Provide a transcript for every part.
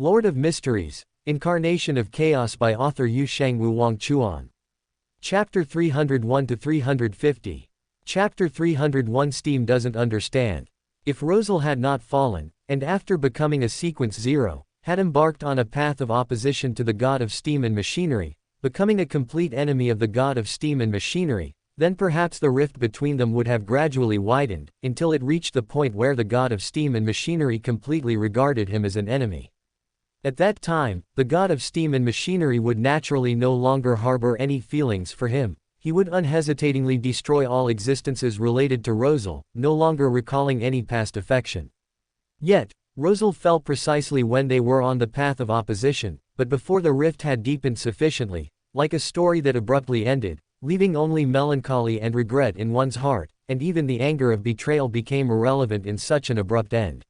Lord of Mysteries, Incarnation of Chaos by author Yu Shang Wu Wang Chuan. Chapter 301-350. Chapter 301 Steam doesn't understand. If Rosal had not fallen, and after becoming a Sequence Zero, had embarked on a path of opposition to the god of steam and machinery, becoming a complete enemy of the god of steam and machinery, then perhaps the rift between them would have gradually widened, until it reached the point where the god of steam and machinery completely regarded him as an enemy. At that time, the god of steam and machinery would naturally no longer harbor any feelings for him. He would unhesitatingly destroy all existences related to Rosal, no longer recalling any past affection. Yet, Rosal fell precisely when they were on the path of opposition, but before the rift had deepened sufficiently, like a story that abruptly ended, leaving only melancholy and regret in one's heart, and even the anger of betrayal became irrelevant in such an abrupt end.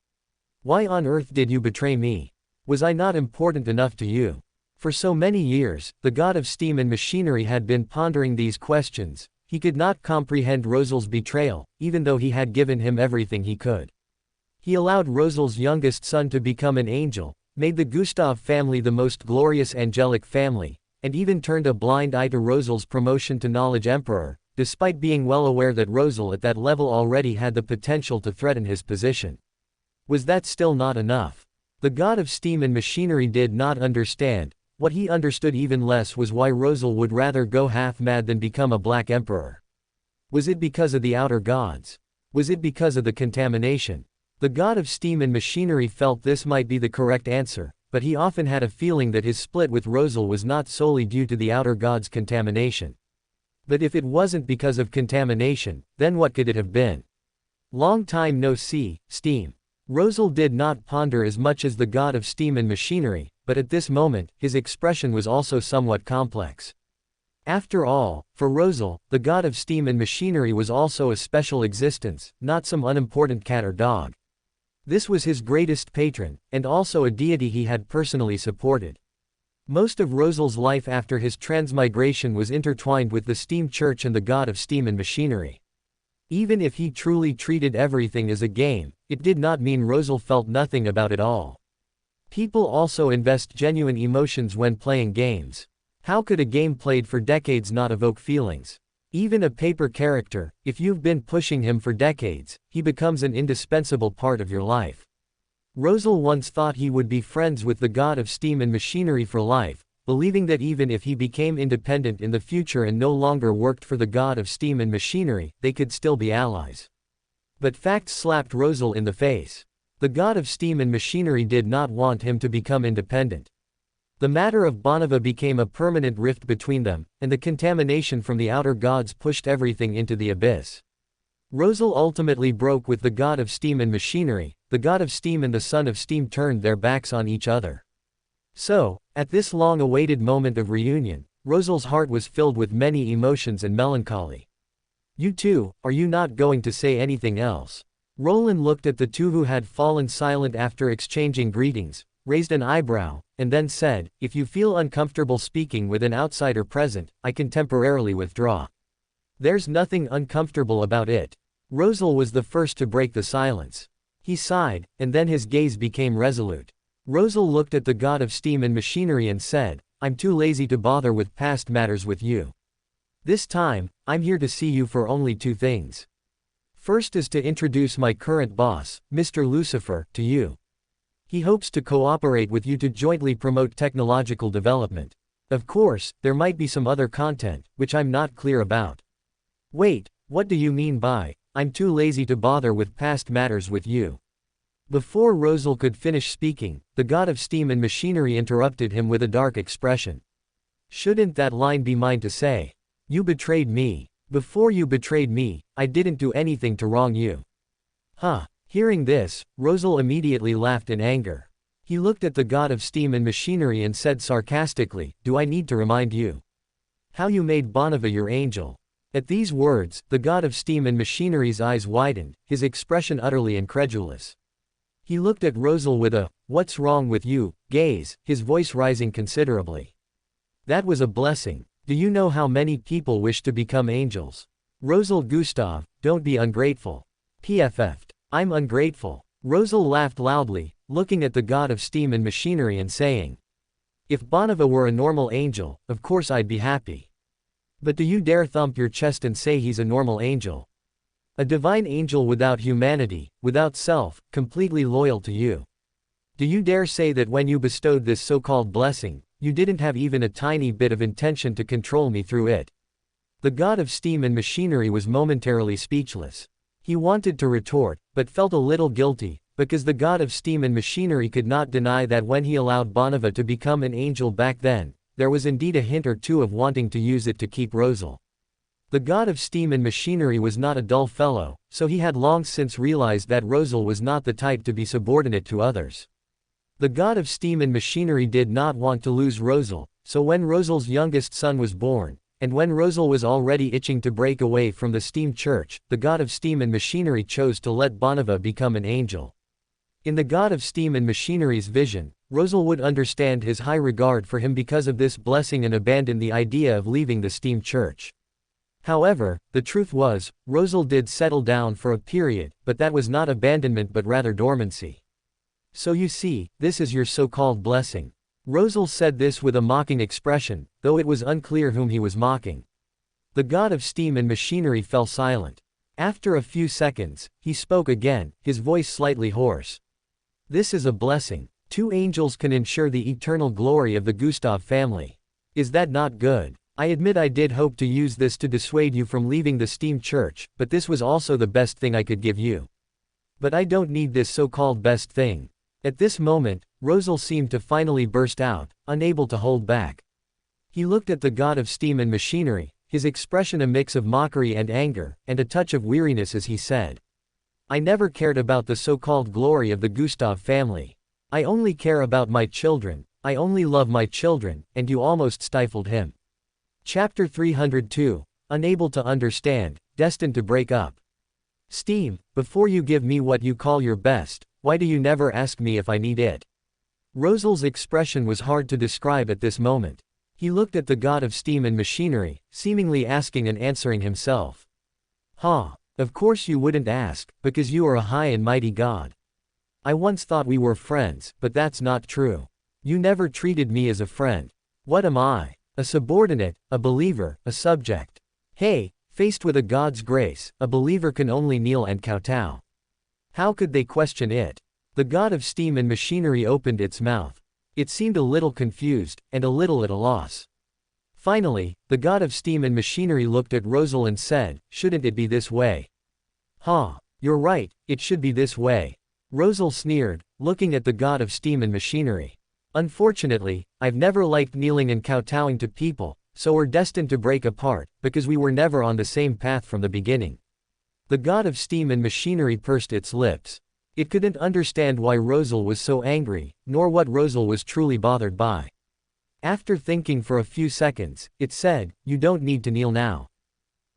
Why on earth did you betray me? Was I not important enough to you? For so many years, the god of steam and machinery had been pondering these questions. He could not comprehend Rosal's betrayal, even though he had given him everything he could. He allowed Rosal's youngest son to become an angel, made the Gustav family the most glorious angelic family, and even turned a blind eye to Rosal's promotion to Knowledge Emperor, despite being well aware that Rosal at that level already had the potential to threaten his position. Was that still not enough? The god of steam and machinery did not understand. What he understood even less was why Rosal would rather go half-mad than become a Black Emperor. Was it because of the outer gods? Was it because of the contamination? The god of steam and machinery felt this might be the correct answer, but he often had a feeling that his split with Rosal was not solely due to the outer gods' contamination. But if it wasn't because of contamination, then what could it have been? Long time no see, steam. Rosal did not ponder as much as the god of steam and machinery, but at this moment, his expression was also somewhat complex. After all, for Rosal, the god of steam and machinery was also a special existence, not some unimportant cat or dog. This was his greatest patron, and also a deity he had personally supported. Most of Rosal's life after his transmigration was intertwined with the steam church and the god of steam and machinery. Even if he truly treated everything as a game, it did not mean Rosal felt nothing about it all. People also invest genuine emotions when playing games. How could a game played for decades not evoke feelings? Even a paper character, if you've been pushing him for decades, he becomes an indispensable part of your life. Rosal once thought he would be friends with the god of steam and machinery for life, believing that even if he became independent in the future and no longer worked for the god of steam and machinery, they could still be allies. But facts slapped Rosal in the face. The god of steam and machinery did not want him to become independent. The matter of Bonneva became a permanent rift between them, and the contamination from the outer gods pushed everything into the abyss. Rosal ultimately broke with the god of steam and machinery. The god of steam and the son of steam turned their backs on each other. So, at this long-awaited moment of reunion, Rosal's heart was filled with many emotions and melancholy. You two, are you not going to say anything else? Roland looked at the two who had fallen silent after exchanging greetings, raised an eyebrow, and then said, "If you feel uncomfortable speaking with an outsider present, I can temporarily withdraw." There's nothing uncomfortable about it. Rosal was the first to break the silence. He sighed, and then his gaze became resolute. Rosal looked at the god of steam and machinery and said, "I'm too lazy to bother with past matters with you. This time, I'm here to see you for only two things. First is to introduce my current boss, Mr. Lucifer, to you. He hopes to cooperate with you to jointly promote technological development. Of course, there might be some other content, which I'm not clear about." Wait, what do you mean by, "I'm too lazy to bother with past matters with you"? Before Rosal could finish speaking, the god of steam and machinery interrupted him with a dark expression. "Shouldn't that line be mine to say? You betrayed me. Before you betrayed me, I didn't do anything to wrong you." Huh. Hearing this, Rosal immediately laughed in anger. He looked at the god of steam and machinery and said sarcastically, "Do I need to remind you how you made Bonneva your angel?" At these words, the god of steam and machinery's eyes widened, his expression utterly incredulous. He looked at Rosal with a, "What's wrong with you?" gaze, his voice rising considerably. That was a blessing. Do you know how many people wish to become angels? Rosal Gustav, don't be ungrateful. PFF'd. I'm ungrateful. Rosal laughed loudly, looking at the god of steam and machinery and saying, "If Bonneva were a normal angel, of course I'd be happy. But do you dare thump your chest and say he's a normal angel? A divine angel without humanity, without self, completely loyal to you. Do you dare say that when you bestowed this so-called blessing, you didn't have even a tiny bit of intention to control me through it?" The god of steam and machinery was momentarily speechless. He wanted to retort, but felt a little guilty, because the god of steam and machinery could not deny that when he allowed Bonneva to become an angel back then, there was indeed a hint or two of wanting to use it to keep Rosal. The god of steam and machinery was not a dull fellow, so he had long since realized that Rosal was not the type to be subordinate to others. The god of steam and machinery did not want to lose Rosal, so when Rosal's youngest son was born, and when Rosal was already itching to break away from the steam church, the god of steam and machinery chose to let Bonneva become an angel. In the god of steam and machinery's vision, Rosal would understand his high regard for him because of this blessing and abandon the idea of leaving the steam church. However, the truth was, Rosal did settle down for a period, but that was not abandonment but rather dormancy. "So you see, this is your so-called blessing." Rosal said this with a mocking expression, though it was unclear whom he was mocking. The god of steam and machinery fell silent. After a few seconds, he spoke again, his voice slightly hoarse. "This is a blessing. 2 angels can ensure the eternal glory of the Gustav family. Is that not good? I admit I did hope to use this to dissuade you from leaving the steam church, but this was also the best thing I could give you. But I don't need this so-called best thing." At this moment, Rosal seemed to finally burst out, unable to hold back. He looked at the god of steam and machinery, his expression a mix of mockery and anger, and a touch of weariness as he said, "I never cared about the so-called glory of the Gustav family. I only care about my children, I only love my children, and you almost stifled him." Chapter 302, Unable to Understand, Destined to Break Up. "Steam, before you give me what you call your best, why do you never ask me if I need it?" Rosal's expression was hard to describe at this moment. He looked at the god of steam and machinery, seemingly asking and answering himself. "Ha! Of course you wouldn't ask, because you are a high and mighty god. I once thought we were friends, but that's not true. You never treated me as a friend. What am I? A subordinate, a believer, a subject. Hey, faced with a god's grace, a believer can only kneel and kowtow. How could they question it?" The god of steam and machinery opened its mouth. It seemed a little confused, and a little at a loss. Finally, the god of steam and machinery looked at Rosal and said, "Shouldn't it be this way?" "Ha! You're right, it should be this way." Rosal sneered, looking at the god of steam and machinery. "Unfortunately, I've never liked kneeling and kowtowing to people, so we're destined to break apart, because we were never on the same path from the beginning." The god of steam and machinery pursed its lips. It couldn't understand why Rosal was so angry, nor what Rosal was truly bothered by. After thinking for a few seconds, it said, "You don't need to kneel now.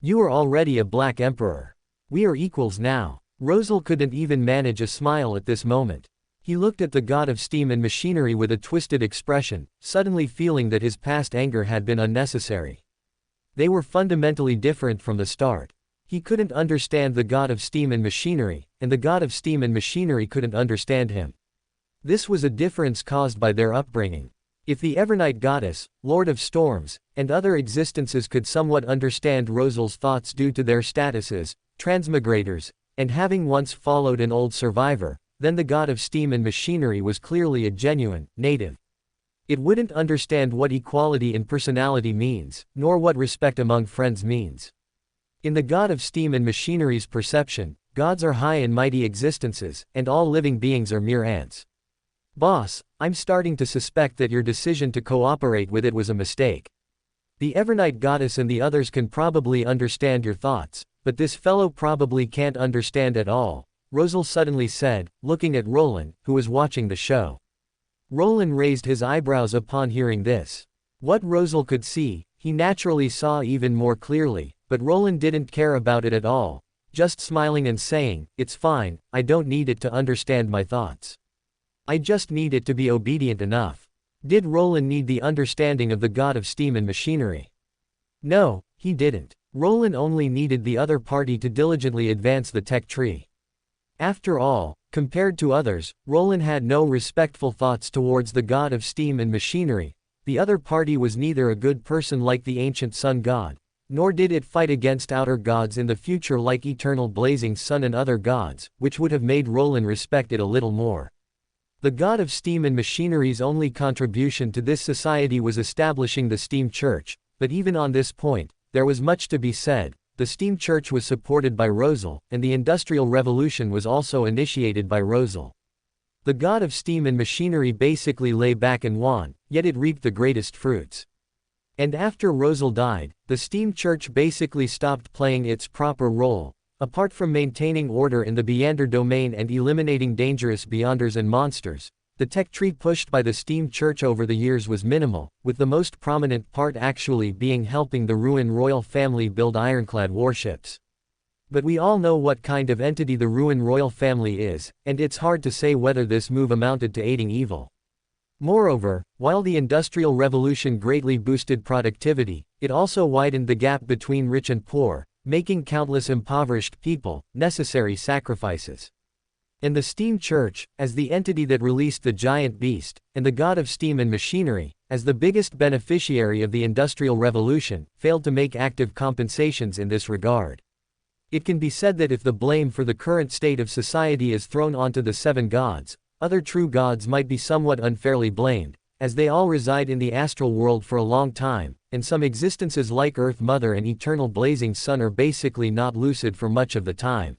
You are already a Black Emperor. We are equals now." Rosal couldn't even manage a smile at this moment. He looked at the god of steam and machinery with a twisted expression, suddenly feeling that his past anger had been unnecessary. They were fundamentally different from the start. He couldn't understand the god of steam and machinery, and the god of steam and machinery couldn't understand him. This was a difference caused by their upbringing. If the Evernight goddess, Lord of Storms, and other existences could somewhat understand Rosal's thoughts due to their statuses, transmigrators, and having once followed an old survivor, then the god of steam and machinery was clearly a genuine, native. It wouldn't understand what equality in personality means, nor what respect among friends means. In the god of steam and machinery's perception, gods are high and mighty existences, and all living beings are mere ants. "Boss, I'm starting to suspect that your decision to cooperate with it was a mistake. The Evernight goddess and the others can probably understand your thoughts, but this fellow probably can't understand at all," Rosal suddenly said, looking at Roland, who was watching the show. Roland raised his eyebrows upon hearing this. What Rosal could see, he naturally saw even more clearly, but Roland didn't care about it at all, just smiling and saying, "It's fine, I don't need it to understand my thoughts. I just need it to be obedient enough." Did Roland need the understanding of the god of steam and machinery? No, he didn't. Roland only needed the other party to diligently advance the tech tree. After all, compared to others, Roland had no respectful thoughts towards the god of steam and machinery. The other party was neither a good person like the ancient sun god, nor did it fight against outer gods in the future like eternal blazing sun and other gods, which would have made Roland respect it a little more. The god of steam and machinery's only contribution to this society was establishing the steam church, but even on this point, there was much to be said. The steam church was supported by Rosal, and the Industrial Revolution was also initiated by Rosal. The god of steam and machinery basically lay back and won, yet it reaped the greatest fruits. And after Rosal died, the steam church basically stopped playing its proper role. Apart from maintaining order in the Beyonder domain and eliminating dangerous Beyonders and monsters, the tech tree pushed by the steam church over the years was minimal, with the most prominent part actually being helping the Ruin royal family build ironclad warships. But we all know what kind of entity the Ruin royal family is, and it's hard to say whether this move amounted to aiding evil. Moreover, while the Industrial Revolution greatly boosted productivity, it also widened the gap between rich and poor, making countless impoverished people necessary sacrifices. And the steam church, as the entity that released the giant beast, and the god of steam and machinery, as the biggest beneficiary of the Industrial Revolution, failed to make active compensations in this regard. It can be said that if the blame for the current state of society is thrown onto the seven gods, other true gods might be somewhat unfairly blamed, as they all reside in the astral world for a long time, and some existences like Earth Mother and Eternal Blazing Sun are basically not lucid for much of the time.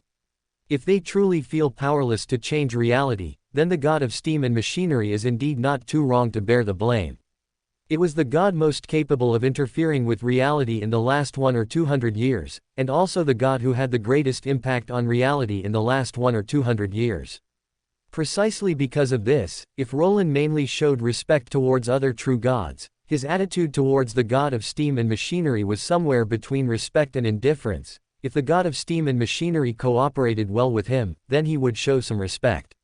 If they truly feel powerless to change reality, then the god of steam and machinery is indeed not too wrong to bear the blame. It was the god most capable of interfering with reality in the last 100 or 200 years, and also the god who had the greatest impact on reality in the last 100 or 200 years. Precisely because of this, if Roland mainly showed respect towards other true gods, his attitude towards the god of steam and machinery was somewhere between respect and indifference. If the god of steam and machinery cooperated well with him, then he would show some respect.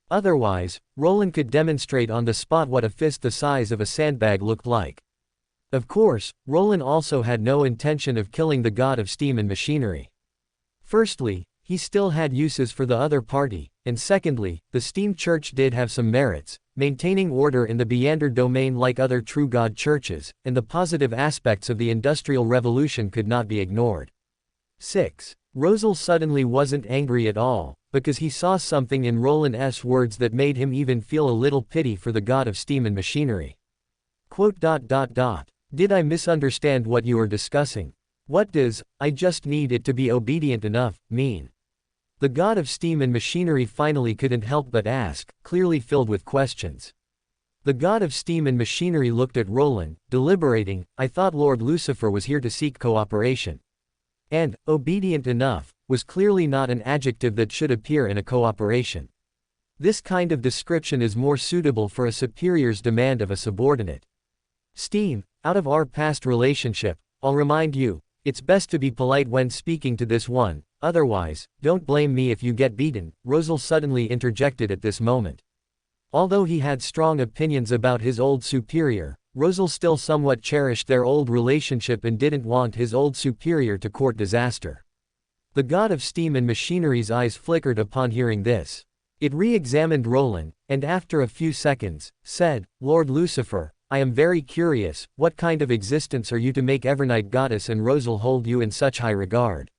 Otherwise, Roland could demonstrate on the spot what a fist the size of a sandbag looked like. Of course, Roland also had no intention of killing the god of steam and machinery. Firstly, he still had uses for the other party, and secondly, the steam church did have some merits, maintaining order in the Beyonder domain like other true god churches, and the positive aspects of the Industrial Revolution could not be ignored. 6. Rosal suddenly wasn't angry at all, because he saw something in Roland's words that made him even feel a little pity for the god of steam and machinery. Did I misunderstand what you are discussing? What does, "I just need it to be obedient enough," mean? The god of steam and machinery finally couldn't help but ask, clearly filled with questions. The god of steam and machinery looked at Roland, deliberating. "I thought Lord Lucifer was here to seek cooperation." And, obedient enough, was clearly not an adjective that should appear in a cooperation. This kind of description is more suitable for a superior's demand of a subordinate. Steam, out of our past relationship, I'll remind you, it's best to be polite when speaking to this one, otherwise, don't blame me if you get beaten, Rosal suddenly interjected at this moment. Although he had strong opinions about his old superior, Rosal still somewhat cherished their old relationship and didn't want his old superior to court disaster. The god of steam and machinery's eyes flickered upon hearing this. It re-examined Roland, and after a few seconds, said, "Lord Lucifer, I am very curious, what kind of existence are you to make Evernight Goddess and Rosal hold you in such high regard?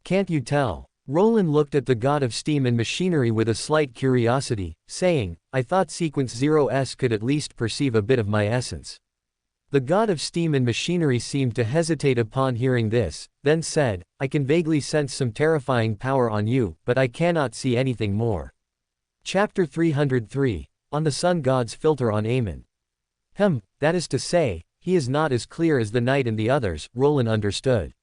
Can't you tell?" Roland looked at the god of steam and machinery with a slight curiosity, saying, "I thought Sequence 0's could at least perceive a bit of my essence." The god of steam and machinery seemed to hesitate upon hearing this, then said, "I can vaguely sense some terrifying power on you, but I cannot see anything more." Chapter 303, On the Sun God's Filter on Amon. That is to say, he is not as clear as the night and the others, Roland understood.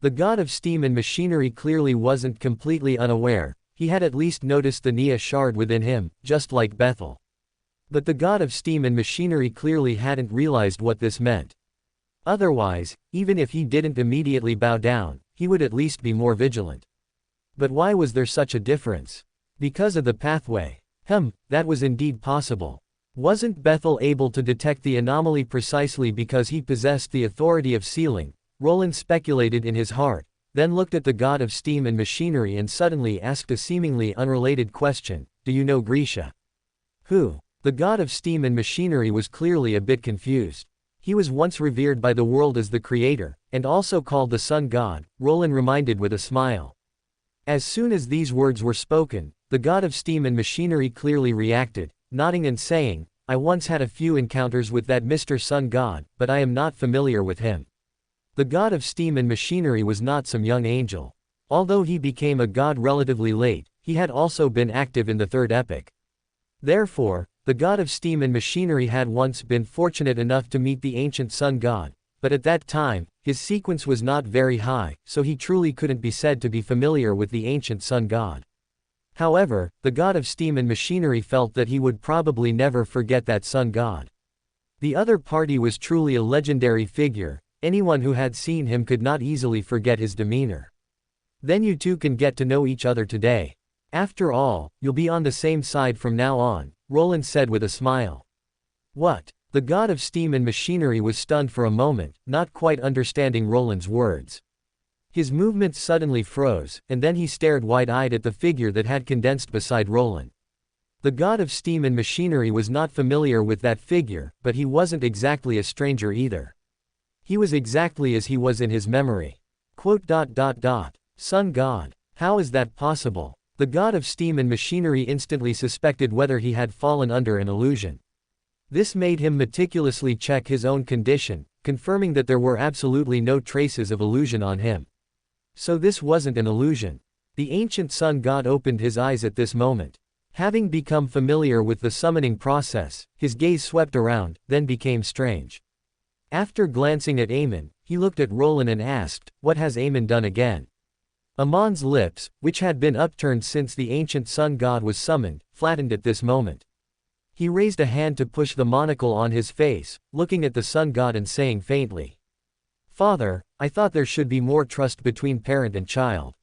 The god of steam and machinery clearly wasn't completely unaware, he had at least noticed the Nia shard within him, just like Bethel. But the god of steam and machinery clearly hadn't realized what this meant. Otherwise, even if he didn't immediately bow down, he would at least be more vigilant. But why was there such a difference? Because of the pathway. That was indeed possible. Wasn't Bethel able to detect the anomaly precisely because he possessed the authority of sealing? Roland speculated in his heart. then looked at the god of steam and machinery and suddenly asked a seemingly unrelated question, "Do you know Grisha?" Who? The god of steam and machinery was clearly a bit confused. He was once revered by the world as the creator, and also called the sun god, Roland reminded with a smile. As soon as these words were spoken, the god of steam and machinery clearly reacted, nodding and saying, "I once had a few encounters with that Mr. Sun God, but I am not familiar with him." The god of steam and machinery was not some young angel. Although he became a god relatively late, he had also been active in the third epoch. Therefore, the god of steam and machinery had once been fortunate enough to meet the ancient sun god, but at that time, his sequence was not very high, so he truly couldn't be said to be familiar with the ancient sun god. However, the god of steam and machinery felt that he would probably never forget that sun god. The other party was truly a legendary figure, anyone who had seen him could not easily forget his demeanor. Then you two can get to know each other today. After all, you'll be on the same side from now on, Roland said with a smile. What? The god of steam and machinery was stunned for a moment, not quite understanding Roland's words. His movements suddenly froze, and then he stared wide-eyed at the figure that had condensed beside Roland. The god of steam and machinery was not familiar with that figure, but he wasn't exactly a stranger either. He was exactly as he was in his memory. Sun god. How is that possible? The god of steam and machinery instantly suspected whether he had fallen under an illusion. This made him meticulously check his own condition, confirming that there were absolutely no traces of illusion on him. So this wasn't an illusion. The ancient sun god opened his eyes at this moment. Having become familiar with the summoning process, his gaze swept around, then became strange. After glancing at Amon, he looked at Roland and asked, "What has Amon done again?" Amon's lips, which had been upturned since the ancient sun god was summoned, flattened at this moment. He raised a hand to push the monocle on his face, looking at the sun god and saying faintly, "Father, I thought there should be more trust between parent and child.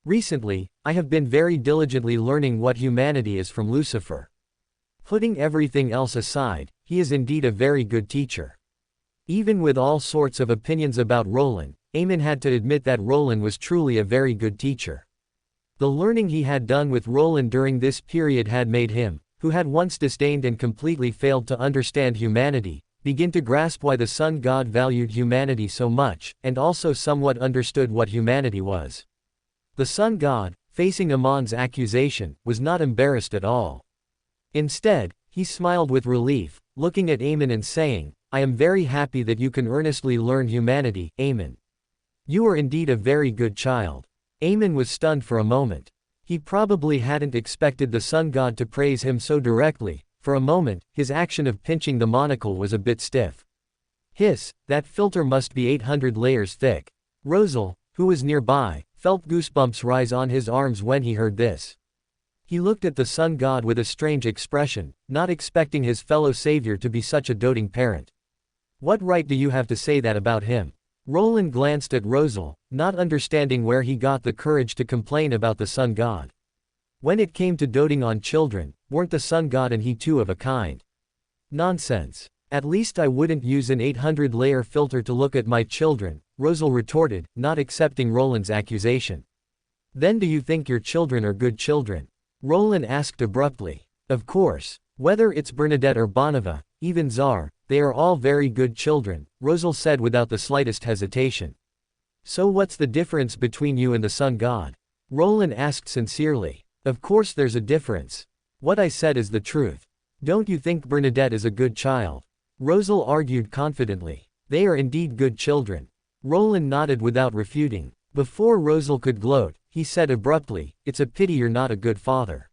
Recently, I have been very diligently learning what humanity is from Lucifer. Putting everything else aside, he is indeed a very good teacher." Even with all sorts of opinions about Roland, Amon had to admit that Roland was truly a very good teacher. The learning he had done with Roland during this period had made him, who had once disdained and completely failed to understand humanity, begin to grasp why the sun god valued humanity so much, and also somewhat understood what humanity was. The sun god, facing Amon's accusation, was not embarrassed at all. Instead, he smiled with relief, looking at Amon and saying, "I am very happy that you can earnestly learn humanity, Amon. You are indeed a very good child." Amon was stunned for a moment. He probably hadn't expected the sun god to praise him so directly. For a moment, his action of pinching the monocle was a bit stiff. Hiss, that filter must be 800 layers thick. Rosal, who was nearby, felt goosebumps rise on his arms when he heard this. He looked at the sun god with a strange expression, not expecting his fellow savior to be such a doting parent. "What right do you have to say that about him?" Roland glanced at Rosal, not understanding where he got the courage to complain about the sun god. When it came to doting on children, weren't the sun god and he two of a kind? Nonsense. At least I wouldn't use an 800-layer filter to look at my children, Rosal retorted, not accepting Roland's accusation. "Then do you think your children are good children?" Roland asked abruptly. "Of course. Whether it's Bernadette or Bonava, even Czar, they are all very good children," Rosal said without the slightest hesitation. "So what's the difference between you and the sun god?" Roland asked sincerely. "Of course there's a difference. What I said is the truth. Don't you think Bernadette is a good child?" Rosal argued confidently. "They are indeed good children." Roland nodded without refuting. Before Rosal could gloat, he said abruptly, "It's a pity you're not a good father."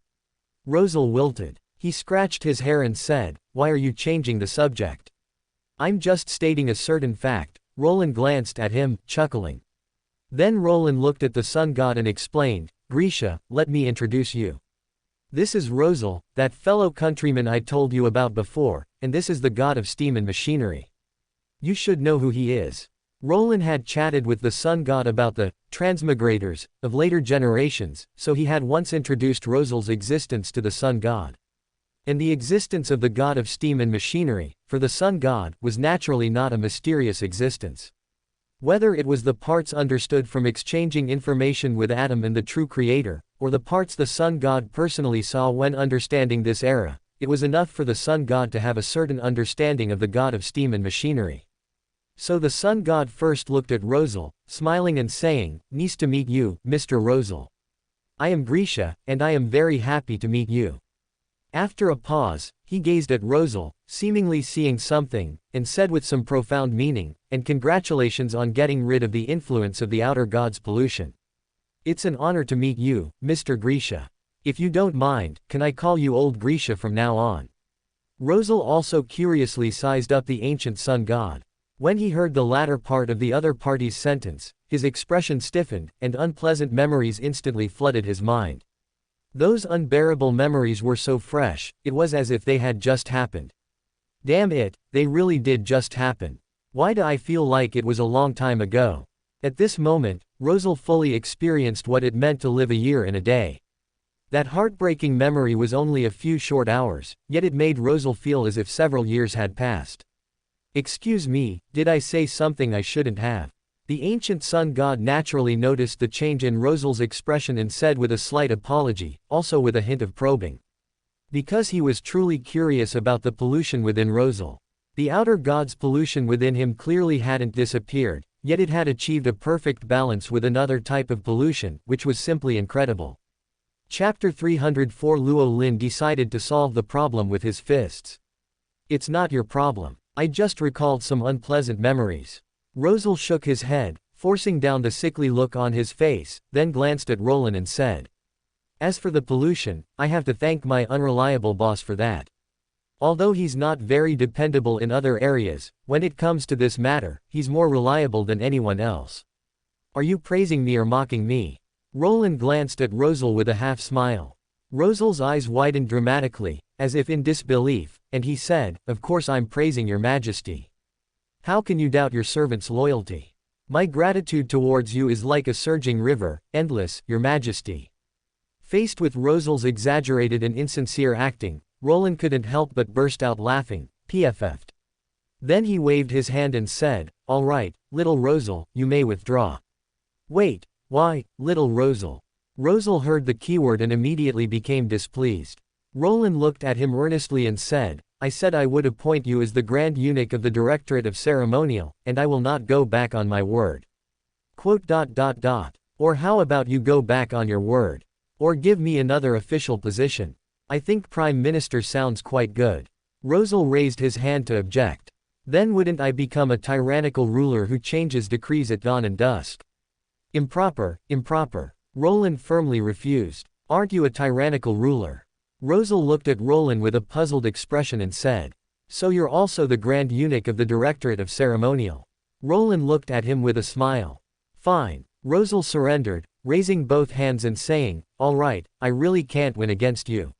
Rosal wilted. He scratched his hair and said, "Why are you changing the subject?" "I'm just stating a certain fact." Roland glanced at him, chuckling. Then Roland looked at the sun god and explained, "Grisha, let me introduce you. This is Rosal, that fellow countryman I told you about before, and this is the god of steam and machinery. You should know who he is." Roland had chatted with the sun god about the transmigrators of later generations, so he had once introduced Rosal's existence to the sun god. And the existence of the god of steam and machinery, for the sun god, was naturally not a mysterious existence. Whether it was the parts understood from exchanging information with Adam and the true creator, or the parts the sun god personally saw when understanding this era, it was enough for the sun god to have a certain understanding of the god of steam and machinery. So the sun god first looked at Rosal, smiling and saying, "Nice to meet you, Mr. Rosal. I am Grisha, and I am very happy to meet you." After a pause, he gazed at Rosal, seemingly seeing something, and said with some profound meaning, "And congratulations on getting rid of the influence of the outer god's pollution. It's an honor to meet you, Mr. Grisha. If you don't mind, can I call you Old Grisha from now on?" Rosal also curiously sized up the ancient sun god. When he heard the latter part of the other party's sentence, his expression stiffened, and unpleasant memories instantly flooded his mind. Those unbearable memories were so fresh, it was as if they had just happened. Damn it, they really did just happen. Why do I feel like it was a long time ago? At this moment, Rosal fully experienced what it meant to live a year in a day. That heartbreaking memory was only a few short hours, yet it made Rosal feel as if several years had passed. "Excuse me, did I say something I shouldn't have?" The ancient sun god naturally noticed the change in Rosal's expression and said with a slight apology, also with a hint of probing. Because he was truly curious about the pollution within Rosal. The outer god's pollution within him clearly hadn't disappeared, yet it had achieved a perfect balance with another type of pollution, which was simply incredible. Chapter 304 Luo Lin decided to solve the problem with his fists. "It's not your problem. I just recalled some unpleasant memories." Rosal shook his head, forcing down the sickly look on his face, then glanced at Roland and said, "As for the pollution, I have to thank my unreliable boss for that. Although he's not very dependable in other areas, when it comes to this matter, he's more reliable than anyone else." "Are you praising me or mocking me?" Roland glanced at Rosal with a half-smile. Rosal's eyes widened dramatically, as if in disbelief, and he said, "Of course I'm praising your majesty. How can you doubt your servant's loyalty? My gratitude towards you is like a surging river, endless, your majesty." Faced with Rosal's exaggerated and insincere acting, Roland couldn't help but burst out laughing, PFF'd. Then he waved his hand and said, "All right, little Rosal, you may withdraw." "Wait, why, little Rosal?" Rosal heard the keyword and immediately became displeased. Roland looked at him earnestly and said, "I said I would appoint you as the Grand Eunuch of the Directorate of Ceremonial, and I will not go back on my word." Or how about you go back on your word? Or give me another official position. I think Prime Minister sounds quite good. Rosal raised his hand to object. Then wouldn't I become a tyrannical ruler who changes decrees at dawn and dusk? Improper, improper. Roland firmly refused. Aren't you a tyrannical ruler? Rosal looked at Roland with a puzzled expression and said, "So you're also the Grand Eunuch of the Directorate of Ceremonial?" Roland looked at him with a smile. "Fine." Rosal surrendered, raising both hands and saying, "All right, I really can't win against you.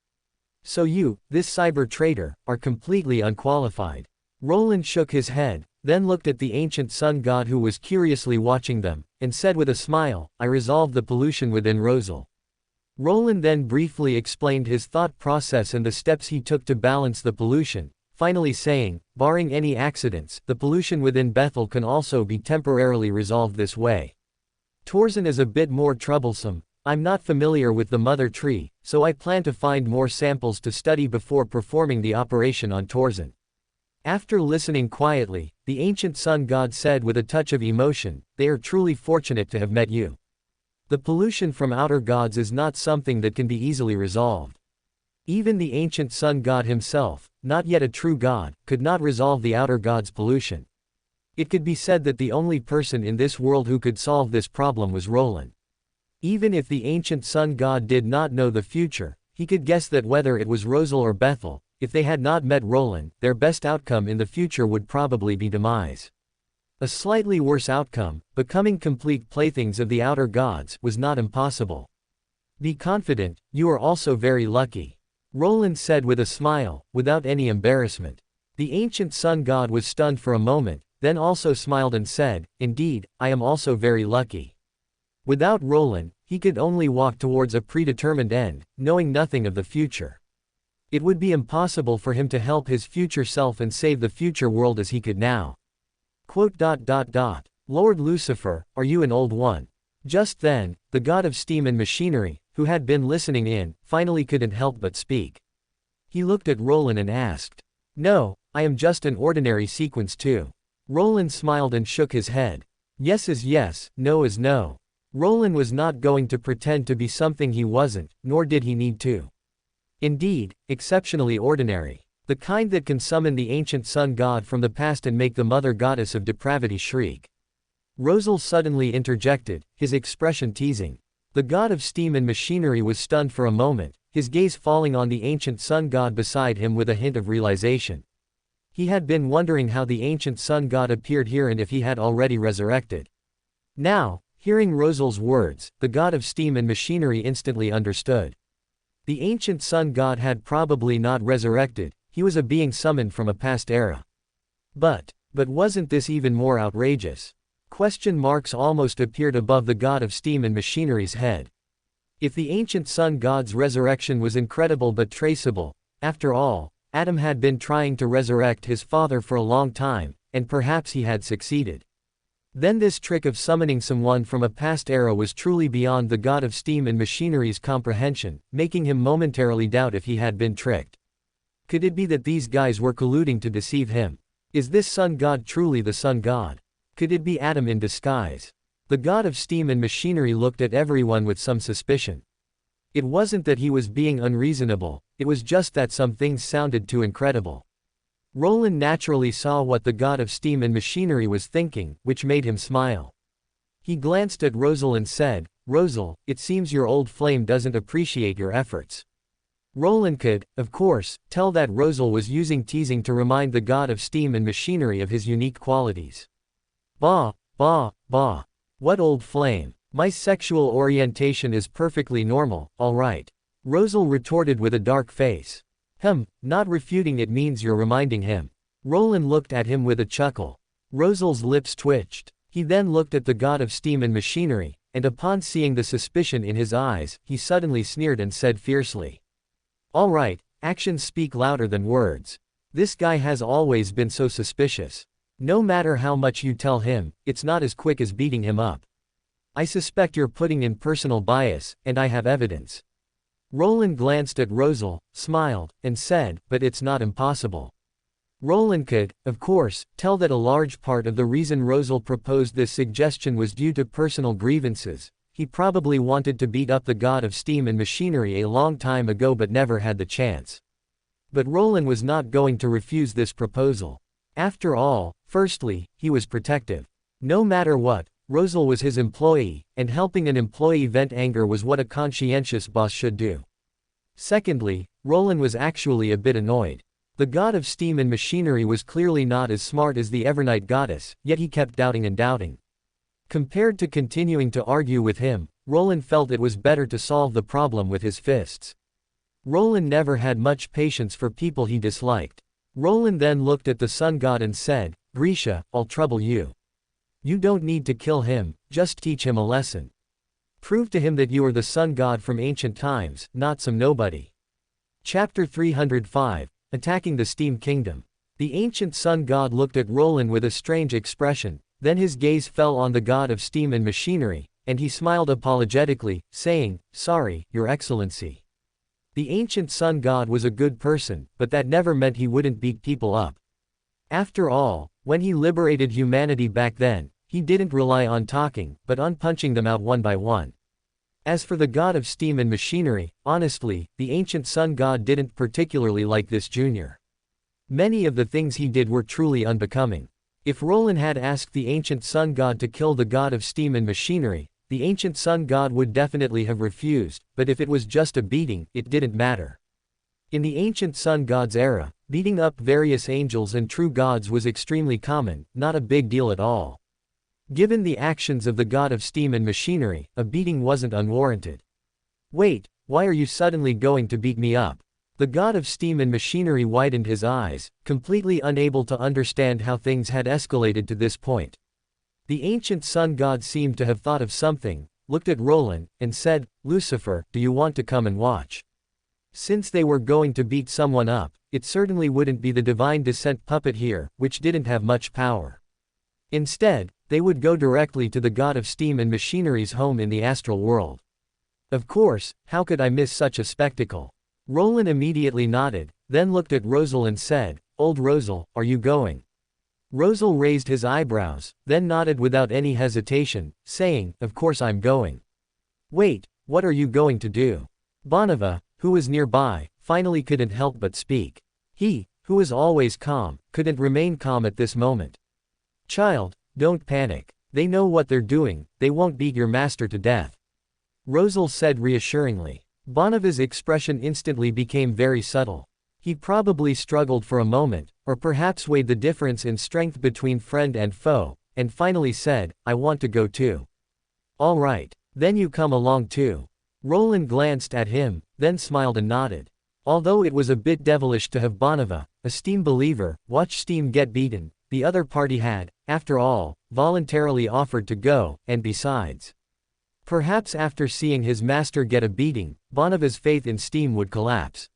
So you, this cyber traitor, are completely unqualified." Roland shook his head, then looked at the ancient sun god who was curiously watching them, and said with a smile, "I resolved the pollution within Rosal." Roland then briefly explained his thought process and the steps he took to balance the pollution, finally saying, "Barring any accidents, the pollution within Bethel can also be temporarily resolved this way. Torzan is a bit more troublesome. I'm not familiar with the mother tree, so I plan to find more samples to study before performing the operation on Torzan." After listening quietly, the ancient sun god said with a touch of emotion, "They are truly fortunate to have met you. The pollution from outer gods is not something that can be easily resolved. Even the ancient sun god himself, not yet a true god, could not resolve the outer god's pollution. It could be said that the only person in this world who could solve this problem was Roland. Even if the ancient sun god did not know the future, he could guess that whether it was Rosal or Bethel, if they had not met Roland, their best outcome in the future would probably be demise. A slightly worse outcome, becoming complete playthings of the outer gods, was not impossible. "Be confident, you are also very lucky," Roland said with a smile, without any embarrassment. The ancient sun god was stunned for a moment, then also smiled and said, "Indeed, I am also very lucky." Without Roland, he could only walk towards a predetermined end, knowing nothing of the future. It would be impossible for him to help his future self and save the future world as he could now. Lord Lucifer, are you an old one? Just then, the god of steam and machinery, who had been listening in, finally couldn't help but speak. He looked at Roland and asked. No, I am just an ordinary sequence 2. Roland smiled and shook his head. Yes is yes, no is no. Roland was not going to pretend to be something he wasn't, nor did he need to. Indeed, exceptionally ordinary. The kind that can summon the ancient sun god from the past and make the mother goddess of depravity shriek. Rosal suddenly interjected, his expression teasing. The god of steam and machinery was stunned for a moment, his gaze falling on the ancient sun god beside him with a hint of realization. He had been wondering how the ancient sun god appeared here and if he had already resurrected. Now, hearing Rosal's words, the god of steam and machinery instantly understood. The ancient sun god had probably not resurrected, he was a being summoned from a past era. But wasn't this even more outrageous? Question marks almost appeared above the god of steam and machinery's head. If the ancient sun god's resurrection was incredible but traceable, after all, Adam had been trying to resurrect his father for a long time, and perhaps he had succeeded. Then this trick of summoning someone from a past era was truly beyond the god of steam and machinery's comprehension, making him momentarily doubt if he had been tricked. Could it be that these guys were colluding to deceive him? Is this sun god truly the sun god? Could it be Adam in disguise? The god of steam and machinery looked at everyone with some suspicion. It wasn't that he was being unreasonable, it was just that some things sounded too incredible. Roland naturally saw what the god of steam and machinery was thinking, which made him smile. He glanced at Rosal and said, Rosal, it seems your old flame doesn't appreciate your efforts. Roland could, of course, tell that Rosal was using teasing to remind the god of steam and machinery of his unique qualities. Bah, bah, bah. What old flame? My sexual orientation is perfectly normal, alright. Rosal retorted with a dark face. Not refuting it means you're reminding him. Roland looked at him with a chuckle. Rosal's lips twitched. He then looked at the god of steam and machinery, and upon seeing the suspicion in his eyes, he suddenly sneered and said fiercely. Alright, actions speak louder than words. This guy has always been so suspicious. No matter how much you tell him, it's not as quick as beating him up. I suspect you're putting in personal bias, and I have evidence. Roland glanced at Rosal, smiled, and said, but it's not impossible. Roland could, of course, tell that a large part of the reason Rosal proposed this suggestion was due to personal grievances. He probably wanted to beat up the god of steam and machinery a long time ago but never had the chance. But Roland was not going to refuse this proposal. After all, firstly, he was protective. No matter what, Rosal was his employee, and helping an employee vent anger was what a conscientious boss should do. Secondly, Roland was actually a bit annoyed. The god of steam and machinery was clearly not as smart as the Evernight goddess, yet he kept doubting and doubting. Compared to continuing to argue with him, Roland felt it was better to solve the problem with his fists. Roland never had much patience for people he disliked. Roland then looked at the sun god and said, Grisha, I'll trouble you. You don't need to kill him, just teach him a lesson. Prove to him that you are the sun god from ancient times, not some nobody. Chapter 305, Attacking the Steam Kingdom. The ancient sun god looked at Roland with a strange expression, then his gaze fell on the god of steam and machinery, and he smiled apologetically, saying, Sorry, Your Excellency. The ancient sun god was a good person, but that never meant he wouldn't beat people up. After all, when he liberated humanity back then, he didn't rely on talking, but on punching them out one by one. As for the god of steam and machinery, honestly, the ancient sun god didn't particularly like this junior. Many of the things he did were truly unbecoming. If Roland had asked the ancient sun god to kill the god of steam and machinery, the ancient sun god would definitely have refused, but if it was just a beating, it didn't matter. In the ancient sun god's era, beating up various angels and true gods was extremely common, not a big deal at all. Given the actions of the god of steam and machinery, a beating wasn't unwarranted. Wait, why are you suddenly going to beat me up? The god of steam and machinery widened his eyes, completely unable to understand how things had escalated to this point. The ancient sun god seemed to have thought of something, looked at Roland, and said, Lucifer, do you want to come and watch? Since they were going to beat someone up, it certainly wouldn't be the divine descent puppet here, which didn't have much power. Instead, they would go directly to the god of steam and machinery's home in the astral world. Of course, how could I miss such a spectacle? Roland immediately nodded, then looked at Rosal and said, "Old Rosal, are you going?" Rosal raised his eyebrows, then nodded without any hesitation, saying, "Of course I'm going." "Wait, what are you going to do?" Bonava, who was nearby, finally couldn't help but speak. He, who was always calm, couldn't remain calm at this moment. "Child, don't panic. They know what they're doing, they won't beat your master to death," Rosal said reassuringly. Bonava's expression instantly became very subtle. He probably struggled for a moment, or perhaps weighed the difference in strength between friend and foe, and finally said, "I want to go too." "All right. Then you come along too." Roland glanced at him, then smiled and nodded. Although it was a bit devilish to have Bonava, a steam believer, watch steam get beaten, the other party had, after all, voluntarily offered to go, and besides, perhaps after seeing his master get a beating, Bonava's faith in steam would collapse.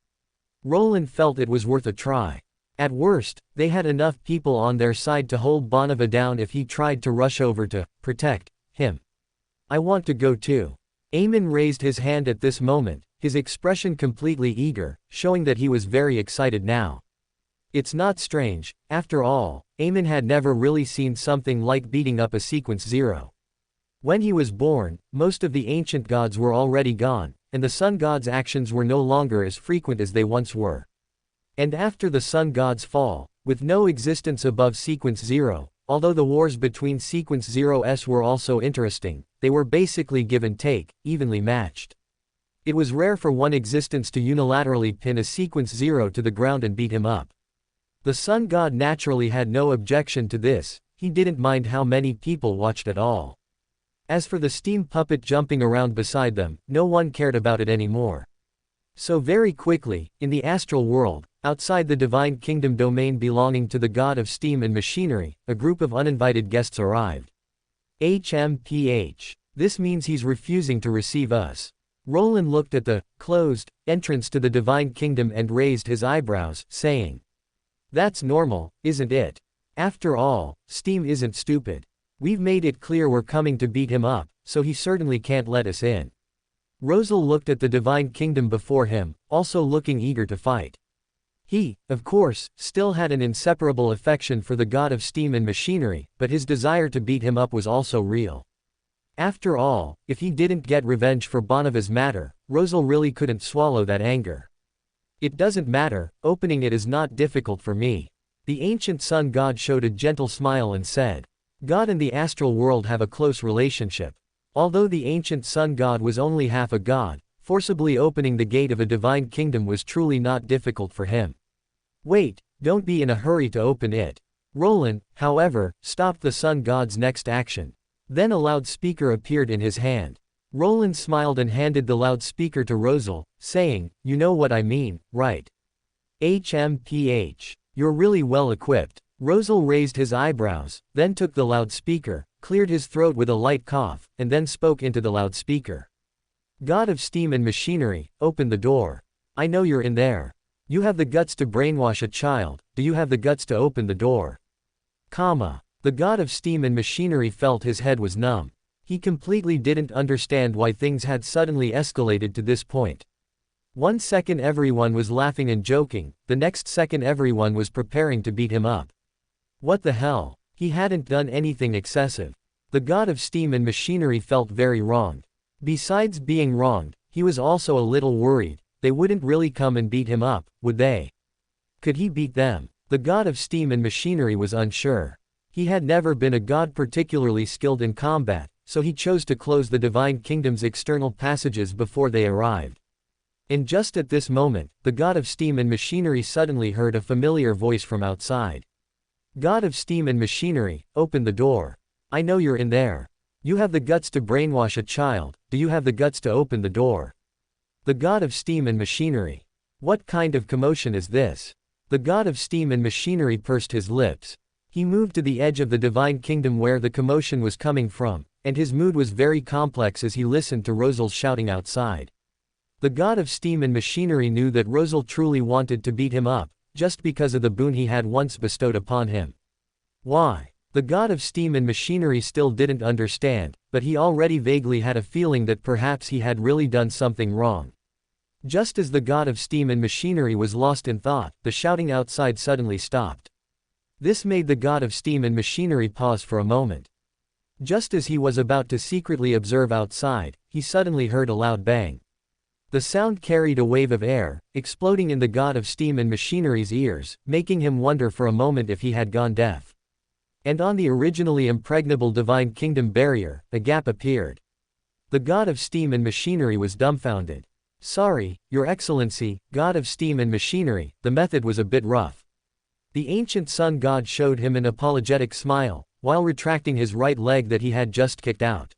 Roland felt it was worth a try. At worst, they had enough people on their side to hold Bonava down if he tried to rush over to protect him. "I want to go too." Amon raised his hand at this moment, his expression completely eager, showing that he was very excited now. It's not strange, after all, Amon had never really seen something like beating up a sequence 0. When he was born, most of the ancient gods were already gone, and the sun god's actions were no longer as frequent as they once were. And after the sun god's fall, with no existence above sequence 0, although the wars between sequence 0s were also interesting, they were basically give and take, evenly matched. It was rare for one existence to unilaterally pin a sequence 0 to the ground and beat him up. The sun god naturally had no objection to this, he didn't mind how many people watched at all. As for the steam puppet jumping around beside them, no one cared about it anymore. So very quickly, in the astral world, outside the divine kingdom domain belonging to the god of steam and machinery, a group of uninvited guests arrived. HMPH. This means he's refusing to receive us. Roland looked at the closed entrance to the divine kingdom and raised his eyebrows, saying, "That's normal, isn't it? After all, steam isn't stupid. We've made it clear we're coming to beat him up, so he certainly can't let us in." Rosal looked at the divine kingdom before him, also looking eager to fight. He, of course, still had an inseparable affection for the god of steam and machinery, but his desire to beat him up was also real. After all, if he didn't get revenge for Bonava's matter, Rosal really couldn't swallow that anger. "It doesn't matter, opening it is not difficult for me." The ancient sun god showed a gentle smile and said, "God and the astral world have a close relationship." Although the ancient sun god was only half a god, forcibly opening the gate of a divine kingdom was truly not difficult for him. "Wait, don't be in a hurry to open it." Roland, however, stopped the sun god's next action. Then a loudspeaker appeared in his hand. Roland smiled and handed the loudspeaker to Rosal, saying, "You know what I mean, right? HMPH. You're really well equipped." Rosal raised his eyebrows, then took the loudspeaker, cleared his throat with a light cough, and then spoke into the loudspeaker. "God of steam and machinery, open the door. I know you're in there. You have the guts to brainwash a child, do you have the guts to open the door?" The god of steam and machinery felt his head was numb. He completely didn't understand why things had suddenly escalated to this point. One second everyone was laughing and joking, the next second everyone was preparing to beat him up. What the hell? He hadn't done anything excessive. The god of steam and machinery felt very wronged. Besides being wronged, he was also a little worried. They wouldn't really come and beat him up, would they? Could he beat them? The god of steam and machinery was unsure. He had never been a god particularly skilled in combat, so he chose to close the divine kingdom's external passages before they arrived. And just at this moment, the god of steam and machinery suddenly heard a familiar voice from outside. "God of steam and machinery, open the door. I know you're in there. You have the guts to brainwash a child, do you have the guts to open the door?" The god of steam and machinery. What kind of commotion is this? The god of steam and machinery pursed his lips. He moved to the edge of the divine kingdom where the commotion was coming from, and his mood was very complex as he listened to Rosal's shouting outside. The god of steam and machinery knew that Rosal truly wanted to beat him up, just because of the boon he had once bestowed upon him. Why? The god of steam and machinery still didn't understand, but he already vaguely had a feeling that perhaps he had really done something wrong. Just as the god of steam and machinery was lost in thought, the shouting outside suddenly stopped. This made the god of steam and machinery pause for a moment. Just as he was about to secretly observe outside, he suddenly heard a loud bang. The sound carried a wave of air, exploding in the god of steam and machinery's ears, making him wonder for a moment if he had gone deaf. And on the originally impregnable divine kingdom barrier, a gap appeared. The god of steam and machinery was dumbfounded. "Sorry, Your Excellency, god of steam and machinery, the method was a bit rough." The ancient sun god showed him an apologetic smile, while retracting his right leg that he had just kicked out.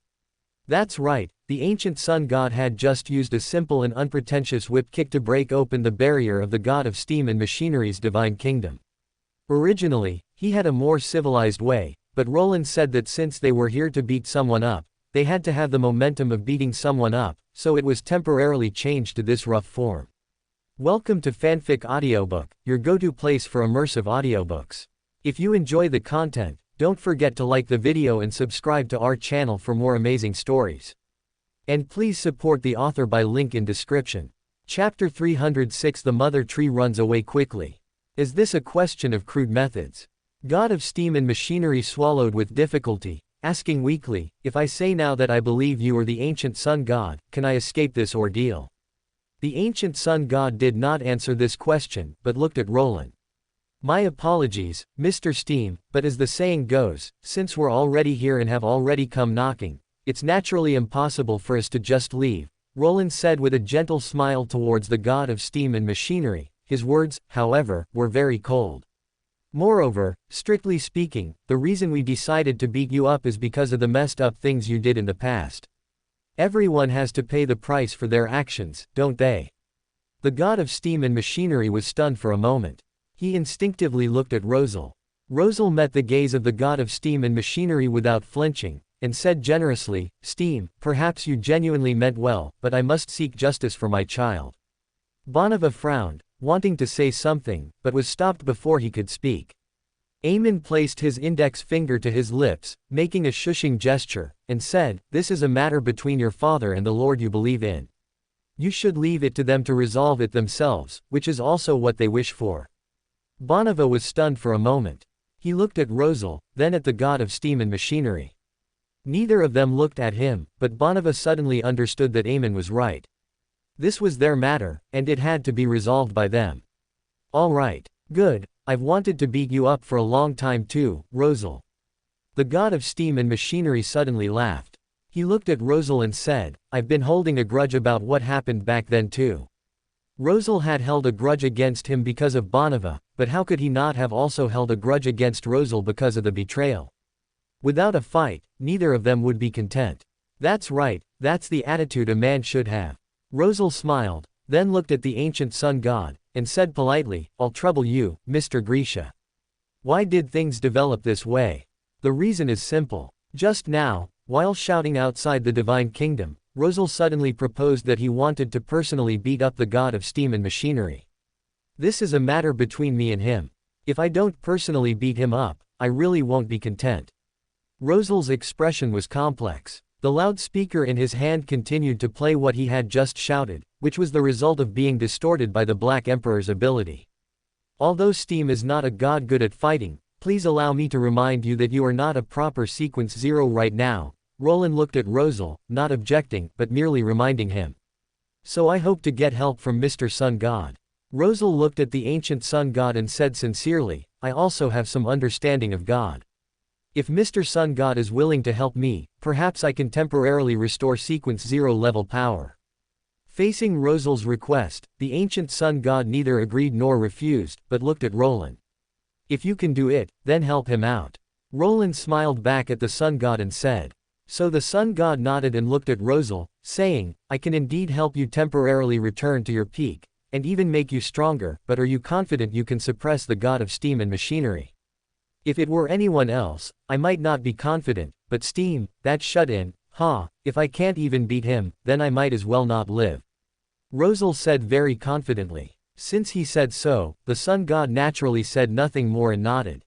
That's right, the ancient sun god had just used a simple and unpretentious whip kick to break open the barrier of the god of steam and machinery's divine kingdom. Originally, he had a more civilized way, but Roland said that since they were here to beat someone up, they had to have the momentum of beating someone up, so it was temporarily changed to this rough form. Welcome to Fanfic Audiobook, your go-to place for immersive audiobooks. If you enjoy the content, don't forget to like the video and subscribe to our channel for more amazing stories. And please support the author by link in description. Chapter 306 The Mother Tree runs away quickly. Is this a question of crude methods? God of steam and machinery swallowed with difficulty, asking weakly, "If I say now that I believe you are the ancient sun god, can I escape this ordeal?" The ancient sun god did not answer this question, but looked at Roland. "My apologies, Mr. Steam, but as the saying goes, since we're already here and have already come knocking, it's naturally impossible for us to just leave," Roland said with a gentle smile towards the god of steam and machinery. His words, however, were very cold. "Moreover, strictly speaking, the reason we decided to beat you up is because of the messed up things you did in the past. Everyone has to pay the price for their actions, don't they?" The god of steam and machinery was stunned for a moment. He instinctively looked at Rosal. Rosal met the gaze of the god of steam and machinery without flinching, and said generously, "Steam, perhaps you genuinely meant well, but I must seek justice for my child." Bonava frowned, wanting to say something, but was stopped before he could speak. Amon placed his index finger to his lips, making a shushing gesture, and said, "This is a matter between your father and the Lord you believe in. You should leave it to them to resolve it themselves, which is also what they wish for." Bonava was stunned for a moment. He looked at Rosal, then at the god of steam and machinery. Neither of them looked at him, but Bonava suddenly understood that Amon was right. This was their matter, and it had to be resolved by them. "All right. Good. I've wanted to beat you up for a long time too, Rosal." The god of steam and machinery suddenly laughed. He looked at Rosal and said, "I've been holding a grudge about what happened back then too." Rosal had held a grudge against him because of Bonava, but how could he not have also held a grudge against Rosal because of the betrayal? Without a fight, neither of them would be content. "That's right, that's the attitude a man should have." Rosal smiled, then looked at the ancient sun god, and said politely, "I'll trouble you, Mr. Grisha. Why did things develop this way? The reason is simple. Just now, while shouting outside the divine kingdom, Rosal suddenly proposed that he wanted to personally beat up the god of steam and machinery. This is a matter between me and him. If I don't personally beat him up, I really won't be content." Rosal's expression was complex. The loudspeaker in his hand continued to play what he had just shouted, which was the result of being distorted by the Black Emperor's ability. "Although Steam is not a god good at fighting, please allow me to remind you that you are not a proper sequence 0 right now." Roland looked at Rosal, not objecting, but merely reminding him. "So I hope to get help from Mr. Sun God." Rosal looked at the ancient sun god and said sincerely, "I also have some understanding of God. If Mr. Sun God is willing to help me, perhaps I can temporarily restore sequence 0 level power." Facing Rosal's request, the ancient sun god neither agreed nor refused, but looked at Roland. "If you can do it, then help him out." Roland smiled back at the sun god and said. So the sun god nodded and looked at Rosal, saying, "I can indeed help you temporarily return to your peak, and even make you stronger, but are you confident you can suppress the god of steam and machinery? If it were anyone else, I might not be confident, but Steam, that shut-in, if I can't even beat him, then I might as well not live." Rosal said very confidently. Since he said so, the sun god naturally said nothing more and nodded.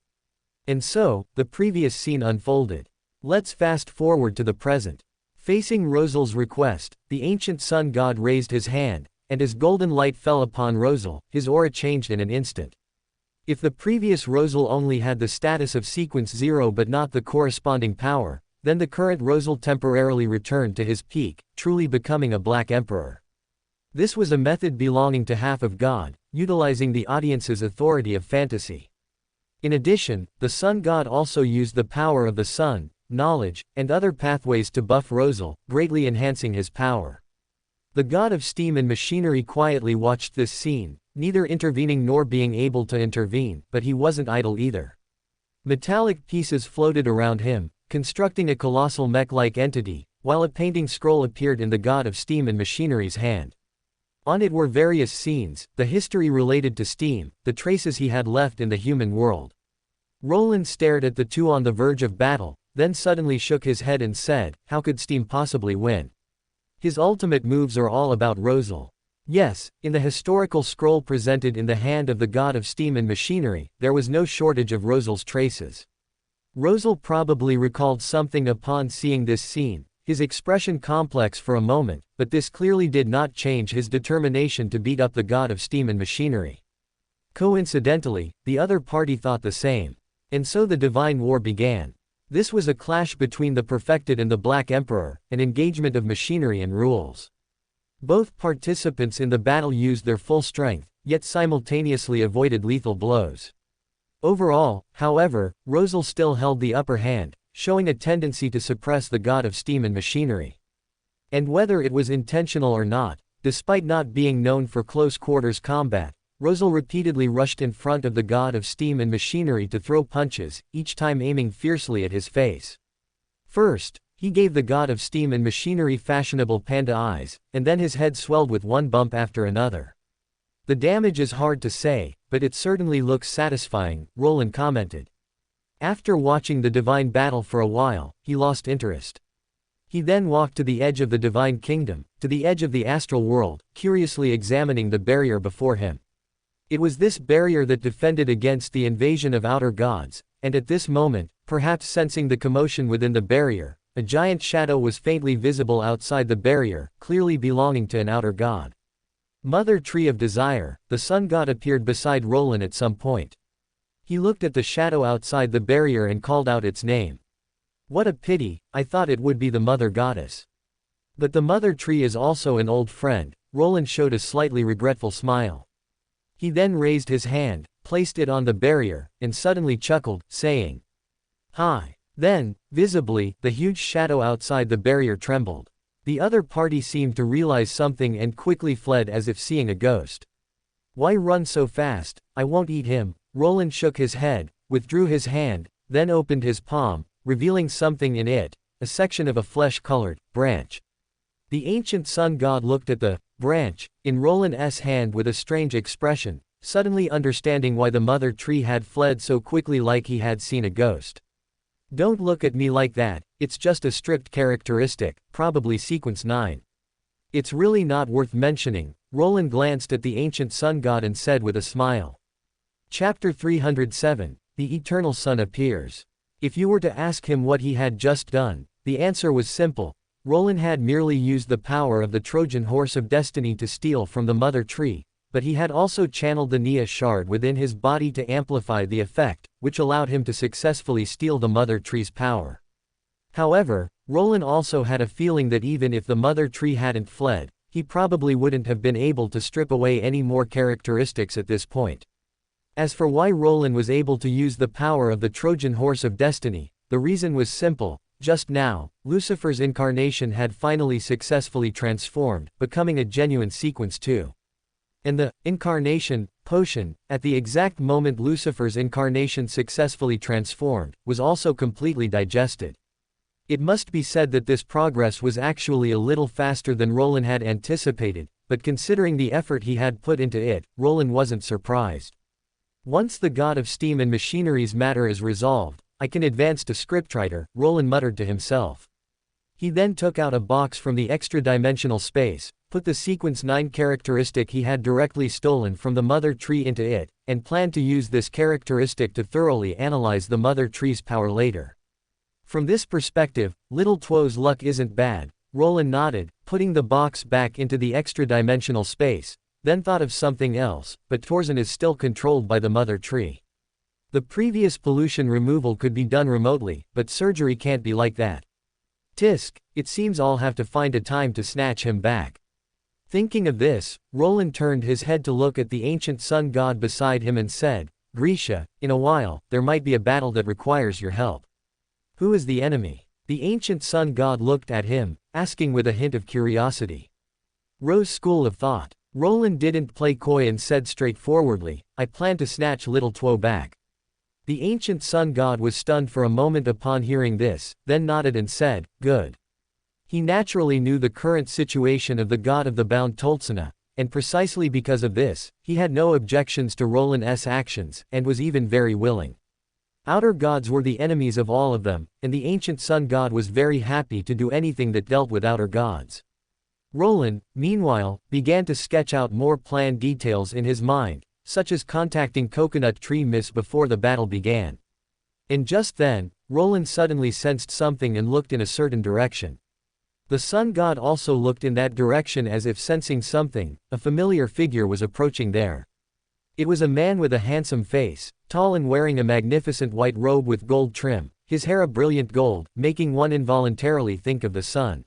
And so, the previous scene unfolded. Let's fast forward to the present. Facing Rosal's request, the ancient sun god raised his hand, and as golden light fell upon Rosal, his aura changed in an instant. If the previous Rosal only had the status of sequence 0 but not the corresponding power, then the current Rosal temporarily returned to his peak, truly becoming a Black Emperor. This was a method belonging to half of God, utilizing the audience's authority of fantasy. In addition, the sun god also used the power of the sun, knowledge, and other pathways to buff Rosal, greatly enhancing his power. The god of steam and machinery quietly watched this scene, neither intervening nor being able to intervene, but he wasn't idle either. Metallic pieces floated around him, constructing a colossal mech-like entity, while a painting scroll appeared in the god of steam and machinery's hand. On it were various scenes, the history related to steam, the traces he had left in the human world. Roland stared at the two on the verge of battle, then suddenly shook his head and said, how could steam possibly win? His ultimate moves are all about Rosal. Yes, in the historical scroll presented in the hand of the god of steam and machinery, there was no shortage of Rosal's traces. Rosal probably recalled something upon seeing this scene, his expression complex for a moment, but this clearly did not change his determination to beat up the god of steam and machinery. Coincidentally, the other party thought the same. And so the divine war began. This was a clash between the perfected and the Black Emperor, an engagement of machinery and rules. Both participants in the battle used their full strength, yet simultaneously avoided lethal blows. Overall, however, Rosal still held the upper hand, showing a tendency to suppress the god of steam and machinery. And whether it was intentional or not, despite not being known for close-quarters combat, Rosal repeatedly rushed in front of the god of steam and machinery to throw punches, each time aiming fiercely at his face. First, he gave the god of steam and machinery fashionable panda eyes, and then his head swelled with one bump after another. The damage is hard to say, but it certainly looks satisfying, Roland commented. After watching the divine battle for a while, he lost interest. He then walked to the edge of the divine kingdom, to the edge of the astral world, curiously examining the barrier before him. It was this barrier that defended against the invasion of outer gods, and at this moment, perhaps sensing the commotion within the barrier, a giant shadow was faintly visible outside the barrier, clearly belonging to an outer god. Mother Tree of Desire, the sun god appeared beside Roland at some point. He looked at the shadow outside the barrier and called out its name. What a pity, I thought it would be the mother goddess. But the mother tree is also an old friend, Roland showed a slightly regretful smile. He then raised his hand, placed it on the barrier, and suddenly chuckled, saying, "Hi." Then, visibly, the huge shadow outside the barrier trembled. The other party seemed to realize something and quickly fled as if seeing a ghost. Why run so fast? I won't eat him. Roland shook his head, withdrew his hand, then opened his palm, revealing something in it, a section of a flesh-colored branch. The ancient sun god looked at the branch in Roland's hand with a strange expression, suddenly understanding why the mother tree had fled so quickly like he had seen a ghost. Don't look at me like that, it's just a strict characteristic, probably sequence 9. It's really not worth mentioning. Roland glanced at the ancient sun god and said with a smile. Chapter 307, The Eternal Sun appears. If you were to ask him what he had just done, the answer was simple. Roland had merely used the power of the Trojan horse of destiny to steal from the mother tree, but he had also channeled the Nia shard within his body to amplify the effect, which allowed him to successfully steal the mother tree's power. However, Roland also had a feeling that even if the mother tree hadn't fled, he probably wouldn't have been able to strip away any more characteristics at this point. As for why Roland was able to use the power of the Trojan horse of destiny, the reason was simple. Just now, Lucifer's incarnation had finally successfully transformed, becoming a genuine sequence 2. And the incarnation potion, at the exact moment Lucifer's incarnation successfully transformed, was also completely digested. It must be said that this progress was actually a little faster than Roland had anticipated, but considering the effort he had put into it, Roland wasn't surprised. Once the god of steam and machinery's matter is resolved, I can advance to scriptwriter, Roland muttered to himself. He then took out a box from the extra-dimensional space, put the sequence 9 characteristic he had directly stolen from the mother tree into it, and planned to use this characteristic to thoroughly analyze the mother tree's power later. From this perspective, Little Two's luck isn't bad. Roland nodded, putting the box back into the extra-dimensional space, then thought of something else, but Torsen is still controlled by the mother tree. The previous pollution removal could be done remotely, but surgery can't be like that. Tisk, it seems I'll have to find a time to snatch him back. Thinking of this, Roland turned his head to look at the ancient sun god beside him and said, Grisha, in a while, there might be a battle that requires your help. Who is the enemy? The ancient sun god looked at him, asking with a hint of curiosity. Rose school of thought. Roland didn't play coy and said straightforwardly, I plan to snatch Little Two back. The ancient sun god was stunned for a moment upon hearing this, then nodded and said, good. He naturally knew the current situation of the god of the bound Toltsena, and precisely because of this, he had no objections to Roland's actions, and was even very willing. Outer gods were the enemies of all of them, and the ancient sun god was very happy to do anything that dealt with outer gods. Roland, meanwhile, began to sketch out more planned details in his mind, such as contacting Coconut Tree Miss before the battle began. And just then, Roland suddenly sensed something and looked in a certain direction. The sun god also looked in that direction as if sensing something. A familiar figure was approaching there. It was a man with a handsome face, tall and wearing a magnificent white robe with gold trim, his hair a brilliant gold, making one involuntarily think of the sun.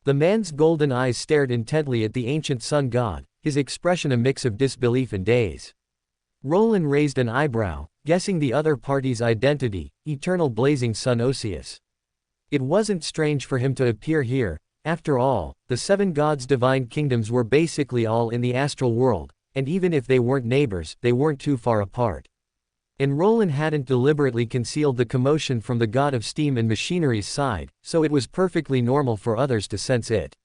The man's golden eyes stared intently at the ancient sun god, his expression a mix of disbelief and daze. Roland raised an eyebrow, guessing the other party's identity, eternal blazing sun Osius. It wasn't strange for him to appear here. After all, the 7 gods' divine kingdoms were basically all in the astral world, and even if they weren't neighbors, they weren't too far apart. And Roland hadn't deliberately concealed the commotion from the god of steam and machinery's side, so it was perfectly normal for others to sense it.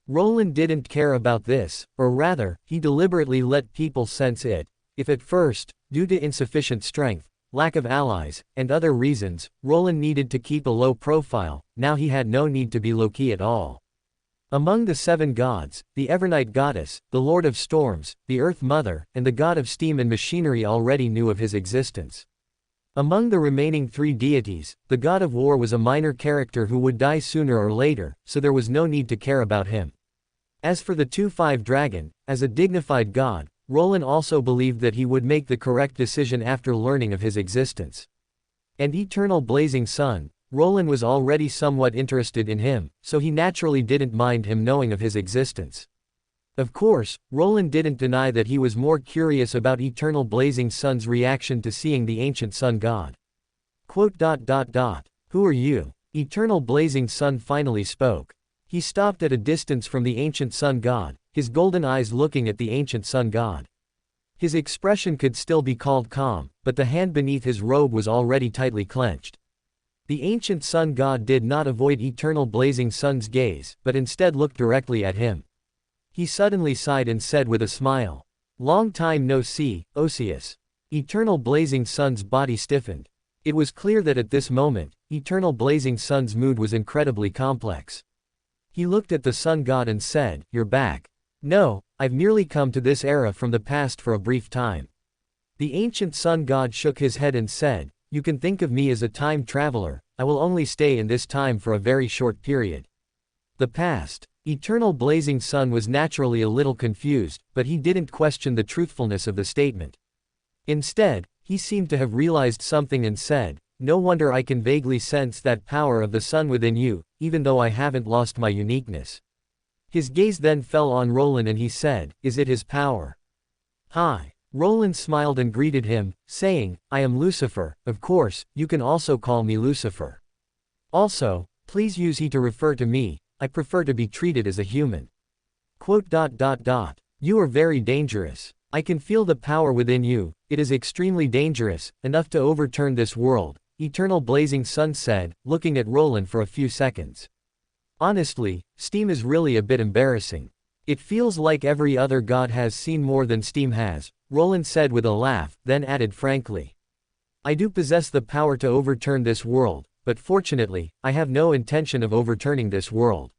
Roland didn't care about this, or rather, he deliberately let people sense it. If at first, due to insufficient strength, lack of allies, and other reasons, Roland needed to keep a low profile, now he had no need to be low-key at all. Among the 7 gods, the Evernight goddess, the Lord of Storms, the Earth Mother, and the god of steam and machinery already knew of his existence. Among the remaining 3 deities, the god of war was a minor character who would die sooner or later, so there was no need to care about him. As for the 2-5 dragon, as a dignified god, Roland also believed that he would make the correct decision after learning of his existence. And eternal blazing sun, Roland was already somewhat interested in him, so he naturally didn't mind him knowing of his existence. Of course, Roland didn't deny that he was more curious about eternal blazing sun's reaction to seeing the ancient sun god. Who are you? Eternal blazing sun finally spoke. He stopped at a distance from the ancient sun god, his golden eyes looking at the ancient sun god. His expression could still be called calm, but the hand beneath his robe was already tightly clenched. The ancient sun god did not avoid eternal blazing sun's gaze, but instead looked directly at him. He suddenly sighed and said with a smile, "Long time no see, Osius." Eternal blazing sun's body stiffened. It was clear that at this moment, eternal blazing sun's mood was incredibly complex. He looked at the sun god and said, "You're back." "No, I've merely come to this era from the past for a brief time." The ancient sun god shook his head and said, "You can think of me as a time traveler, I will only stay in this time for a very short period." The past. Eternal blazing sun was naturally a little confused, but he didn't question the truthfulness of the statement. Instead, he seemed to have realized something and said, "No wonder I can vaguely sense that power of the sun within you, even though I haven't lost my uniqueness." His gaze then fell on Roland and he said, "Is it his power?" "Hi." Roland smiled and greeted him, saying, "I am Lucifer, of course, you can also call me Lucifer. Also, please use he to refer to me, I prefer to be treated as a human." "You are very dangerous. I can feel the power within you, it is extremely dangerous, enough to overturn this world," Eternal Blazing Sun said, looking at Roland for a few seconds. "Honestly, steam is really a bit embarrassing. It feels like every other god has seen more than steam has," Roland said with a laugh, then added frankly. "I do possess the power to overturn this world, but fortunately, I have no intention of overturning this world."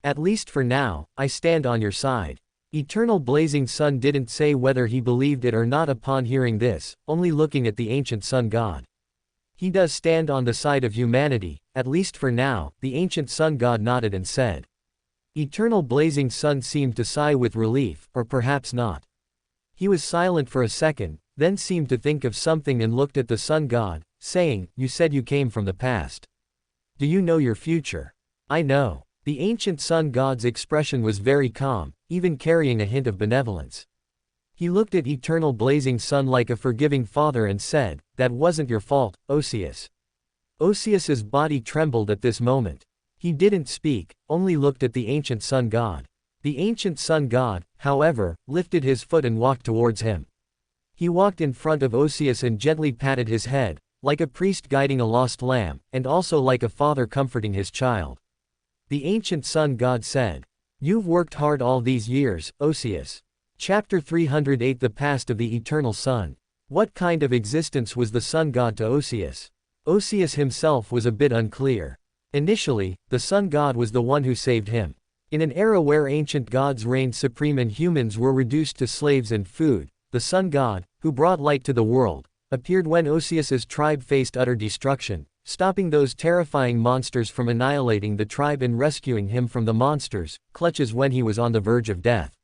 At least for now, I stand on your side. Eternal Blazing Sun didn't say whether he believed it or not upon hearing this, only looking at the ancient sun god. He does stand on the side of humanity, at least for now, the ancient sun god nodded and said. Eternal Blazing Sun seemed to sigh with relief, or perhaps not. He was silent for a second, then seemed to think of something and looked at the sun god, saying, You said you came from the past. Do you know your future? I know. The ancient sun god's expression was very calm, even carrying a hint of benevolence. He looked at Eternal Blazing Sun like a forgiving father and said, That wasn't your fault, Osius. Osius's body trembled at this moment. He didn't speak, only looked at the ancient sun god. The ancient sun god, however, lifted his foot and walked towards him. He walked in front of Osius and gently patted his head, like a priest guiding a lost lamb, and also like a father comforting his child. The ancient sun god said, You've worked hard all these years, Osius. Chapter 308 The Past of the Eternal Sun. What kind of existence was the sun god to Osius? Osius himself was a bit unclear. Initially, the sun god was the one who saved him. In an era where ancient gods reigned supreme and humans were reduced to slaves and food, the sun god, who brought light to the world, appeared when Osius's tribe faced utter destruction, stopping those terrifying monsters from annihilating the tribe and rescuing him from the monsters' clutches when he was on the verge of death.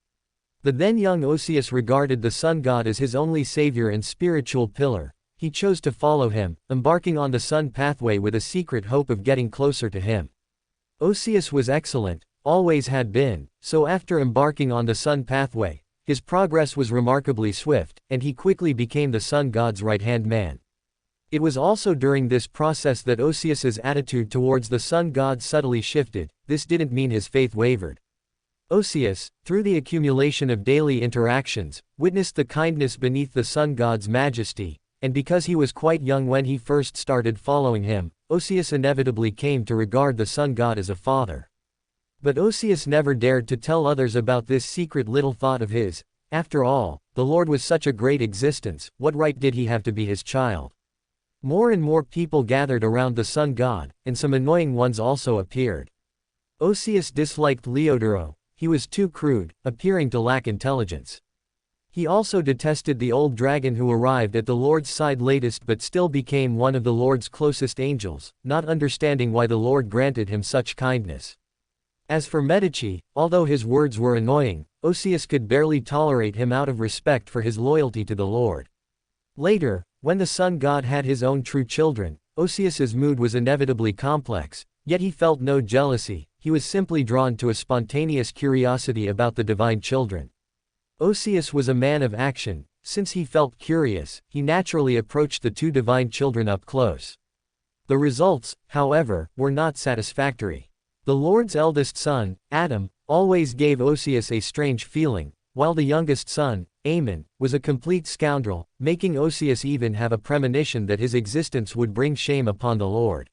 The then young Osius regarded the sun god as his only savior and spiritual pillar. He chose to follow him, embarking on the sun pathway with a secret hope of getting closer to him. Osius was excellent, always had been, so after embarking on the sun pathway, his progress was remarkably swift, and he quickly became the sun god's right-hand man. It was also during this process that Osius's attitude towards the sun god subtly shifted. This didn't mean his faith wavered. Osius, through the accumulation of daily interactions, witnessed the kindness beneath the sun god's majesty, and because he was quite young when he first started following him, Osius inevitably came to regard the sun god as a father. But Osius never dared to tell others about this secret little thought of his. After all, the Lord was such a great existence, what right did he have to be his child? More and more people gathered around the sun god, and some annoying ones also appeared. Osius disliked Leodoro. He was too crude, appearing to lack intelligence. He also detested the old dragon who arrived at the Lord's side latest but still became one of the Lord's closest angels, not understanding why the Lord granted him such kindness. As for Medici, although his words were annoying, Osius could barely tolerate him out of respect for his loyalty to the Lord. Later, when the sun god had his own true children, Osius's mood was inevitably complex, yet he felt no jealousy. He was simply drawn to a spontaneous curiosity about the divine children. Osius was a man of action. Since he felt curious, he naturally approached the two divine children up close. The results, however, were not satisfactory. The Lord's eldest son, Adam, always gave Osius a strange feeling, while the youngest son, Amon, was a complete scoundrel, making Osius even have a premonition that his existence would bring shame upon the Lord.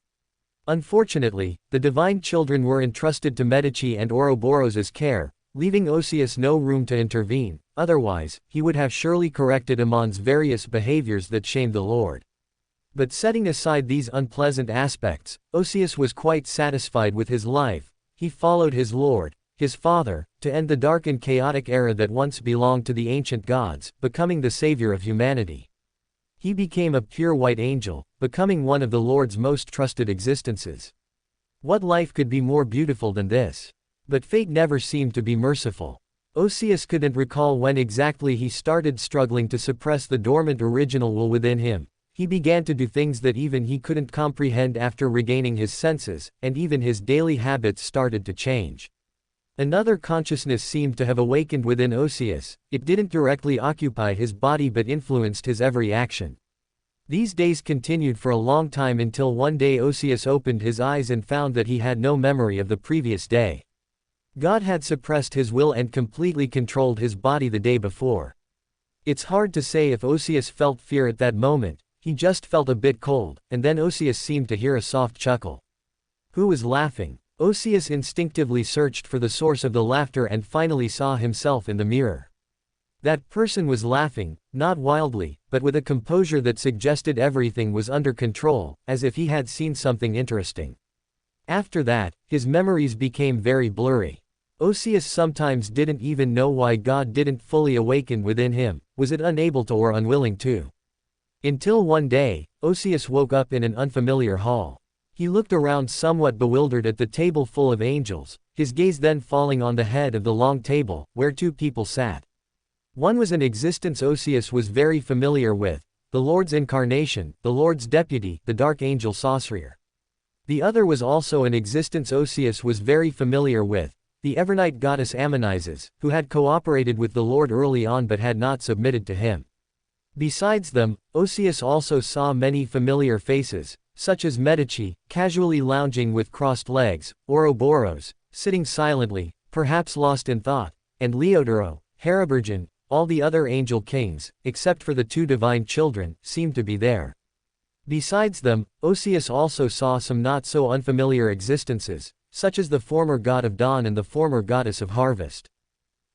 Unfortunately, the divine children were entrusted to Medici and Ouroboros's care, leaving Osius no room to intervene. Otherwise, he would have surely corrected Amon's various behaviors that shamed the Lord. But setting aside these unpleasant aspects, Osius was quite satisfied with his life. He followed his Lord, his father, to end the dark and chaotic era that once belonged to the ancient gods, becoming the savior of humanity. He became a pure white angel, becoming one of the Lord's most trusted existences. What life could be more beautiful than this? But fate never seemed to be merciful. Osius couldn't recall when exactly he started struggling to suppress the dormant original will within him. He began to do things that even he couldn't comprehend after regaining his senses, and even his daily habits started to change. Another consciousness seemed to have awakened within Osius. It didn't directly occupy his body but influenced his every action. These days continued for a long time until one day Osius opened his eyes and found that he had no memory of the previous day. God had suppressed his will and completely controlled his body the day before. It's hard to say if Osius felt fear at that moment. He just felt a bit cold, and then Osius seemed to hear a soft chuckle. Who was laughing? Osius instinctively searched for the source of the laughter and finally saw himself in the mirror. That person was laughing, not wildly, but with a composure that suggested everything was under control, as if he had seen something interesting. After that, his memories became very blurry. Osius sometimes didn't even know why God didn't fully awaken within him, was it unable to or unwilling to. Until one day, Osius woke up in an unfamiliar hall. He looked around somewhat bewildered at the table full of angels, his gaze then falling on the head of the long table, where two people sat. One was an existence Osius was very familiar with, the Lord's incarnation, the Lord's deputy, the dark angel Sauceryer. The other was also an existence Osius was very familiar with, the Evernight goddess Amonizes, who had cooperated with the Lord early on but had not submitted to him. Besides them, Osius also saw many familiar faces, such as Medici, casually lounging with crossed legs, Ouroboros, sitting silently, perhaps lost in thought, and Leodoro, Harabergen, all the other angel kings, except for the two divine children, seemed to be there. Besides them, Osius also saw some not so unfamiliar existences, such as the former god of dawn and the former goddess of harvest.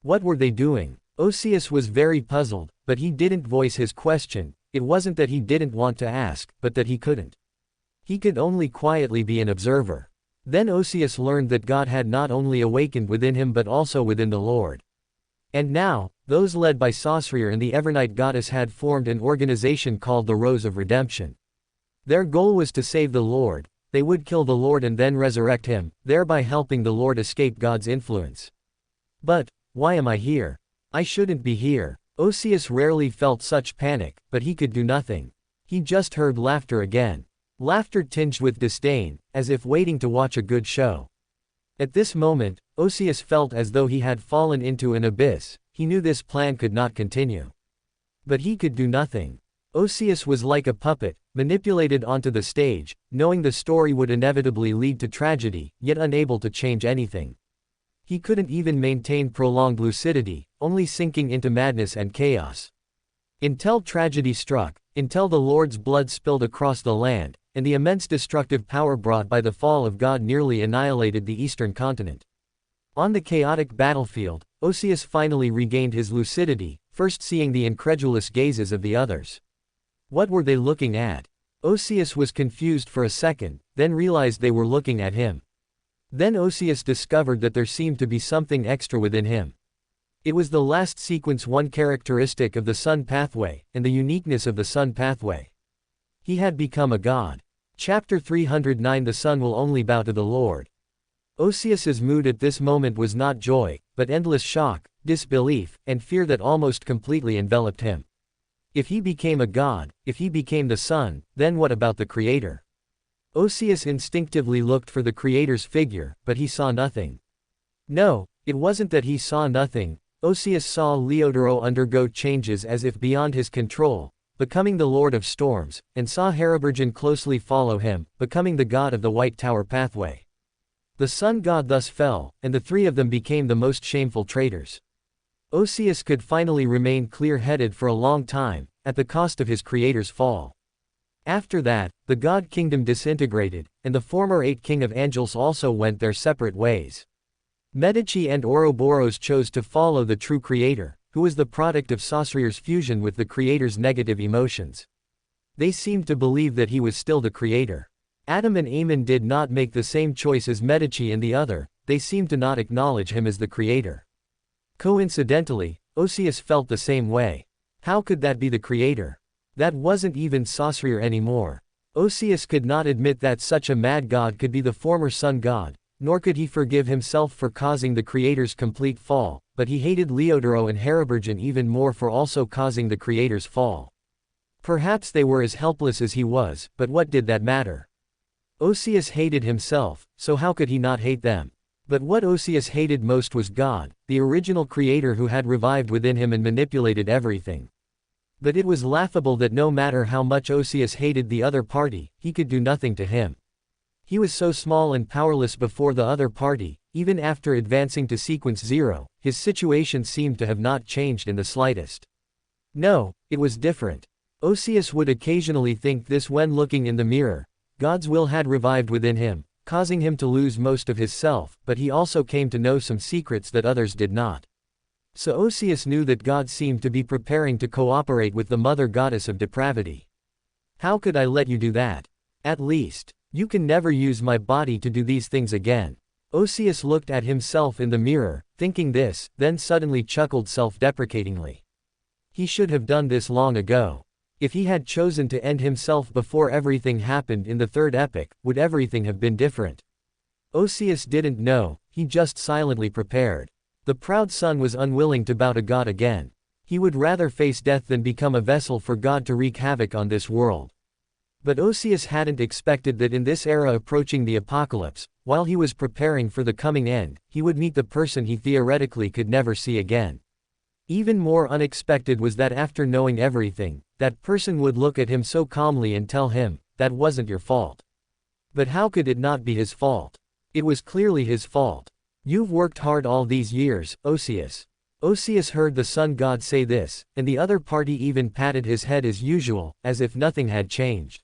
What were they doing? Osius was very puzzled, but he didn't voice his question. It wasn't that he didn't want to ask, but that he couldn't. He could only quietly be an observer. Then Osius learned that God had not only awakened within him but also within the Lord. And now, those led by Sauceryer and the Evernight goddess had formed an organization called the Rose of Redemption. Their goal was to save the Lord. They would kill the Lord and then resurrect him, thereby helping the Lord escape God's influence. But, why am I here? I shouldn't be here. Osius rarely felt such panic, but he could do nothing. He just heard laughter again. Laughter tinged with disdain, as if waiting to watch a good show. At this moment, Osius felt as though he had fallen into an abyss. He knew this plan could not continue. But he could do nothing. Osius was like a puppet, manipulated onto the stage, knowing the story would inevitably lead to tragedy, yet unable to change anything. He couldn't even maintain prolonged lucidity, only sinking into madness and chaos. Until tragedy struck, until the Lord's blood spilled across the land, and the immense destructive power brought by the fall of God nearly annihilated the eastern continent. On the chaotic battlefield, Osius finally regained his lucidity, first seeing the incredulous gazes of the others. What were they looking at? Osius was confused for a second, then realized they were looking at him. Then Osius discovered that there seemed to be something extra within him. It was the last sequence, one characteristic of the Sun Pathway, and the uniqueness of the Sun Pathway. He had become a god. Chapter 309 The Sun will only bow to the Lord. Osius's mood at this moment was not joy, but endless shock, disbelief, and fear that almost completely enveloped him. If he became a god, if he became the sun, then what about the Creator? Osius instinctively looked for the Creator's figure, but he saw nothing. No, it wasn't that he saw nothing. Osius saw Leodoro undergo changes as if beyond his control, becoming the Lord of Storms, and saw Harabergen closely follow him, becoming the god of the White Tower pathway. The sun god thus fell, and the three of them became the most shameful traitors. Osius could finally remain clear-headed for a long time, at the cost of his creator's fall. After that, the god kingdom disintegrated, and the former 8 king of angels also went their separate ways. Medici and Ouroboros chose to follow the true creator, who was the product of Saucerier's fusion with the creator's negative emotions. They seemed to believe that he was still the creator. Adam and Amon did not make the same choice as Medici and the other, they seemed to not acknowledge him as the creator. Coincidentally, Osius felt the same way. How could that be the creator? That wasn't even Sauceryer anymore. Osius could not admit that such a mad god could be the former sun god, nor could he forgive himself for causing the creator's complete fall, but he hated Leodoro and Harabergen even more for also causing the creator's fall. Perhaps they were as helpless as he was, but what did that matter? Osius hated himself, so how could he not hate them? But what Osius hated most was God, the original creator who had revived within him and manipulated everything. But it was laughable that no matter how much Osius hated the other party, he could do nothing to him. He was so small and powerless before the other party. Even after advancing to sequence 0, his situation seemed to have not changed in the slightest. No, it was different. Osius would occasionally think this when looking in the mirror. God's will had revived within him, causing him to lose most of his self, but he also came to know some secrets that others did not. So Osius knew that God seemed to be preparing to cooperate with the mother goddess of depravity. How could I let you do that? At least, You can never use my body to do these things again. Osius looked at himself in the mirror, thinking this, then suddenly chuckled self-deprecatingly. He should have done this long ago. If he had chosen to end himself before everything happened in the third epoch, would everything have been different? Osius didn't know, he just silently prepared. The proud son was unwilling to bow to God again. He would rather face death than become a vessel for God to wreak havoc on this world. But Osius hadn't expected that in this era approaching the apocalypse, while he was preparing for the coming end, he would meet the person he theoretically could never see again. Even more unexpected was that after knowing everything, that person would look at him so calmly and tell him, "That wasn't your fault." But how could it not be his fault? It was clearly his fault. "You've worked hard all these years, Osius." Osius heard the sun god say this, and the other party even patted his head as usual, as if nothing had changed.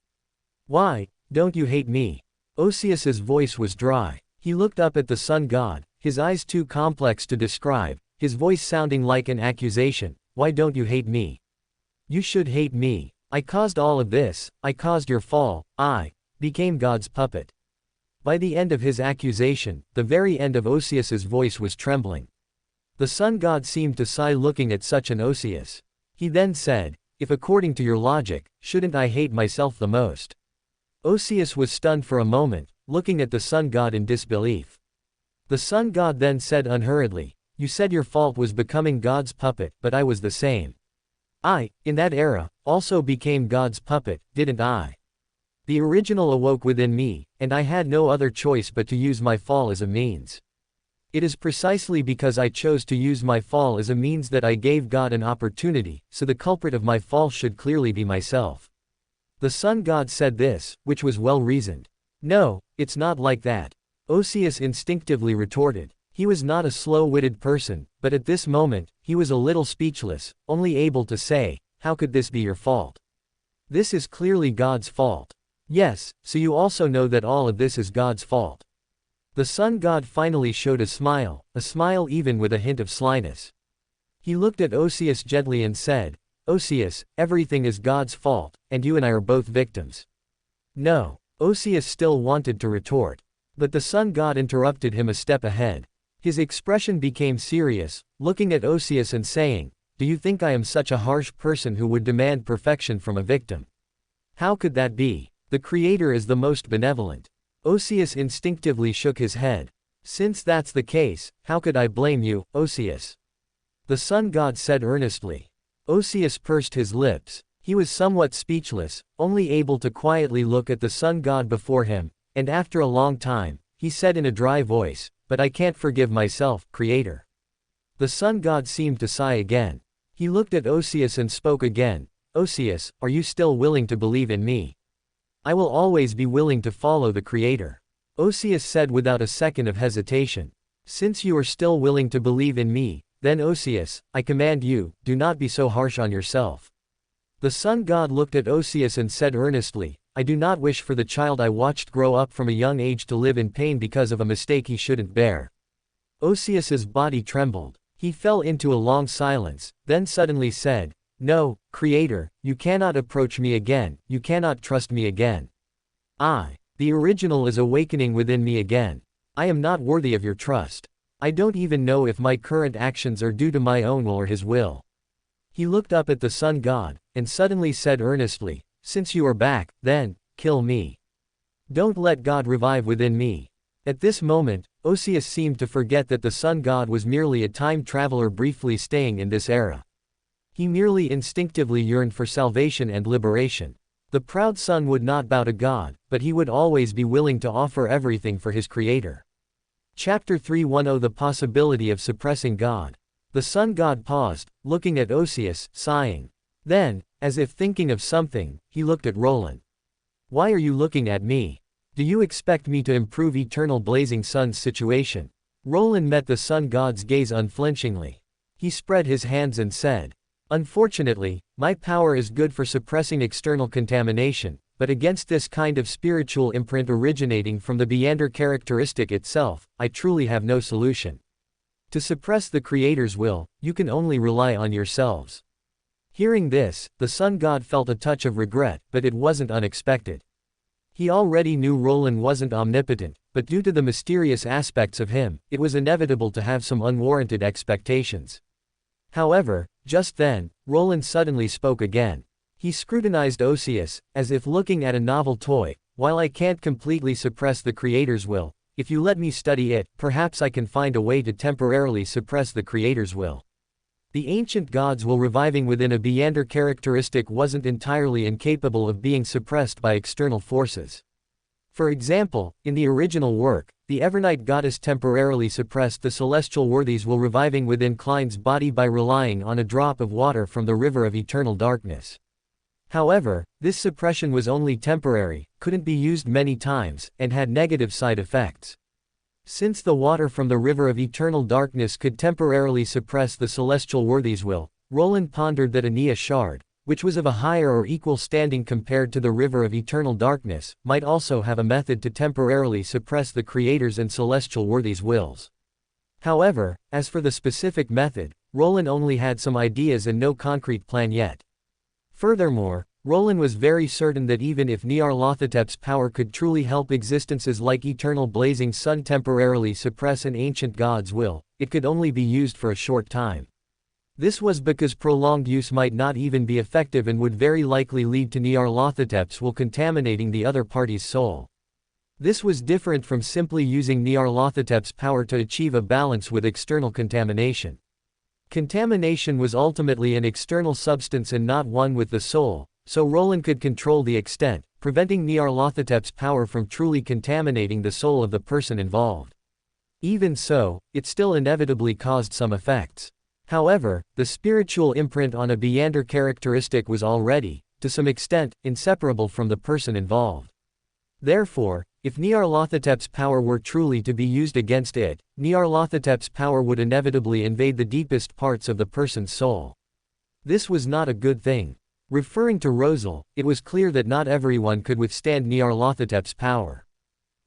"Why, don't you hate me?" Osius's voice was dry. He looked up at the sun god, his eyes too complex to describe, his voice sounding like an accusation. "Why don't you hate me? You should hate me. I caused all of this, I caused your fall, I became God's puppet." By the end of his accusation, the very end of Osius's voice was trembling. The sun god seemed to sigh looking at such an Osius. He then said, "If according to your logic, shouldn't I hate myself the most?" Osius was stunned for a moment, looking at the sun god in disbelief. The sun god then said unhurriedly, "You said your fault was becoming God's puppet, but I was the same. I, in that era, also became God's puppet, didn't I? The original awoke within me, and I had no other choice but to use my fall as a means. It is precisely because I chose to use my fall as a means that I gave God an opportunity, so the culprit of my fall should clearly be myself." The sun god said this, which was well reasoned. "No, it's not like that," Osius instinctively retorted. He was not a slow-witted person, but at this moment, he was a little speechless, only able to say, "How could this be your fault? This is clearly God's fault." "Yes, so you also know that all of this is God's fault." The sun god finally showed a smile even with a hint of slyness. He looked at Osius gently and said, "Osius, everything is God's fault, and you and I are both victims." "No." Osius still wanted to retort. But the sun god interrupted him a step ahead. His expression became serious, looking at Osius and saying, "Do you think I am such a harsh person who would demand perfection from a victim? How could that be? The Creator is the most benevolent." Osius instinctively shook his head. "Since that's the case, how could I blame you, Osius?" The sun god said earnestly. Osius pursed his lips. He was somewhat speechless, only able to quietly look at the sun god before him, and after a long time, he said in a dry voice, "But I can't forgive myself, Creator." The sun god seemed to sigh again. He looked at Osius and spoke again, "Osius, are you still willing to believe in me?" "I will always be willing to follow the Creator," Osius said without a second of hesitation. "Since you are still willing to believe in me, then Osius, I command you, do not be so harsh on yourself." The sun god looked at Osius and said earnestly, "I do not wish for the child I watched grow up from a young age to live in pain because of a mistake he shouldn't bear." Osius's body trembled. He fell into a long silence, then suddenly said, "No, Creator, you cannot approach me again, you cannot trust me again. The original is awakening within me again. I am not worthy of your trust. I don't even know if my current actions are due to my own will or his will." He looked up at the sun god, and suddenly said earnestly, "Since you are back, then, kill me. Don't let God revive within me." At this moment, Osius seemed to forget that the sun god was merely a time traveler briefly staying in this era. He merely instinctively yearned for salvation and liberation. The proud son would not bow to God, but he would always be willing to offer everything for his Creator. Chapter 310 The Possibility of Suppressing God. The sun god paused, looking at Osius, sighing. Then, as if thinking of something, he looked at Roland. "Why are you looking at me? Do you expect me to improve eternal blazing sun's situation?" Roland met the sun god's gaze unflinchingly. He spread his hands and said, "Unfortunately, my power is good for suppressing external contamination, but against this kind of spiritual imprint originating from the Beander characteristic itself, I truly have no solution. To suppress the Creator's will, you can only rely on yourselves." Hearing this, the sun god felt a touch of regret, but it wasn't unexpected. He already knew Roland wasn't omnipotent, but due to the mysterious aspects of him, it was inevitable to have some unwarranted expectations. However, just then, Roland suddenly spoke again. He scrutinized Osius, as if looking at a novel toy. While I can't completely suppress the Creator's will, if you let me study it, perhaps I can find a way to temporarily suppress the Creator's will. The ancient god's will reviving within a Beander characteristic wasn't entirely incapable of being suppressed by external forces. For example, in the original work, the Evernight goddess temporarily suppressed the celestial worthy's will reviving within Klein's body by relying on a drop of water from the river of eternal darkness. However, this suppression was only temporary, couldn't be used many times, and had negative side effects. Since the water from the river of eternal darkness could temporarily suppress the celestial worthy's will, Roland pondered that a Nia shard, which was of a higher or equal standing compared to the river of eternal darkness, might also have a method to temporarily suppress the Creator's and celestial worthy's wills. However, as for the specific method, Roland only had some ideas and no concrete plan yet. Furthermore, Roland was very certain that even if Nyarlathotep's power could truly help existences like eternal blazing sun temporarily suppress an ancient god's will, it could only be used for a short time. This was because prolonged use might not even be effective and would very likely lead to Nyarlathotep's will contaminating the other party's soul. This was different from simply using Nyarlathotep's power to achieve a balance with external contamination. Contamination was ultimately an external substance and not one with the soul, so Roland could control the extent, preventing Nyarlathotep's power from truly contaminating the soul of the person involved. Even so, it still inevitably caused some effects. However, the spiritual imprint on a Beander characteristic was already, to some extent, inseparable from the person involved. Therefore, if Nyarlathotep's power were truly to be used against it, Nyarlathotep's power would inevitably invade the deepest parts of the person's soul. This was not a good thing. Referring to Rosal, it was clear that not everyone could withstand Nyarlathotep's power.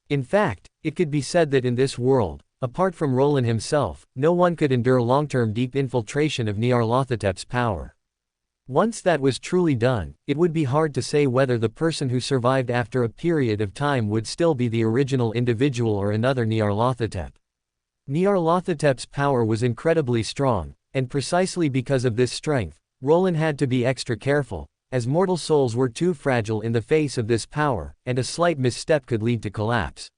In fact, it could be said that in this world, apart from Roland himself, no one could endure long-term deep infiltration of Nyarlathotep's power. Once that was truly done, it would be hard to say whether the person who survived after a period of time would still be the original individual or another Nyarlathotep. Nyarlathotep's power was incredibly strong, and precisely because of this strength, Roland had to be extra careful, as mortal souls were too fragile in the face of this power, and a slight misstep could lead to collapse.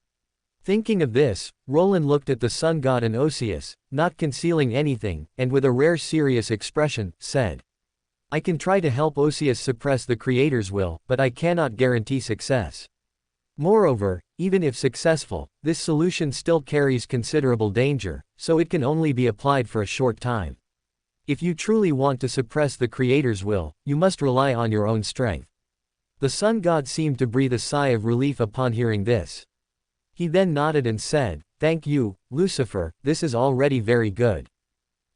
Thinking of this, Roland looked at the sun god and Osius, not concealing anything, and with a rare serious expression, said, I can try to help Osius suppress the Creator's will, but I cannot guarantee success. Moreover, even if successful, this solution still carries considerable danger, so it can only be applied for a short time. If you truly want to suppress the Creator's will, you must rely on your own strength. The sun god seemed to breathe a sigh of relief upon hearing this. He then nodded and said, Thank you, Lucifer, this is already very good.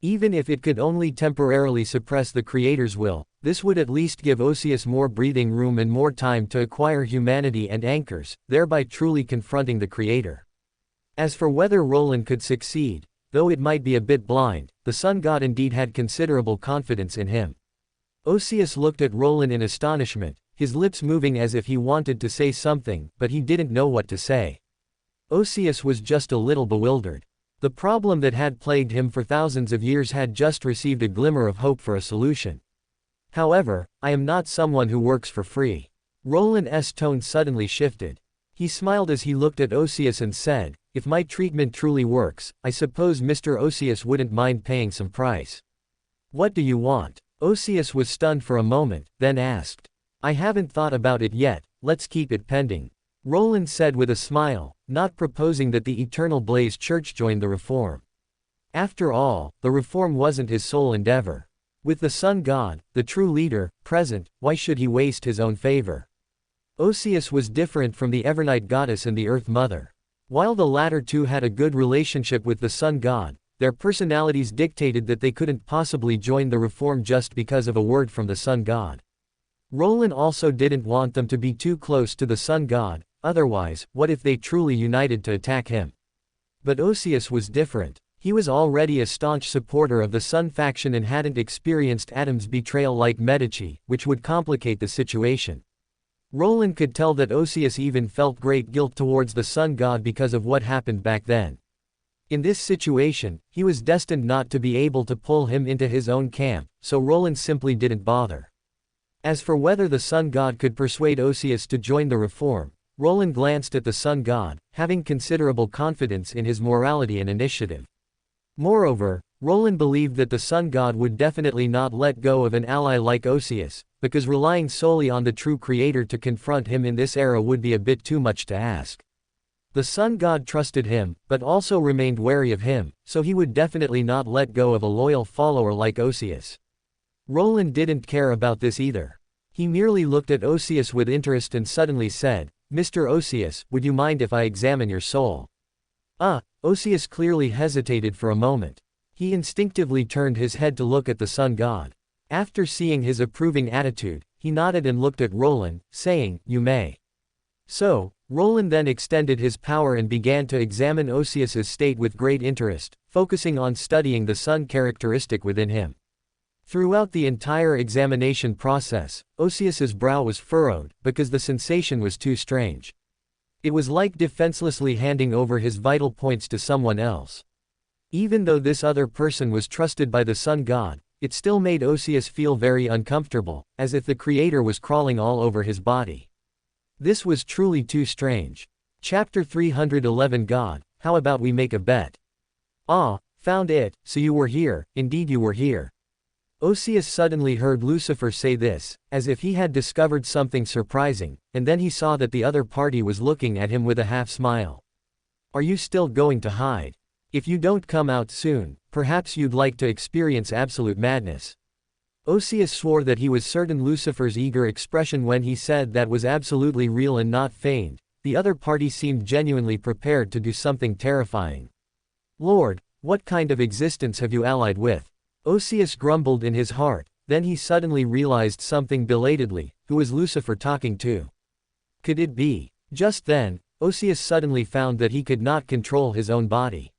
Even if it could only temporarily suppress the Creator's will, this would at least give Osius more breathing room and more time to acquire humanity and anchors, thereby truly confronting the Creator. As for whether Roland could succeed, though it might be a bit blind, the sun god indeed had considerable confidence in him. Osius looked at Roland in astonishment, his lips moving as if he wanted to say something, but he didn't know what to say. Osius was just a little bewildered. The problem that had plagued him for thousands of years had just received a glimmer of hope for a solution. However, I am not someone who works for free. Roland's tone suddenly shifted. He smiled as he looked at Osius and said, If my treatment truly works, I suppose Mr. Osius wouldn't mind paying some price. What do you want? Osius was stunned for a moment, then asked. I haven't thought about it yet, let's keep it pending. Roland said with a smile, not proposing that the Eternal Blaze Church join the reform. After all, the reform wasn't his sole endeavor. With the sun god, the true leader, present, why should he waste his own favor? Osius was different from the Evernight goddess and the Earth Mother. While the latter two had a good relationship with the sun god, their personalities dictated that they couldn't possibly join the reform just because of a word from the sun god. Roland also didn't want them to be too close to the sun god. Otherwise, what if they truly united to attack him? But Osius was different. He was already a staunch supporter of the Sun faction and hadn't experienced Adam's betrayal like Medici, which would complicate the situation. Roland could tell that Osius even felt great guilt towards the sun god because of what happened back then. In this situation, he was destined not to be able to pull him into his own camp, so Roland simply didn't bother. As for whether the sun god could persuade Osius to join the reform, Roland glanced at the sun god, having considerable confidence in his morality and initiative. Moreover, Roland believed that the sun god would definitely not let go of an ally like Osius, because relying solely on the true creator to confront him in this era would be a bit too much to ask. The sun god trusted him, but also remained wary of him, so he would definitely not let go of a loyal follower like Osius. Roland didn't care about this either. He merely looked at Osius with interest and suddenly said, "Mr. Osius, would you mind if I examine your soul?" Osius clearly hesitated for a moment. He instinctively turned his head to look at the sun god. After seeing his approving attitude, he nodded and looked at Roland, saying, "You may." So, Roland then extended his power and began to examine Osius's state with great interest, focusing on studying the sun characteristic within him. Throughout the entire examination process, Osius's brow was furrowed, because the sensation was too strange. It was like defenselessly handing over his vital points to someone else. Even though this other person was trusted by the sun god, it still made Osius feel very uncomfortable, as if the creator was crawling all over his body. This was truly too strange. Chapter 311 God, how about we make a bet? Found it, so you were here, indeed you were here. Osius suddenly heard Lucifer say this, as if he had discovered something surprising, and then he saw that the other party was looking at him with a half-smile. "Are you still going to hide? If you don't come out soon, perhaps you'd like to experience absolute madness." Osius swore that he was certain Lucifer's eager expression when he said that was absolutely real and not feigned. The other party seemed genuinely prepared to do something terrifying. "Lord, what kind of existence have you allied with?" Osius grumbled in his heart, then he suddenly realized something belatedly. Who was Lucifer talking to? Could it be? Just then, Osius suddenly found that he could not control his own body.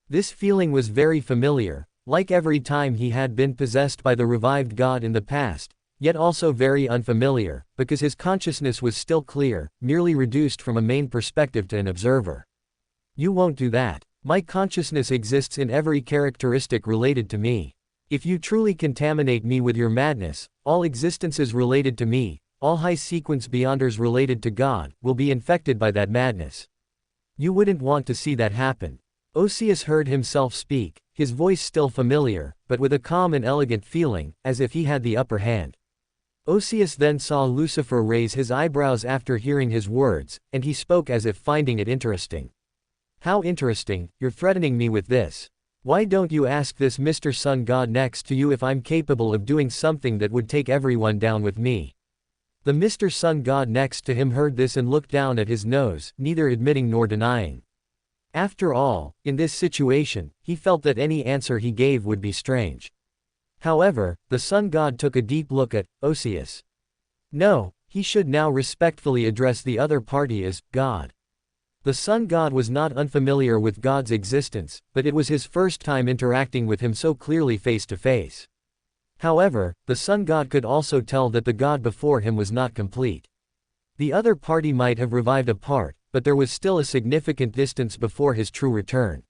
This feeling was very familiar, like every time he had been possessed by the revived god in the past, yet also very unfamiliar, because his consciousness was still clear, merely reduced from a main perspective to an observer. "You won't do that. My consciousness exists in every characteristic related to me. If you truly contaminate me with your madness, all existences related to me, all high-sequence beyonders related to God, will be infected by that madness. You wouldn't want to see that happen." Osius heard himself speak, his voice still familiar, but with a calm and elegant feeling, as if he had the upper hand. Osius then saw Lucifer raise his eyebrows after hearing his words, and he spoke as if finding it interesting. "How interesting, you're threatening me with this. Why don't you ask this Mr. Sun God next to you if I'm capable of doing something that would take everyone down with me?" The Mr. Sun God next to him heard this and looked down at his nose, neither admitting nor denying. After all, in this situation, he felt that any answer he gave would be strange. However, the Sun God took a deep look at Osius. No, he should now respectfully address the other party as God. The sun god was not unfamiliar with God's existence, but it was his first time interacting with him so clearly face to face. However, the sun god could also tell that the god before him was not complete. The other party might have revived a part, but there was still a significant distance before his true return.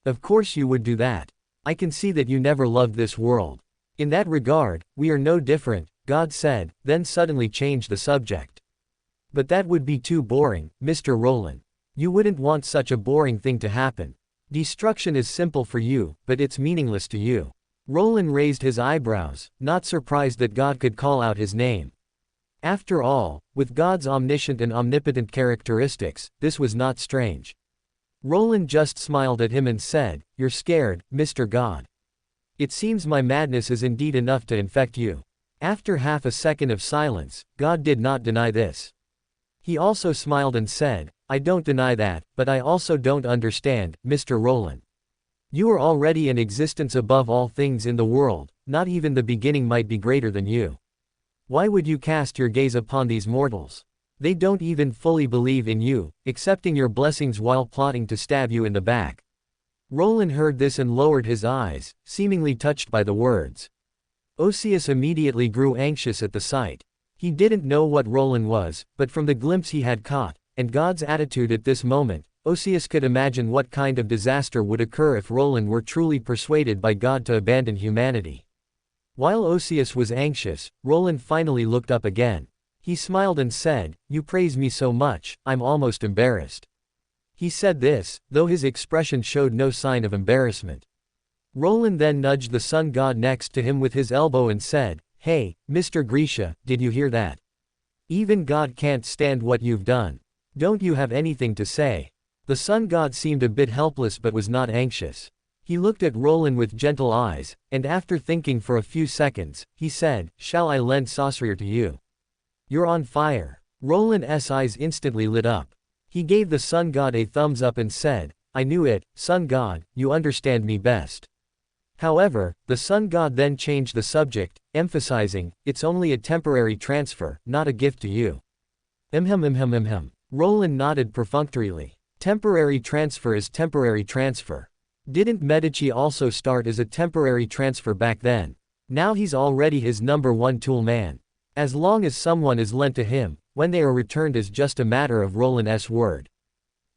"Of course you would do that. I can see that you never loved this world. In that regard, we are no different," God said, then suddenly changed the subject. "But that would be too boring, Mr. Roland. You wouldn't want such a boring thing to happen. Destruction is simple for you, but it's meaningless to you." Roland raised his eyebrows, not surprised that God could call out his name. After all, with God's omniscient and omnipotent characteristics, this was not strange. Roland just smiled at him and said, "You're scared, Mr. God. It seems my madness is indeed enough to infect you." After half a second of silence, God did not deny this. He also smiled and said, "I don't deny that, but I also don't understand, Mr. Roland. You are already in existence above all things in the world, not even the beginning might be greater than you. Why would you cast your gaze upon these mortals? They don't even fully believe in you, accepting your blessings while plotting to stab you in the back." Roland heard this and lowered his eyes, seemingly touched by the words. Osius immediately grew anxious at the sight. He didn't know what Roland was, but from the glimpse he had caught, and God's attitude at this moment, Osius could imagine what kind of disaster would occur if Roland were truly persuaded by God to abandon humanity. While Osius was anxious, Roland finally looked up again. He smiled and said, "You praise me so much, I'm almost embarrassed." He said this, though his expression showed no sign of embarrassment. Roland then nudged the sun god next to him with his elbow and said, "Hey, Mr. Grisha, did you hear that? Even God can't stand what you've done. Don't you have anything to say?" The sun god seemed a bit helpless but was not anxious. He looked at Roland with gentle eyes, and after thinking for a few seconds, he said, "Shall I lend Saucereer to you? You're on fire." Roland's eyes instantly lit up. He gave the sun god a thumbs up and said, "I knew it, sun god, you understand me best." However, the sun god then changed the subject, emphasizing, "It's only a temporary transfer, not a gift to you." Roland nodded perfunctorily. Temporary transfer is temporary transfer. Didn't Medici also start as a temporary transfer back then? Now he's already his number one tool man. As long as someone is lent to him, when they are returned is just a matter of Roland's word.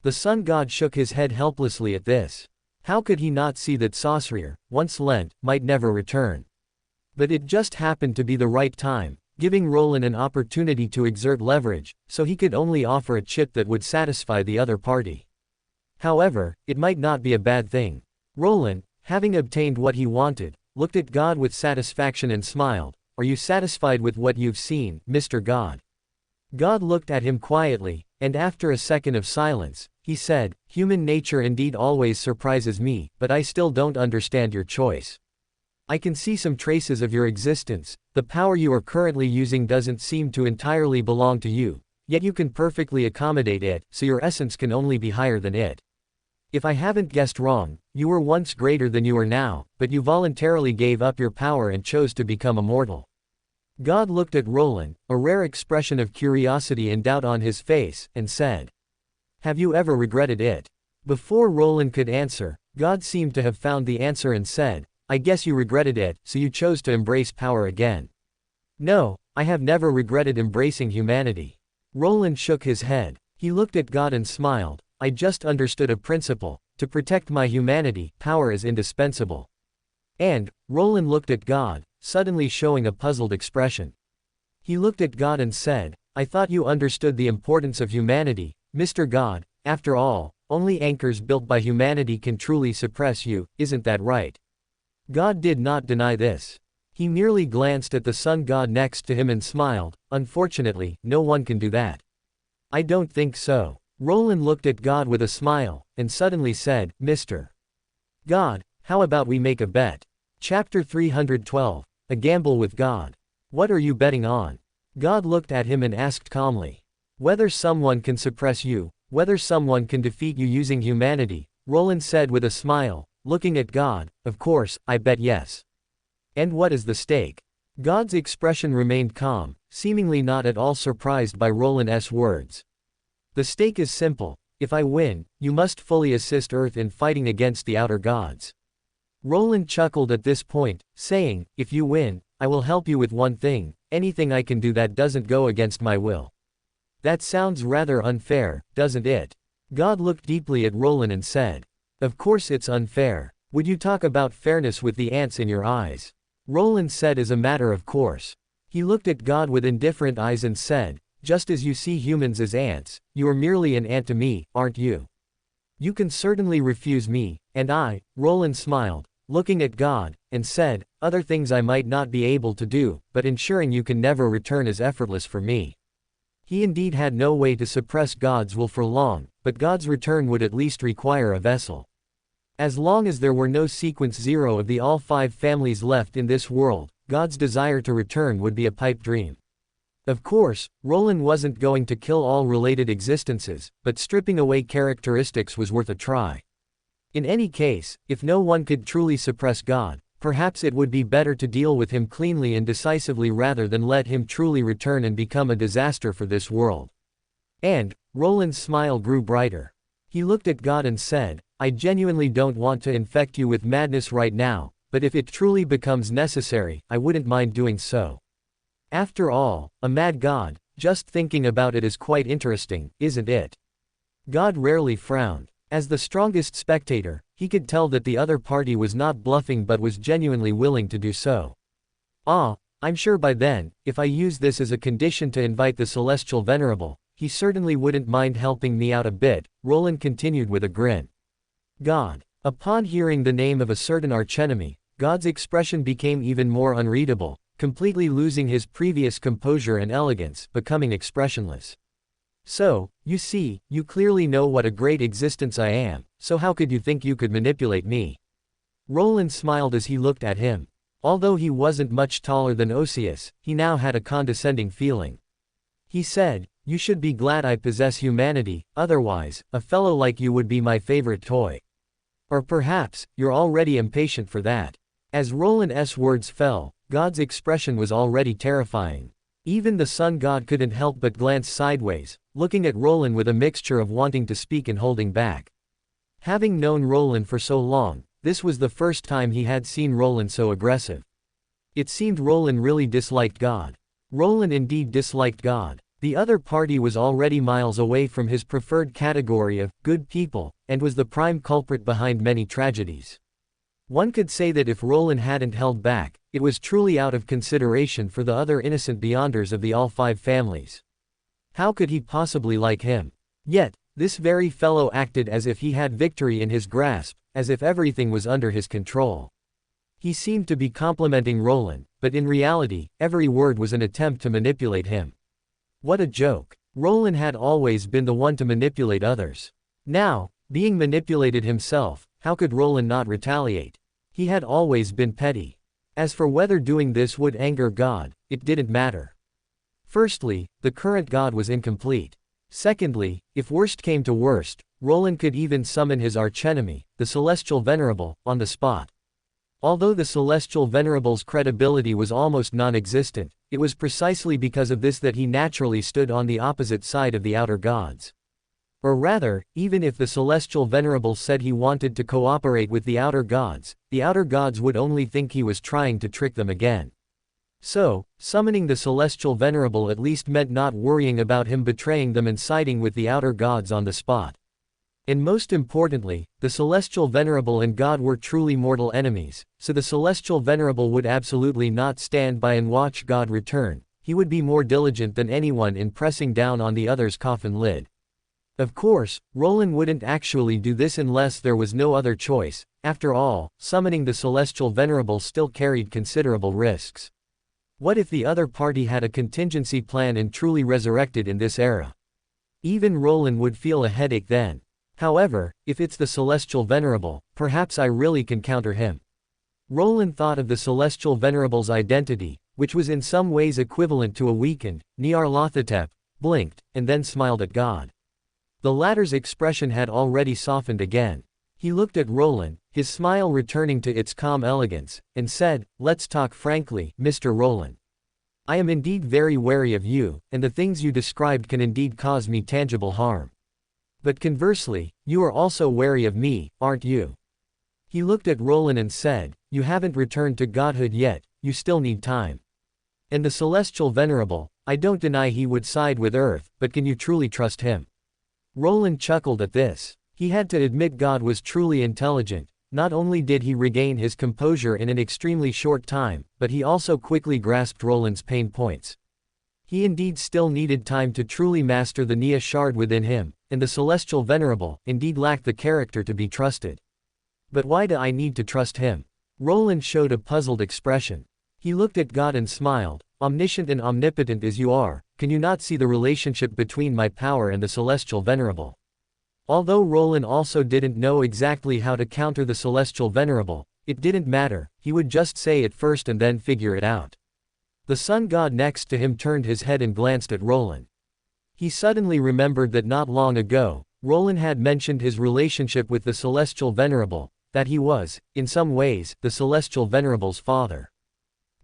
The sun god shook his head helplessly at this. How could he not see that Saucereer, once lent, might never return? But it just happened to be the right time, giving Roland an opportunity to exert leverage, so he could only offer a chip that would satisfy the other party. However, it might not be a bad thing. Roland, having obtained what he wanted, looked at God with satisfaction and smiled. "Are you satisfied with what you've seen, Mr. God?" God looked at him quietly, and after a second of silence, he said, "Human nature indeed always surprises me, but I still don't understand your choice. I can see some traces of your existence. The power you are currently using doesn't seem to entirely belong to you, yet you can perfectly accommodate it, so your essence can only be higher than it. If I haven't guessed wrong, you were once greater than you are now, but you voluntarily gave up your power and chose to become immortal." God looked at Roland, a rare expression of curiosity and doubt on his face, and said, "Have you ever regretted it?" Before Roland could answer, God seemed to have found the answer and said, "I guess you regretted it, so you chose to embrace power again." "No, I have never regretted embracing humanity." Roland shook his head. He looked at God and smiled. "I just understood a principle. To protect my humanity, power is indispensable." And, Roland looked at God, suddenly showing a puzzled expression. He looked at God and said, "I thought you understood the importance of humanity, Mr. God. After all, only anchors built by humanity can truly suppress you, isn't that right?" God did not deny this. He merely glanced at the sun god next to him and smiled. "Unfortunately, no one can do that." "I don't think so." Roland looked at God with a smile, and suddenly said, "Mr. God, how about we make a bet?" Chapter 312, A Gamble with God. "What are you betting on?" God looked at him and asked calmly. "Whether someone can suppress you, whether someone can defeat you using humanity," Roland said with a smile, looking at God. "Of course, I bet yes." "And what is the stake?" God's expression remained calm, seemingly not at all surprised by Roland's words. "The stake is simple. If I win, you must fully assist Earth in fighting against the outer gods." Roland chuckled at this point, saying, "If you win, I will help you with one thing, anything I can do that doesn't go against my will." "That sounds rather unfair, doesn't it?" God looked deeply at Roland and said, "Of course it's unfair. Would you talk about fairness with the ants in your eyes?" Roland said as a matter of course. He looked at God with indifferent eyes and said, "Just as you see humans as ants, you are merely an ant to me, aren't you? You can certainly refuse me, and I," Roland smiled, looking at God, and said, "Other things I might not be able to do, but ensuring you can never return is effortless for me." He indeed had no way to suppress God's will for long, but God's return would at least require a vessel. As long as there were no sequence 0 of the all 5 families left in this world, God's desire to return would be a pipe dream. Of course, Roland wasn't going to kill all related existences, but stripping away characteristics was worth a try. In any case, if no one could truly suppress God, perhaps it would be better to deal with him cleanly and decisively rather than let him truly return and become a disaster for this world. And, Roland's smile grew brighter. He looked at God and said, "I genuinely don't want to infect you with madness right now, but if it truly becomes necessary, I wouldn't mind doing so." After all, a mad god, just thinking about it is quite interesting, isn't it? God rarely frowned. As the strongest spectator, he could tell that the other party was not bluffing but was genuinely willing to do so. I'm sure by then, if I use this as a condition to invite the Celestial Venerable, he certainly wouldn't mind helping me out a bit, Roland continued with a grin. God. Upon hearing the name of a certain archenemy, God's expression became even more unreadable, completely losing his previous composure and elegance, becoming expressionless. So, you see, you clearly know what a great existence I am, so how could you think you could manipulate me? Roland smiled as he looked at him. Although he wasn't much taller than Osseous, he now had a condescending feeling. He said, "You should be glad I possess humanity, otherwise, a fellow like you would be my favorite toy. Or perhaps, you're already impatient for that." As Roland's words fell, God's expression was already terrifying. Even the sun god couldn't help but glance sideways, looking at Roland with a mixture of wanting to speak and holding back. Having known Roland for so long, this was the first time he had seen Roland so aggressive. It seemed Roland really disliked God. Roland indeed disliked God. The other party was already miles away from his preferred category of good people, and was the prime culprit behind many tragedies. One could say that if Roland hadn't held back, it was truly out of consideration for the other innocent beyonders of the all five families. How could he possibly like him? Yet, this very fellow acted as if he had victory in his grasp, as if everything was under his control. He seemed to be complimenting Roland, but in reality, every word was an attempt to manipulate him. What a joke. Roland had always been the one to manipulate others. Now, being manipulated himself, how could Roland not retaliate? He had always been petty. As for whether doing this would anger God, it didn't matter. Firstly, the current God was incomplete. Secondly, if worst came to worst, Roland could even summon his archenemy, the Celestial Venerable, on the spot. Although the Celestial Venerable's credibility was almost non-existent, it was precisely because of this that he naturally stood on the opposite side of the outer gods. Or rather, even if the Celestial Venerable said he wanted to cooperate with the outer gods would only think he was trying to trick them again. So, summoning the Celestial Venerable at least meant not worrying about him betraying them and siding with the outer gods on the spot. And most importantly, the Celestial Venerable and God were truly mortal enemies, so the Celestial Venerable would absolutely not stand by and watch God return. He would be more diligent than anyone in pressing down on the other's coffin lid. Of course, Roland wouldn't actually do this unless there was no other choice. After all, summoning the Celestial Venerable still carried considerable risks. What if the other party had a contingency plan and truly resurrected in this era? Even Roland would feel a headache then. However, if it's the Celestial Venerable, perhaps I really can counter him. Roland thought of the Celestial Venerable's identity, which was in some ways equivalent to a weakened Nyarlathotep, blinked, and then smiled at God. The latter's expression had already softened again. He looked at Roland, his smile returning to its calm elegance, and said, "Let's talk frankly, Mr. Roland. I am indeed very wary of you, and the things you described can indeed cause me tangible harm. But conversely, you are also wary of me, aren't you?" He looked at Roland and said, "You haven't returned to godhood yet, you still need time. And the Celestial Venerable, I don't deny he would side with Earth, but can you truly trust him?" Roland chuckled at this. He had to admit God was truly intelligent. Not only did he regain his composure in an extremely short time, but he also quickly grasped Roland's pain points. He indeed still needed time to truly master the Nia shard within him, and the Celestial Venerable indeed lacked the character to be trusted. But why do I need to trust him? Roland showed a puzzled expression. He looked at God and smiled. Omniscient and omnipotent as you are, can you not see the relationship between my power and the Celestial Venerable? Although Roland also didn't know exactly how to counter the Celestial Venerable, it didn't matter, he would just say it first and then figure it out. The sun god next to him turned his head and glanced at Roland. He suddenly remembered that not long ago, Roland had mentioned his relationship with the Celestial Venerable, that he was, in some ways, the Celestial Venerable's father.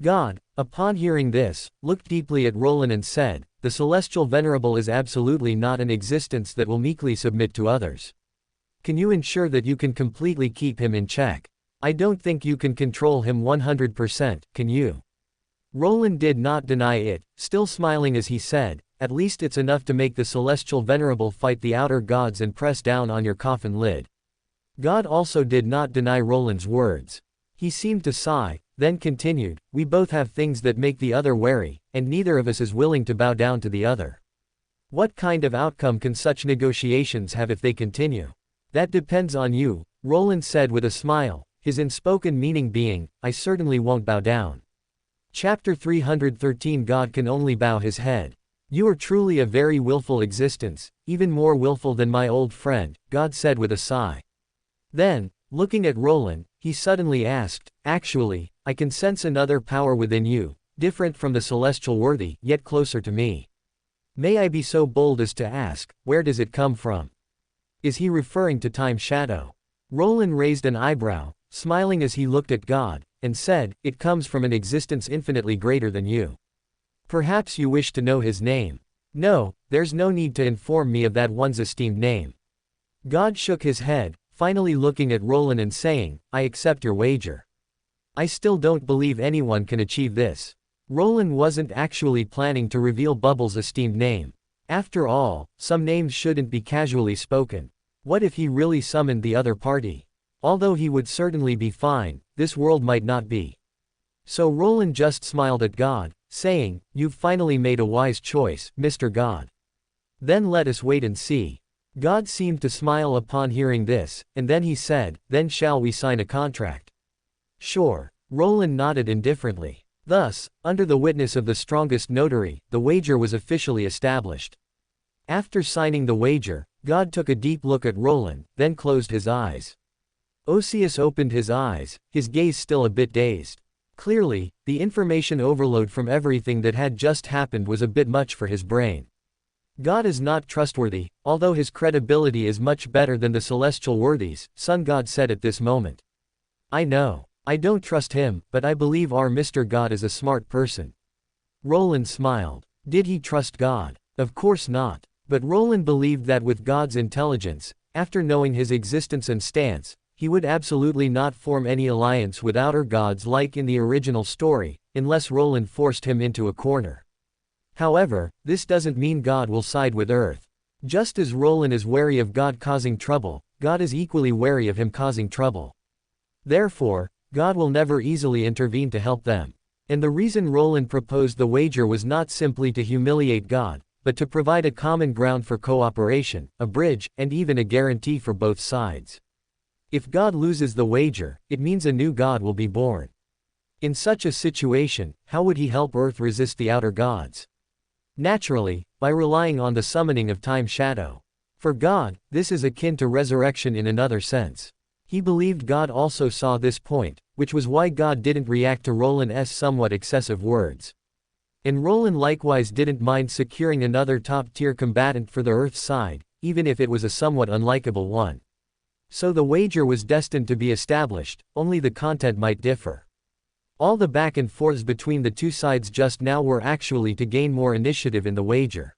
God, upon hearing this, looked deeply at Roland and said, "The Celestial Venerable is absolutely not an existence that will meekly submit to others. Can you ensure that you can completely keep him in check? I don't think you can control him 100%, can you?" Roland did not deny it, still smiling as he said, "At least it's enough to make the celestial venerable fight the outer gods and press down on your coffin lid." God also did not deny Roland's words. He seemed to sigh, then continued, "We both have things that make the other wary, and neither of us is willing to bow down to the other. What kind of outcome can such negotiations have if they continue? That depends on you," Roland said with a smile, his unspoken meaning being, "I certainly won't bow down." Chapter 313 God can only bow his head. "You are truly a very willful existence, even more willful than my old friend," God said with a sigh. Then, looking at Roland, he suddenly asked, "Actually, I can sense another power within you, different from the celestial worthy, yet closer to me. May I be so bold as to ask, where does it come from?" Is he referring to Time Shadow? Roland raised an eyebrow, smiling as he looked at God, and said, "It comes from an existence infinitely greater than you. Perhaps you wish to know his name." "No, there's no need to inform me of that one's esteemed name." God shook his head, finally looking at Roland and saying, "I accept your wager. I still don't believe anyone can achieve this." Roland wasn't actually planning to reveal Bubble's esteemed name. After all, some names shouldn't be casually spoken. What if he really summoned the other party? Although he would certainly be fine, this world might not be. So Roland just smiled at God, saying, "You've finally made a wise choice, Mr. God. Then let us wait and see." God seemed to smile upon hearing this, and then he said, "Then shall we sign a contract?" "Sure." Roland nodded indifferently. Thus, under the witness of the strongest notary, the wager was officially established. After signing the wager, God took a deep look at Roland, then closed his eyes. Osius opened his eyes, his gaze still a bit dazed. Clearly, the information overload from everything that had just happened was a bit much for his brain. God is not trustworthy, although his credibility is much better than the celestial worthies, Sun God said at this moment. "I know. I don't trust him, but I believe our Mr. God is a smart person." Roland smiled. Did he trust God? Of course not. But Roland believed that with God's intelligence, after knowing his existence and stance, he would absolutely not form any alliance with outer gods like in the original story, unless Roland forced him into a corner. However, this doesn't mean God will side with Earth. Just as Roland is wary of God causing trouble, God is equally wary of him causing trouble. Therefore, God will never easily intervene to help them. And the reason Roland proposed the wager was not simply to humiliate God, but to provide a common ground for cooperation, a bridge, and even a guarantee for both sides. If God loses the wager, it means a new God will be born. In such a situation, how would he help Earth resist the outer gods? Naturally, by relying on the summoning of Time Shadow. For God, this is akin to resurrection in another sense. He believed God also saw this point, which was why God didn't react to Roland's somewhat excessive words. And Roland likewise didn't mind securing another top-tier combatant for the Earth side, even if it was a somewhat unlikable one. So the wager was destined to be established, only the content might differ. All the back and forths between the two sides just now were actually to gain more initiative in the wager.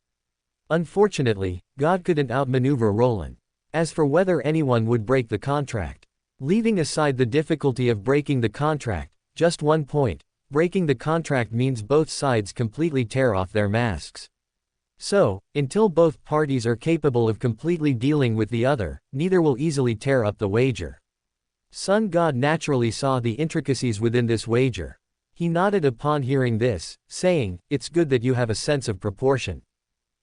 Unfortunately, God couldn't outmaneuver Roland. As for whether anyone would break the contract, leaving aside the difficulty of breaking the contract, just one point. Breaking the contract means both sides completely tear off their masks. So, until both parties are capable of completely dealing with the other, neither will easily tear up the wager. Sun God naturally saw the intricacies within this wager. He nodded upon hearing this, saying, "It's good that you have a sense of proportion."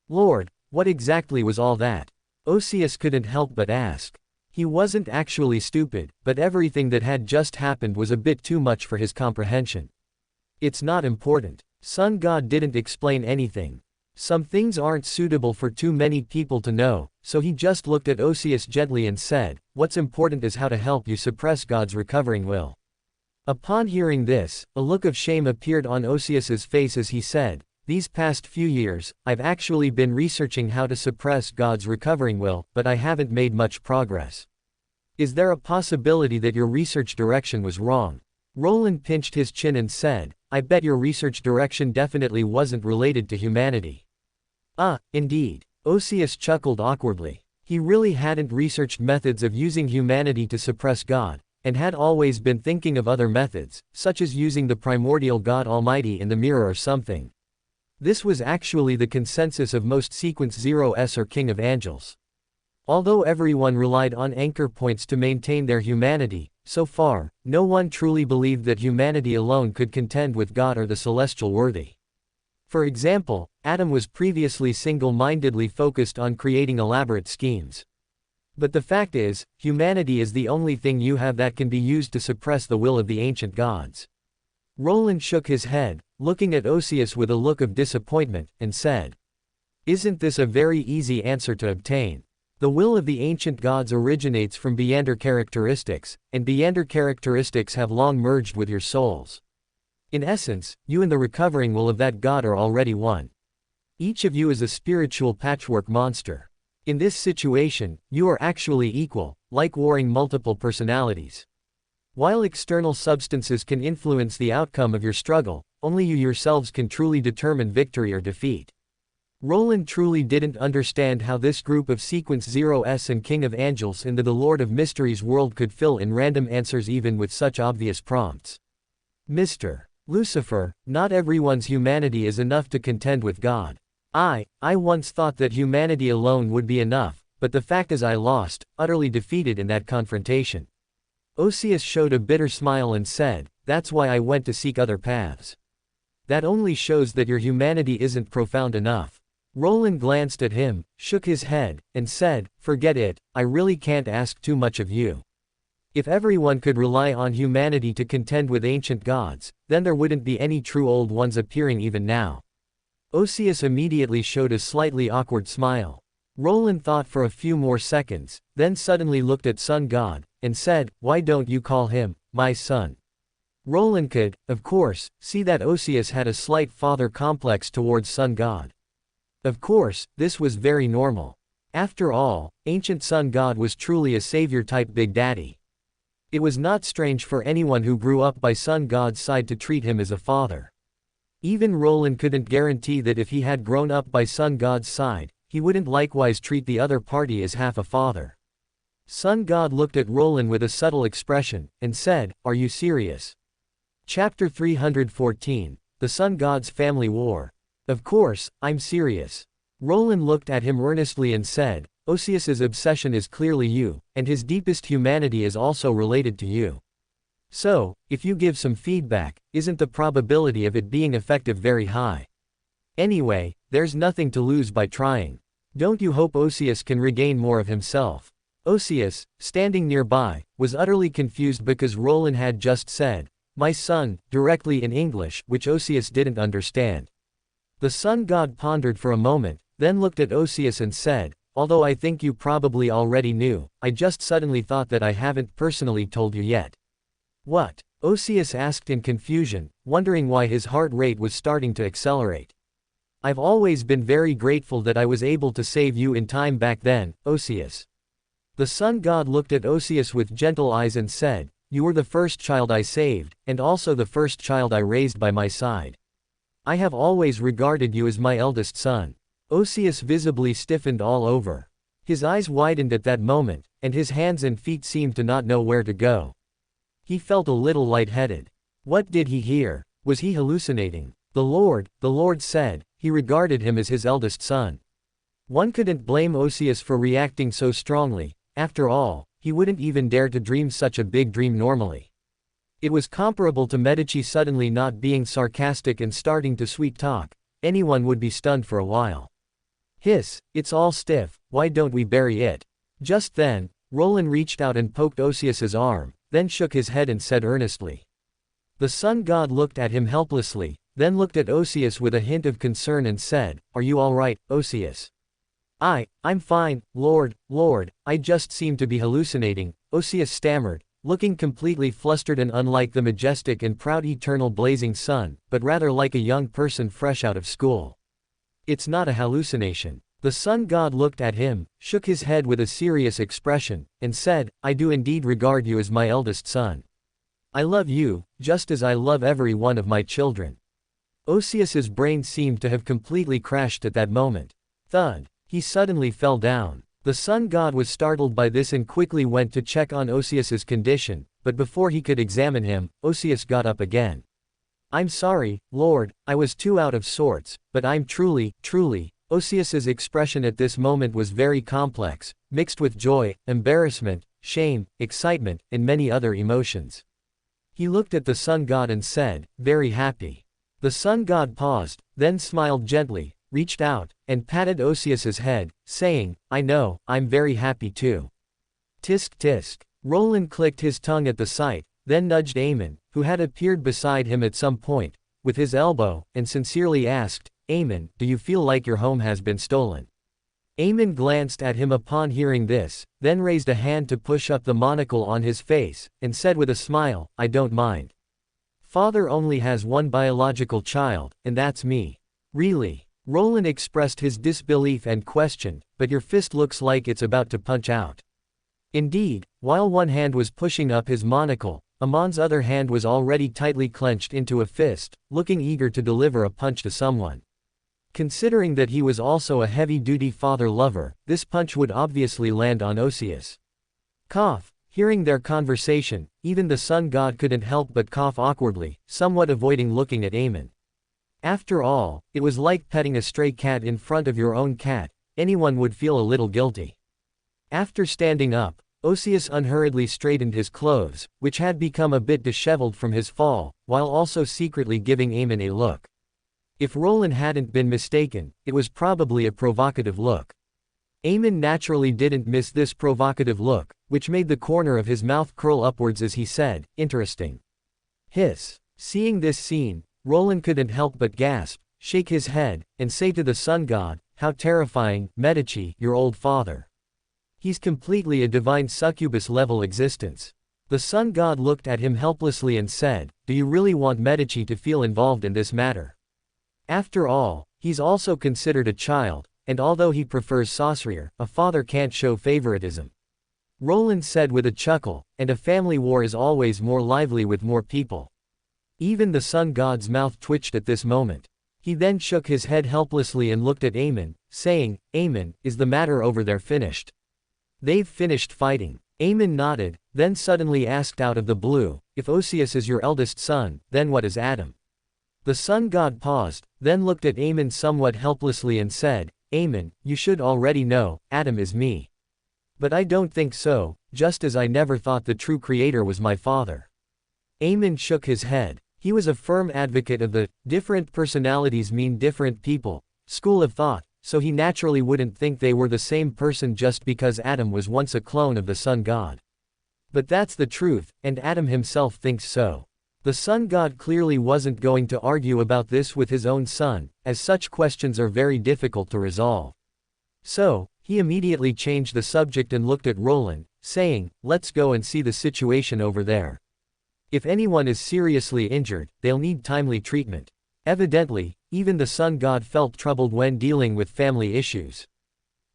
"Lord, what exactly was all that?" Osius couldn't help but ask. He wasn't actually stupid, but everything that had just happened was a bit too much for his comprehension. "It's not important." Sun God didn't explain anything. Some things aren't suitable for too many people to know, so he just looked at Osius gently and said, "What's important is how to help you suppress God's recovering will." Upon hearing this, a look of shame appeared on Osius's face as he said, "These past few years, I've actually been researching how to suppress God's recovering will, but I haven't made much progress. Is there a possibility that your research direction was wrong?" Roland pinched his chin and said, "I bet your research direction definitely wasn't related to humanity." "Ah, indeed." Osius chuckled awkwardly. He really hadn't researched methods of using humanity to suppress God, and had always been thinking of other methods, such as using the primordial God Almighty in the mirror or something. This was actually the consensus of most Sequence 0s or King of Angels. Although everyone relied on anchor points to maintain their humanity, so far, no one truly believed that humanity alone could contend with God or the celestial worthy. For example, Adam was previously single-mindedly focused on creating elaborate schemes. But the fact is, humanity is the only thing you have that can be used to suppress the will of the ancient gods. Roland shook his head, looking at Osius with a look of disappointment, and said, "Isn't this a very easy answer to obtain? The will of the ancient gods originates from Beander characteristics, and Beander characteristics have long merged with your souls. In essence, you and the recovering will of that god are already one. Each of you is a spiritual patchwork monster. In this situation, you are actually equal, like warring multiple personalities. While external substances can influence the outcome of your struggle, only you yourselves can truly determine victory or defeat." Roland truly didn't understand how this group of Sequence 0s and King of Angels in the Lord of Mysteries world could fill in random answers even with such obvious prompts. Mr. Lucifer, not everyone's humanity is enough to contend with God. I once thought that humanity alone would be enough, but the fact is I lost, utterly defeated in that confrontation. Osius showed a bitter smile and said, "That's why I went to seek other paths." "That only shows that your humanity isn't profound enough." Roland glanced at him, shook his head, and said, "Forget it, I really can't ask too much of you. If everyone could rely on humanity to contend with ancient gods, then there wouldn't be any true old ones appearing even now." Osius immediately showed a slightly awkward smile. Roland thought for a few more seconds, then suddenly looked at Sun God, and said, "Why don't you call him, my son?" Roland could, of course, see that Osius had a slight father complex towards Sun God. Of course, this was very normal. After all, ancient Sun God was truly a savior-type Big Daddy. It was not strange for anyone who grew up by Sun God's side to treat him as a father. Even Roland couldn't guarantee that if he had grown up by Sun God's side, he wouldn't likewise treat the other party as half a father. Sun God looked at Roland with a subtle expression, and said, "Are you serious?" Chapter 314, The Sun God's Family War. "Of course, I'm serious." Roland looked at him earnestly and said, "Osius's obsession is clearly you, and his deepest humanity is also related to you. So, if you give some feedback, isn't the probability of it being effective very high? Anyway, there's nothing to lose by trying. Don't you hope Osius can regain more of himself?" Osius, standing nearby, was utterly confused because Roland had just said, "My son," directly in English, which Osius didn't understand. The Sun God pondered for a moment, then looked at Osius and said, "Although I think you probably already knew, I just suddenly thought that I haven't personally told you yet." "What?" Osius asked in confusion, wondering why his heart rate was starting to accelerate. "I've always been very grateful that I was able to save you in time back then, Osius." The Sun God looked at Osius with gentle eyes and said, "You were the first child I saved, and also the first child I raised by my side. I have always regarded you as my eldest son." Osius visibly stiffened all over. His eyes widened at that moment, and his hands and feet seemed to not know where to go. He felt a little lightheaded. What did he hear? Was he hallucinating? The Lord said, he regarded him as his eldest son. One couldn't blame Osius for reacting so strongly. After all, he wouldn't even dare to dream such a big dream normally. It was comparable to Medici suddenly not being sarcastic and starting to sweet talk. Anyone would be stunned for a while. "Hiss, it's all stiff, why don't we bury it?" Just then, Roland reached out and poked Osius's arm, then shook his head and said earnestly. The Sun God looked at him helplessly, then looked at Osius with a hint of concern and said, "Are you all right, Osius?" I'm fine, Lord, I just seem to be hallucinating," Osius stammered, looking completely flustered and unlike the majestic and proud eternal blazing sun, but rather like a young person fresh out of school. "It's not a hallucination." The Sun God looked at him, shook his head with a serious expression, and said, "I do indeed regard you as my eldest son. I love you, just as I love every one of my children." Osius's brain seemed to have completely crashed at that moment. Thud. He suddenly fell down. The sun god was startled by this and quickly went to check on Osius's condition, but before he could examine him, Osius got up again. I'm sorry, Lord, I was too out of sorts, but I'm truly. Osius's expression at this moment was very complex, mixed with joy, embarrassment, shame, excitement, and many other emotions. He looked at the sun god and said, very happy. The sun god paused, then smiled gently, reached out, and patted Osius's head, saying, I know, I'm very happy too. Tisk tisk. Roland clicked his tongue at the sight, then nudged Amon, who had appeared beside him at some point, with his elbow, and sincerely asked, Amon, do you feel like your home has been stolen? Amon glanced at him upon hearing this, then raised a hand to push up the monocle on his face, and said with a smile, I don't mind. Father only has one biological child, and that's me. Really? Roland expressed his disbelief and questioned, but your fist looks like it's about to punch out. Indeed, while one hand was pushing up his monocle, Amon's other hand was already tightly clenched into a fist, looking eager to deliver a punch to someone. Considering that he was also a heavy-duty father-lover, this punch would obviously land on Osius. Cough. Hearing their conversation, even the sun god couldn't help but cough awkwardly, somewhat avoiding looking at Amon. After all, it was like petting a stray cat in front of your own cat, anyone would feel a little guilty. After standing up, Osius unhurriedly straightened his clothes, which had become a bit disheveled from his fall, while also secretly giving Amon a look. If Roland hadn't been mistaken, it was probably a provocative look. Amon naturally didn't miss this provocative look, which made the corner of his mouth curl upwards as he said, interesting. Hiss. Seeing this scene, Roland couldn't help but gasp, shake his head, and say to the sun god, how terrifying, Medici, your old father. He's completely a divine succubus-level existence. The sun god looked at him helplessly and said, do you really want Medici to feel involved in this matter? After all, he's also considered a child, and although he prefers Saussure, a father can't show favoritism. Roland said with a chuckle, and a family war is always more lively with more people. Even the sun god's mouth twitched at this moment. He then shook his head helplessly and looked at Amon, saying, Amon, is the matter over there finished? They've finished fighting. Amon nodded, then suddenly asked out of the blue, if Osius is your eldest son, then what is Adam? The sun god paused, then looked at Amon somewhat helplessly and said, Amon, you should already know, Adam is me. But I don't think so, just as I never thought the true creator was my father. Amon shook his head. He was a firm advocate of the different personalities mean different people school of thought, so he naturally wouldn't think they were the same person just because Adam was once a clone of the sun god. But that's the truth, and Adam himself thinks so. The sun god clearly wasn't going to argue about this with his own son, as such questions are very difficult to resolve. So, he immediately changed the subject and looked at Roland, saying, let's go and see the situation over there. If anyone is seriously injured, they'll need timely treatment. Evidently, even the sun god felt troubled when dealing with family issues.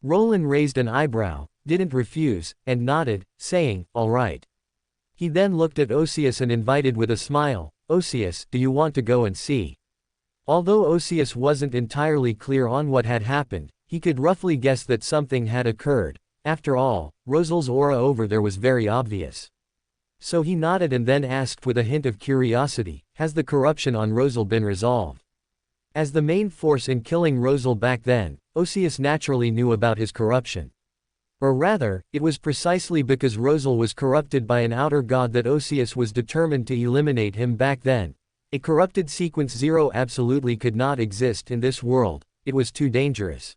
Roland raised an eyebrow, didn't refuse, and nodded, saying, all right. He then looked at Osius and invited with a smile, Osius, do you want to go and see? Although Osius wasn't entirely clear on what had happened, he could roughly guess that something had occurred. After all, Rosal's aura over there was very obvious. So he nodded and then asked with a hint of curiosity, has the corruption on Rosal been resolved? As the main force in killing Rosal back then, Osius naturally knew about his corruption. Or rather, it was precisely because Rosal was corrupted by an outer god that Osius was determined to eliminate him back then. A corrupted sequence 0 absolutely could not exist in this world, it was too dangerous.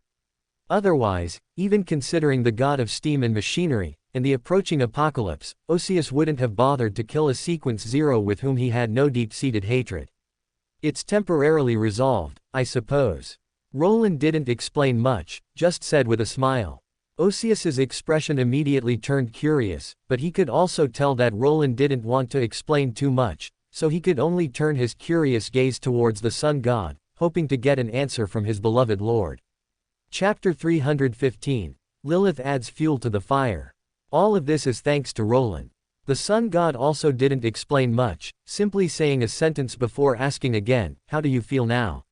Otherwise, even considering the god of steam and machinery, and the approaching apocalypse, Osius wouldn't have bothered to kill a sequence 0 with whom he had no deep-seated hatred. It's temporarily resolved, I suppose. Roland didn't explain much, just said with a smile. Osius's expression immediately turned curious, but he could also tell that Roland didn't want to explain too much, so he could only turn his curious gaze towards the sun god, hoping to get an answer from his beloved lord. Chapter 315. Lilith adds fuel to the fire. All of this is thanks to Roland. The sun god also didn't explain much, simply saying a sentence before asking again, how do you feel now?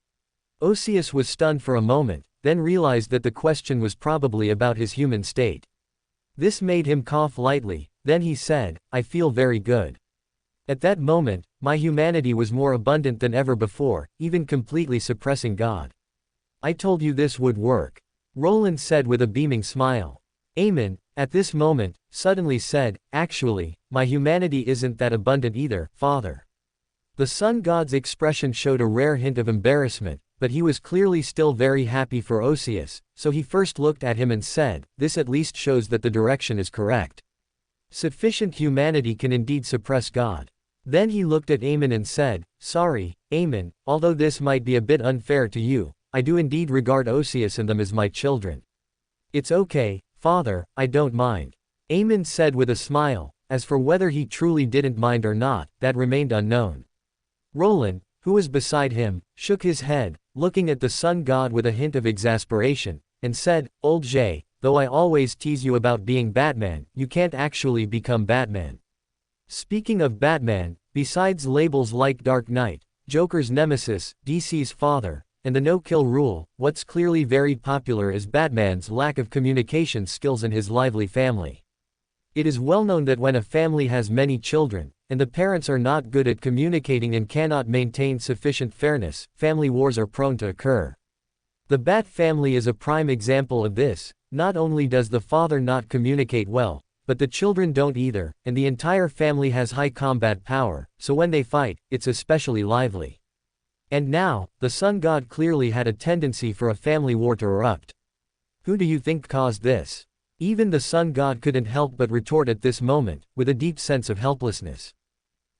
Osius was stunned for a moment, then realized that the question was probably about his human state. This made him cough lightly, then he said, "I feel very good. At that moment, my humanity was more abundant than ever before, even completely suppressing God. I told you this would work," Roland said with a beaming smile. Amon, at this moment, suddenly said, "Actually, my humanity isn't that abundant either, Father." The sun god's expression showed a rare hint of embarrassment, but he was clearly still very happy for Osius, so he first looked at him and said, "This at least shows that the direction is correct. Sufficient humanity can indeed suppress God." Then he looked at Amon and said, "Sorry, Amon, although this might be a bit unfair to you, I do indeed regard Osius and them as my children." "It's okay, Father, I don't mind," Amon said with a smile. As for whether he truly didn't mind or not, that remained unknown. Roland, who was beside him, shook his head, looking at the sun god with a hint of exasperation, and said, "Old Jay, though I always tease you about being Batman, you can't actually become Batman." Speaking of Batman, besides labels like Dark Knight, Joker's nemesis, DC's father, and the no-kill rule, what's clearly very popular is Batman's lack of communication skills and his lively family. It is well known that when a family has many children, and the parents are not good at communicating and cannot maintain sufficient fairness, family wars are prone to occur. The Bat family is a prime example of this. Not only does the father not communicate well, but the children don't either, and the entire family has high combat power, so when they fight, it's especially lively. And now, the sun god clearly had a tendency for a family war to erupt. Who do you think caused this? Even the sun god couldn't help but retort at this moment, with a deep sense of helplessness.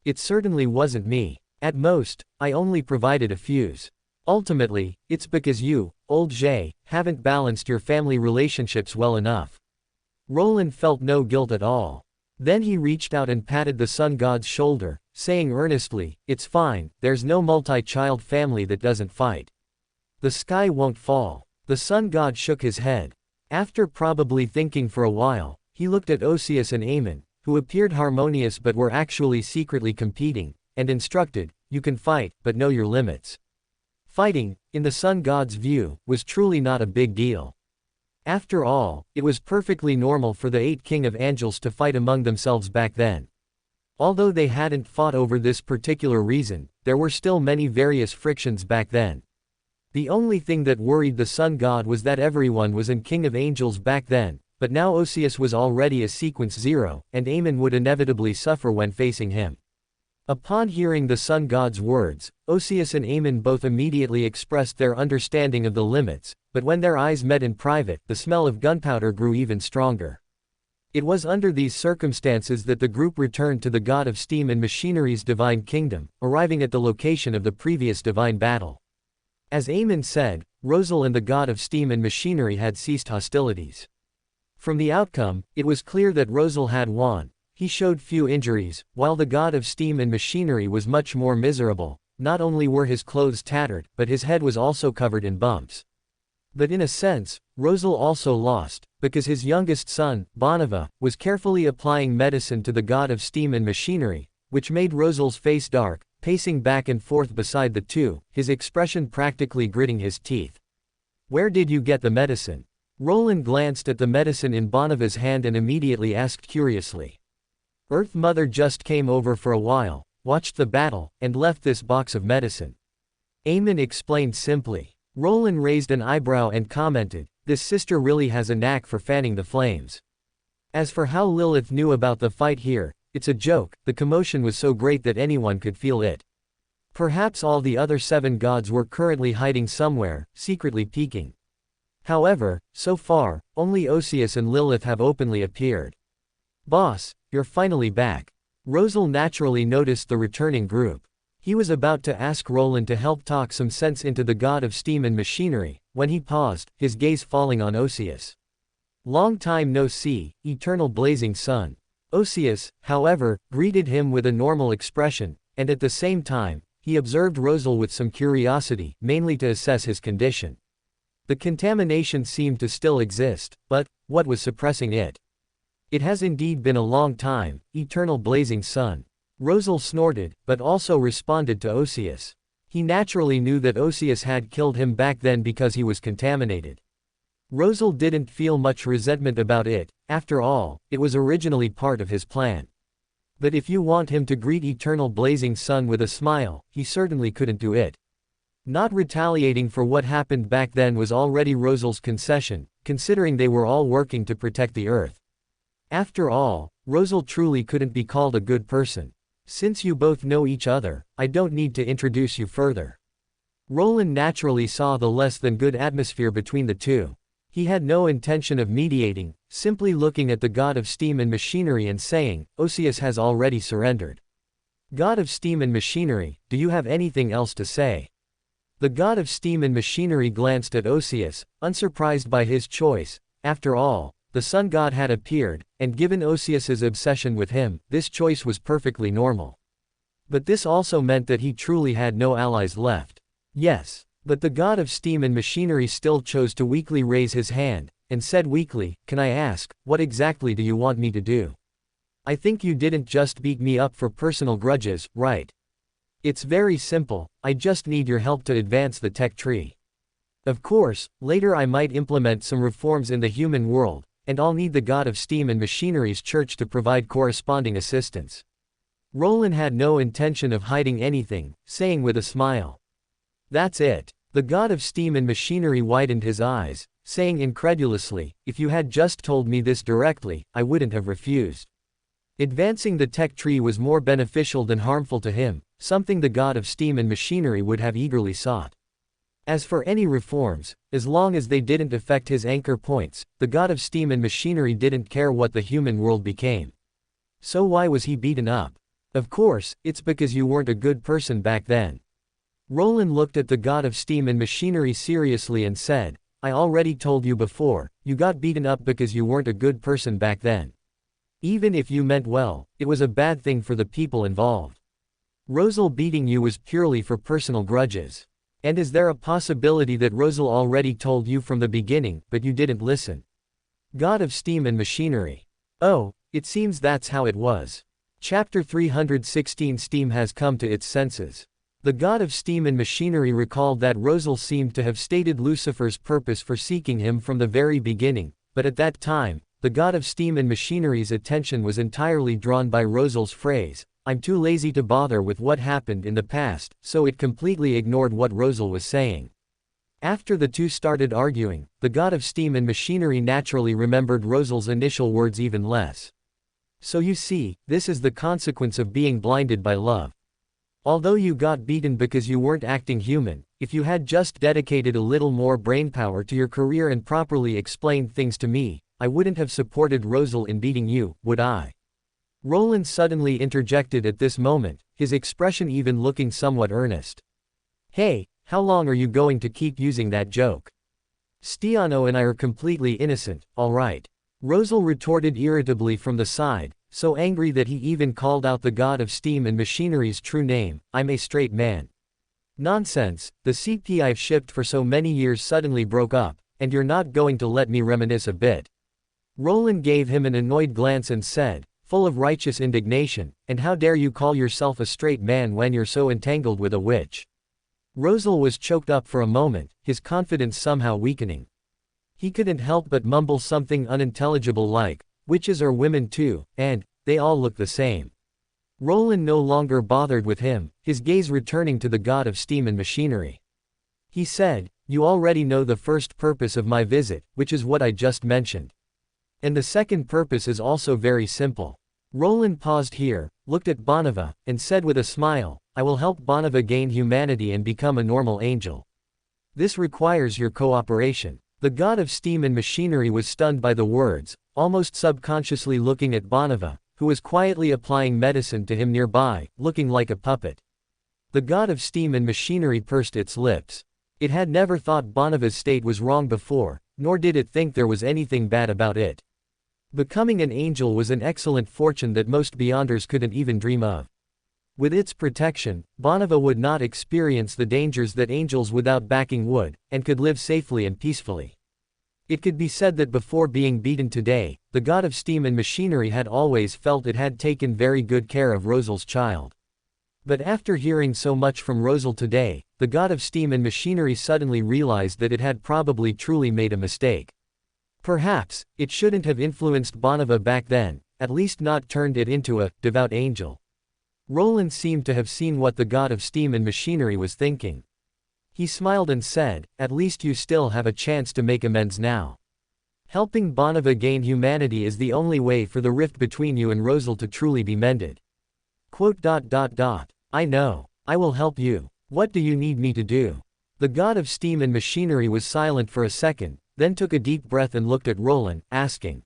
It certainly wasn't me. At most, I only provided a fuse. Ultimately, it's because you, old Jay, haven't balanced your family relationships well enough. Roland felt no guilt at all. Then he reached out and patted the sun god's shoulder, saying earnestly, "It's fine, there's no multi-child family that doesn't fight. The sky won't fall." The sun god shook his head. After probably thinking for a while, he looked at Osius and Amon, who appeared harmonious but were actually secretly competing, and instructed, "You can fight, but know your limits." Fighting, in the sun god's view, was truly not a big deal. After all, it was perfectly normal for the 8 King of Angels to fight among themselves back then. Although they hadn't fought over this particular reason, there were still many various frictions back then. The only thing that worried the sun god was that everyone was an King of Angels back then, but now Osius was already a Sequence 0, and Amon would inevitably suffer when facing him. Upon hearing the sun god's words, Osius and Amon both immediately expressed their understanding of the limits, but when their eyes met in private, the smell of gunpowder grew even stronger. It was under these circumstances that the group returned to the god of steam and machinery's divine kingdom, arriving at the location of the previous divine battle. As Amon said, Rosal and the god of steam and machinery had ceased hostilities. From the outcome, it was clear that Rosal had won. He showed few injuries, while the god of steam and machinery was much more miserable. Not only were his clothes tattered, but his head was also covered in bumps. But in a sense, Rosal also lost, because his youngest son, Bonava, was carefully applying medicine to the god of steam and machinery, which made Rosal's face dark, pacing back and forth beside the two, his expression practically gritting his teeth. "Where did you get the medicine?" Roland glanced at the medicine in Bonava's hand and immediately asked curiously. "Earth Mother just came over for a while, watched the battle, and left this box of medicine," Amon explained simply. Roland raised an eyebrow and commented, "This sister really has a knack for fanning the flames." As for how Lilith knew about the fight here, it's a joke. The commotion was so great that anyone could feel it. Perhaps all the other 7 gods were currently hiding somewhere, secretly peeking. However, so far, only Osius and Lilith have openly appeared. "Boss, you're finally back." Rosal naturally noticed the returning group. He was about to ask Roland to help talk some sense into the god of steam and machinery, when he paused, his gaze falling on Osius. "Long time no see, eternal blazing sun." Osius, however, greeted him with a normal expression, and at the same time, he observed Rosal with some curiosity, mainly to assess his condition. The contamination seemed to still exist, but what was suppressing it? "It has indeed been a long time, eternal blazing sun." Rosal snorted, but also responded to Osius. He naturally knew that Osius had killed him back then because he was contaminated. Rosal didn't feel much resentment about it, after all, it was originally part of his plan. But if you want him to greet eternal blazing sun with a smile, he certainly couldn't do it. Not retaliating for what happened back then was already Rosal's concession, considering they were all working to protect the Earth. After all, Rosal truly couldn't be called a good person. Since you both know each other, I don't need to introduce you further. Roland naturally saw the less than good atmosphere between the two. He had no intention of mediating, simply looking at the god of steam and machinery and saying, Osius has already surrendered. God of steam and machinery, do you have anything else to say? The god of steam and machinery glanced at Osius, unsurprised by his choice. After all, the sun god had appeared, and given Osius's obsession with him, this choice was perfectly normal. But this also meant that he truly had no allies left. Yes, but the god of steam and machinery still chose to weakly raise his hand, and said weakly, can I ask, what exactly do you want me to do? I think you didn't just beat me up for personal grudges, right? It's very simple, I just need your help to advance the tech tree. Of course, later I might implement some reforms in the human world, and I'll need the god of steam and machinery's church to provide corresponding assistance. Roland had no intention of hiding anything, saying with a smile. That's it. The god of steam and machinery widened his eyes, saying incredulously, if you had just told me this directly, I wouldn't have refused. Advancing the tech tree was more beneficial than harmful to him, something the god of steam and machinery would have eagerly sought. As for any reforms, as long as they didn't affect his anchor points, the god of steam and machinery didn't care what the human world became. So why was he beaten up? Of course, it's because you weren't a good person back then. Roland looked at the god of steam and machinery seriously and said, I already told you before, you got beaten up because you weren't a good person back then. Even if you meant well, it was a bad thing for the people involved. Rosal beating you was purely for personal grudges. And is there a possibility that Rosal already told you from the beginning, but you didn't listen? God of steam and machinery. Oh, it seems that's how it was. Chapter 316 Steam has come to its senses. The god of steam and machinery recalled that Rosal seemed to have stated Lucifer's purpose for seeking him from the very beginning, but at that time, the god of steam and machinery's attention was entirely drawn by Rosal's phrase, I'm too lazy to bother with what happened in the past, so it completely ignored what Rosal was saying. After the two started arguing, the god of steam and machinery naturally remembered Rosal's initial words even less. So you see, this is the consequence of being blinded by love. Although you got beaten because you weren't acting human, if you had just dedicated a little more brainpower to your career and properly explained things to me, I wouldn't have supported Rosal in beating you, would I? Roland suddenly interjected at this moment, his expression even looking somewhat earnest. Hey, how long are you going to keep using that joke? Stiano and I are completely innocent, alright. Rosal retorted irritably from the side, so angry that he even called out the god of steam and machinery's true name, I'm a straight man. Nonsense, the CP I've shipped for so many years suddenly broke up, and you're not going to let me reminisce a bit. Roland gave him an annoyed glance and said, full of righteous indignation, and how dare you call yourself a straight man when you're so entangled with a witch? Rosal was choked up for a moment, his confidence somehow weakening. He couldn't help but mumble something unintelligible like, witches are women too, and, they all look the same. Roland no longer bothered with him, his gaze returning to the god of steam and machinery. He said, you already know the first purpose of my visit, which is what I just mentioned. And the second purpose is also very simple. Roland paused here, looked at Bonneva, and said with a smile, I will help Bonneva gain humanity and become a normal angel. This requires your cooperation. The god of steam and machinery was stunned by the words, almost subconsciously looking at Bonneva, who was quietly applying medicine to him nearby, looking like a puppet. The god of steam and machinery pursed its lips. It had never thought Bonneva's state was wrong before, nor did it think there was anything bad about it. Becoming an angel was an excellent fortune that most Beyonders couldn't even dream of. With its protection, Bonneva would not experience the dangers that angels without backing would, and could live safely and peacefully. It could be said that before being beaten today, the god of steam and machinery had always felt it had taken very good care of Rosal's child. But after hearing so much from Rosal today, the god of steam and machinery suddenly realized that it had probably truly made a mistake. Perhaps, it shouldn't have influenced Bonava back then, at least not turned it into a devout angel. Roland seemed to have seen what the god of steam and machinery was thinking. He smiled and said, "At least you still have a chance to make amends now. Helping Bonava gain humanity is the only way for the rift between you and Rosal to truly be mended." I know. I will help you. What do you need me to do? The god of steam and machinery was silent for a second, then took a deep breath and looked at Roland, asking.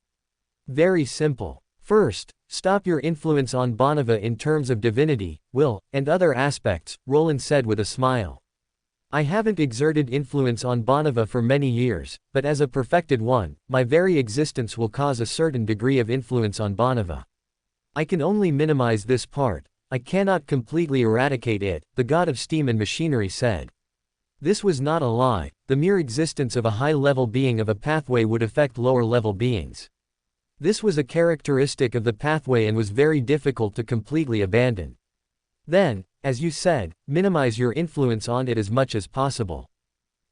Very simple. First, stop your influence on Bonava in terms of divinity, will, and other aspects, Roland said with a smile. I haven't exerted influence on Bonava for many years, but as a perfected one, my very existence will cause a certain degree of influence on Bonava. I can only minimize this part. I cannot completely eradicate it, the god of steam and machinery said. This was not a lie. The mere existence of a high-level being of a pathway would affect lower-level beings. This was a characteristic of the pathway and was very difficult to completely abandon. Then, as you said, minimize your influence on it as much as possible.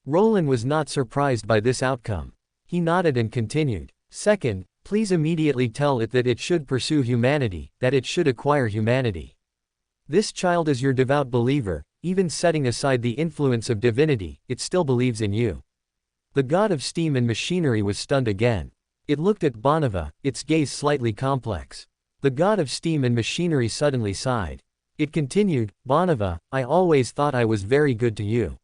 Roland was not surprised by this outcome. He nodded and continued. Second, please immediately tell it that it should pursue humanity, that it should acquire humanity. This child is your devout believer, even setting aside the influence of divinity, it still believes in you. The god of steam and machinery was stunned again. It looked at Bonava, its gaze slightly complex. The god of steam and machinery suddenly sighed. It continued, Bonava, I always thought I was very good to you.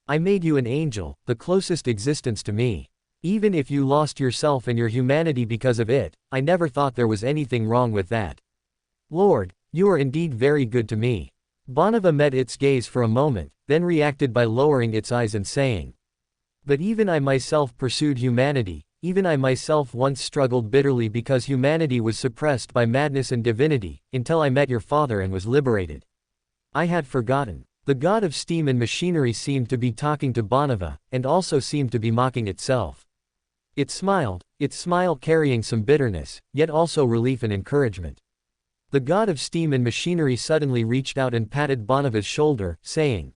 I made you an angel, the closest existence to me. Even if you lost yourself and your humanity because of it, I never thought there was anything wrong with that. Lord, you are indeed very good to me. Bonava met its gaze for a moment, then reacted by lowering its eyes and saying. But even I myself pursued humanity, even I myself once struggled bitterly because humanity was suppressed by madness and divinity, until I met your father and was liberated. I had forgotten. The god of steam and machinery seemed to be talking to Bonava, and also seemed to be mocking itself. It smiled, its smile carrying some bitterness, yet also relief and encouragement. The god of steam and machinery suddenly reached out and patted Bonava's shoulder, saying,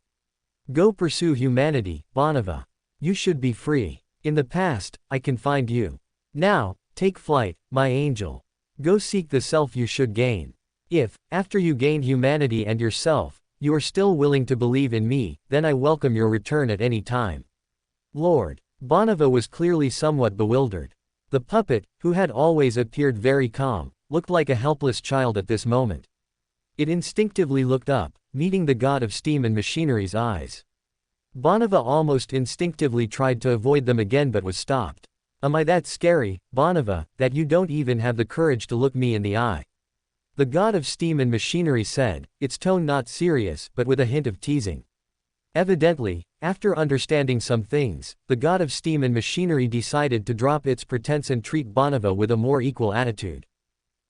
Go pursue humanity, Bonava. You should be free. In the past, I confined you. Now, take flight, my angel. Go seek the self you should gain. If, after you gain humanity and yourself, you are still willing to believe in me, then I welcome your return at any time. Lord. Bonava was clearly somewhat bewildered. The puppet, who had always appeared very calm, looked like a helpless child at this moment. It instinctively looked up, meeting the god of steam and machinery's eyes. Bonava almost instinctively tried to avoid them again but was stopped. Am I that scary, Bonava, that you don't even have the courage to look me in the eye? The god of steam and machinery said, its tone not serious but with a hint of teasing. Evidently, after understanding some things, the god of steam and machinery decided to drop its pretense and treat Bonava with a more equal attitude.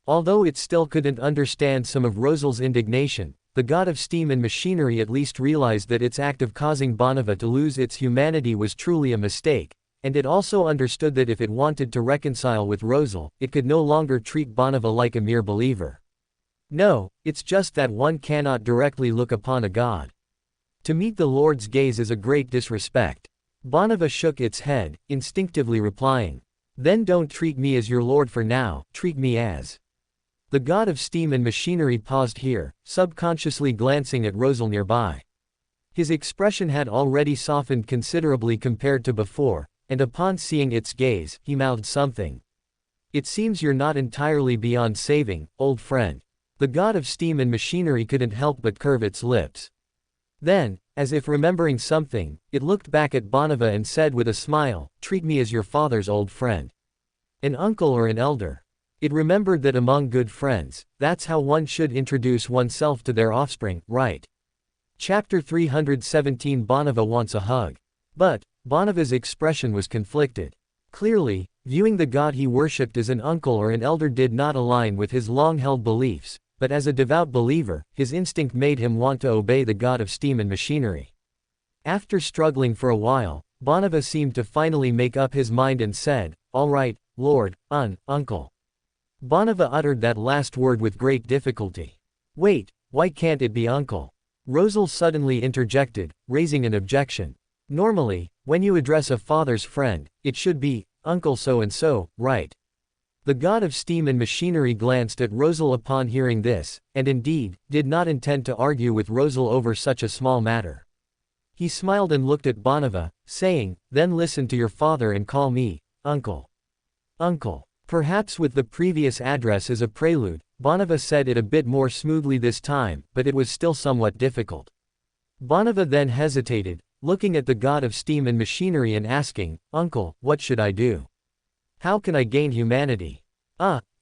Although it still couldn't understand some of Rosal's indignation, the god of steam and machinery at least realized that its act of causing Bonava to lose its humanity was truly a mistake, and it also understood that if it wanted to reconcile with Rosal, it could no longer treat Bonava like a mere believer. No, it's just that one cannot directly look upon a god. To meet the Lord's gaze is a great disrespect. Bonava shook its head, instinctively replying. Then don't treat me as your lord for now, treat me as. The god of steam and machinery paused here, subconsciously glancing at Rosal nearby. His expression had already softened considerably compared to before, and upon seeing its gaze, he mouthed something. It seems you're not entirely beyond saving, old friend. The god of steam and machinery couldn't help but curve its lips. Then, as if remembering something, it looked back at Bonava and said with a smile, treat me as your father's old friend. An uncle or an elder. It remembered that among good friends, that's how one should introduce oneself to their offspring, right? Chapter 317 Bonava wants a hug. But, Bonava's expression was conflicted. Clearly, viewing the god he worshipped as an uncle or an elder did not align with his long-held beliefs, but as a devout believer, his instinct made him want to obey the god of steam and machinery. After struggling for a while, Bonava seemed to finally make up his mind and said, All right, Lord, uncle. Bonava uttered that last word with great difficulty. Wait, Why can't it be uncle? Rosal suddenly interjected, raising an objection. Normally, when you address a father's friend, it should be, Uncle so-and-so, right? The god of steam and machinery glanced at Rosal upon hearing this, and indeed, did not intend to argue with Rosal over such a small matter. He smiled and looked at Bonava, saying, then listen to your father and call me, Uncle. Uncle. Perhaps with the previous address as a prelude, Bonava said it a bit more smoothly this time, but it was still somewhat difficult. Bonava then hesitated, looking at the god of steam and machinery and asking, Uncle, what should I do? How can I gain humanity?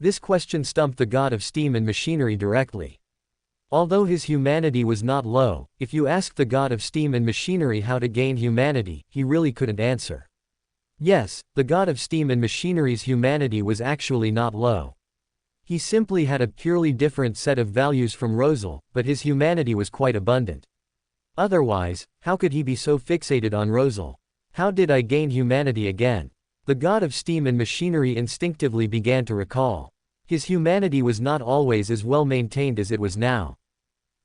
This question stumped the god of steam and machinery directly. Although his humanity was not low, if you asked the god of steam and machinery how to gain humanity, he really couldn't answer. Yes, the god of steam and machinery's humanity was actually not low. He simply had a purely different set of values from Rosal, but his humanity was quite abundant. Otherwise, how could he be so fixated on Rosal? How did I gain humanity again? The god of steam and machinery instinctively began to recall. His humanity was not always as well maintained as it was now.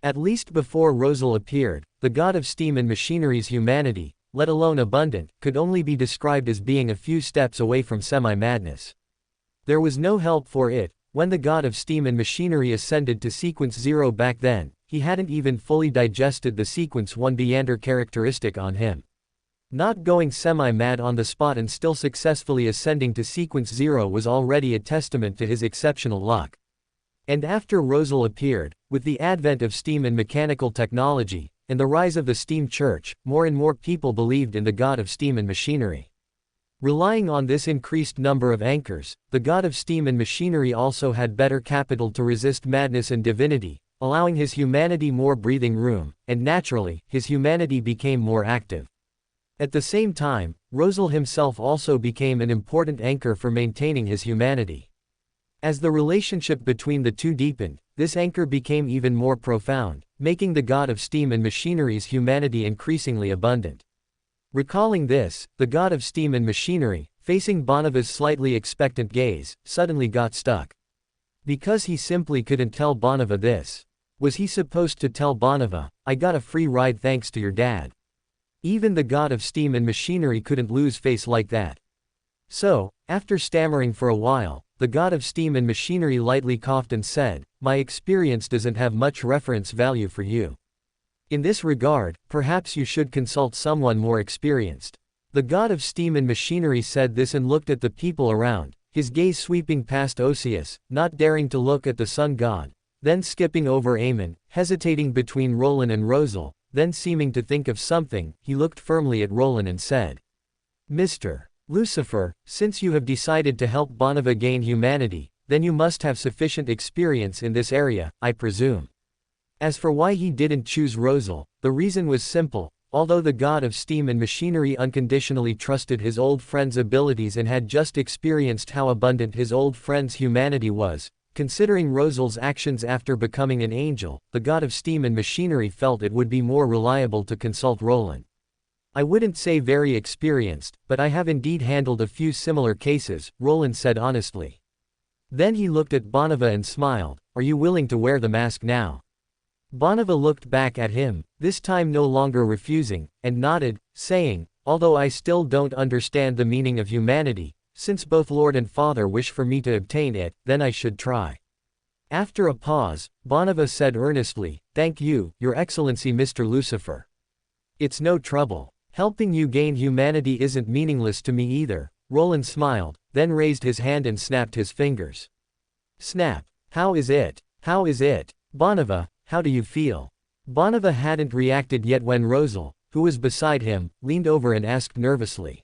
At least before Rosal appeared, the god of steam and machinery's humanity, let alone abundant, could only be described as being a few steps away from semi-madness. There was no help for it. When the god of steam and machinery ascended to sequence 0 back then, he hadn't even fully digested the sequence 1 Beander characteristic on him. Not going semi-mad on the spot and still successfully ascending to sequence 0 was already a testament to his exceptional luck. And after Rosal appeared, with the advent of steam and mechanical technology, and the rise of the steam church, more and more people believed in the god of steam and machinery. Relying on this increased number of anchors, the god of steam and machinery also had better capital to resist madness and divinity, allowing his humanity more breathing room, and naturally, his humanity became more active. At the same time, Rosal himself also became an important anchor for maintaining his humanity. As the relationship between the two deepened, this anchor became even more profound, making the god of steam and machinery's humanity increasingly abundant. Recalling this, the god of steam and machinery, facing Bonava's slightly expectant gaze, suddenly got stuck. Because he simply couldn't tell Bonava this. Was he supposed to tell Bonava, I got a free ride thanks to your dad? Even the god of steam and machinery couldn't lose face like that. So, after stammering for a while, the god of steam and machinery lightly coughed and said, my experience doesn't have much reference value for you. In this regard, perhaps you should consult someone more experienced. The god of steam and machinery said this and looked at the people around, his gaze sweeping past Osius, not daring to look at the sun god, then skipping over Amon, hesitating between Roland and Rosal, then seeming to think of something, he looked firmly at Roland and said, Mr. Lucifer, since you have decided to help Bonava gain humanity, then you must have sufficient experience in this area, I presume. As for why he didn't choose Rosal, the reason was simple. Although the god of steam and machinery unconditionally trusted his old friend's abilities and had just experienced how abundant his old friend's humanity was, considering Rosal's actions after becoming an angel, the god of steam and machinery felt it would be more reliable to consult Roland. I wouldn't say very experienced, but I have indeed handled a few similar cases, Roland said honestly. Then he looked at Bonava and smiled, are you willing to wear the mask now? Bonava looked back at him, this time no longer refusing, and nodded, saying, although I still don't understand the meaning of humanity, since both Lord and Father wish for me to obtain it, then I should try. After a pause, Bonava said earnestly, thank you, Your Excellency Mr. Lucifer. It's no trouble. Helping you gain humanity isn't meaningless to me either. Roland smiled, then raised his hand and snapped his fingers. Snap. How is it? How is it? Bonava, how do you feel? Bonava hadn't reacted yet when Rosal, who was beside him, leaned over and asked nervously.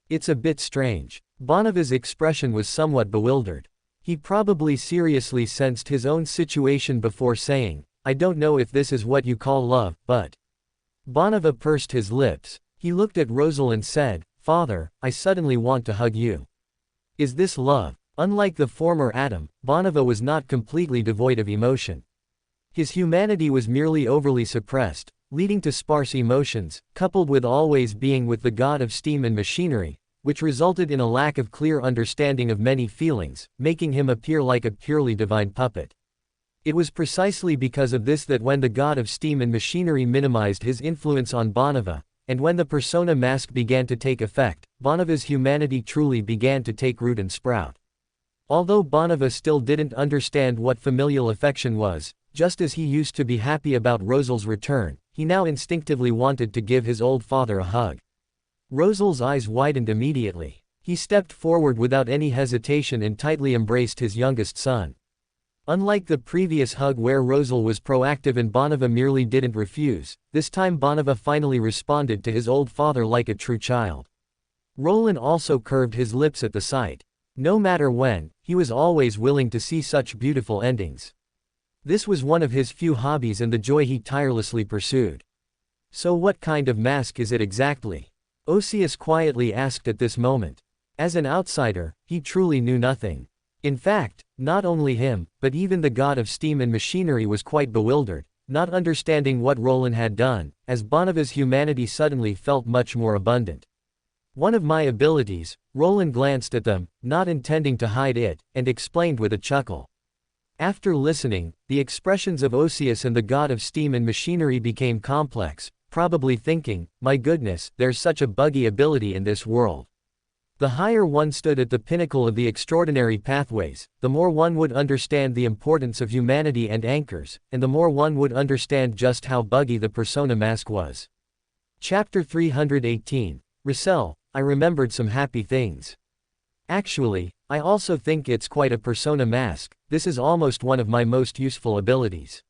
It's a bit strange. Bonava's expression was somewhat bewildered. He probably seriously sensed his own situation before saying, I don't know if this is what you call love, but... Bonava pursed his lips. He looked at Rosal and said, Father, I suddenly want to hug you. Is this love? Unlike the former Adam, Bonava was not completely devoid of emotion. His humanity was merely overly suppressed, leading to sparse emotions, coupled with always being with the god of steam and machinery, which resulted in a lack of clear understanding of many feelings, making him appear like a purely divine puppet. It was precisely because of this that when the god of steam and machinery minimized his influence on Bonneva, and when the persona mask began to take effect, Bonneva's humanity truly began to take root and sprout. Although Bonneva still didn't understand what familial affection was, just as he used to be happy about Rosal's return, he now instinctively wanted to give his old father a hug. Rosal's eyes widened immediately. He stepped forward without any hesitation and tightly embraced his youngest son. Unlike the previous hug where Rosal was proactive and Bonneva merely didn't refuse, this time Bonneva finally responded to his old father like a true child. Roland also curved his lips at the sight. No matter when, he was always willing to see such beautiful endings. This was one of his few hobbies and the joy he tirelessly pursued. So what kind of mask is it exactly? Osius quietly asked at this moment. As an outsider, he truly knew nothing. In fact, not only him, but even the god of steam and machinery was quite bewildered, not understanding what Roland had done, as Bonneva's humanity suddenly felt much more abundant. One of my abilities, Roland glanced at them, not intending to hide it, and explained with a chuckle. After listening, the expressions of Osius and the god of steam and machinery became complex, probably thinking, my goodness, there's such a buggy ability in this world. The higher one stood at the pinnacle of the extraordinary pathways, the more one would understand the importance of humanity and anchors, and the more one would understand just how buggy the persona mask was. Chapter 318. Rissel, I remembered some happy things. Actually, I also think it's quite a persona mask. This is almost one of my most useful abilities.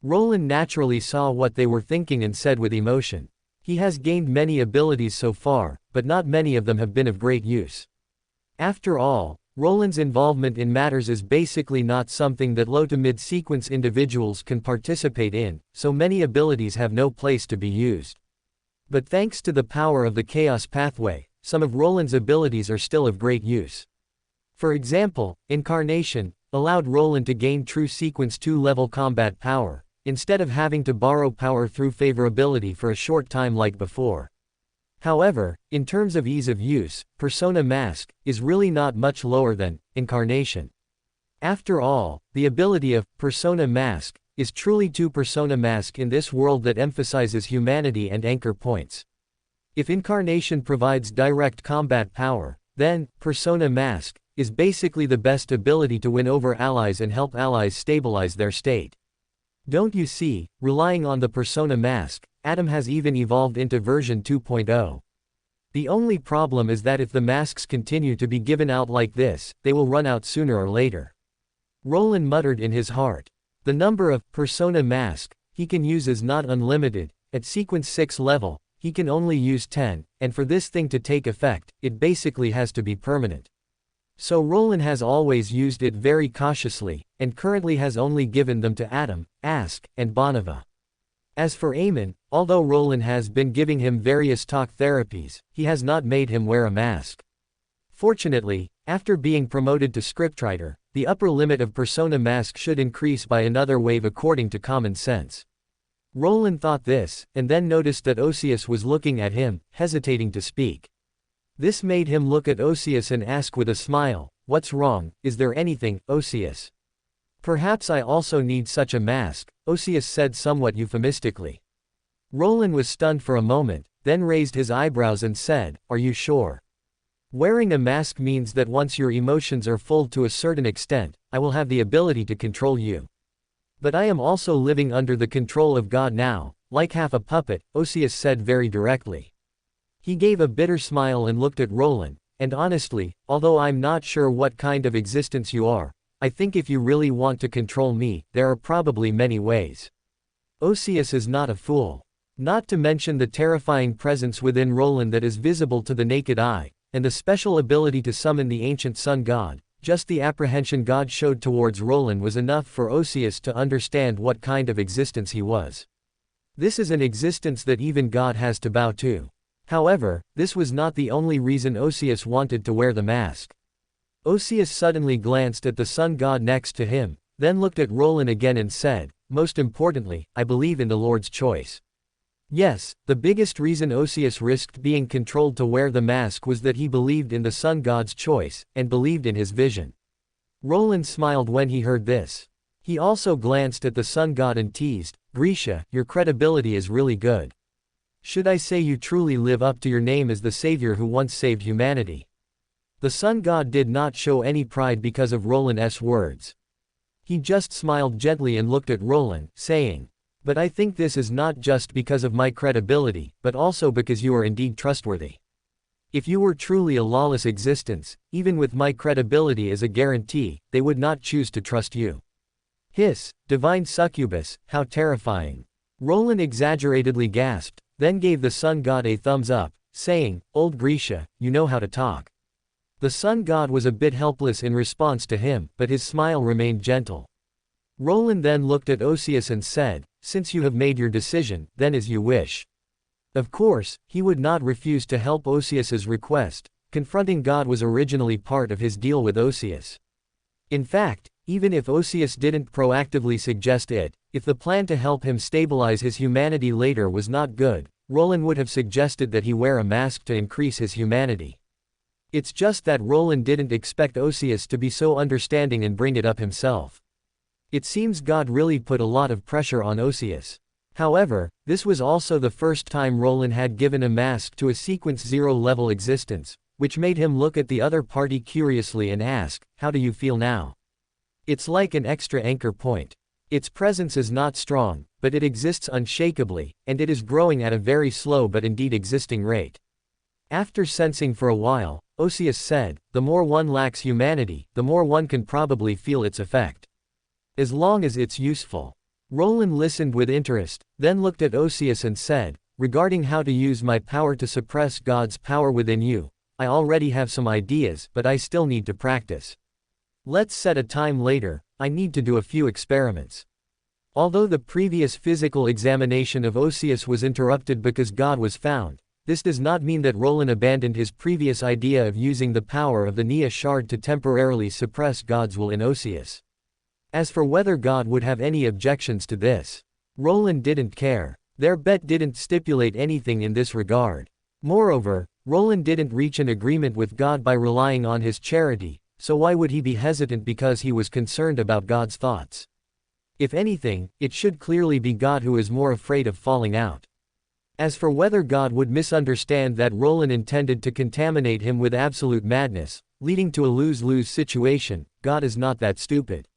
Roland naturally saw what they were thinking and said with emotion. He has gained many abilities so far, but not many of them have been of great use. After all, Roland's involvement in matters is basically not something that low to mid-sequence individuals can participate in, so many abilities have no place to be used. But thanks to the power of the Chaos Pathway, some of Roland's abilities are still of great use. For example, Incarnation allowed Roland to gain true Sequence 2 level combat power, instead of having to borrow power through favorability for a short time like before. However, in terms of ease of use, Persona Mask is really not much lower than Incarnation. After all, the ability of Persona Mask is truly to Persona Mask in this world that emphasizes humanity and anchor points. If Incarnation provides direct combat power, then Persona Mask is basically the best ability to win over allies and help allies stabilize their state. Don't you see, relying on the Persona Mask, Adam has even evolved into version 2.0. The only problem is that if the masks continue to be given out like this, they will run out sooner or later. Roland muttered in his heart. The number of Persona Mask he can use is not unlimited. At Sequence 6 level, he can only use 10, and for this thing to take effect, it basically has to be permanent. So Roland has always used it very cautiously, and currently has only given them to Adam, Ask, and Bonneva. As for Amon, although Roland has been giving him various talk therapies, he has not made him wear a mask. Fortunately, after being promoted to scriptwriter, the upper limit of Persona Mask should increase by another wave according to common sense. Roland thought this, and then noticed that Osius was looking at him, hesitating to speak. This made him look at Osius and ask with a smile, "What's wrong, is there anything, Osius?" "Perhaps I also need such a mask," Osius said somewhat euphemistically. Roland was stunned for a moment, then raised his eyebrows and said, "Are you sure? Wearing a mask means that once your emotions are full to a certain extent, I will have the ability to control you. But I am also living under the control of God now, like half a puppet," Osius said very directly. He gave a bitter smile and looked at Roland, "And honestly, although I'm not sure what kind of existence you are, I think if you really want to control me, there are probably many ways." Osius is not a fool. Not to mention the terrifying presence within Roland that is visible to the naked eye, and the special ability to summon the ancient sun god. Just the apprehension God showed towards Roland was enough for Osius to understand what kind of existence he was. This is an existence that even God has to bow to. However, this was not the only reason Osius wanted to wear the mask. Osius suddenly glanced at the sun god next to him, then looked at Roland again and said, "Most importantly, I believe in the Lord's choice." Yes, the biggest reason Osius risked being controlled to wear the mask was that he believed in the sun god's choice, and believed in his vision. Roland smiled when he heard this. He also glanced at the sun god and teased, Grisha, your credibility is really good. Should I say you truly live up to your name as the savior who once saved humanity? The sun god did not show any pride because of Roland's words. He just smiled gently and looked at Roland, saying, but I think this is not just because of my credibility, but also because you are indeed trustworthy. If you were truly a lawless existence, even with my credibility as a guarantee, they would not choose to trust you. Hiss, divine succubus, how terrifying. Roland exaggeratedly gasped, then gave the sun god a thumbs up, saying, old Grisha, you know how to talk. The sun god was a bit helpless in response to him, but his smile remained gentle. Roland then looked at Osius and said, since you have made your decision, then as you wish. Of course, he would not refuse to help Osius's request. Confronting God was originally part of his deal with Osius. In fact, even if Osius didn't proactively suggest it, if the plan to help him stabilize his humanity later was not good, Roland would have suggested that he wear a mask to increase his humanity. It's just that Roland didn't expect Osius to be so understanding and bring it up himself. It seems God really put a lot of pressure on Osius. However, this was also the first time Roland had given a mask to a Sequence 0 level existence, which made him look at the other party curiously and ask, how do you feel now? It's like an extra anchor point. Its presence is not strong, but it exists unshakably, and it is growing at a very slow but indeed existing rate. After sensing for a while, Osius said, the more one lacks humanity, the more one can probably feel its effect. As long as it's useful. Roland listened with interest, then looked at Osius and said, regarding how to use my power to suppress God's power within you, I already have some ideas, but I still need to practice. Let's set a time later, I need to do a few experiments. Although the previous physical examination of Osius was interrupted because God was found, this does not mean that Roland abandoned his previous idea of using the power of the Nia shard to temporarily suppress God's will in Osius. As for whether God would have any objections to this, Roland didn't care. Their bet didn't stipulate anything in this regard. Moreover, Roland didn't reach an agreement with God by relying on his charity, so why would he be hesitant because he was concerned about God's thoughts? If anything, it should clearly be God who is more afraid of falling out. As for whether God would misunderstand that Roland intended to contaminate him with absolute madness, leading to a lose-lose situation, God is not that stupid.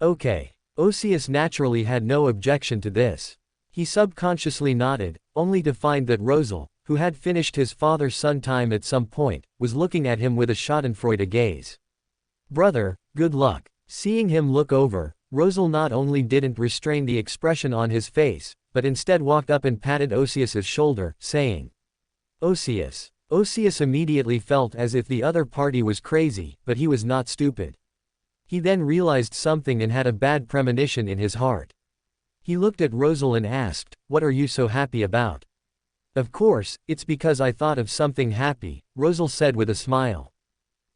Okay. Osius naturally had no objection to this. He subconsciously nodded, only to find that Rosal, who had finished his father-son time at some point, was looking at him with a schadenfreude gaze. Brother, good luck. Seeing him look over, Rosal not only didn't restrain the expression on his face, but instead walked up and patted Osius's shoulder, saying, Osius. Osius immediately felt as if the other party was crazy, but he was not stupid. He then realized something and had a bad premonition in his heart. He looked at Rosal and asked, what are you so happy about? Of course, it's because I thought of something happy, Rosal said with a smile.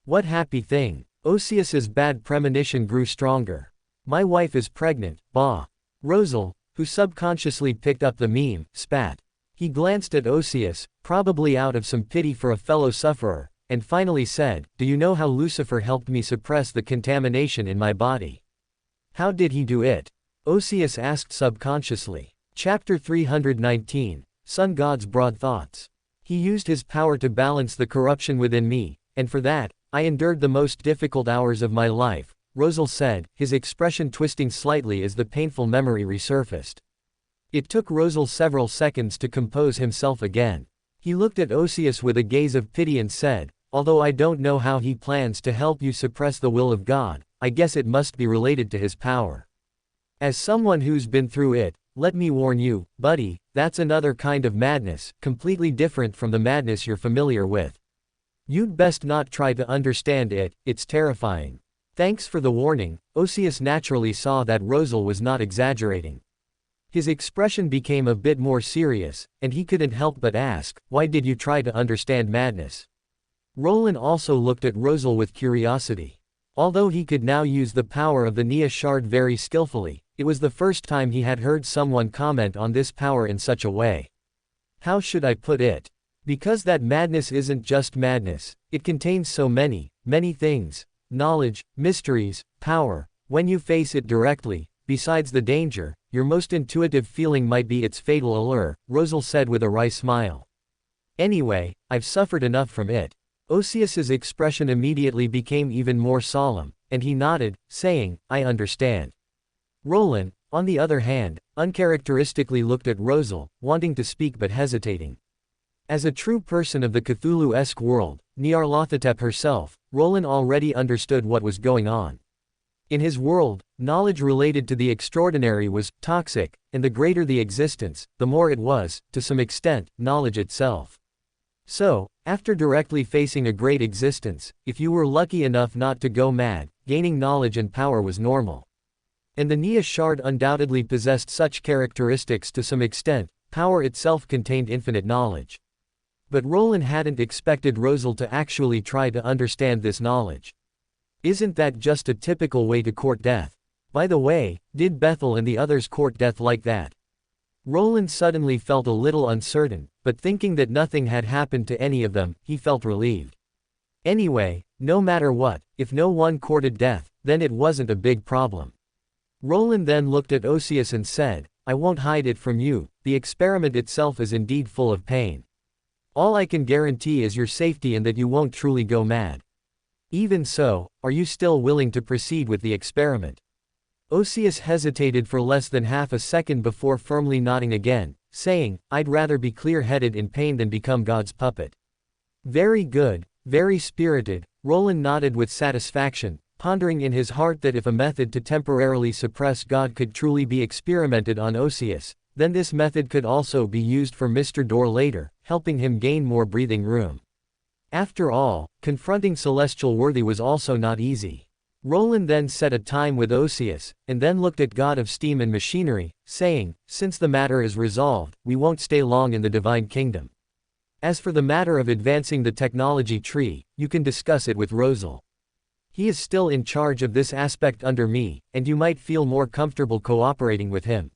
What happy thing? Osius's bad premonition grew stronger. My wife is pregnant, bah. Rosal, who subconsciously picked up the meme, spat. He glanced at Osius, probably out of some pity for a fellow sufferer, and finally said, do you know how Lucifer helped me suppress the contamination in my body? How did he do it? Osius asked subconsciously. Chapter 319, Sun God's Broad Thoughts. He used his power to balance the corruption within me, and for that, I endured the most difficult hours of my life, Rosal said, his expression twisting slightly as the painful memory resurfaced. It took Rosal several seconds to compose himself again. He looked at Osius with a gaze of pity and said, although I don't know how he plans to help you suppress the will of God, I guess it must be related to his power. As someone who's been through it, let me warn you, buddy, that's another kind of madness, completely different from the madness you're familiar with. You'd best not try to understand it, it's terrifying. Thanks for the warning. Osius naturally saw that Rosal was not exaggerating. His expression became a bit more serious, and he couldn't help but ask, why did you try to understand madness? Roland also looked at Rosal with curiosity. Although he could now use the power of the Nia shard very skillfully, it was the first time he had heard someone comment on this power in such a way. How should I put it? Because that madness isn't just madness, it contains so many things. Knowledge, mysteries, power, When you face it directly, besides the danger, your most intuitive feeling might be its fatal allure, Rosal said with a wry smile. Anyway, I've suffered enough from it. Osius's expression immediately became even more solemn, and he nodded, saying, I understand. Roland, on the other hand, uncharacteristically looked at Rosal, wanting to speak but hesitating. As a true person of the Cthulhu-esque world, Nyarlathotep herself, Roland already understood what was going on. In his world, knowledge related to the extraordinary was toxic, and the greater the existence, the more it was, to some extent, knowledge itself. So, after directly facing a great existence, if you were lucky enough not to go mad, gaining knowledge and power was normal. And the Nia Shard undoubtedly possessed such characteristics to some extent. Power itself contained infinite knowledge. But Roland hadn't expected Rosal to actually try to understand this knowledge. Isn't that just a typical way to court death? By the way, did Bethel and the others court death like that? Roland suddenly felt a little uncertain, but thinking that nothing had happened to any of them, he felt relieved. Anyway, no matter what, if no one courted death, then it wasn't a big problem. Roland then looked at Osius and said, I won't hide it from you, the experiment itself is indeed full of pain. All I can guarantee is your safety and that you won't truly go mad. Even so, are you still willing to proceed with the experiment? Osius hesitated for less than half a second before firmly nodding again, saying, I'd rather be clear-headed in pain than become God's puppet. Very good, very spirited, Roland nodded with satisfaction, pondering in his heart that if a method to temporarily suppress God could truly be experimented on Osius, then this method could also be used for Mr. Door later, helping him gain more breathing room. After all, confronting Celestial Worthy was also not easy. Roland then set a time with Osius, and then looked at God of Steam and Machinery, saying, Since the matter is resolved, we won't stay long in the Divine Kingdom. As for the matter of advancing the technology tree, you can discuss it with Rosal. He is still in charge of this aspect under me, and you might feel more comfortable cooperating with him.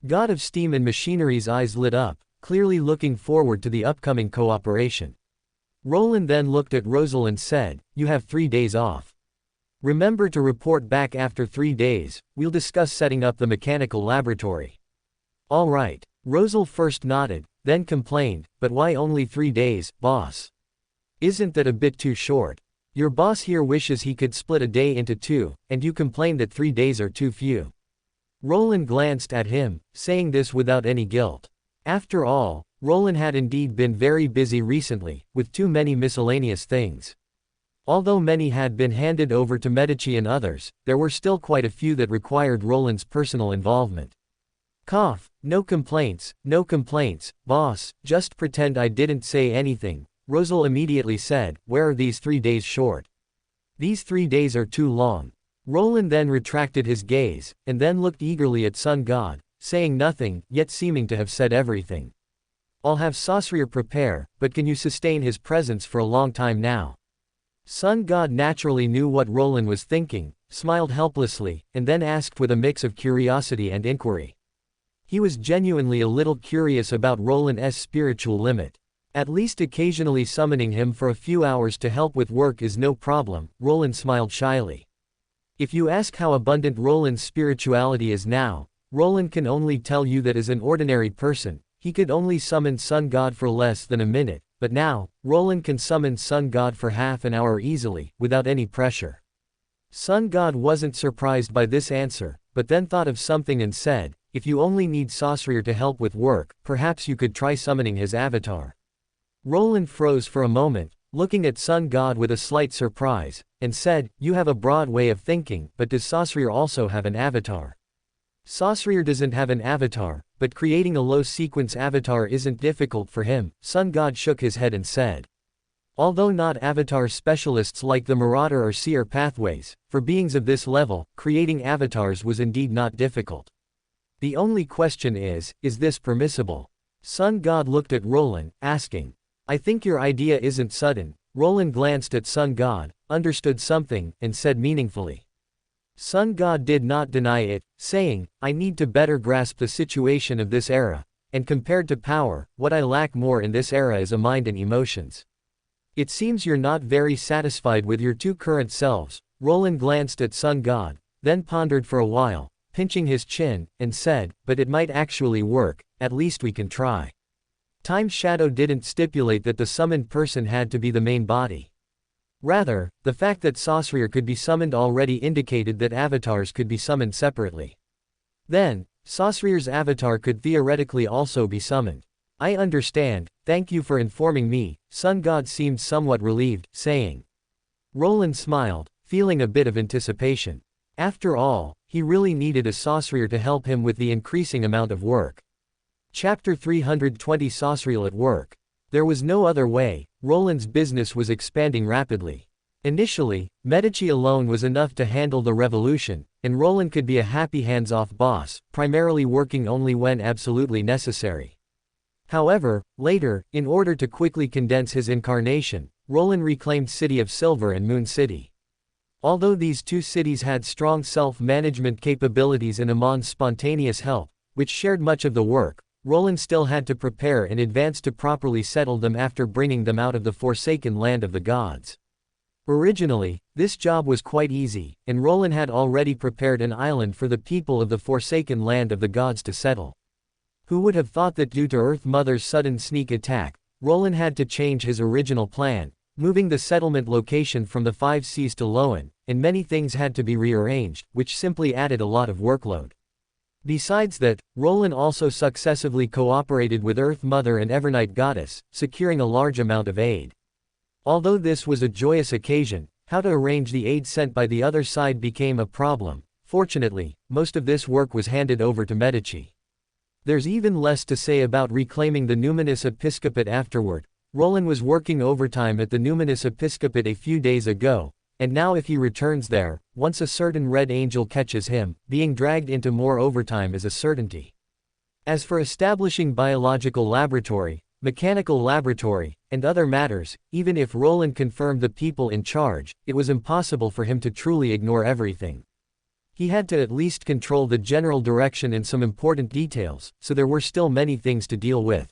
God of Steam and Machinery's eyes lit up, clearly looking forward to the upcoming cooperation. Roland then looked at Rosal and said, You have 3 days off. Remember to report back after 3 days, we'll discuss setting up the mechanical laboratory. All right. Rosal first nodded, then complained, but why only 3 days, boss? Isn't that a bit too short? Your boss here wishes he could split a day into 2, and you complain that 3 days are too few. Roland glanced at him, saying this without any guilt. After all, Roland had indeed been very busy recently, with too many miscellaneous things. Although many had been handed over to Medici and others, there were still quite a few that required Roland's personal involvement. Cough, no complaints, boss, just pretend I didn't say anything, Rosal immediately said, Where are these 3 days short? These 3 days are too long. Roland then retracted his gaze, and then looked eagerly at Sun God, saying nothing, yet seeming to have said everything. I'll have Saucereer prepare, but can you sustain his presence for a long time now? Sun God naturally knew what Roland was thinking, smiled helplessly, and then asked with a mix of curiosity and inquiry. He was genuinely a little curious about Roland's spiritual limit. At least occasionally summoning him for a few hours to help with work is no problem, Roland smiled shyly. If you ask how abundant Roland's spirituality is now, Roland can only tell you that as an ordinary person, he could only summon Sun God for less than a minute, but now, Roland can summon Sun God for half an hour easily, without any pressure. Sun God wasn't surprised by this answer, but then thought of something and said, If you only need Saucereer to help with work, perhaps you could try summoning his avatar. Roland froze for a moment, looking at Sun God with a slight surprise, and said, You have a broad way of thinking, but does Saucereer also have an avatar? Saucereer doesn't have an avatar, but creating a low-sequence avatar isn't difficult for him, Sun God shook his head and said. Although not avatar specialists like the Marauder or Seer pathways, for beings of this level, creating avatars was indeed not difficult. The only question is this permissible? Sun God looked at Roland, asking. I think your idea isn't sudden. Roland glanced at Sun God, understood something, and said meaningfully. Sun God did not deny it, saying, I need to better grasp the situation of this era, and compared to power, what I lack more in this era is a mind and emotions. It seems you're not very satisfied with your 2 current selves. Roland glanced at Sun God, then pondered for a while, pinching his chin, and said, "But it might actually work, at least we can try." Time's shadow didn't stipulate that the summoned person had to be the main body. Rather, the fact that Sorcerer could be summoned already indicated that avatars could be summoned separately. Then, Sorcerer's avatar could theoretically also be summoned. "I understand, thank you for informing me," Sun God seemed somewhat relieved, saying. Roland smiled, feeling a bit of anticipation. After all, he really needed a sorcerer to help him with the increasing amount of work. Chapter 320 Sorcerer at Work. There was no other way, Roland's business was expanding rapidly. Initially, Medici alone was enough to handle the revolution, and Roland could be a happy hands-off boss, primarily working only when absolutely necessary. However, later, in order to quickly condense his incarnation, Roland reclaimed City of Silver and Moon City. Although these two cities had strong self-management capabilities and Amon's spontaneous help, which shared much of the work, Roland still had to prepare in advance to properly settle them after bringing them out of the forsaken land of the gods. Originally, this job was quite easy, and Roland had already prepared an island for the people of the forsaken land of the gods to settle. Who would have thought that due to Earth Mother's sudden sneak attack, Roland had to change his original plan, moving the settlement location from the Five Seas to Loan, and many things had to be rearranged, which simply added a lot of workload. Besides that, Roland also successively cooperated with Earth Mother and Evernight Goddess, securing a large amount of aid. Although this was a joyous occasion, how to arrange the aid sent by the other side became a problem. Fortunately, most of this work was handed over to Medici. There's even less to say about reclaiming the Numinous Episcopate afterward. Roland was working overtime at the Numinous Episcopate a few days ago, and now if he returns there, once a certain Red Angel catches him, being dragged into more overtime is a certainty. As for establishing biological laboratory, mechanical laboratory, and other matters, even if Roland confirmed the people in charge, it was impossible for him to truly ignore everything. He had to at least control the general direction and some important details, so there were still many things to deal with.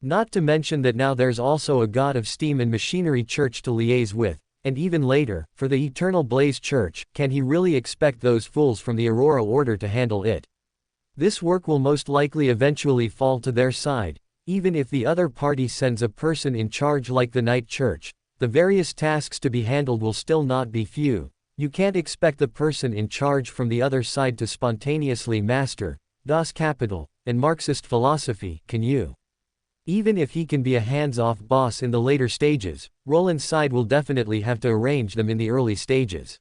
Not to mention that now there's also a god of steam and machinery church to liaise with, and even later, for the Eternal Blaze Church, can he really expect those fools from the Aurora Order to handle it? This work will most likely eventually fall to their side, even if the other party sends a person in charge like the Night Church. The various tasks to be handled will still not be few. You can't expect the person in charge from the other side to spontaneously master Das Kapital and Marxist philosophy, can you? Even if he can be a hands-off boss in the later stages, Roland's side will definitely have to arrange them in the early stages.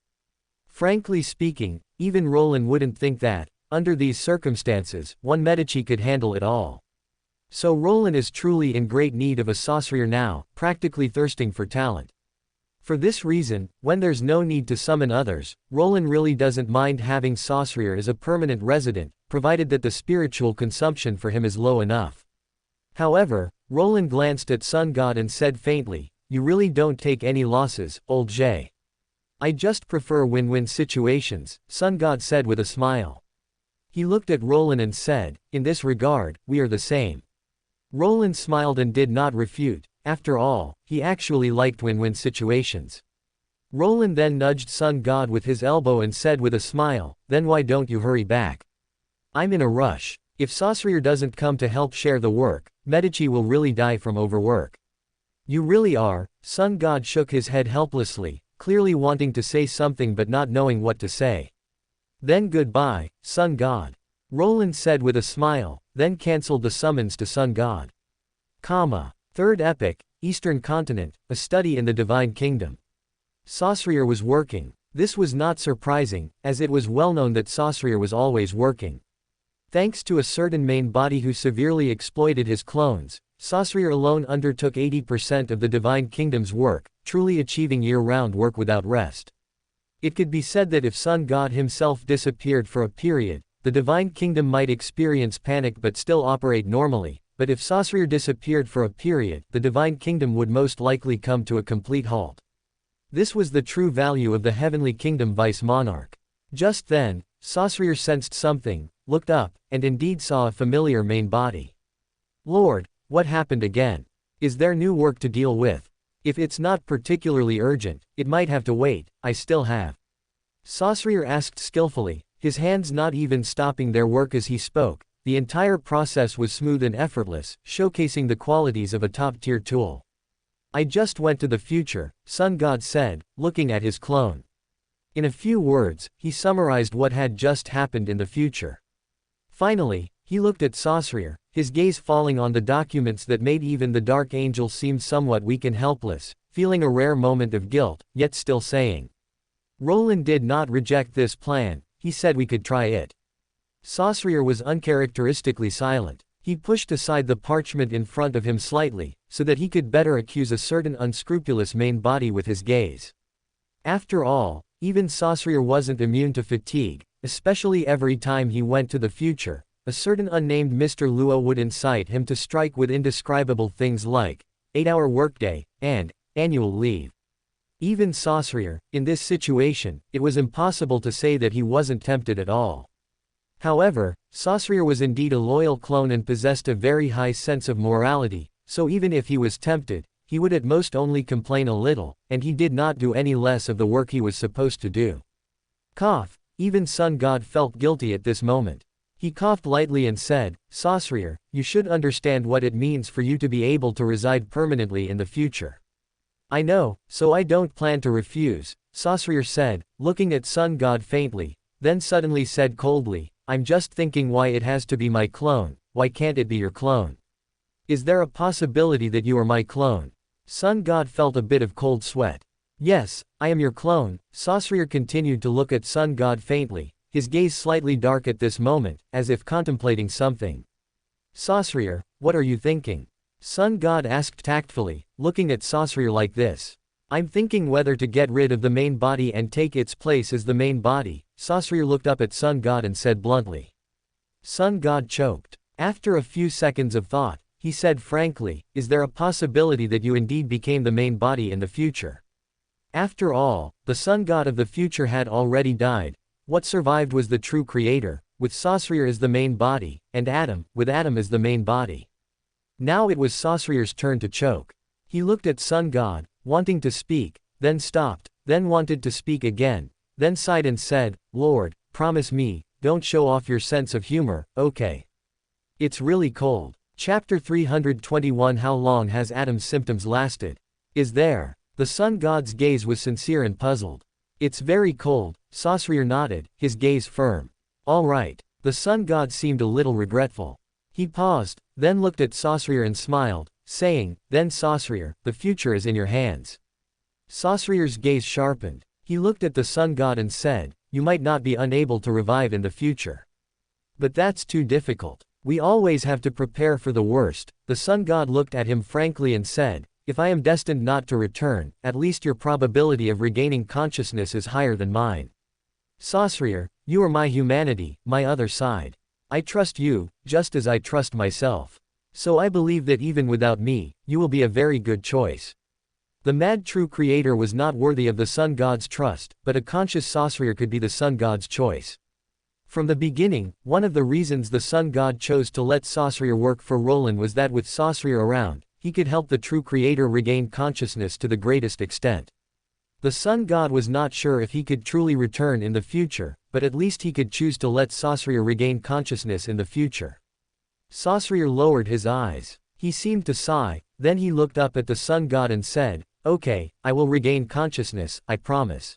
Frankly speaking, even Roland wouldn't think that, under these circumstances, one Medici could handle it all. So Roland is truly in great need of a sorcerer now, practically thirsting for talent. For this reason, when there's no need to summon others, Roland really doesn't mind having sorcerer as a permanent resident, provided that the spiritual consumption for him is low enough. However, Roland glanced at Sun God and said faintly, "You really don't take any losses, old Jay." "I just prefer win-win situations," Sun God said with a smile. He looked at Roland and said, "In this regard, we are the same." Roland smiled and did not refute. After all, he actually liked win-win situations. Roland then nudged Sun God with his elbow and said with a smile, "Then why don't you hurry back? I'm in a rush. If Sorcerer doesn't come to help share the work, Medici will really die from overwork." "You really are." Sun God shook his head helplessly, clearly wanting to say something but not knowing what to say. "Then goodbye, Sun God," Roland said with a smile, then cancelled the summons to Sun God. Third Epic, Eastern Continent, a study in the Divine Kingdom. Sorcerer was working. This was not surprising, as it was well known that Sorcerer was always working. Thanks to a certain main body who severely exploited his clones, Sorcerer alone undertook 80% of the Divine Kingdom's work, truly achieving year-round work without rest. It could be said that if Sun God himself disappeared for a period, the Divine Kingdom might experience panic but still operate normally, but if Sorcerer disappeared for a period, the Divine Kingdom would most likely come to a complete halt. This was the true value of the Heavenly Kingdom Vice-Monarch. Just then, Sorcerer sensed something, looked up, and indeed saw a familiar main body. "Lord, what happened again? Is there new work to deal with? If it's not particularly urgent, it might have to wait, I still have." Saussure asked skillfully, his hands not even stopping their work as he spoke. The entire process was smooth and effortless, showcasing the qualities of a top-tier tool. I just went to the future, Sun God said, looking at his clone. In a few words, he summarized what had just happened in the future. Finally, he looked at Saussure, his gaze falling on the documents that made even the Dark Angel seem somewhat weak and helpless, feeling a rare moment of guilt, yet still saying. Roland did not reject this plan, he said we could try it. Saussure was uncharacteristically silent. He pushed aside the parchment in front of him slightly, so that he could better accuse a certain unscrupulous main body with his gaze. After all, even Saussure wasn't immune to fatigue, especially every time he went to the future. A certain unnamed Mr. Luo would incite him to strike with indescribable things like 8-hour workday and annual leave. Even Saussure, in this situation, it was impossible to say that he wasn't tempted at all. However, Saussure was indeed a loyal clone and possessed a very high sense of morality, so even if he was tempted, he would at most only complain a little, and he did not do any less of the work he was supposed to do. Cough. Even Sun God felt guilty at this moment. He coughed lightly and said, Saussure, you should understand what it means for you to be able to reside permanently in the future. I know, so I don't plan to refuse, Saussure said, looking at Sun God faintly, then suddenly said coldly, I'm just thinking why it has to be my clone, why can't it be your clone? Is there a possibility that you are my clone? Sun God felt a bit of cold sweat. Yes, I am your clone, Saussure continued to look at Sun God faintly, his gaze slightly dark at this moment, as if contemplating something. Saussure, what are you thinking? Sun God asked tactfully, looking at Saussure like this. I'm thinking whether to get rid of the main body and take its place as the main body. Saussure looked up at Sun God and said bluntly. Sun God choked. After a few seconds of thought, he said frankly, is there a possibility that you indeed became the main body in the future? After all, the Sun God of the future had already died. What survived was the true creator, with Saussure as the main body, and Adam, with Adam as the main body. Now it was Saussure's turn to choke. He looked at Sun God, wanting to speak, then stopped, then wanted to speak again, then sighed and said, Lord, promise me, don't show off your sense of humor, okay? It's really cold. Chapter 321 How long has Adam's symptoms lasted? Is there? The Sun God's gaze was sincere and puzzled. It's very cold, Saussure nodded, his gaze firm. All right. The Sun God seemed a little regretful. He paused, then looked at Saussure and smiled, saying, then Saussure, the future is in your hands. Saussure's gaze sharpened. He looked at the Sun God and said, you might not be unable to revive in the future. But that's too difficult. We always have to prepare for the worst. The Sun God looked at him frankly and said, if I am destined not to return, at least your probability of regaining consciousness is higher than mine. Saussure, you are my humanity, my other side. I trust you, just as I trust myself. So I believe that even without me, you will be a very good choice. The mad true creator was not worthy of the Sun God's trust, but a conscious Saussure could be the Sun God's choice. From the beginning, one of the reasons the Sun God chose to let Saussure work for Roland was that with Saussure around, he could help the true creator regain consciousness to the greatest extent. The Sun God was not sure if he could truly return in the future, but at least he could choose to let Saussure regain consciousness in the future. Saussure lowered his eyes. He seemed to sigh, then he looked up at the Sun God and said, okay, I will regain consciousness, I promise.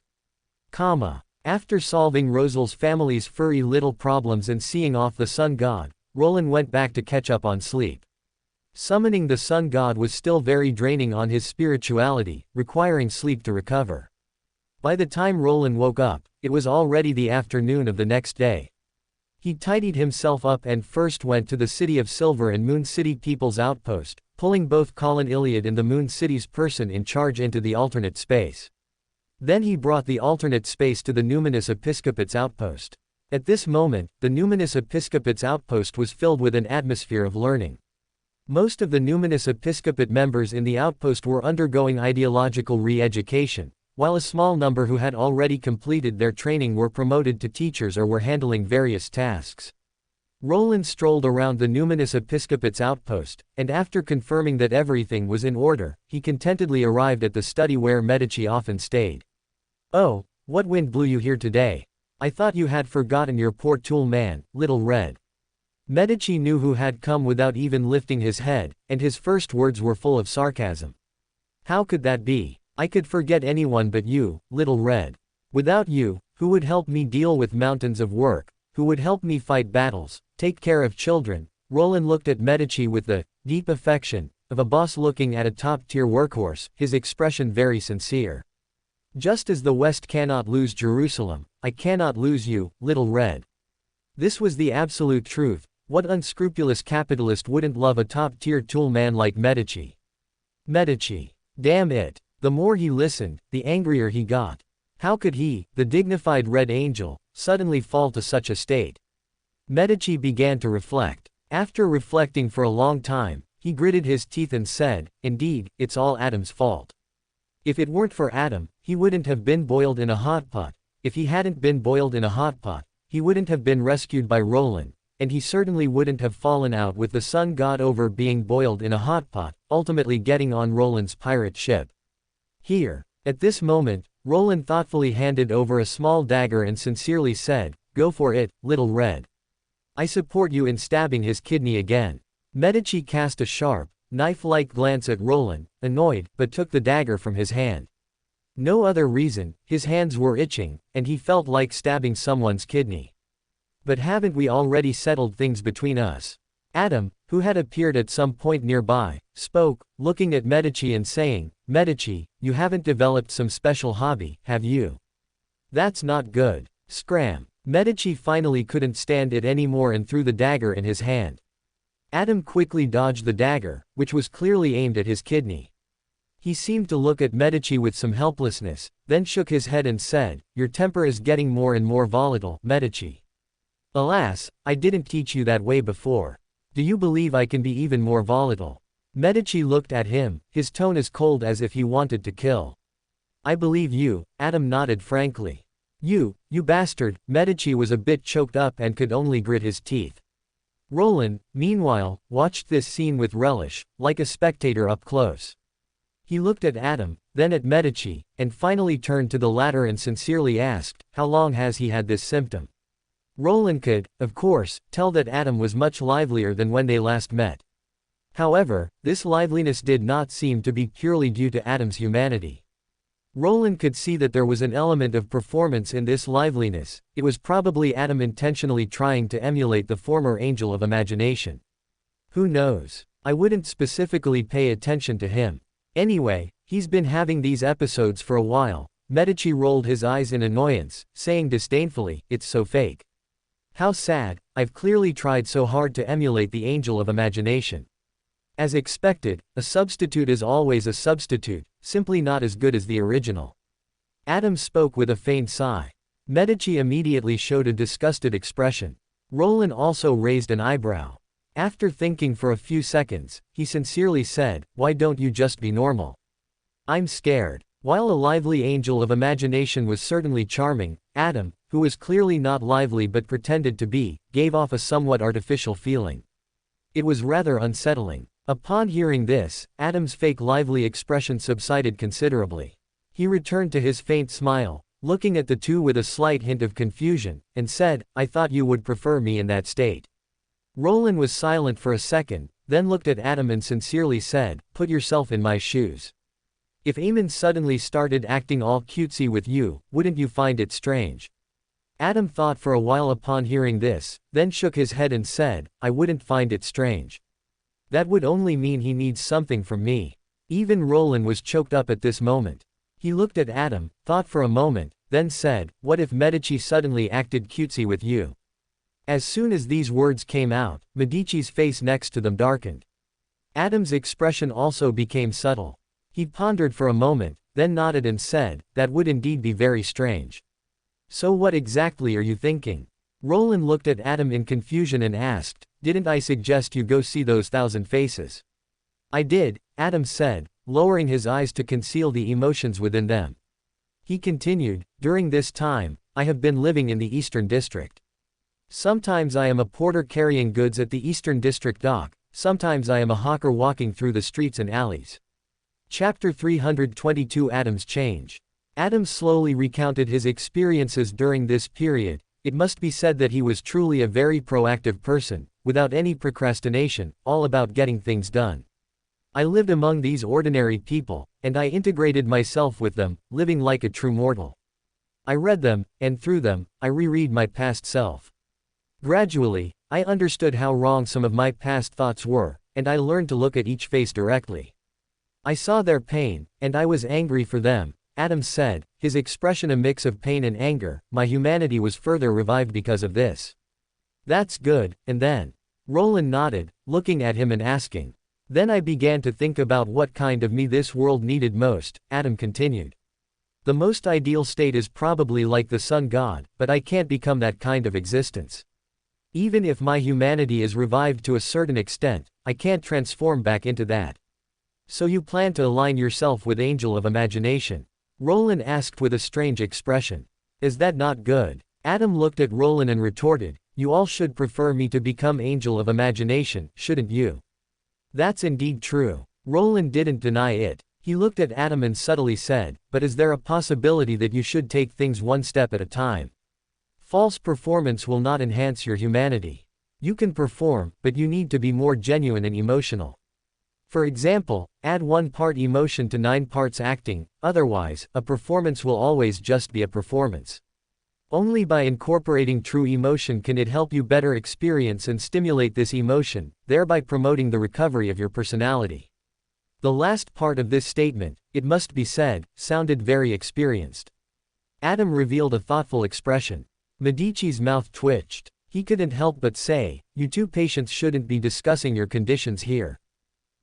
After solving Rosal's family's furry little problems and seeing off the Sun God, Roland went back to catch up on sleep. Summoning the Sun God was still very draining on his spirituality, requiring sleep to recover. By the time Roland woke up, it was already the afternoon of the next day. He tidied himself up and first went to the City of Silver and Moon City People's Outpost, pulling both Colin Iliad and the Moon City's person in charge into the alternate space. Then he brought the alternate space to the Numinous Episcopate's outpost. At this moment, the Numinous Episcopate's outpost was filled with an atmosphere of learning. Most of the Numinous Episcopate members in the outpost were undergoing ideological re-education, while a small number who had already completed their training were promoted to teachers or were handling various tasks. Roland strolled around the Numinous Episcopate's outpost, and after confirming that everything was in order, he contentedly arrived at the study where Medici often stayed. Oh, What wind blew you here today? I thought you had forgotten your poor tool man, little red. Medici knew who had come without even lifting his head, and his first words were full of sarcasm. How could that be? I could forget anyone but you, little red. Without you, who would help me deal with mountains of work, who would help me fight battles, take care of children? Roland looked at Medici with the deep affection of a boss looking at a top-tier workhorse, his expression very sincere. Just as the West cannot lose Jerusalem, I cannot lose you, little red. This was the absolute truth. What unscrupulous capitalist wouldn't love a top-tier tool man like Medici? Medici. Damn it. The more he listened, the angrier he got. How could he, the dignified Red Angel, suddenly fall to such a state? Medici began to reflect. After reflecting for a long time, he gritted his teeth and said, indeed, it's all Adam's fault. If it weren't for Adam, he wouldn't have been boiled in a hot pot. If he hadn't been boiled in a hot pot, he wouldn't have been rescued by Roland, and he certainly wouldn't have fallen out with the sun god over being boiled in a hot pot, ultimately getting on Roland's pirate ship. Here, at this moment, Roland thoughtfully handed over a small dagger and sincerely said, go for it, little red. I support you in stabbing his kidney again. Medici cast a sharp, knife-like glance at Roland, annoyed, but took the dagger from his hand. No other reason, his hands were itching, and he felt like stabbing someone's kidney. But haven't we already settled things between us? Adam, who had appeared at some point nearby, spoke, looking at Medici and saying, Medici, you haven't developed some special hobby, have you? That's not good. Scram. Medici finally couldn't stand it anymore and threw the dagger in his hand. Adam quickly dodged the dagger, which was clearly aimed at his kidney. He seemed to look at Medici with some helplessness, then shook his head and said, your temper is getting more and more volatile, Medici. Alas, I didn't teach you that way before. Do you believe I can be even more volatile? Medici looked at him, his tone as cold as if he wanted to kill. I believe you, Adam nodded frankly. You bastard. Medici was a bit choked up and could only grit his teeth. Roland, meanwhile, watched this scene with relish, like a spectator up close. He looked at Adam, then at Medici, and finally turned to the latter and sincerely asked, how long has he had this symptom? Roland could, of course, tell that Adam was much livelier than when they last met. However, this liveliness did not seem to be purely due to Adam's humanity. Roland could see that there was an element of performance in this liveliness. It was probably Adam intentionally trying to emulate the former angel of imagination. Who knows? I wouldn't specifically pay attention to him. Anyway, he's been having these episodes for a while. Medici rolled his eyes in annoyance, saying disdainfully, it's so fake. How sad, I've clearly tried so hard to emulate the angel of imagination. As expected, a substitute is always a substitute, simply not as good as the original. Adam spoke with a faint sigh. Medici immediately showed a disgusted expression. Roland also raised an eyebrow. After thinking for a few seconds, he sincerely said, why don't you just be normal? I'm scared. While a lively angel of imagination was certainly charming, Adam, who was clearly not lively but pretended to be, gave off a somewhat artificial feeling. It was rather unsettling. Upon hearing this, Adam's fake lively expression subsided considerably. He returned to his faint smile, looking at the two with a slight hint of confusion, and said, I thought you would prefer me in that state. Roland was silent for a second, then looked at Adam and sincerely said, put yourself in my shoes. If Amon suddenly started acting all cutesy with you, wouldn't you find it strange? Adam thought for a while upon hearing this, then shook his head and said, I wouldn't find it strange. That would only mean he needs something from me. Even Roland was choked up at this moment. He looked at Adam, thought for a moment, then said, what if Medici suddenly acted cutesy with you? As soon as these words came out, Medici's face next to them darkened. Adam's expression also became subtle. He pondered for a moment, then nodded and said, that would indeed be very strange. So what exactly are you thinking? Roland looked at Adam in confusion and asked, didn't I suggest you go see those 1,000 faces? I did, Adam said, lowering his eyes to conceal the emotions within them. He continued, during this time, I have been living in the Eastern District. Sometimes I am a porter carrying goods at the Eastern District dock, sometimes I am a hawker walking through the streets and alleys. Chapter 322 Adam's Change. Adam slowly recounted his experiences during this period. It must be said that he was truly a very proactive person, without any procrastination, all about getting things done. I lived among these ordinary people, and I integrated myself with them, living like a true mortal. I read them, and through them, I reread my past self. Gradually, I understood how wrong some of my past thoughts were, and I learned to look at each face directly. I saw their pain, and I was angry for them, Adam said, his expression a mix of pain and anger. My humanity was further revived because of this. That's good, and then? Roland nodded, looking at him and asking. Then I began to think about what kind of me this world needed most, Adam continued. The most ideal state is probably like the sun god, but I can't become that kind of existence. Even if my humanity is revived to a certain extent, I can't transform back into that. So you plan to align yourself with Angel of Imagination? Roland asked with a strange expression. Is that not good? Adam looked at Roland and retorted, you all should prefer me to become Angel of Imagination, shouldn't you? That's indeed true. Roland didn't deny it. He looked at Adam and subtly said, but is there a possibility that you should take things one step at a time? False performance will not enhance your humanity. You can perform, but you need to be more genuine and emotional. For example, add 1 part emotion to 9 parts acting, otherwise, a performance will always just be a performance. Only by incorporating true emotion can it help you better experience and stimulate this emotion, thereby promoting the recovery of your personality. The last part of this statement, it must be said, sounded very experienced. Adam revealed a thoughtful expression. Medici's mouth twitched. He couldn't help but say, you two patients shouldn't be discussing your conditions here.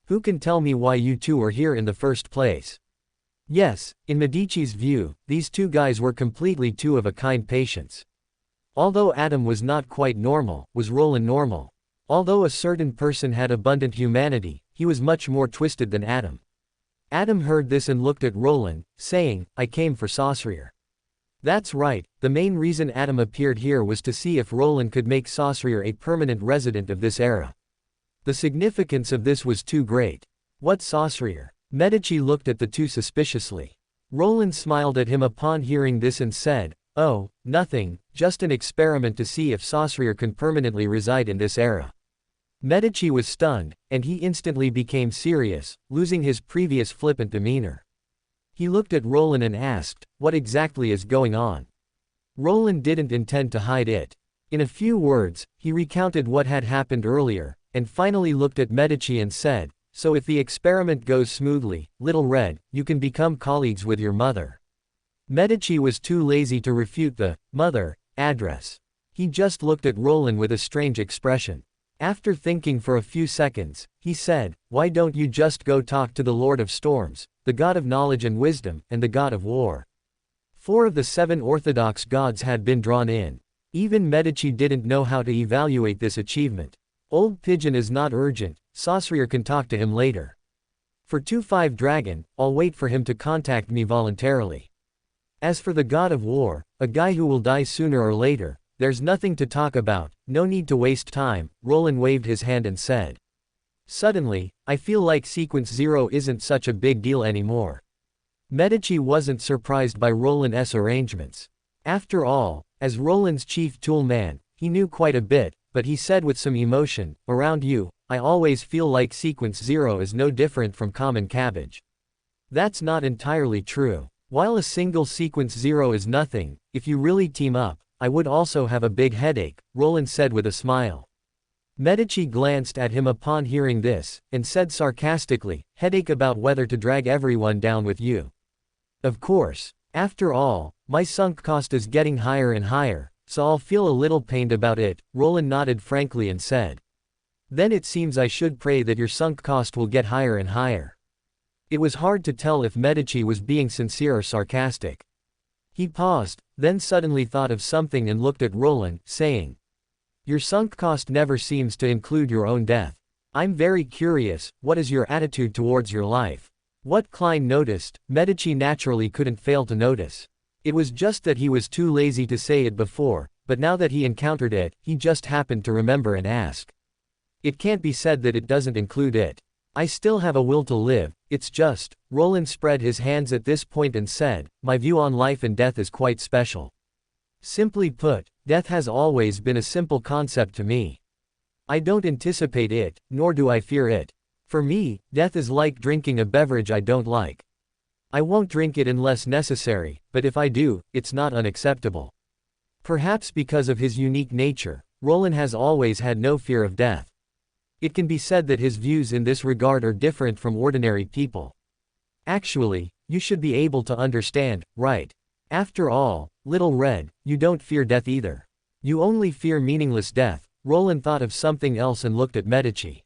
Who can tell me why you two are here in the first place? Yes, in Medici's view, these two guys were completely two-of-a-kind patients. Although Adam was not quite normal, was Roland normal? Although a certain person had abundant humanity, he was much more twisted than Adam. Adam heard this and looked at Roland, saying, I came for Saussure. That's right, the main reason Adam appeared here was to see if Roland could make Saussure a permanent resident of this era. The significance of this was too great. What Saussure? Medici looked at the two suspiciously. Roland smiled at him upon hearing this and said, oh, nothing, just an experiment to see if Saussure can permanently reside in this era. Medici was stunned, and he instantly became serious, losing his previous flippant demeanor. He looked at Roland and asked, what exactly is going on? Roland didn't intend to hide it. In a few words, he recounted what had happened earlier, and finally looked at Medici and said, so if the experiment goes smoothly, Little Red, you can become colleagues with your mother. Medici was too lazy to refute the mother address. He just looked at Roland with a strange expression. After thinking for a few seconds, he said, why don't you just go talk to the Lord of Storms, the god of knowledge and wisdom, and the god of war? 4 of the 7 orthodox gods had been drawn in. Even Medici didn't know how to evaluate this achievement. Old Pigeon is not urgent, Saussure can talk to him later. For 2-5 Dragon, I'll wait for him to contact me voluntarily. As for the god of war, a guy who will die sooner or later, there's nothing to talk about, no need to waste time, Roland waved his hand and said. Suddenly, I feel like Sequence 0 isn't such a big deal anymore. Medici wasn't surprised by Roland's arrangements. After all, as Roland's chief tool man, he knew quite a bit, but he said with some emotion, around you, I always feel like Sequence 0 is no different from common cabbage. That's not entirely true. While a single Sequence 0 is nothing, if you really team up, I would also have a big headache, Roland said with a smile. Medici glanced at him upon hearing this, and said sarcastically, headache about whether to drag everyone down with you. Of course. After all, my sunk cost is getting higher and higher, so I'll feel a little pained about it, Roland nodded frankly and said. Then it seems I should pray that your sunk cost will get higher and higher. It was hard to tell if Medici was being sincere or sarcastic. He paused, then suddenly thought of something and looked at Roland, saying, your sunk cost never seems to include your own death. I'm very curious, what is your attitude towards your life? What Klein noticed, Medici naturally couldn't fail to notice. It was just that he was too lazy to say it before, but now that he encountered it, he just happened to remember and ask. It can't be said that it doesn't include it. I still have a will to live, it's just, Roland spread his hands at this point and said, my view on life and death is quite special. Simply put, death has always been a simple concept to me. I don't anticipate it, nor do I fear it. For me, death is like drinking a beverage I don't like. I won't drink it unless necessary, but if I do, it's not unacceptable. Perhaps because of his unique nature, Roland has always had no fear of death. It can be said that his views in this regard are different from ordinary people. Actually, you should be able to understand, right? After all, Little Red, you don't fear death either. You only fear meaningless death. Roland thought of something else and looked at Medici.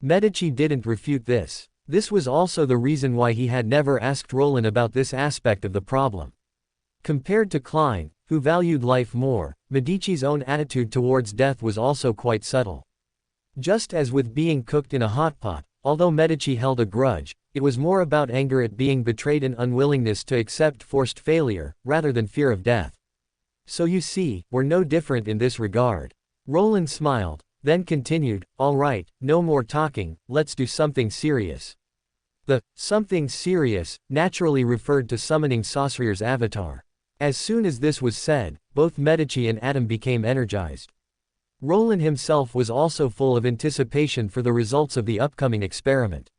Medici didn't refute this. This was also the reason why he had never asked Roland about this aspect of the problem. Compared to Klein, who valued life more, Medici's own attitude towards death was also quite subtle. Just as with being cooked in a hot pot, although Medici held a grudge, it was more about anger at being betrayed and unwillingness to accept forced failure, rather than fear of death. So you see, we're no different in this regard. Roland smiled, then continued, all right, no more talking, let's do something serious. The something serious naturally referred to summoning Saucerier's avatar. As soon as this was said, both Medici and Adam became energized. Roland himself was also full of anticipation for the results of the upcoming experiment.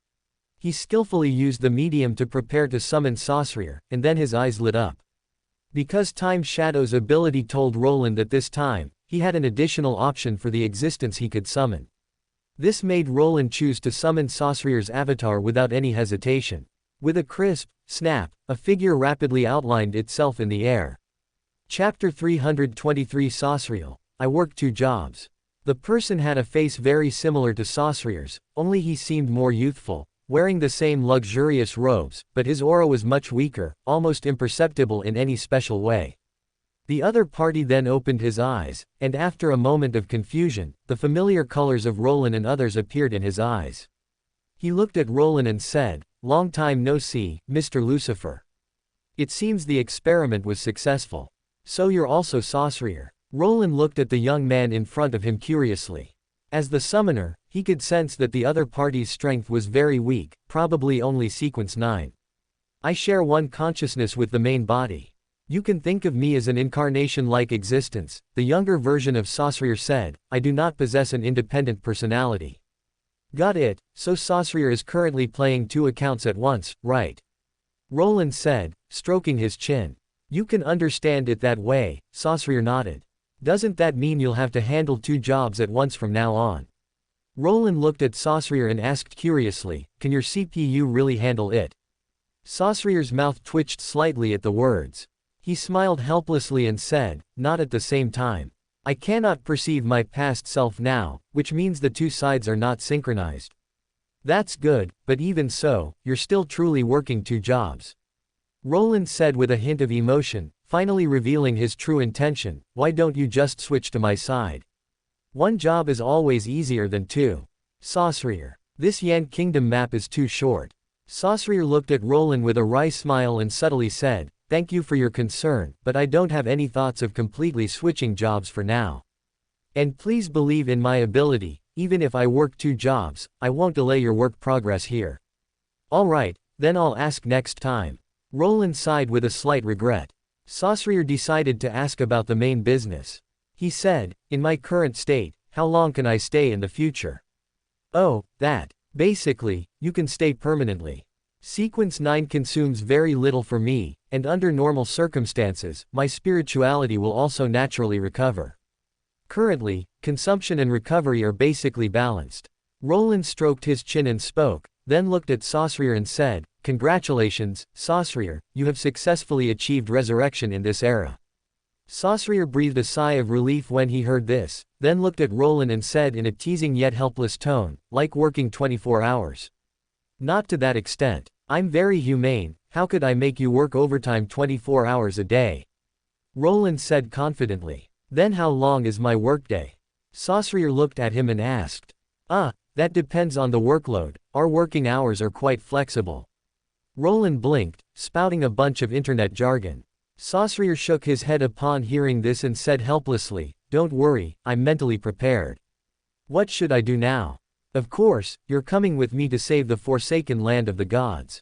He skillfully used the medium to prepare to summon Saucerier, and then his eyes lit up. Because Time Shadow's ability told Roland that this time, he had an additional option for the existence he could summon. This made Roland choose to summon Saucerier's avatar without any hesitation. With a crisp snap, a figure rapidly outlined itself in the air. Chapter 323 Saucerier. I work 2 jobs. The person had a face very similar to Saucerier's, only he seemed more youthful, wearing the same luxurious robes, but his aura was much weaker, almost imperceptible in any special way. The other party then opened his eyes, and after a moment of confusion, the familiar colors of Roland and others appeared in his eyes. He looked at Roland and said, long time no see, Mr. Lucifer. It seems the experiment was successful. So you're also Saucerier. Roland looked at the young man in front of him curiously. As the summoner, he could sense that the other party's strength was very weak, probably only sequence 9. I share one consciousness with the main body. You can think of me as an incarnation-like existence, the younger version of Saucerier said. I do not possess an independent personality. Got it, so Saucerier is currently playing 2 accounts at once, right? Roland said, stroking his chin. You can understand it that way, Saucerier nodded. Doesn't that mean you'll have to handle 2 jobs at once from now on? Roland looked at Saucerier and asked curiously, can your CPU really handle it? Saucerier's mouth twitched slightly at the words. He smiled helplessly and said, not at the same time. I cannot perceive my past self now, which means the 2 sides are not synchronized. That's good, but even so, you're still truly working 2 jobs. Roland said with a hint of emotion, finally revealing his true intention, why don't you just switch to my side? 1 job is always easier than 2. Saucerier. This Yan Kingdom map is too short. Saucerier looked at Roland with a wry smile and subtly said, thank you for your concern, but I don't have any thoughts of completely switching jobs for now. And please believe in my ability, even if I work 2 jobs, I won't delay your work progress here. Alright, then I'll ask next time. Roland sighed with a slight regret. Saucerier decided to ask about the main business. He said, in my current state, how long can I stay in the future? Oh, that. Basically, you can stay permanently. Sequence 9 consumes very little for me, and under normal circumstances, my spirituality will also naturally recover. Currently, consumption and recovery are basically balanced. Roland stroked his chin and spoke, then looked at Saucerier and said, congratulations, Saucerier, you have successfully achieved resurrection in this era. Saucerier breathed a sigh of relief when he heard this, then looked at Roland and said in a teasing yet helpless tone, like working 24 hours. Not to that extent. I'm very humane, how could I make you work overtime 24 hours a day? Roland said confidently. Then how long is my workday? Saucerier looked at him and asked. That depends on the workload, our working hours are quite flexible. Roland blinked, spouting a bunch of internet jargon. Saucerier shook his head upon hearing this and said helplessly, don't worry, I'm mentally prepared. What should I do now? Of course, you're coming with me to save the forsaken land of the gods.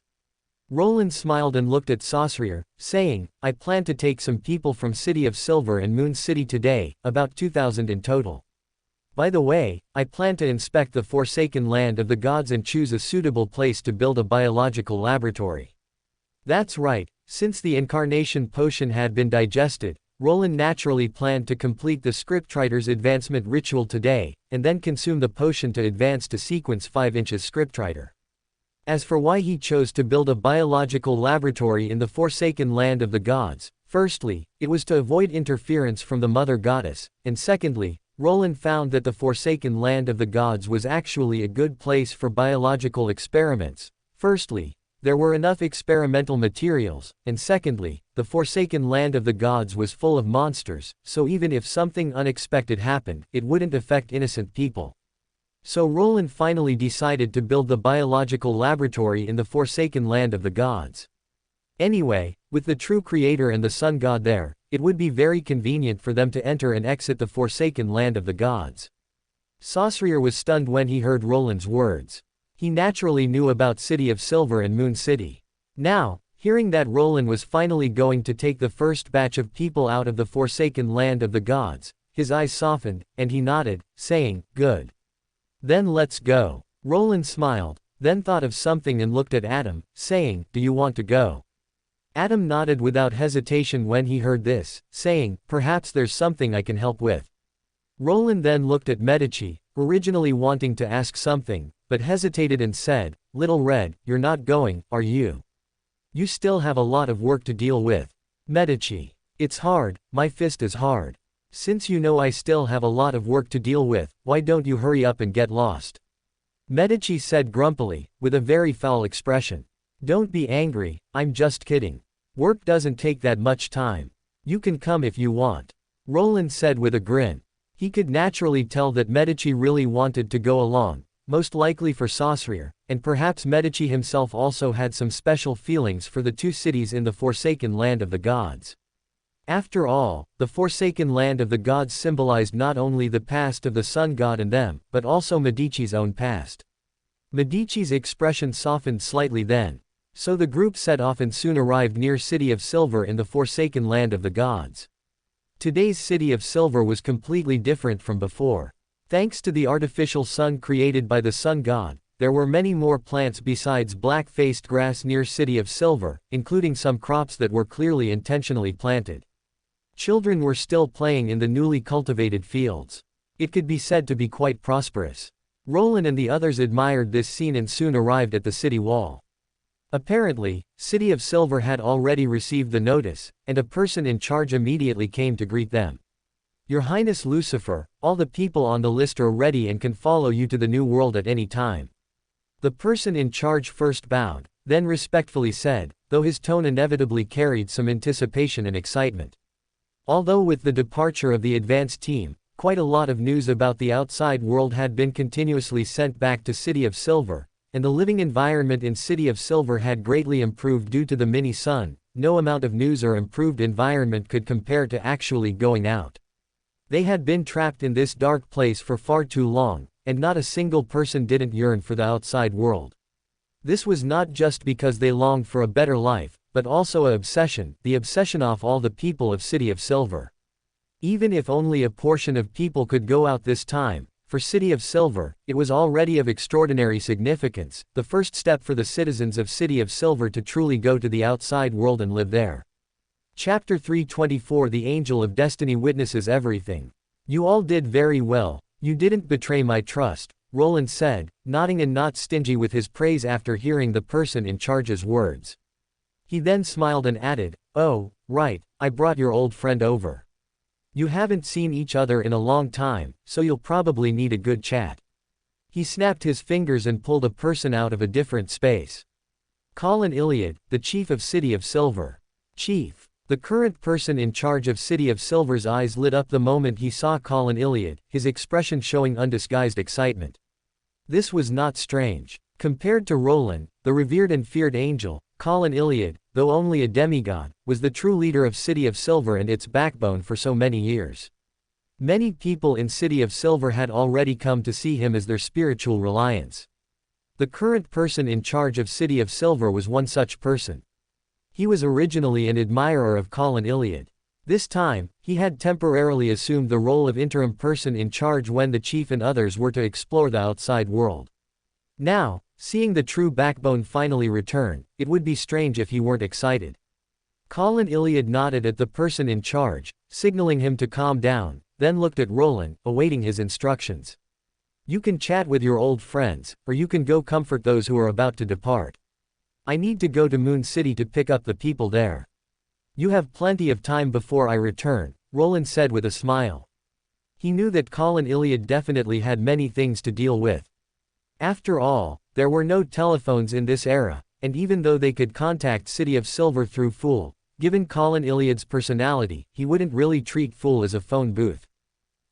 Roland smiled and looked at Saussure, saying, I plan to take some people from City of Silver and Moon City today, about 2,000 in total. By the way, I plan to inspect the forsaken land of the gods and choose a suitable place to build a biological laboratory. That's right, since the Incarnation potion had been digested, Roland naturally planned to complete the scriptwriter's advancement ritual today, and then consume the potion to advance to sequence 5 inches scriptwriter. As for why he chose to build a biological laboratory in the forsaken land of the gods, firstly, it was to avoid interference from the mother goddess, and secondly, Roland found that the forsaken land of the gods was actually a good place for biological experiments. Firstly, there were enough experimental materials, and secondly, the forsaken land of the gods was full of monsters, so even if something unexpected happened, it wouldn't affect innocent people. So Roland finally decided to build the biological laboratory in the forsaken land of the gods. Anyway, with the true creator and the sun god there, it would be very convenient for them to enter and exit the forsaken land of the gods. Saussure was stunned when he heard Roland's words. He naturally knew about City of Silver and Moon City. Now, hearing that Roland was finally going to take the first batch of people out of the forsaken land of the gods, his eyes softened, and he nodded, saying, good. Then let's go. Roland smiled, then thought of something and looked at Adam, saying, do you want to go? Adam nodded without hesitation when he heard this, saying, perhaps there's something I can help with. Roland then looked at Medici, originally wanting to ask something, but hesitated and said, Little Red, you're not going, are you? You still have a lot of work to deal with. Medici. It's hard, my fist is hard. Since you know I still have a lot of work to deal with, why don't you hurry up and get lost? Medici said grumpily, with a very foul expression. Don't be angry, I'm just kidding. Work doesn't take that much time. You can come if you want. Roland said with a grin. He could naturally tell that Medici really wanted to go along, most likely for Saussure, and perhaps Medici himself also had some special feelings for the two cities in the forsaken land of the gods. After all, the forsaken land of the gods symbolized not only the past of the sun god and them, but also Medici's own past. Medici's expression softened slightly then. So the group set off and soon arrived near City of Silver in the forsaken land of the gods. Today's City of Silver was completely different from before. Thanks to the artificial sun created by the sun god, there were many more plants besides black-faced grass near City of Silver, including some crops that were clearly intentionally planted. Children were still playing in the newly cultivated fields. It could be said to be quite prosperous. Roland and the others admired this scene and soon arrived at the city wall. Apparently, City of Silver had already received the notice, and a person in charge immediately came to greet them. Your Highness Lucifer, all the people on the list are ready and can follow you to the new world at any time. The person in charge first bowed, then respectfully said, though his tone inevitably carried some anticipation and excitement. Although with the departure of the advanced team, quite a lot of news about the outside world had been continuously sent back to City of Silver, and the living environment in City of Silver had greatly improved due to the mini-sun, no amount of news or improved environment could compare to actually going out. They had been trapped in this dark place for far too long, and not a single person didn't yearn for the outside world. This was not just because they longed for a better life, but also the obsession of all the people of City of Silver. Even if only a portion of people could go out this time, for City of Silver, it was already of extraordinary significance, the first step for the citizens of City of Silver to truly go to the outside world and live there. Chapter 324 The Angel of Destiny witnesses everything. You all did very well, you didn't betray my trust, Roland said, nodding and not stingy with his praise after hearing the person in charge's words. He then smiled and added, oh, right, I brought your old friend over. You haven't seen each other in a long time, so you'll probably need a good chat. He snapped his fingers and pulled a person out of a different space. Colin Iliad, the chief of City of Silver. Chief. The current person in charge of City of Silver's eyes lit up the moment he saw Colin Iliad, his expression showing undisguised excitement. This was not strange. Compared to Roland, the revered and feared angel, Colin Iliad, though only a demigod, was the true leader of City of Silver and its backbone for so many years. Many people in City of Silver had already come to see him as their spiritual reliance. The current person in charge of City of Silver was one such person. He was originally an admirer of Colin Iliad. This time, he had temporarily assumed the role of interim person in charge when the chief and others were to explore the outside world. Now, seeing the true backbone finally return, it would be strange if he weren't excited. Colin Iliad nodded at the person in charge, signaling him to calm down, then looked at Roland, awaiting his instructions. You can chat with your old friends, or you can go comfort those who are about to depart. I need to go to Moon City to pick up the people there. You have plenty of time before I return, Roland said with a smile. He knew that Colin Iliad definitely had many things to deal with. After all, there were no telephones in this era, and even though they could contact City of Silver through Fool, given Colin Iliad's personality, he wouldn't really treat Fool as a phone booth.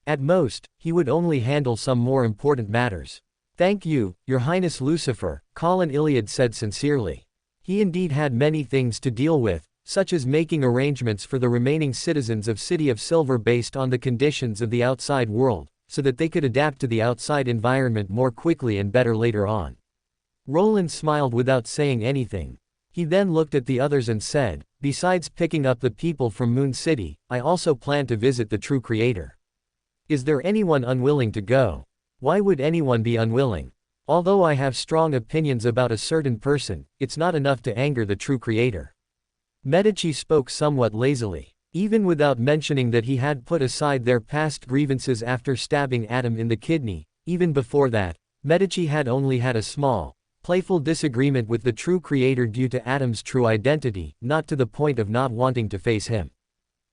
At most, he would only handle some more important matters. Thank you, Your Highness Lucifer, Colin Iliad said sincerely. He indeed had many things to deal with, such as making arrangements for the remaining citizens of City of Silver based on the conditions of the outside world, so that they could adapt to the outside environment more quickly and better later on. Roland smiled without saying anything. He then looked at the others and said, besides picking up the people from Moon City, I also plan to visit the true creator. Is there anyone unwilling to go? Why would anyone be unwilling? Although I have strong opinions about a certain person, it's not enough to anger the true creator. Medici spoke somewhat lazily. Even without mentioning that he had put aside their past grievances after stabbing Adam in the kidney, even before that, Medici had only had a small, playful disagreement with the true creator due to Adam's true identity, not to the point of not wanting to face him.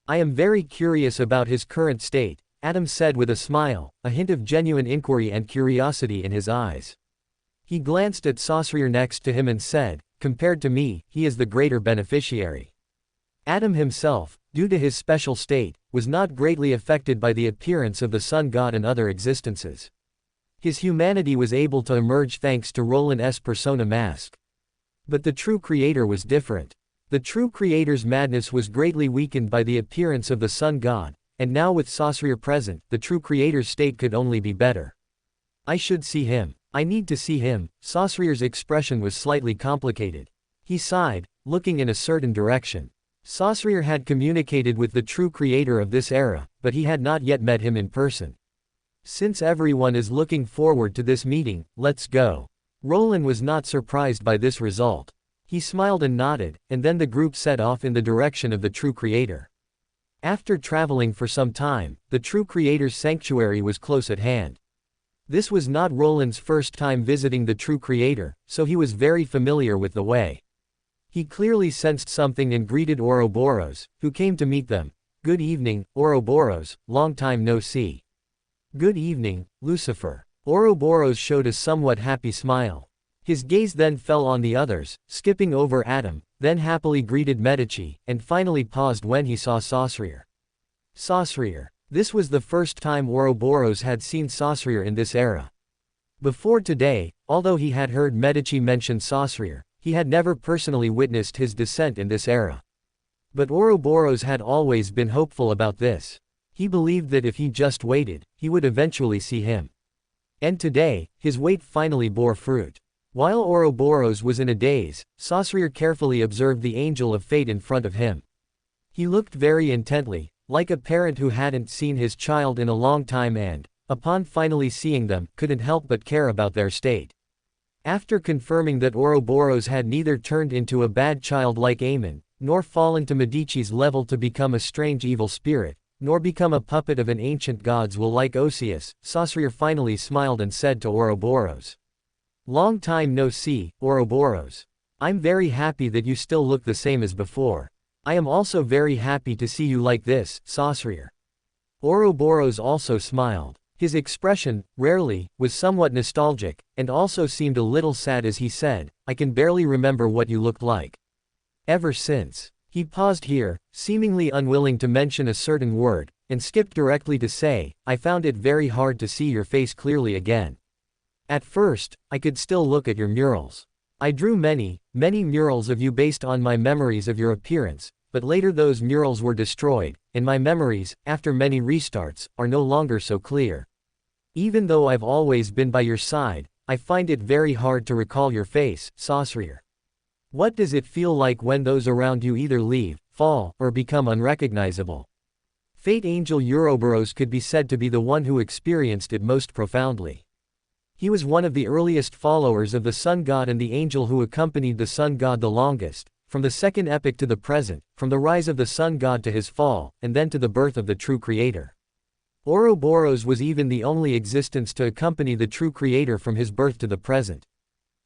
I am very curious about his current state, Adam said with a smile, a hint of genuine inquiry and curiosity in his eyes. He glanced at Saussure next to him and said, compared to me, he is the greater beneficiary. Adam himself, due to his special state, was not greatly affected by the appearance of the sun god and other existences. His humanity was able to emerge thanks to Roland's persona mask. But the true creator was different. The true creator's madness was greatly weakened by the appearance of the sun god, and now with Saussure present, the true creator's state could only be better. I should see him. I need to see him. Saussure's expression was slightly complicated. He sighed, looking in a certain direction. Saussure had communicated with the true creator of this era, but he had not yet met him in person. Since everyone is looking forward to this meeting, let's go. Roland was not surprised by this result. He smiled and nodded, and then the group set off in the direction of the true creator. After traveling for some time, the true creator's sanctuary was close at hand. This was not Roland's first time visiting the true creator, so he was very familiar with the way. He clearly sensed something and greeted Ouroboros, who came to meet them. Good evening, Ouroboros, long time no see. Good evening, Lucifer. Ouroboros showed a somewhat happy smile. His gaze then fell on the others, skipping over Adam, then happily greeted Medici, and finally paused when he saw Saussure. Saussure. This was the first time Ouroboros had seen Saussure in this era. Before today, although he had heard Medici mention Saussure, he had never personally witnessed his descent in this era. But Ouroboros had always been hopeful about this. He believed that if he just waited, he would eventually see him. And today, his wait finally bore fruit. While Ouroboros was in a daze, Saussure carefully observed the angel of fate in front of him. He looked very intently, like a parent who hadn't seen his child in a long time and, upon finally seeing them, couldn't help but care about their state. After confirming that Ouroboros had neither turned into a bad child like Amon, nor fallen to Medici's level to become a strange evil spirit, nor become a puppet of an ancient god's will like Osius, Saussure finally smiled and said to Ouroboros. Long time no see, Ouroboros. I'm very happy that you still look the same as before. I am also very happy to see you like this, Saussure. Ouroboros also smiled. His expression, rarely, was somewhat nostalgic, and also seemed a little sad as he said, I can barely remember what you looked like. Ever since. He paused here, seemingly unwilling to mention a certain word, and skipped directly to say, I found it very hard to see your face clearly again. At first, I could still look at your murals. I drew many, many murals of you based on my memories of your appearance, but later those murals were destroyed, and my memories, after many restarts, are no longer so clear. Even though I've always been by your side, I find it very hard to recall your face, Sorcerer. What does it feel like when those around you either leave, fall, or become unrecognizable? Fate Angel Ouroboros could be said to be the one who experienced it most profoundly. He was one of the earliest followers of the Sun God and the angel who accompanied the Sun God the longest, from the second epoch to the present, from the rise of the Sun God to his fall, and then to the birth of the true Creator. Ouroboros was even the only existence to accompany the true Creator from his birth to the present.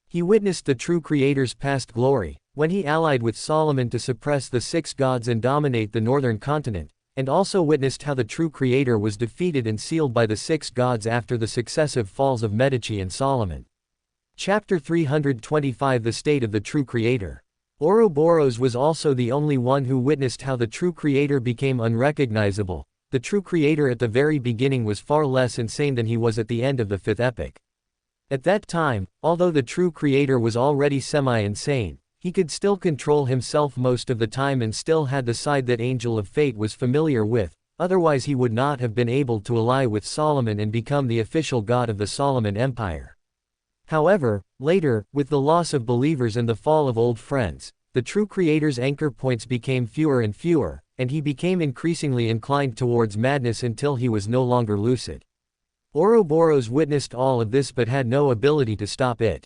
He witnessed the true Creator's past glory, when he allied with Solomon to suppress the 6 gods and dominate the northern continent, and also witnessed how the true Creator was defeated and sealed by the 6 gods after the successive falls of Medici and Solomon. Chapter 325 The State of the True Creator. Ouroboros was also the only one who witnessed how the true Creator became unrecognizable. The true Creator at the very beginning was far less insane than he was at the end of the 5th epoch. At that time, although the true Creator was already semi-insane, he could still control himself most of the time and still had the side that Angel of Fate was familiar with, otherwise he would not have been able to ally with Solomon and become the official god of the Solomon Empire. However, later, with the loss of believers and the fall of old friends, the true Creator's anchor points became fewer and fewer, and he became increasingly inclined towards madness until he was no longer lucid. Ouroboros witnessed all of this but had no ability to stop it.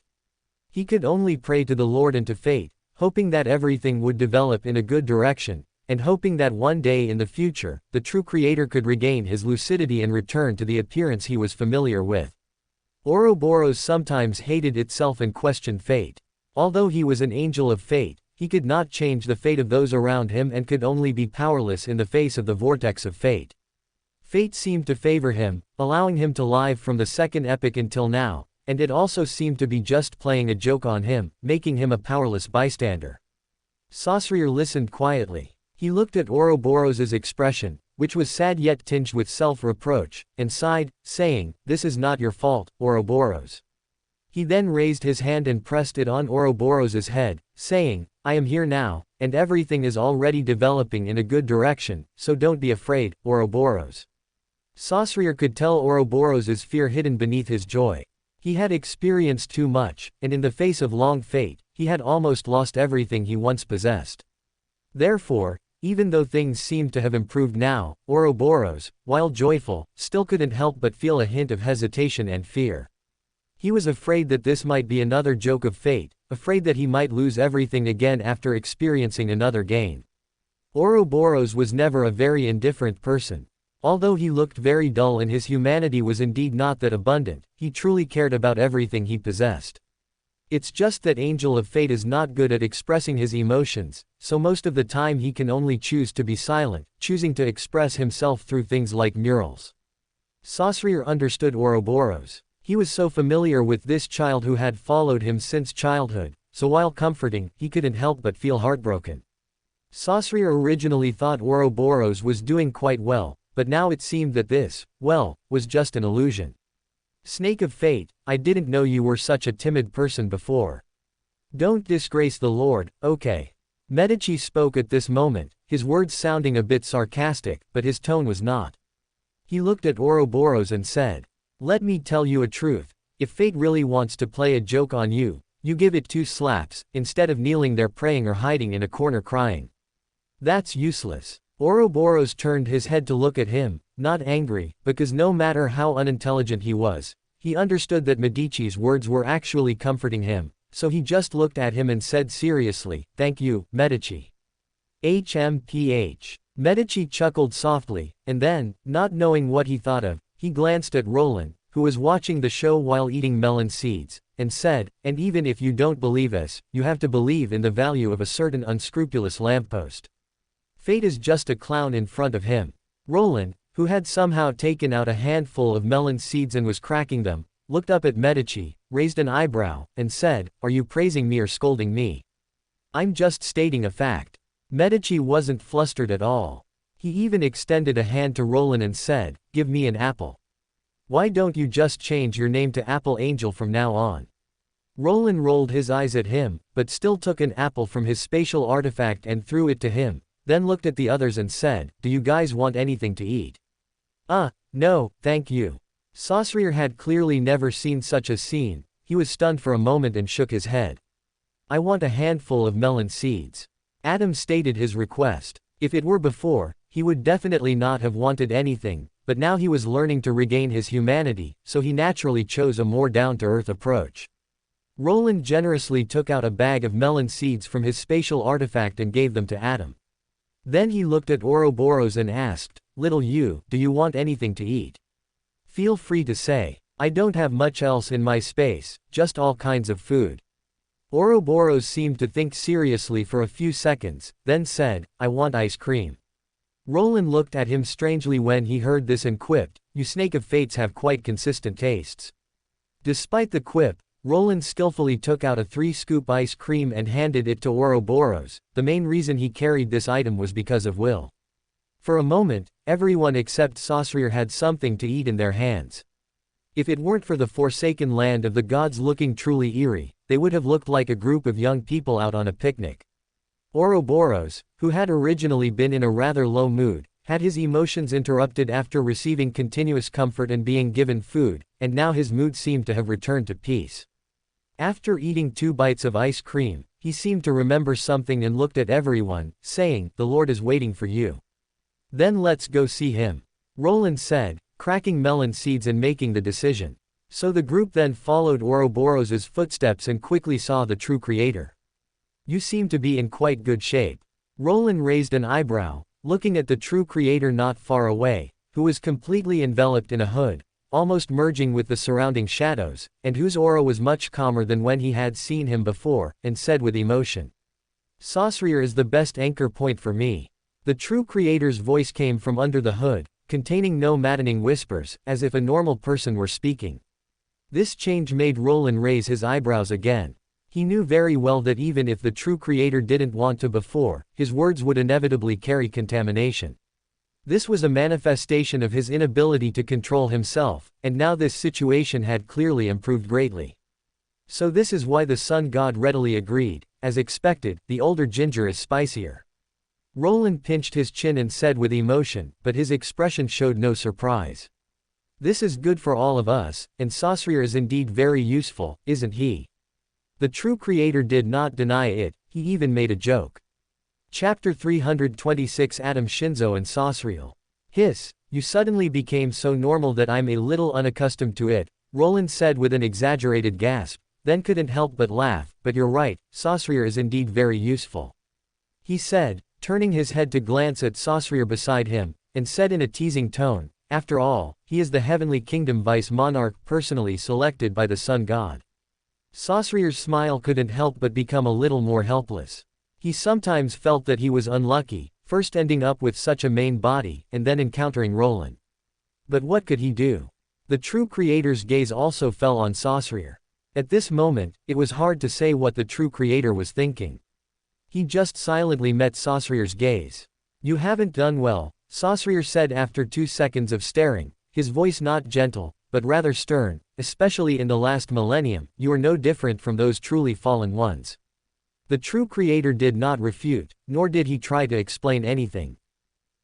He could only pray to the Lord and to fate, hoping that everything would develop in a good direction, and hoping that one day in the future, the true Creator could regain his lucidity and return to the appearance he was familiar with. Ouroboros sometimes hated itself and questioned fate. Although he was an angel of fate, he could not change the fate of those around him and could only be powerless in the face of the vortex of fate. Fate seemed to favor him, allowing him to live from the 2nd epoch until now, and it also seemed to be just playing a joke on him, making him a powerless bystander. Sorcerer listened quietly. He looked at Ouroboros's expression, which was sad yet tinged with self-reproach, and sighed, saying, "This is not your fault, Ouroboros." He then raised his hand and pressed it on Ouroboros's head, saying, "I am here now, and everything is already developing in a good direction, so don't be afraid, Ouroboros." Sorcerer could tell Ouroboros's fear hidden beneath his joy. He had experienced too much, and in the face of long fate, he had almost lost everything he once possessed. Therefore, even though things seemed to have improved now, Ouroboros, while joyful, still couldn't help but feel a hint of hesitation and fear. He was afraid that this might be another joke of fate, afraid that he might lose everything again after experiencing another gain. Ouroboros was never a very indifferent person. Although he looked very dull and his humanity was indeed not that abundant, he truly cared about everything he possessed. It's just that Angel of Fate is not good at expressing his emotions, so most of the time he can only choose to be silent, choosing to express himself through things like murals. Sorcerer understood Ouroboros. He was so familiar with this child who had followed him since childhood, so while comforting, he couldn't help but feel heartbroken. Sorcerer originally thought Ouroboros was doing quite well, but now it seemed that this, well, was just an illusion. Snake of Fate, I didn't know you were such a timid person before. Don't disgrace the Lord, okay? Medici spoke at this moment, his words sounding a bit sarcastic, but his tone was not. He looked at Ouroboros and said, "Let me tell you a truth, if fate really wants to play a joke on you, you give it 2 slaps, instead of kneeling there praying or hiding in a corner crying. That's useless." Ouroboros turned his head to look at him, not angry, because no matter how unintelligent he was, he understood that Medici's words were actually comforting him, so he just looked at him and said seriously, "Thank you, Medici." HMPH. Medici chuckled softly, and then, not knowing what he thought of, he glanced at Roland, who was watching the show while eating melon seeds, and said, "And even if you don't believe us, you have to believe in the value of a certain unscrupulous lamppost. Fate is just a clown in front of him." Roland, who had somehow taken out a handful of melon seeds and was cracking them, looked up at Medici, raised an eyebrow, and said, "Are you praising me or scolding me?" "I'm just stating a fact." Medici wasn't flustered at all. He even extended a hand to Roland and said, "Give me an apple. Why don't you just change your name to Apple Angel from now on?" Roland rolled his eyes at him, but still took an apple from his spatial artifact and threw it to him. then looked at the others and said, "Do you guys want anything to eat?" No, thank you." Saussure had clearly never seen such a scene. He was stunned for a moment and shook his head. "I want a handful of melon seeds." Adam stated his request. If it were before, he would definitely not have wanted anything, but now he was learning to regain his humanity, so he naturally chose a more down-to-earth approach. Roland generously took out a bag of melon seeds from his spatial artifact and gave them to Adam. Then he looked at Ouroboros and asked, "Little you, do you want anything to eat? Feel free to say. I don't have much else in my space, just all kinds of food." Ouroboros seemed to think seriously for a few seconds, then said, "I want ice cream." Roland looked at him strangely when he heard this and quipped, "You snake of fates have quite consistent tastes." Despite the quip, Roland skillfully took out a 3-scoop ice cream and handed it to Ouroboros. The main reason he carried this item was because of will. For a moment, everyone except Saussure had something to eat in their hands. If it weren't for the forsaken land of the gods looking truly eerie, they would have looked like a group of young people out on a picnic. Ouroboros, who had originally been in a rather low mood, had his emotions interrupted after receiving continuous comfort and being given food, and now his mood seemed to have returned to peace. After eating 2 bites of ice cream, he seemed to remember something and looked at everyone, saying, "The Lord is waiting for you. Then let's go see him," Roland said, cracking melon seeds and making the decision. So the group then followed Ouroboros's footsteps and quickly saw the true creator. "You seem to be in quite good shape." Roland raised an eyebrow, looking at the true creator not far away, who was completely enveloped in a hood, almost merging with the surrounding shadows, and whose aura was much calmer than when he had seen him before, and said with emotion, "Saussure is the best anchor point for me." The true creator's voice came from under the hood, containing no maddening whispers, as if a normal person were speaking. This change made Roland raise his eyebrows again. He knew very well that even if the true creator didn't want to before, his words would inevitably carry contamination. This was a manifestation of his inability to control himself, and now this situation had clearly improved greatly. So this is why the sun god readily agreed. As expected, the older ginger is spicier. Roland pinched his chin and said with emotion, but his expression showed no surprise. "This is good for all of us, and Saussure is indeed very useful, isn't he?" The true creator did not deny it, he even made a joke. Chapter 326 Adam Shinzo and Saussure. "Hiss, you suddenly became so normal that I'm a little unaccustomed to it," Roland said with an exaggerated gasp, then couldn't help but laugh. "But you're right, Saussure is indeed very useful," he said, turning his head to glance at Saussure beside him, and said in a teasing tone, "After all, he is the Heavenly Kingdom vice-monarch personally selected by the sun god." Saussure's smile couldn't help but become a little more helpless. He sometimes felt that he was unlucky, first ending up with such a main body, and then encountering Roland. But what could he do? The true creator's gaze also fell on Saussure. At this moment, it was hard to say what the true creator was thinking. He just silently met Saussure's gaze. "You haven't done well," Saussure said after 2 seconds of staring, his voice not gentle, but rather stern, "especially in the last millennium. You are no different from those truly fallen ones." The true creator did not refute, nor did he try to explain anything.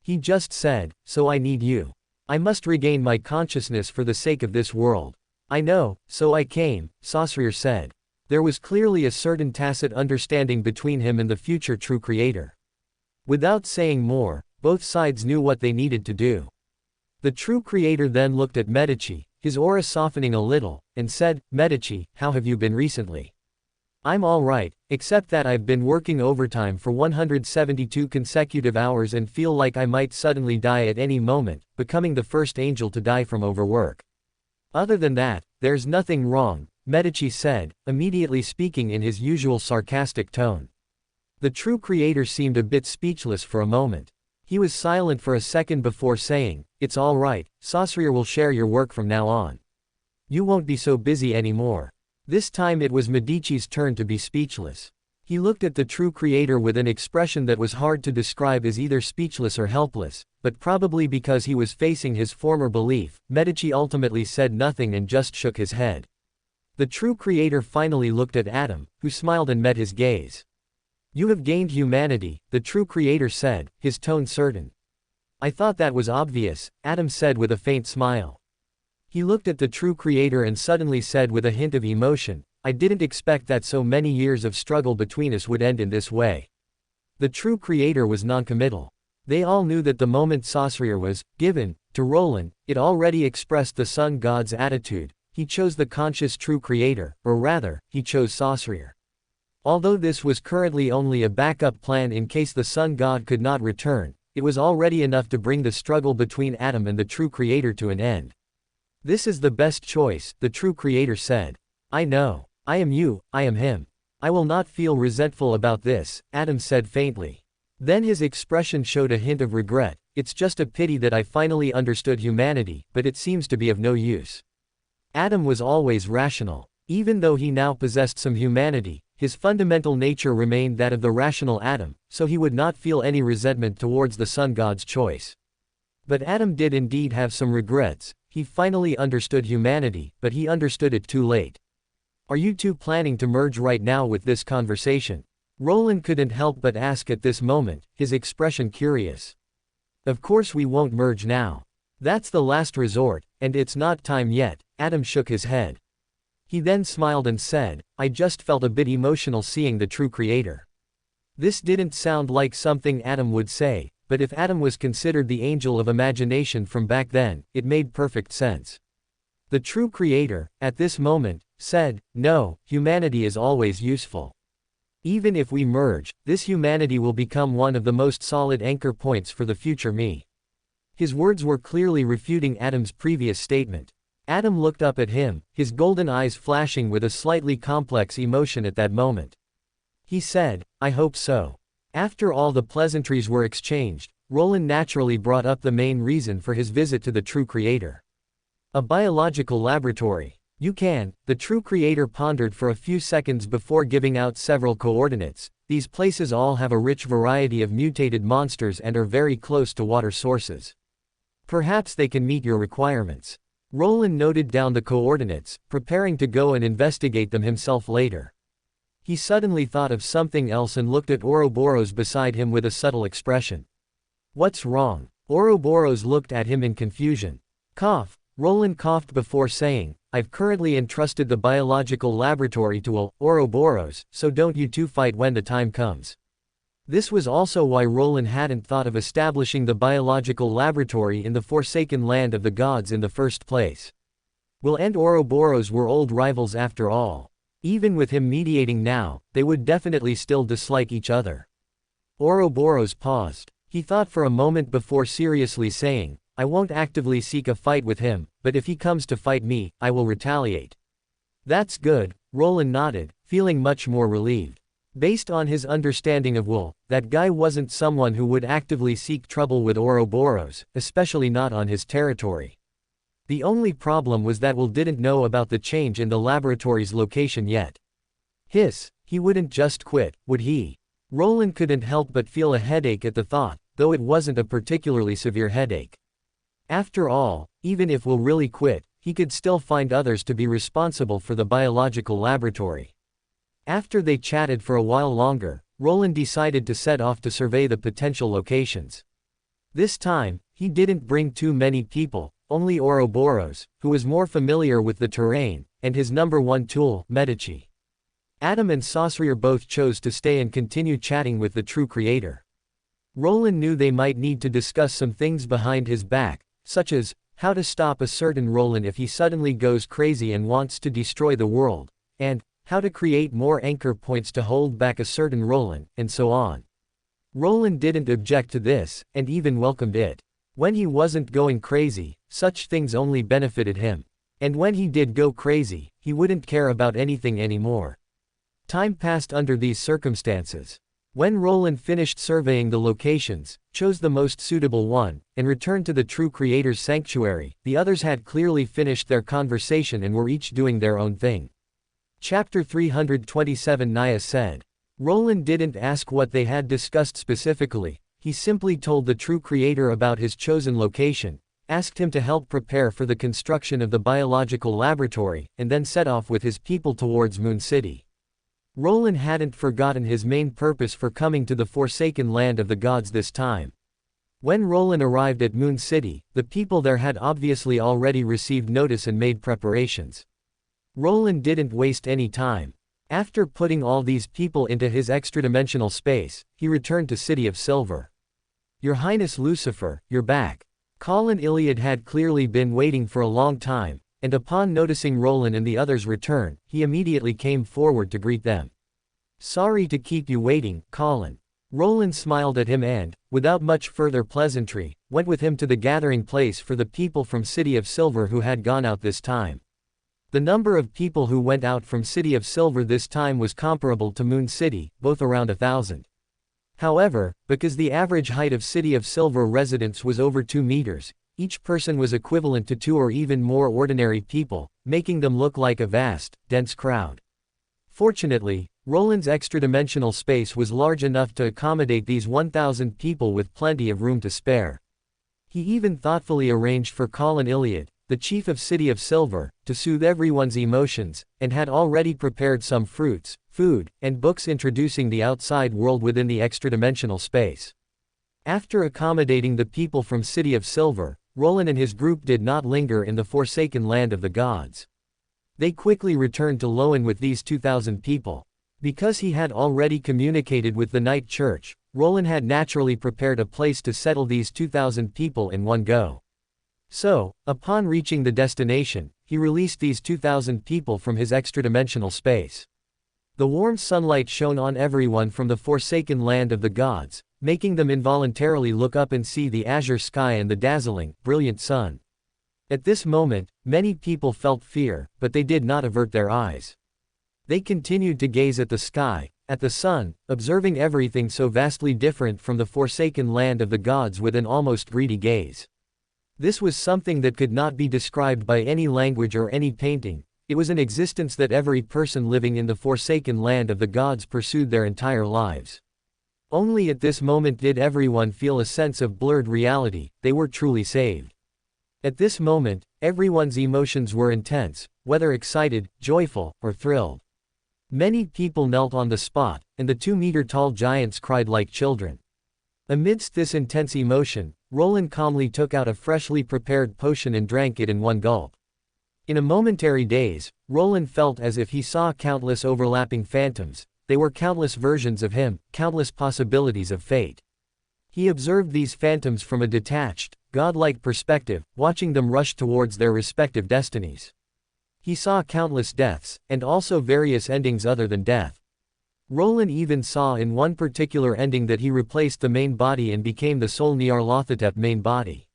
He just said, "So I need you. I must regain my consciousness for the sake of this world." "I know, so I came," Saussure said. There was clearly a certain tacit understanding between him and the future true creator. Without saying more, both sides knew what they needed to do. The true creator then looked at Medici, his aura softening a little, and said, "Medici, how have you been recently?" "I'm all right, except that I've been working overtime for 172 consecutive hours and feel like I might suddenly die at any moment, becoming the first angel to die from overwork. Other than that, there's nothing wrong," Medici said, immediately speaking in his usual sarcastic tone. The true creator seemed a bit speechless for a moment. He was silent for a second before saying, "It's all right, Saussure will share your work from now on. You won't be so busy anymore." This time it was Medici's turn to be speechless. He looked at the true creator with an expression that was hard to describe as either speechless or helpless, but probably because he was facing his former belief, Medici ultimately said nothing and just shook his head. The true creator finally looked at Adam, who smiled and met his gaze. You have gained humanity, the true creator said, his tone certain. I thought that was obvious, Adam said with a faint smile. He looked at the true creator and suddenly said with a hint of emotion, I didn't expect that so many years of struggle between us would end in this way. The true creator was noncommittal. They all knew that the moment Saussure was given to Roland, it already expressed the sun god's attitude. He chose the conscious true creator, or rather, he chose Saussure. Although this was currently only a backup plan in case the sun god could not return, it was already enough to bring the struggle between Adam and the true creator to an end. This is the best choice, the true creator said. I know. I am you, I am him. I will not feel resentful about this, Adam said faintly. Then his expression showed a hint of regret. It's just a pity that I finally understood humanity, but it seems to be of no use. Adam was always rational. Even though he now possessed some humanity, his fundamental nature remained that of the rational Adam, so he would not feel any resentment towards the sun god's choice. But Adam did indeed have some regrets. He finally understood humanity, but he understood it too late. Are you two planning to merge right now with this conversation? Roland couldn't help but ask at this moment, his expression curious. Of course we won't merge now. That's the last resort, and it's not time yet, Adam shook his head. He then smiled and said, I just felt a bit emotional seeing the true creator. This didn't sound like something Adam would say, but if Adam was considered the angel of imagination from back then, it made perfect sense. The true creator, at this moment, said, no, humanity is always useful. Even if we merge, this humanity will become one of the most solid anchor points for the future me. His words were clearly refuting Adam's previous statement. Adam looked up at him, his golden eyes flashing with a slightly complex emotion at that moment. He said, I hope so. After all the pleasantries were exchanged, Roland naturally brought up the main reason for his visit to the true creator. A biological laboratory. You can, the true creator pondered for a few seconds before giving out several coordinates. These places all have a rich variety of mutated monsters and are very close to water sources. Perhaps they can meet your requirements. Roland noted down the coordinates, preparing to go and investigate them himself later. He suddenly thought of something else and looked at Ouroboros beside him with a subtle expression. What's wrong? Ouroboros looked at him in confusion. Cough. Roland coughed before saying, I've currently entrusted the biological laboratory to Ouroboros, so don't you two fight when the time comes. This was also why Roland hadn't thought of establishing the biological laboratory in the forsaken land of the gods in the first place. Will and Ouroboros were old rivals after all. Even with him mediating now, they would definitely still dislike each other. Ouroboros paused. He thought for a moment before seriously saying, I won't actively seek a fight with him, but if he comes to fight me, I will retaliate. That's good, Roland nodded, feeling much more relieved. Based on his understanding of Will, that guy wasn't someone who would actively seek trouble with Ouroboros, especially not on his territory. The only problem was that Will didn't know about the change in the laboratory's location yet. He wouldn't just quit, would he? Roland couldn't help but feel a headache at the thought, though it wasn't a particularly severe headache. After all, even if Will really quit, he could still find others to be responsible for the biological laboratory. After they chatted for a while longer, Roland decided to set off to survey the potential locations. This time, he didn't bring too many people, only Ouroboros, who was more familiar with the terrain, and his number one tool, Medici. Adam and Saussure both chose to stay and continue chatting with the true creator. Roland knew they might need to discuss some things behind his back, such as, how to stop a certain Roland if he suddenly goes crazy and wants to destroy the world, and, how to create more anchor points to hold back a certain Roland, and so on. Roland didn't object to this, and even welcomed it. When he wasn't going crazy, such things only benefited him. And when he did go crazy, he wouldn't care about anything anymore. Time passed under these circumstances. When Roland finished surveying the locations, chose the most suitable one, and returned to the true creator's sanctuary, the others had clearly finished their conversation and were each doing their own thing. Chapter 327 Naya said. Roland didn't ask what they had discussed specifically, he simply told the true creator about his chosen location, asked him to help prepare for the construction of the biological laboratory, and then set off with his people towards Moon City. Roland hadn't forgotten his main purpose for coming to the forsaken land of the gods this time. When Roland arrived at Moon City, the people there had obviously already received notice and made preparations. Roland didn't waste any time. After putting all these people into his extra-dimensional space, he returned to City of Silver. "Your Highness Lucifer, you're back." Colin Iliad had clearly been waiting for a long time, and upon noticing Roland and the others return, he immediately came forward to greet them. "Sorry to keep you waiting, Colin." Roland smiled at him and, without much further pleasantry, went with him to the gathering place for the people from City of Silver who had gone out this time. The number of people who went out from City of Silver this time was comparable to Moon City, both around 1,000. However, because the average height of City of Silver residents was over 2 meters, each person was equivalent to 2 or even more ordinary people, making them look like a vast, dense crowd. Fortunately, Roland's extra-dimensional space was large enough to accommodate these 1,000 people with plenty of room to spare. He even thoughtfully arranged for Colin Iliad, the chief of City of Silver, to soothe everyone's emotions, and had already prepared some fruits, food, and books introducing the outside world within the extra-dimensional space. After accommodating the people from City of Silver, Roland and his group did not linger in the forsaken land of the gods. They quickly returned to Lowen with these 2,000 people. Because he had already communicated with the Night Church, Roland had naturally prepared a place to settle these 2,000 people in one go. So, upon reaching the destination, he released these 2,000 people from his extra-dimensional space. The warm sunlight shone on everyone from the forsaken land of the gods, making them involuntarily look up and see the azure sky and the dazzling, brilliant sun. At this moment, many people felt fear, but they did not avert their eyes. They continued to gaze at the sky, at the sun, observing everything so vastly different from the forsaken land of the gods with an almost greedy gaze. This was something that could not be described by any language or any painting. It was an existence that every person living in the forsaken land of the gods pursued their entire lives. Only at this moment did everyone feel a sense of blurred reality. They were truly saved. At this moment, everyone's emotions were intense, whether excited, joyful, or thrilled. Many people knelt on the spot, and the 2-meter-tall giants cried like children. Amidst this intense emotion, Roland calmly took out a freshly prepared potion and drank it in one gulp. In a momentary daze, Roland felt as if he saw countless overlapping phantoms. They were countless versions of him, countless possibilities of fate. He observed these phantoms from a detached, godlike perspective, watching them rush towards their respective destinies. He saw countless deaths, and also various endings other than death. Roland even saw in one particular ending that he replaced the main body and became the sole Nyarlathotep main body.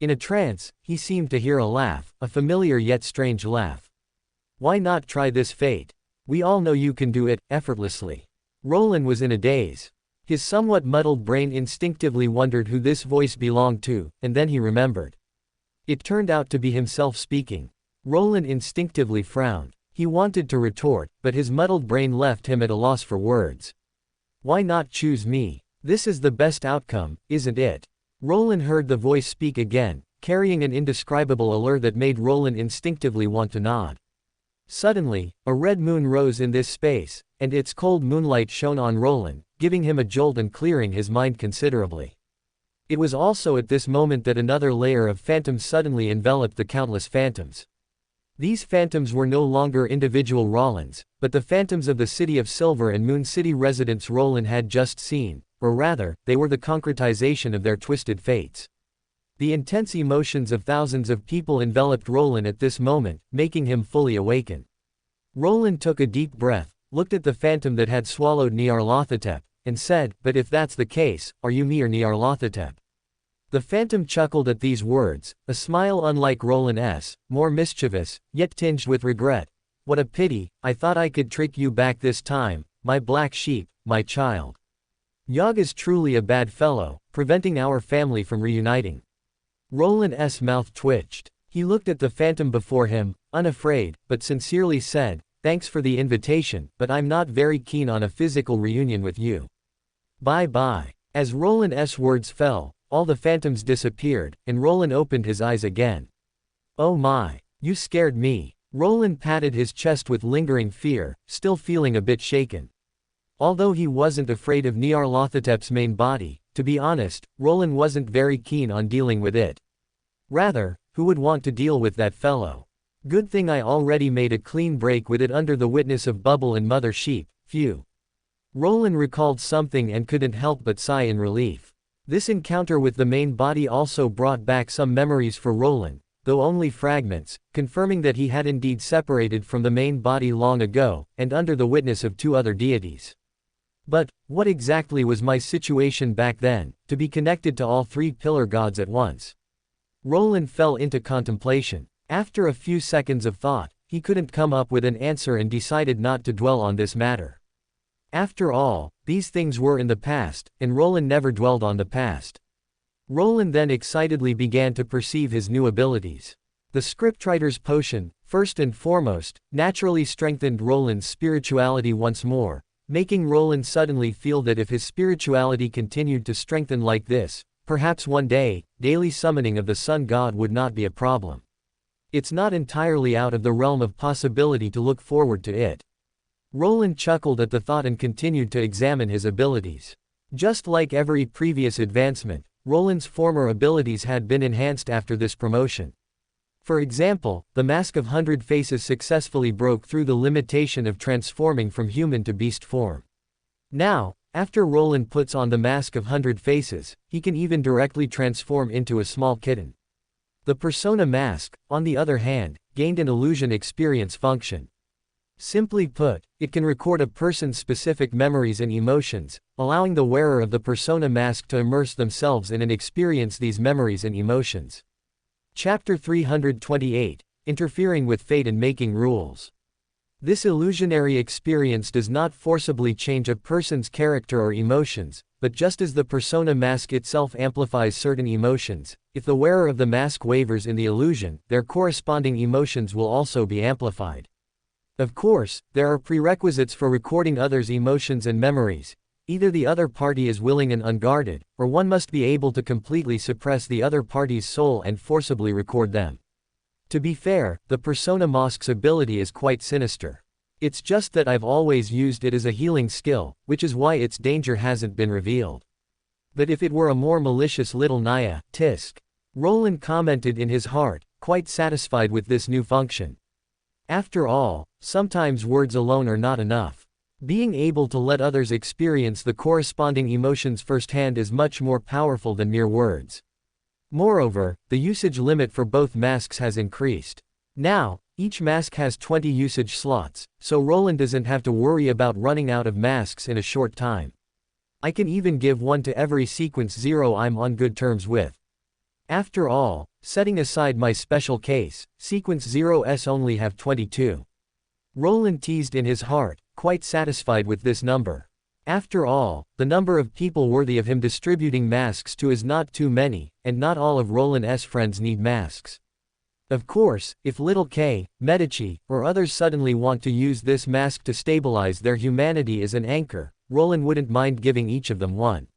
In a trance, he seemed to hear a laugh, a familiar yet strange laugh. "Why not try this fate? We all know you can do it, effortlessly." Roland was in a daze. His somewhat muddled brain instinctively wondered who this voice belonged to, and then he remembered. It turned out to be himself speaking. Roland instinctively frowned. He wanted to retort, but his muddled brain left him at a loss for words. "Why not choose me? This is the best outcome, isn't it?" Roland heard the voice speak again, carrying an indescribable allure that made Roland instinctively want to nod. Suddenly, a red moon rose in this space, and its cold moonlight shone on Roland, giving him a jolt and clearing his mind considerably. It was also at this moment that another layer of phantoms suddenly enveloped the countless phantoms. These phantoms were no longer individual Rolands, but the phantoms of the City of Silver and Moon City residents Roland had just seen, or rather, they were the concretization of their twisted fates. The intense emotions of thousands of people enveloped Roland at this moment, making him fully awaken. Roland took a deep breath, looked at the phantom that had swallowed Nyarlathotep, and said, "But if that's the case, are you me or Nyarlathotep?" The phantom chuckled at these words, a smile unlike Roland's, more mischievous, yet tinged with regret. "What a pity, I thought I could trick you back this time, my black sheep, my child. Yaga's truly a bad fellow, preventing our family from reuniting." Roland's mouth twitched. He looked at the phantom before him, unafraid, but sincerely said, "Thanks for the invitation, but I'm not very keen on a physical reunion with you. Bye-bye." As Roland's words fell, all the phantoms disappeared, and Roland opened his eyes again. "Oh my, you scared me." Roland patted his chest with lingering fear, still feeling a bit shaken. Although he wasn't afraid of Nyarlathotep's main body, to be honest, Roland wasn't very keen on dealing with it. Rather, who would want to deal with that fellow? Good thing I already made a clean break with it under the witness of Bubble and Mother Sheep, phew. Roland recalled something and couldn't help but sigh in relief. This encounter with the main body also brought back some memories for Roland, though only fragments, confirming that he had indeed separated from the main body long ago, and under the witness of 2 other deities. But, what exactly was my situation back then, to be connected to all 3 pillar gods at once? Roland fell into contemplation. After a few seconds of thought, he couldn't come up with an answer and decided not to dwell on this matter. After all, these things were in the past, and Roland never dwelled on the past. Roland then excitedly began to perceive his new abilities. The scriptwriter's potion, first and foremost, naturally strengthened Roland's spirituality once more, making Roland suddenly feel that if his spirituality continued to strengthen like this, perhaps one day, daily summoning of the sun god would not be a problem. It's not entirely out of the realm of possibility to look forward to it. Roland chuckled at the thought and continued to examine his abilities. Just like every previous advancement, Roland's former abilities had been enhanced after this promotion. For example, the Mask of 100 Faces successfully broke through the limitation of transforming from human to beast form. Now, after Roland puts on the Mask of 100 Faces, he can even directly transform into a small kitten. The Persona Mask, on the other hand, gained an illusion experience function. Simply put, it can record a person's specific memories and emotions, allowing the wearer of the Persona Mask to immerse themselves in and experience these memories and emotions. Chapter 328, Interfering with Fate and Making Rules. This illusionary experience does not forcibly change a person's character or emotions, but just as the persona mask itself amplifies certain emotions, if the wearer of the mask wavers in the illusion, their corresponding emotions will also be amplified. Of course, there are prerequisites for recording others' emotions and memories. Either the other party is willing and unguarded, or one must be able to completely suppress the other party's soul and forcibly record them. To be fair, the Persona Mask's ability is quite sinister. It's just that I've always used it as a healing skill, which is why its danger hasn't been revealed. But if it were a more malicious little Naya, tisk. Roland commented in his heart, quite satisfied with this new function. After all, sometimes words alone are not enough. Being able to let others experience the corresponding emotions firsthand is much more powerful than mere words. Moreover, the usage limit for both masks has increased. Now, each mask has 20 usage slots, so Roland doesn't have to worry about running out of masks in a short time. I can even give one to every sequence 0 I'm on good terms with. After all, setting aside my special case, sequence 0's only have 22. Roland teased in his heart, quite satisfied with this number. After all, the number of people worthy of him distributing masks to is not too many, and not all of Roland's friends need masks. Of course, if little K, Medici, or others suddenly want to use this mask to stabilize their humanity as an anchor, Roland wouldn't mind giving each of them one.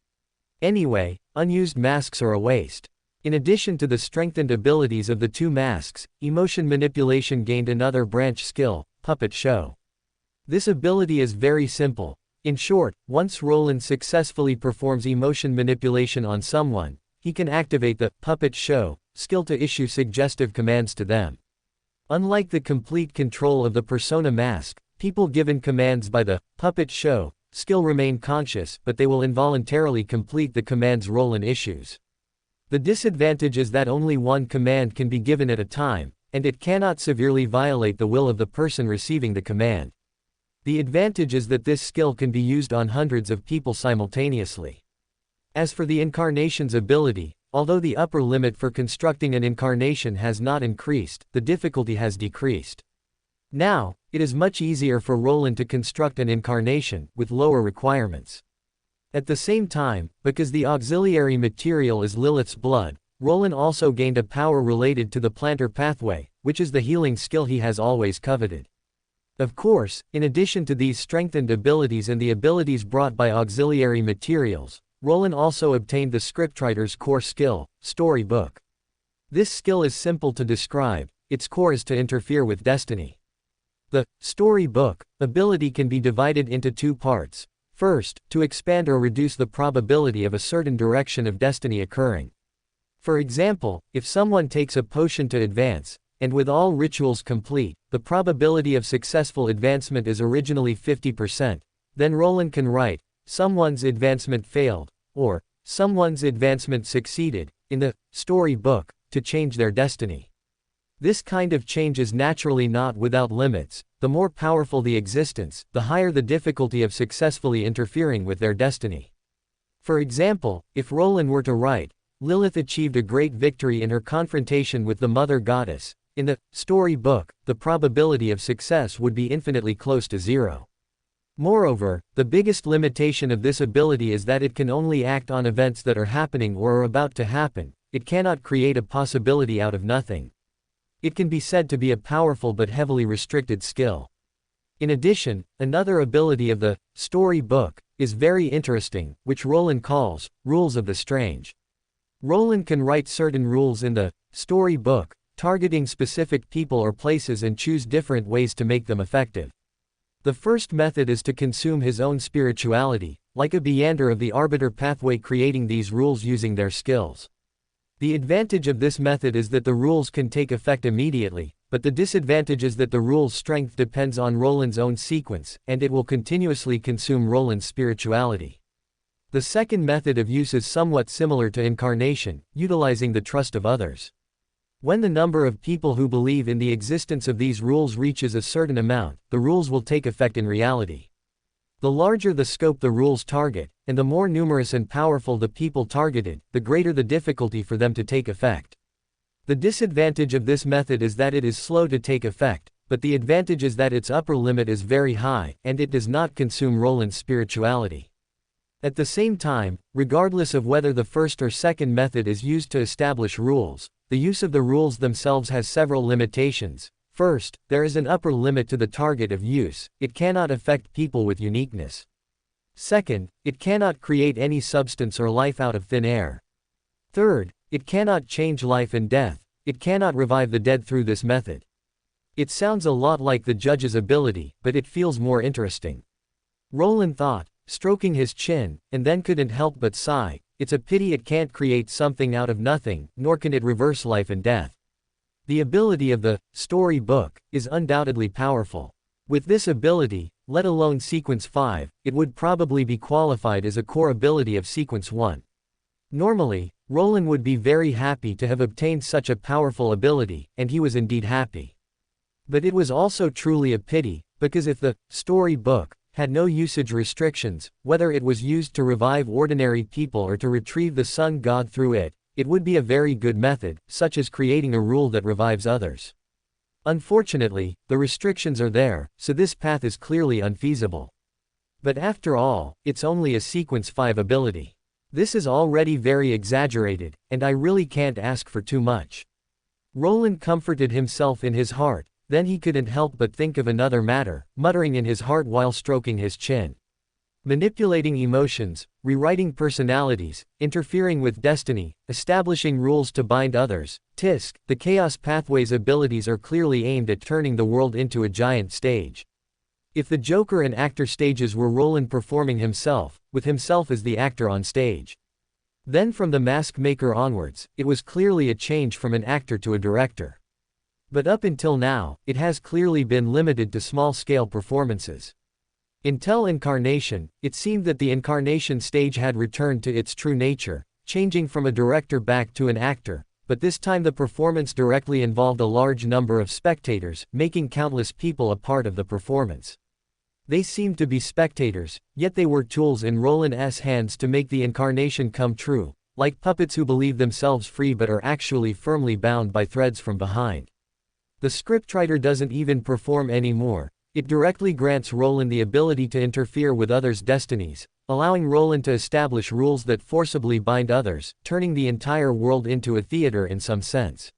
Anyway, unused masks are a waste. In addition to the strengthened abilities of the 2 masks, emotion manipulation gained another branch skill, puppet show. This ability is very simple. In short, once Roland successfully performs emotion manipulation on someone, he can activate the puppet show skill to issue suggestive commands to them. Unlike the complete control of the persona mask, people given commands by the puppet show skill remain conscious, but they will involuntarily complete the commands Roland issues. The disadvantage is that only one command can be given at a time, and it cannot severely violate the will of the person receiving the command. The advantage is that this skill can be used on hundreds of people simultaneously. As for the Incarnation's ability, although the upper limit for constructing an incarnation has not increased, the difficulty has decreased. Now, it is much easier for Roland to construct an incarnation, with lower requirements. At the same time, because the auxiliary material is Lilith's blood, Roland also gained a power related to the planter pathway, which is the healing skill he has always coveted. Of course, in addition to these strengthened abilities and the abilities brought by auxiliary materials, Roland also obtained the scriptwriter's core skill, storybook. This skill is simple to describe. its core is to interfere with destiny. The storybook ability can be divided into two parts. First, to expand or reduce the probability of a certain direction of destiny occurring. For example, if someone takes a potion to advance, and with all rituals complete, the probability of successful advancement is originally 50%, then Roland can write, someone's advancement failed, or someone's advancement succeeded, in the storybook, to change their destiny. This kind of change is naturally not without limits. The more powerful the existence, the higher the difficulty of successfully interfering with their destiny. For example, if Roland were to write, Lilith achieved a great victory in her confrontation with the Mother Goddess, in the storybook, the probability of success would be infinitely close to zero. Moreover, the biggest limitation of this ability is that it can only act on events that are happening or are about to happen. It cannot create a possibility out of nothing. It can be said to be a powerful but heavily restricted skill. In addition, another ability of the storybook is very interesting, which Roland calls rules of the strange. Roland can write certain rules in the storybook, targeting specific people or places and choose different ways to make them effective. The first method is to consume his own spirituality, like a Beyander of the Arbiter pathway, creating these rules using their skills. The advantage of this method is that the rules can take effect immediately, but the disadvantage is that the rule's strength depends on Roland's own sequence, and it will continuously consume Roland's spirituality. The second method of use is somewhat similar to Incarnation, utilizing the trust of others. When the number of people who believe in the existence of these rules reaches a certain amount, the rules will take effect in reality. The larger the scope the rules target, and the more numerous and powerful the people targeted, the greater the difficulty for them to take effect. The disadvantage of this method is that it is slow to take effect, but the advantage is that its upper limit is very high, and it does not consume Roland's spirituality. At the same time, regardless of whether the first or second method is used to establish rules, the use of the rules themselves has several limitations. First, there is an upper limit to the target of use. It cannot affect people with uniqueness. Second, it cannot create any substance or life out of thin air. Third, it cannot change life and death. It cannot revive the dead through this method. It sounds a lot like the judge's ability, but it feels more interesting. Roland thought, stroking his chin, and then couldn't help but sigh. It's a pity it can't create something out of nothing, nor can it reverse life and death. The ability of the storybook is undoubtedly powerful. With this ability, let alone Sequence 5, it would probably be qualified as a core ability of Sequence 1. Normally, Roland would be very happy to have obtained such a powerful ability, and he was indeed happy. But it was also truly a pity, because if the storybook had no usage restrictions, whether it was used to revive ordinary people or to retrieve the sun god through it, it would be a very good method, such as creating a rule that revives others. Unfortunately, the restrictions are there, so this path is clearly unfeasible. But after all, it's only a Sequence 5 ability. This is already very exaggerated, and I really can't ask for too much. Roland comforted himself in his heart, then he couldn't help but think of another matter, muttering in his heart while stroking his chin. Manipulating emotions, rewriting personalities, interfering with destiny, establishing rules to bind others. Tisk, the Chaos Pathway's abilities are clearly aimed at turning the world into a giant stage. If the Joker and actor stages were Roland performing himself, with himself as the actor on stage. Then from the Mask Maker onwards, it was clearly a change from an actor to a director. But up until now, it has clearly been limited to small-scale performances. Until Incarnation, it seemed that the Incarnation stage had returned to its true nature, changing from a director back to an actor, but this time the performance directly involved a large number of spectators, making countless people a part of the performance. They seemed to be spectators, yet they were tools in Roland's hands to make the Incarnation come true, like puppets who believe themselves free but are actually firmly bound by threads from behind. The scriptwriter doesn't even perform anymore. It directly grants Roland the ability to interfere with others' destinies, allowing Roland to establish rules that forcibly bind others, turning the entire world into a theater in some sense.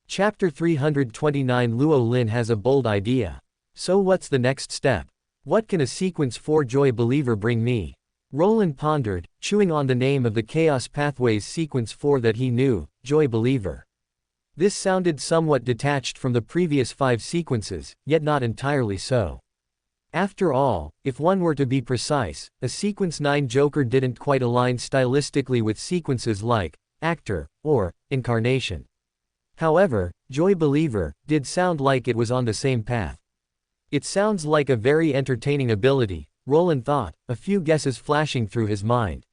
Chapter 329. Luo Lin has a bold idea. So what's the next step? What can a Sequence 4 Joy Believer bring me? Roland pondered, chewing on the name of the Chaos Pathway's Sequence 4 that he knew, Joy Believer. This sounded somewhat detached from the previous 5 sequences, yet not entirely so. After all, if one were to be precise, a sequence 9 Joker didn't quite align stylistically with sequences like Actor or Incarnation. However, Joy Believer did sound like it was on the same path. It sounds like a very entertaining ability, Roland thought, a few guesses flashing through his mind.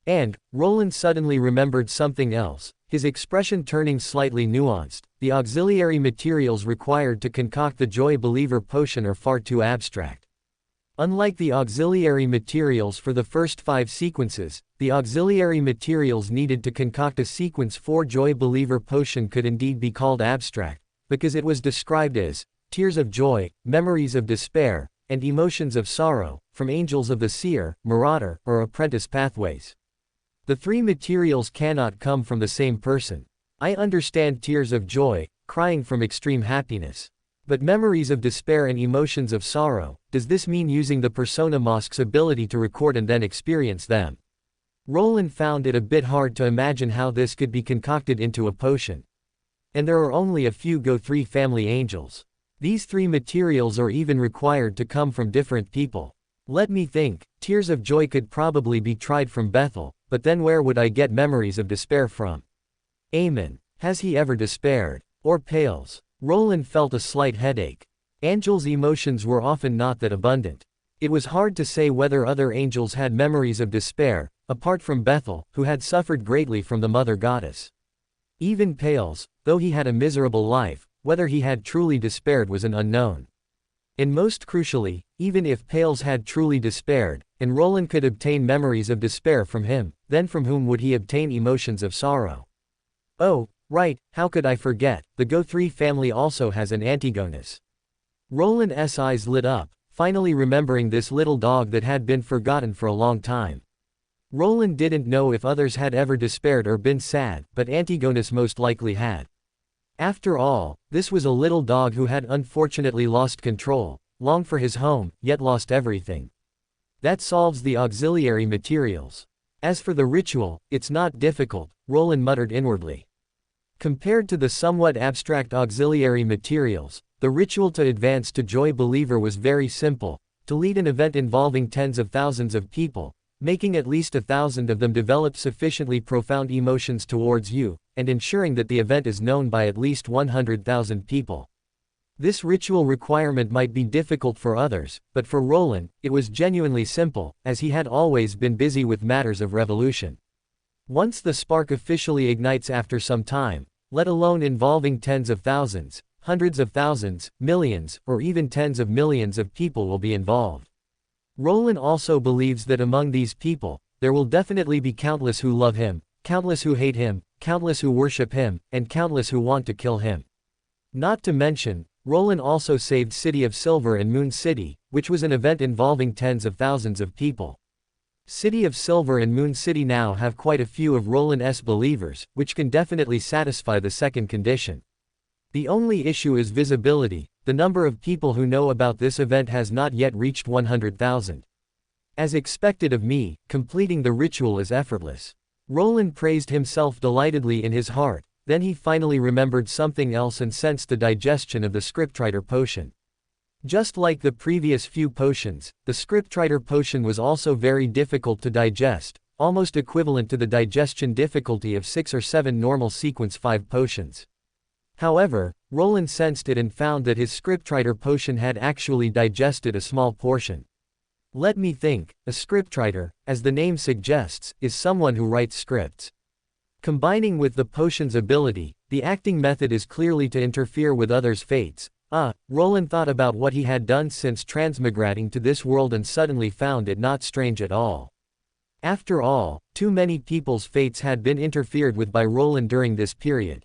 And Roland suddenly remembered something else, his expression turning slightly nuanced. The auxiliary materials required to concoct the Joy Believer potion are far too abstract. Unlike the auxiliary materials for the first 5 sequences, the auxiliary materials needed to concoct a sequence 4 Joy Believer potion could indeed be called abstract, because it was described as tears of joy, memories of despair, and emotions of sorrow, from angels of the seer, marauder, or apprentice pathways. The 3 materials cannot come from the same person. I understand tears of joy, crying from extreme happiness. But memories of despair and emotions of sorrow, does this mean using the Persona Mask's ability to record and then experience them? Roland found it a bit hard to imagine how this could be concocted into a potion. And there are only a few Go-3 family angels. These 3 materials are even required to come from different people. Let me think, tears of joy could probably be tried from Bethel, but then where would I get memories of despair from? Amon, has he ever despaired? Or Pales? Roland felt a slight headache. Angels' emotions were often not that abundant. It was hard to say whether other angels had memories of despair, apart from Bethel, who had suffered greatly from the Mother Goddess. Even Pales, though he had a miserable life, whether he had truly despaired was an unknown. And most crucially, even if Pales had truly despaired, and Roland could obtain memories of despair from him, then from whom would he obtain emotions of sorrow? Oh, right, how could I forget, the Go-3 family also has an Antigonus. Roland's eyes lit up, finally remembering this little dog that had been forgotten for a long time. Roland didn't know if others had ever despaired or been sad, but Antigonus most likely had. After all, this was a little dog who had unfortunately lost control, longed for his home, yet lost everything. That solves the auxiliary materials. As for the ritual, it's not difficult, Roland muttered inwardly. Compared to the somewhat abstract auxiliary materials, the ritual to advance to Joy Believer was very simple: to lead an event involving tens of thousands of people, making at least 1,000 of them develop sufficiently profound emotions towards you, and ensuring that the event is known by at least 100,000 people. This ritual requirement might be difficult for others, but for Roland, it was genuinely simple, as he had always been busy with matters of revolution. Once the spark officially ignites after some time, let alone involving tens of thousands, hundreds of thousands, millions, or even tens of millions of people will be involved. Roland also believes that among these people, there will definitely be countless who love him, countless who hate him, countless who worship him, and countless who want to kill him. Not to mention, Roland also saved City of Silver and Moon City, which was an event involving tens of thousands of people. City of Silver and Moon City now have quite a few of Roland's believers, which can definitely satisfy the second condition. The only issue is visibility. The number of people who know about this event has not yet reached 100,000. As expected of me, completing the ritual is effortless. Roland praised himself delightedly in his heart. Then he finally remembered something else and sensed the digestion of the scriptwriter potion. Just like the previous few potions, the scriptwriter potion was also very difficult to digest, almost equivalent to the digestion difficulty of 6 or 7 normal sequence 5 potions. However, Roland sensed it and found that his scriptwriter potion had actually digested a small portion. Let me think, a scriptwriter, as the name suggests, is someone who writes scripts. Combining with the potion's ability, the acting method is clearly to interfere with others' fates. Roland thought about what he had done since transmigrating to this world and suddenly found it not strange at all. After all, too many people's fates had been interfered with by Roland during this period.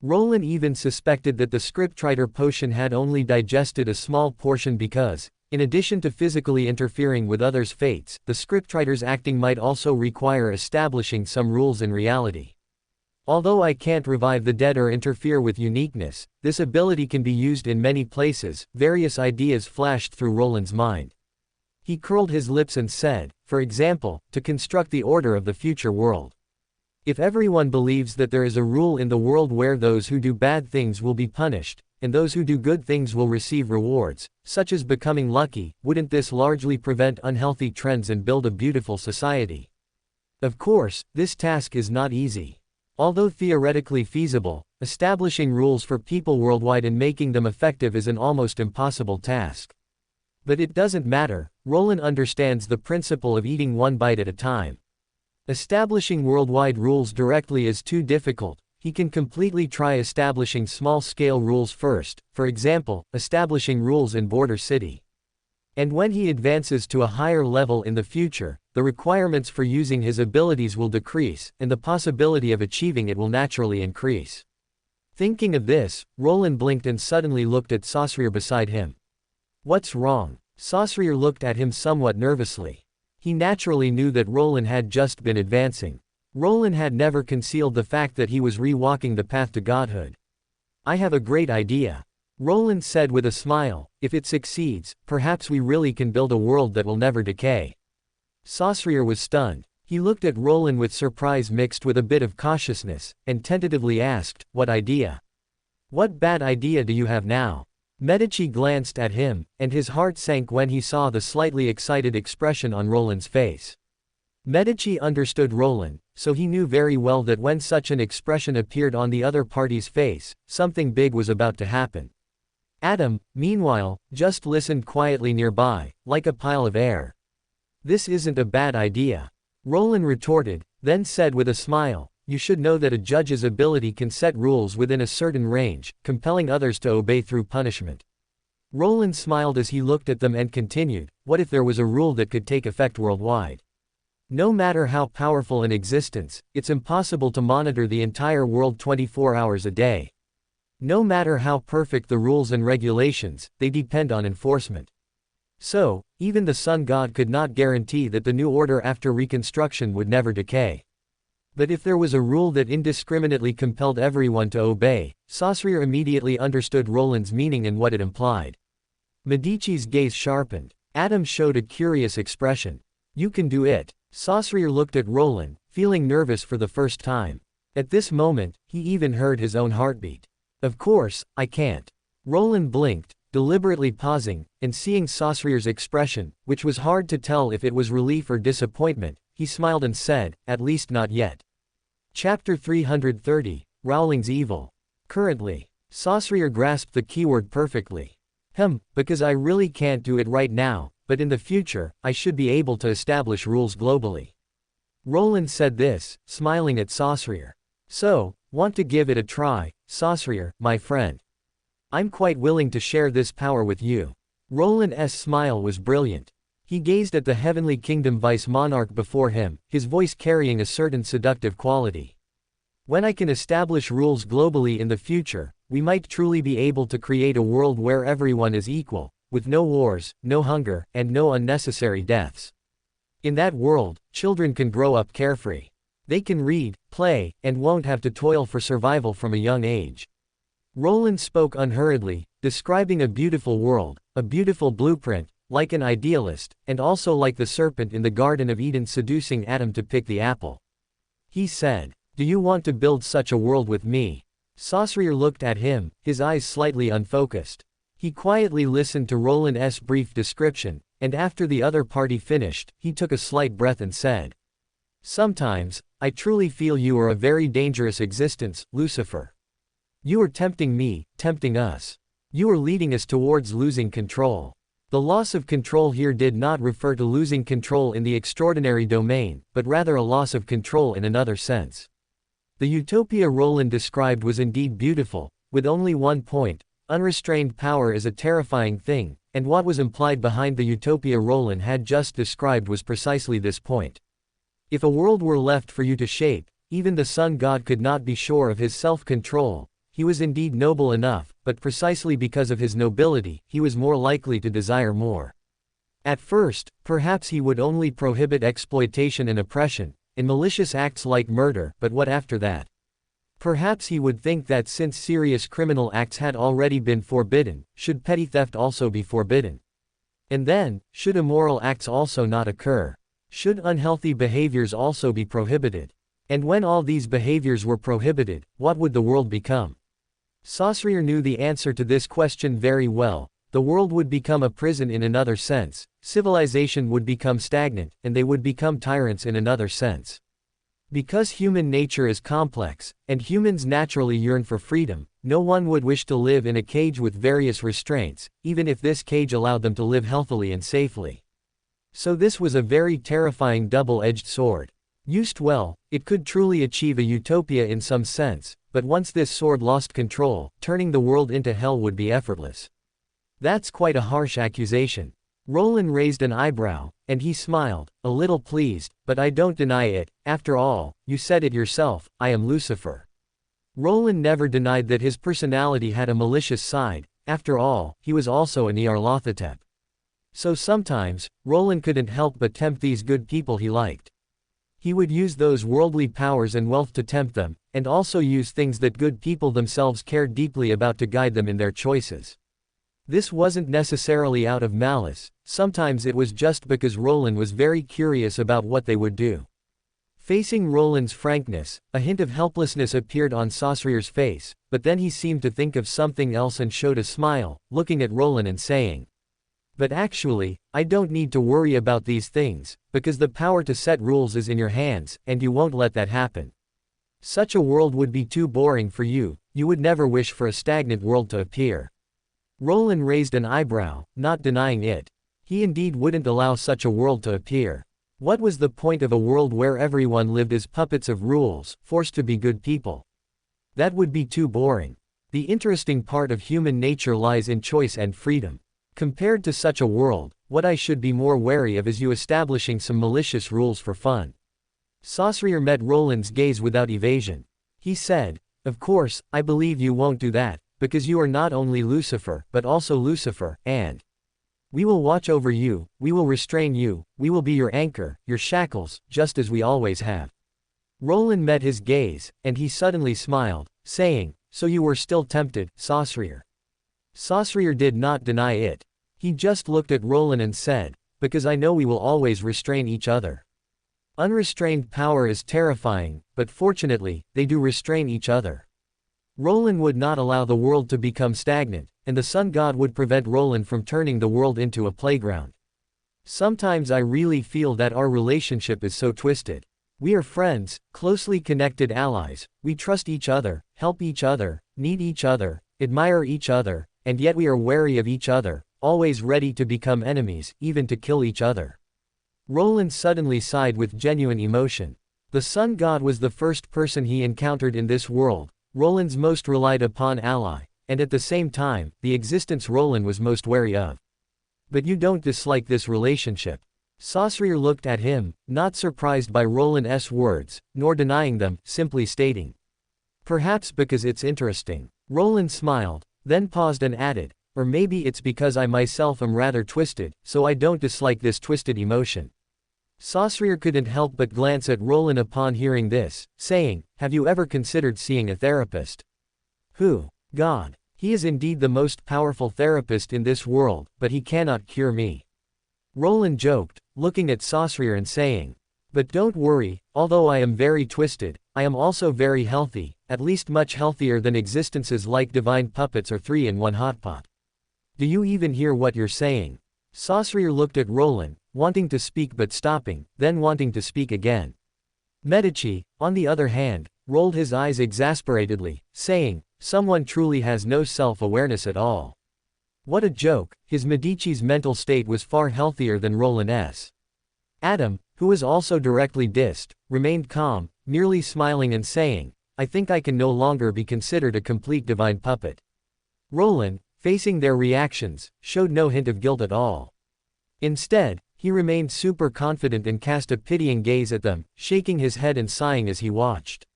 Roland even suspected that the scriptwriter potion had only digested a small portion because, in addition to physically interfering with others' fates, the scriptwriter's acting might also require establishing some rules in reality. Although I can't revive the dead or interfere with uniqueness, this ability can be used in many places. Various ideas flashed through Roland's mind. He curled his lips and said, for example, to construct the order of the future world. If everyone believes that there is a rule in the world where those who do bad things will be punished, and those who do good things will receive rewards, such as becoming lucky, wouldn't this largely prevent unhealthy trends and build a beautiful society? Of course, this task is not easy. Although theoretically feasible, establishing rules for people worldwide and making them effective is an almost impossible task. But it doesn't matter, Roland understands the principle of eating one bite at a time. Establishing worldwide rules directly is too difficult. He can completely try establishing small-scale rules first, for example, establishing rules in Border City. And when he advances to a higher level in the future, the requirements for using his abilities will decrease, and the possibility of achieving it will naturally increase. Thinking of this, Roland blinked and suddenly looked at Saussure beside him. What's wrong? Saussure looked at him somewhat nervously. He naturally knew that Roland had just been advancing. Roland had never concealed the fact that he was re-walking the path to godhood. I have a great idea. Roland said with a smile, if it succeeds, perhaps we really can build a world that will never decay. Saussure was stunned. He looked at Roland with surprise mixed with a bit of cautiousness, and tentatively asked, what idea? What bad idea do you have now? Medici glanced at him, and his heart sank when he saw the slightly excited expression on Roland's face. Medici understood Roland, so he knew very well that when such an expression appeared on the other party's face, something big was about to happen. Adam, meanwhile, just listened quietly nearby, like a pile of air. This isn't a bad idea. Roland retorted, then said with a smile, you should know that a judge's ability can set rules within a certain range, compelling others to obey through punishment. Roland smiled as he looked at them and continued, what if there was a rule that could take effect worldwide? No matter how powerful an existence, it's impossible to monitor the entire world 24 hours a day. No matter how perfect the rules and regulations, they depend on enforcement. So, even the sun god could not guarantee that the new order after reconstruction would never decay. But if there was a rule that indiscriminately compelled everyone to obey, Saussure immediately understood Roland's meaning and what it implied. Medici's gaze sharpened. Adam showed a curious expression. You can do it. Saussure looked at Roland, feeling nervous for the first time. At this moment, he even heard his own heartbeat. Of course, I can't. Roland blinked, deliberately pausing, and seeing Saussure's expression, which was hard to tell if it was relief or disappointment, he smiled and said, at least not yet. Chapter 330, Rowling's Evil. Currently. Saussure grasped the keyword perfectly. Because I really can't do it right now, but in the future, I should be able to establish rules globally. Roland said this, smiling at Saussure. So, want to give it a try, Saussure, my friend? I'm quite willing to share this power with you. Roland's smile was brilliant. He gazed at the Heavenly Kingdom vice-monarch before him, his voice carrying a certain seductive quality. When I can establish rules globally in the future, we might truly be able to create a world where everyone is equal, with no wars, no hunger, and no unnecessary deaths. In that world, children can grow up carefree. They can read, play, and won't have to toil for survival from a young age. Roland spoke unhurriedly, describing a beautiful world, a beautiful blueprint, like an idealist, and also like the serpent in the Garden of Eden seducing Adam to pick the apple. He said, do you want to build such a world with me? Saussure looked at him, his eyes slightly unfocused. He quietly listened to Roland's brief description, and after the other party finished, he took a slight breath and said, sometimes, I truly feel you are a very dangerous existence, Lucifer. You are tempting me, tempting us. You are leading us towards losing control. The loss of control here did not refer to losing control in the extraordinary domain, but rather a loss of control in another sense. The utopia Roland described was indeed beautiful, with only one point: unrestrained power is a terrifying thing, and what was implied behind the utopia Roland had just described was precisely this point. If a world were left for you to shape, even the sun god could not be sure of his self-control. He was indeed noble enough, but precisely because of his nobility, he was more likely to desire more. At first, perhaps he would only prohibit exploitation and oppression, in malicious acts like murder, but what after that? Perhaps he would think that since serious criminal acts had already been forbidden, should petty theft also be forbidden? And then, should immoral acts also not occur? Should unhealthy behaviors also be prohibited? And when all these behaviors were prohibited, what would the world become? Saussure knew the answer to this question very well. The world would become a prison in another sense, civilization would become stagnant, and they would become tyrants in another sense. Because human nature is complex, and humans naturally yearn for freedom, no one would wish to live in a cage with various restraints, even if this cage allowed them to live healthily and safely. So this was a very terrifying double-edged sword. Used well, it could truly achieve a utopia in some sense, but once this sword lost control, turning the world into hell would be effortless. That's quite a harsh accusation. Roland raised an eyebrow, and he smiled, a little pleased, but I don't deny it. After all, you said it yourself, I am Lucifer. Roland never denied that his personality had a malicious side. After all, he was also an Nyarlathotep. So sometimes, Roland couldn't help but tempt these good people he liked. He would use those worldly powers and wealth to tempt them, and also use things that good people themselves cared deeply about to guide them in their choices. This wasn't necessarily out of malice, sometimes it was just because Roland was very curious about what they would do. Facing Roland's frankness, a hint of helplessness appeared on Saussure's face, but then he seemed to think of something else and showed a smile, looking at Roland and saying, "But actually, I don't need to worry about these things, because the power to set rules is in your hands, and you won't let that happen. Such a world would be too boring for you, you would never wish for a stagnant world to appear." Roland raised an eyebrow, not denying it. He indeed wouldn't allow such a world to appear. What was the point of a world where everyone lived as puppets of rules, forced to be good people? That would be too boring. The interesting part of human nature lies in choice and freedom. Compared to such a world, what I should be more wary of is you establishing some malicious rules for fun. Saussure met Roland's gaze without evasion. He said, "Of course, I believe you won't do that, because you are not only Lucifer, but also Lucifer, and we will watch over you, we will restrain you, we will be your anchor, your shackles, just as we always have." Roland met his gaze, and he suddenly smiled, saying, "So you were still tempted, Saussure?" Saussure did not deny it. He just looked at Roland and said, "Because I know we will always restrain each other. Unrestrained power is terrifying, but fortunately, they do restrain each other." Roland would not allow the world to become stagnant, and the sun god would prevent Roland from turning the world into a playground. Sometimes I really feel that our relationship is so twisted. We are friends, closely connected allies, we trust each other, help each other, need each other, admire each other, and yet we are wary of each other, always ready to become enemies, even to kill each other. Roland suddenly sighed with genuine emotion. The sun god was the first person he encountered in this world, Roland's most relied upon ally, and at the same time, the existence Roland was most wary of. "But you don't dislike this relationship?" Saussure looked at him, not surprised by Roland's words, nor denying them, simply stating, "Perhaps because it's interesting." Roland smiled, then paused and added, "Or maybe it's because I myself am rather twisted, so I don't dislike this twisted emotion." Saussure couldn't help but glance at Roland upon hearing this, saying, "Have you ever considered seeing a therapist?" "Who? God. He is indeed the most powerful therapist in this world, but he cannot cure me." Roland joked, looking at Saussure and saying, "But don't worry, although I am very twisted, I am also very healthy, at least much healthier than existences like divine puppets or 3-in-1 hot pot. Do you even hear what you're saying?" Saussure looked at Roland, wanting to speak but stopping, then wanting to speak again. Medici, on the other hand, rolled his eyes exasperatedly, saying, "Someone truly has no self-awareness at all." What a joke, his Medici's mental state was far healthier than Roland's. Adam, who was also directly dissed, remained calm, merely smiling and saying, "I think I can no longer be considered a complete divine puppet." Roland, facing their reactions, showed no hint of guilt at all. Instead, he remained super confident and cast a pitying gaze at them, shaking his head and sighing as he watched.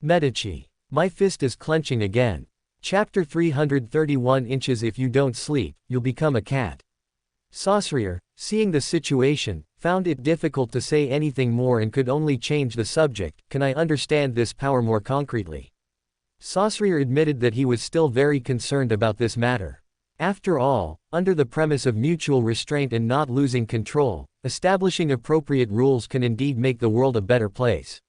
Medici. My fist is clenching again. Chapter 331 Inches. If you don't sleep, you'll become a cat. Saussure, seeing the situation, found it difficult to say anything more and could only change the subject. "Can I understand this power more concretely?" Saussure admitted that he was still very concerned about this matter. After all, under the premise of mutual restraint and not losing control, establishing appropriate rules can indeed make the world a better place.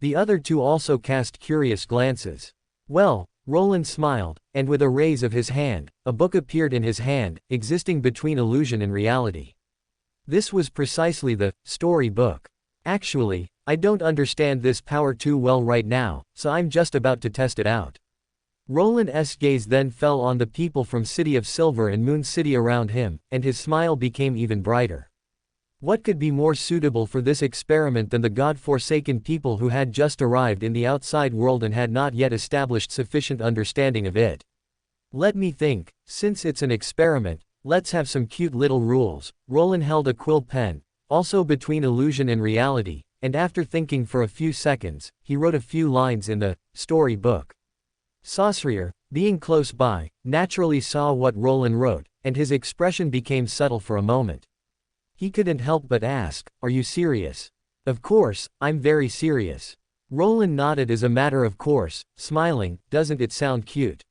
The other two also cast curious glances. Well, Roland smiled, and with a raise of his hand, a book appeared in his hand, existing between illusion and reality. This was precisely the story book. Actually, I don't understand this power too well right now, so I'm just about to test it out. Roland's gaze then fell on the people from City of Silver and Moon City around him, and his smile became even brighter. What could be more suitable for this experiment than the God-forsaken people who had just arrived in the outside world and had not yet established sufficient understanding of it? Let me think, since it's an experiment, let's have some cute little rules. Roland held a quill pen, also between illusion and reality, and after thinking for a few seconds, he wrote a few lines in the story book. Saussure, being close by, naturally saw what Roland wrote, and his expression became subtle for a moment. He couldn't help but ask, "Are you serious?" "Of course, I'm very serious." Roland nodded as a matter of course, smiling. "Doesn't it sound cute?"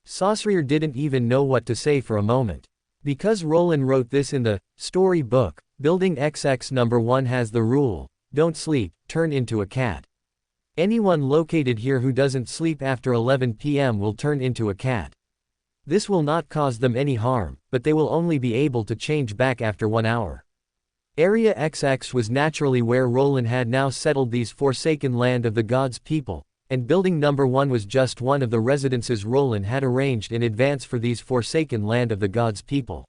Saussure didn't even know what to say for a moment. Because Roland wrote this in the story book, Building XX number 1 has the rule, don't sleep, turn into a cat. Anyone located here who doesn't sleep after 11 p.m. will turn into a cat. This will not cause them any harm, but they will only be able to change back after 1 hour. Area XX was naturally where Roland had now settled these forsaken land of the gods' people, and building number 1 was just one of the residences Roland had arranged in advance for these forsaken land of the gods' people.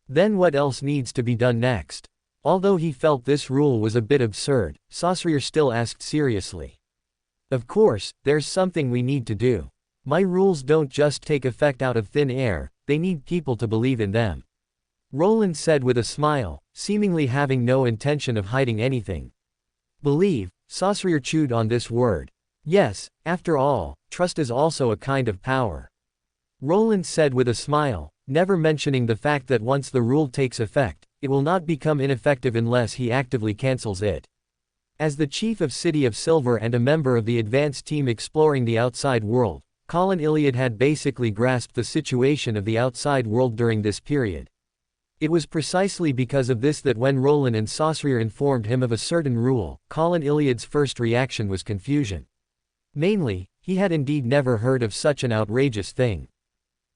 Then what else needs to be done next? Although he felt this rule was a bit absurd, Saussure still asked seriously. Of course, there's something we need to do. My rules don't just take effect out of thin air, they need people to believe in them. Roland said with a smile, seemingly having no intention of hiding anything. Believe, Saussure chewed on this word. Yes, after all, trust is also a kind of power. Roland said with a smile, never mentioning the fact that once the rule takes effect, it will not become ineffective unless he actively cancels it. As the chief of City of Silver and a member of the advanced team exploring the outside world, Colin Iliad had basically grasped the situation of the outside world during this period. It was precisely because of this that when Roland and Saussure informed him of a certain rule, Colin Iliad's first reaction was confusion. Mainly, he had indeed never heard of such an outrageous thing.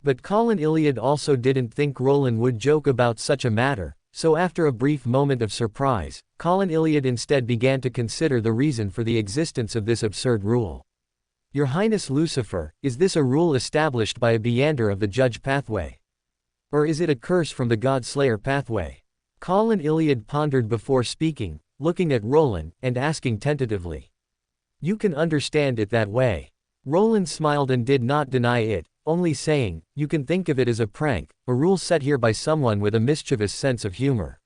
But Colin Iliad also didn't think Roland would joke about such a matter, so after a brief moment of surprise, Colin Iliad instead began to consider the reason for the existence of this absurd rule. Your Highness Lucifer, is this a rule established by a Beander of the Judge pathway? Or is it a curse from the God-Slayer pathway? Colin Iliad pondered before speaking, looking at Roland, and asking tentatively. You can understand it that way. Roland smiled and did not deny it, only saying, you can think of it as a prank, a rule set here by someone with a mischievous sense of humor.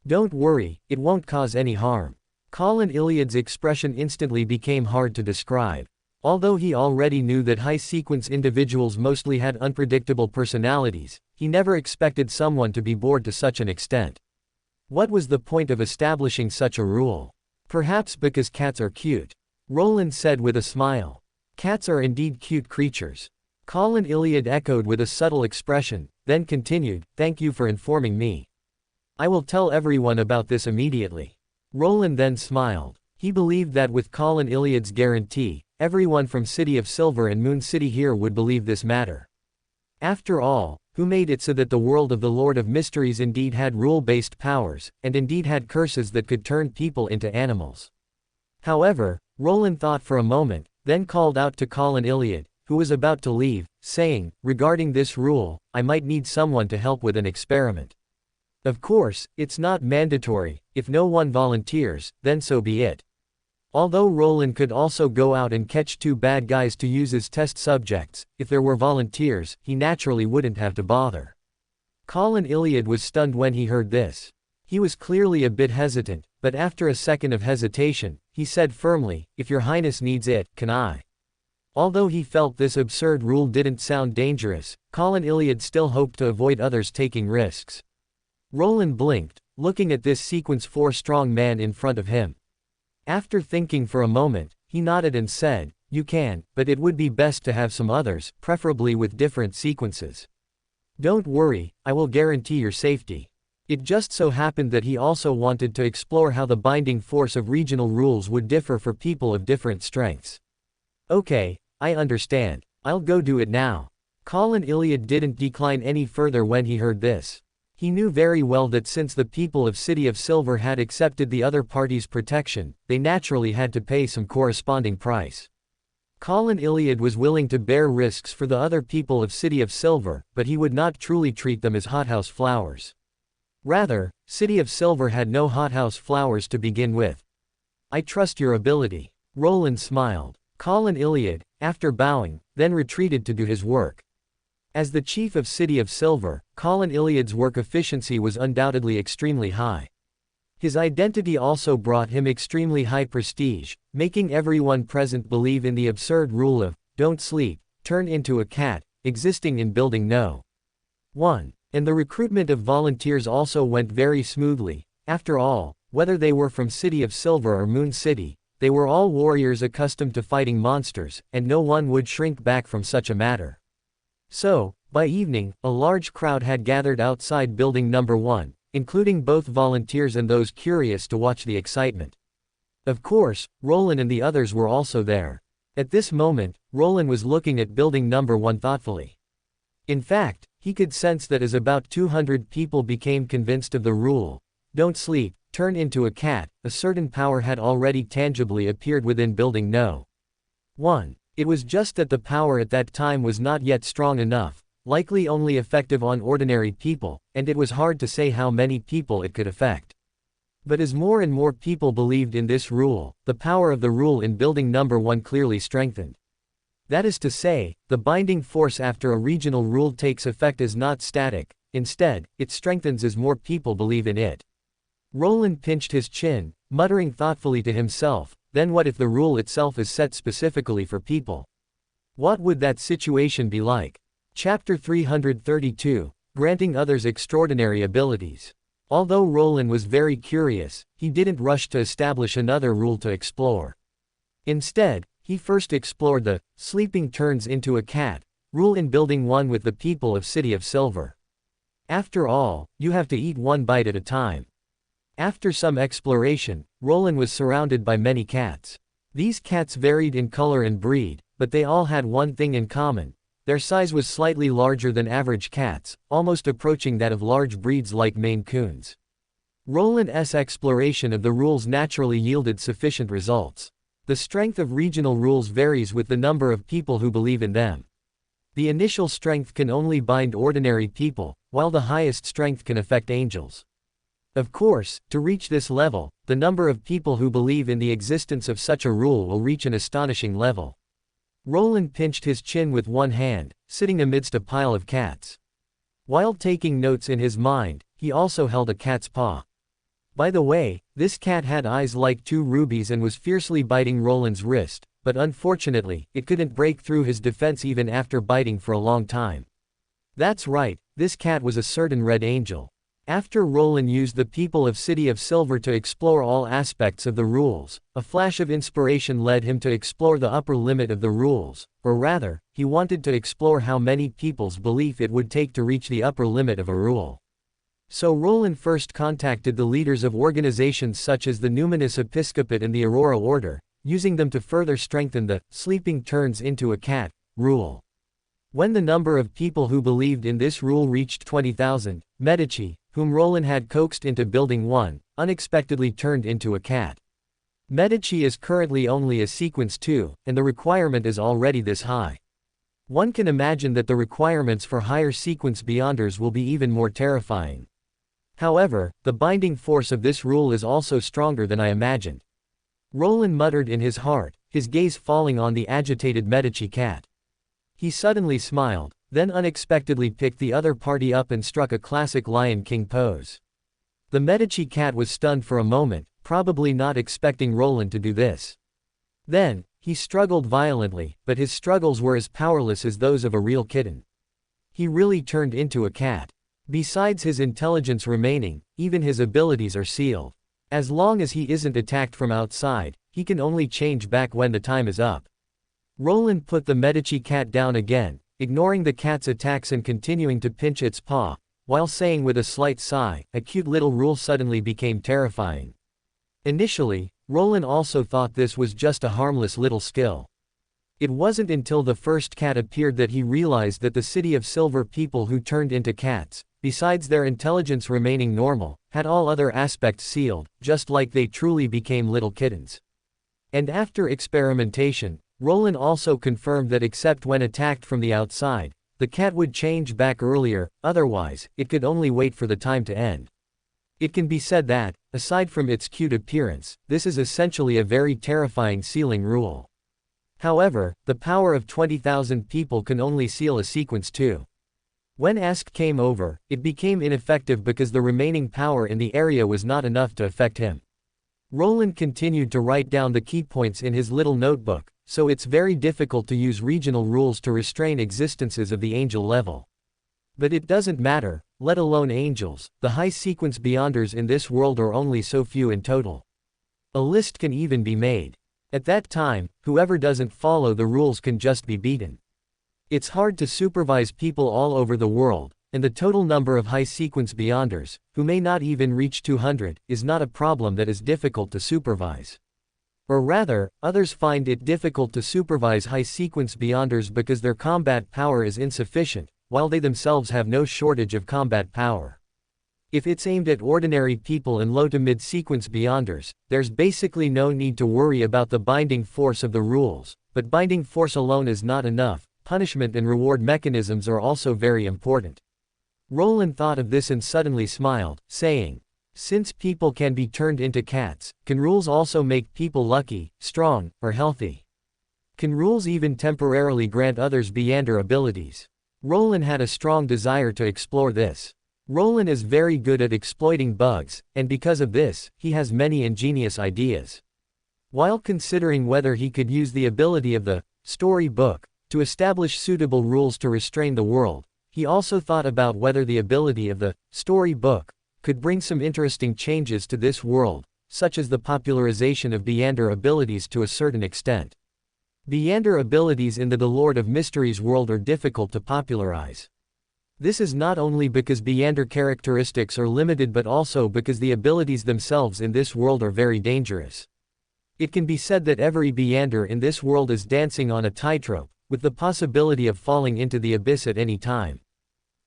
Don't worry, it won't cause any harm. Colin Iliad's expression instantly became hard to describe. Although he already knew that high-sequence individuals mostly had unpredictable personalities, he never expected someone to be bored to such an extent. What was the point of establishing such a rule? Perhaps because cats are cute. Roland said with a smile. Cats are indeed cute creatures. Colin Iliad echoed with a subtle expression, then continued, thank you for informing me. I will tell everyone about this immediately. Roland then smiled. He believed that with Colin Iliad's guarantee, everyone from City of Silver and Moon City here would believe this matter. After all, who made it so that the world of the Lord of Mysteries indeed had rule-based powers, and indeed had curses that could turn people into animals? However, Roland thought for a moment, then called out to Colin Iliad, who was about to leave, saying, regarding this rule, I might need someone to help with an experiment. Of course, it's not mandatory, if no one volunteers, then so be it. Although Roland could also go out and catch 2 bad guys to use as test subjects, if there were volunteers, he naturally wouldn't have to bother. Colin Iliad was stunned when he heard this. He was clearly a bit hesitant, but after a second of hesitation, he said firmly, if your highness needs it, can I? Although he felt this absurd rule didn't sound dangerous, Colin Iliad still hoped to avoid others taking risks. Roland blinked, looking at this sequence 4 strong man in front of him. After thinking for a moment, he nodded and said, you can, but it would be best to have some others, preferably with different sequences. Don't worry, I will guarantee your safety. It just so happened that he also wanted to explore how the binding force of regional rules would differ for people of different strengths. Okay, I understand. I'll go do it now. Colin Iliad didn't decline any further when he heard this. He knew very well that since the people of City of Silver had accepted the other party's protection, they naturally had to pay some corresponding price. Colin Iliad was willing to bear risks for the other people of City of Silver, but he would not truly treat them as hothouse flowers. Rather, City of Silver had no hothouse flowers to begin with. I trust your ability. Roland smiled. Colin Iliad, after bowing, then retreated to do his work. As the chief of City of Silver, Colin Iliad's work efficiency was undoubtedly extremely high. His identity also brought him extremely high prestige, making everyone present believe in the absurd rule of, don't sleep, turn into a cat, existing in Building No. 1. And the recruitment of volunteers also went very smoothly. After all, whether they were from City of Silver or Moon City, they were all warriors accustomed to fighting monsters, and no one would shrink back from such a matter. So, by evening, a large crowd had gathered outside Building No. 1, including both volunteers and those curious to watch the excitement. Of course, Roland and the others were also there. At this moment, Roland was looking at Building No. 1 thoughtfully. In fact, he could sense that as about 200 people became convinced of the rule, don't sleep, turn into a cat, a certain power had already tangibly appeared within Building No. 1. It was just that the power at that time was not yet strong enough, likely only effective on ordinary people, and it was hard to say how many people it could affect. But as more and more people believed in this rule, the power of the rule in Building No. 1 clearly strengthened. That is to say, the binding force after a regional rule takes effect is not static, instead, it strengthens as more people believe in it. Roland pinched his chin, muttering thoughtfully to himself, then what if the rule itself is set specifically for people? What would that situation be like? Chapter 332, Granting Others Extraordinary Abilities. Although Roland was very curious, he didn't rush to establish another rule to explore. Instead, he first explored the sleeping turns into a cat rule in Building 1 with the people of City of Silver. After all, you have to eat one bite at a time. After some exploration, Roland was surrounded by many cats. These cats varied in color and breed, but they all had one thing in common. Their size was slightly larger than average cats, almost approaching that of large breeds like Maine Coons. Roland's exploration of the rules naturally yielded sufficient results. The strength of regional rules varies with the number of people who believe in them. The initial strength can only bind ordinary people, while the highest strength can affect angels. Of course, to reach this level, the number of people who believe in the existence of such a rule will reach an astonishing level. Roland pinched his chin with one hand, sitting amidst a pile of cats. While taking notes in his mind, he also held a cat's paw. By the way, this cat had eyes like two rubies and was fiercely biting Roland's wrist, but unfortunately, it couldn't break through his defense even after biting for a long time. That's right, this cat was a certain Red Angel. After Roland used the people of City of Silver to explore all aspects of the rules, a flash of inspiration led him to explore the upper limit of the rules, or rather, he wanted to explore how many people's belief it would take to reach the upper limit of a rule. So Roland first contacted the leaders of organizations such as the Numinous Episcopate and the Aurora Order, using them to further strengthen the sleeping turns into a cat rule. When the number of people who believed in this rule reached 20,000, Medici, whom Roland had coaxed into Building 1, unexpectedly turned into a cat. Medici is currently only a sequence 2, and the requirement is already this high. One can imagine that the requirements for higher sequence beyonders will be even more terrifying. However, the binding force of this rule is also stronger than I imagined. Roland muttered in his heart, his gaze falling on the agitated Medici cat. He suddenly smiled, then unexpectedly picked the other party up and struck a classic Lion King pose. The Medici cat was stunned for a moment, probably not expecting Roland to do this. Then, he struggled violently, but his struggles were as powerless as those of a real kitten. He really turned into a cat. Besides his intelligence remaining, even his abilities are sealed. As long as he isn't attacked from outside, he can only change back when the time is up. Roland put the Medici cat down again, ignoring the cat's attacks and continuing to pinch its paw, while saying with a slight sigh, "A cute little rule," suddenly became terrifying. Initially, Roland also thought this was just a harmless little skill. It wasn't until the first cat appeared that he realized that the city of silver people who turned into cats, besides their intelligence remaining normal, had all other aspects sealed, just like they truly became little kittens. And after experimentation, Roland also confirmed that except when attacked from the outside, the cat would change back earlier, otherwise, it could only wait for the time to end. It can be said that, aside from its cute appearance, this is essentially a very terrifying sealing rule. However, the power of 20,000 people can only seal a sequence too. When Ask came over, it became ineffective because the remaining power in the area was not enough to affect him. Roland continued to write down the key points in his little notebook, so it's very difficult to use regional rules to restrain existences of the angel level. But it doesn't matter, let alone angels, the high sequence beyonders in this world are only so few in total. A list can even be made. At that time, whoever doesn't follow the rules can just be beaten. It's hard to supervise people all over the world, and the total number of high sequence beyonders, who may not even reach 200, is not a problem that is difficult to supervise. Or rather, others find it difficult to supervise high sequence beyonders because their combat power is insufficient, while they themselves have no shortage of combat power. If it's aimed at ordinary people and low to mid-sequence beyonders, there's basically no need to worry about the binding force of the rules, but binding force alone is not enough, punishment and reward mechanisms are also very important. Roland thought of this and suddenly smiled, saying, "Since people can be turned into cats, can rules also make people lucky, strong, or healthy? Can rules even temporarily grant others beyander abilities?" Roland had a strong desire to explore this. Roland is very good at exploiting bugs, and because of this, he has many ingenious ideas. While considering whether he could use the ability of the story book to establish suitable rules to restrain the world, he also thought about whether the ability of the story book could bring some interesting changes to this world, such as the popularization of beyander abilities to a certain extent. Beyander abilities in the Lord of Mysteries world are difficult to popularize. This is not only because beyander characteristics are limited but also because the abilities themselves in this world are very dangerous. It can be said that every beyander in this world is dancing on a tightrope, with the possibility of falling into the abyss at any time.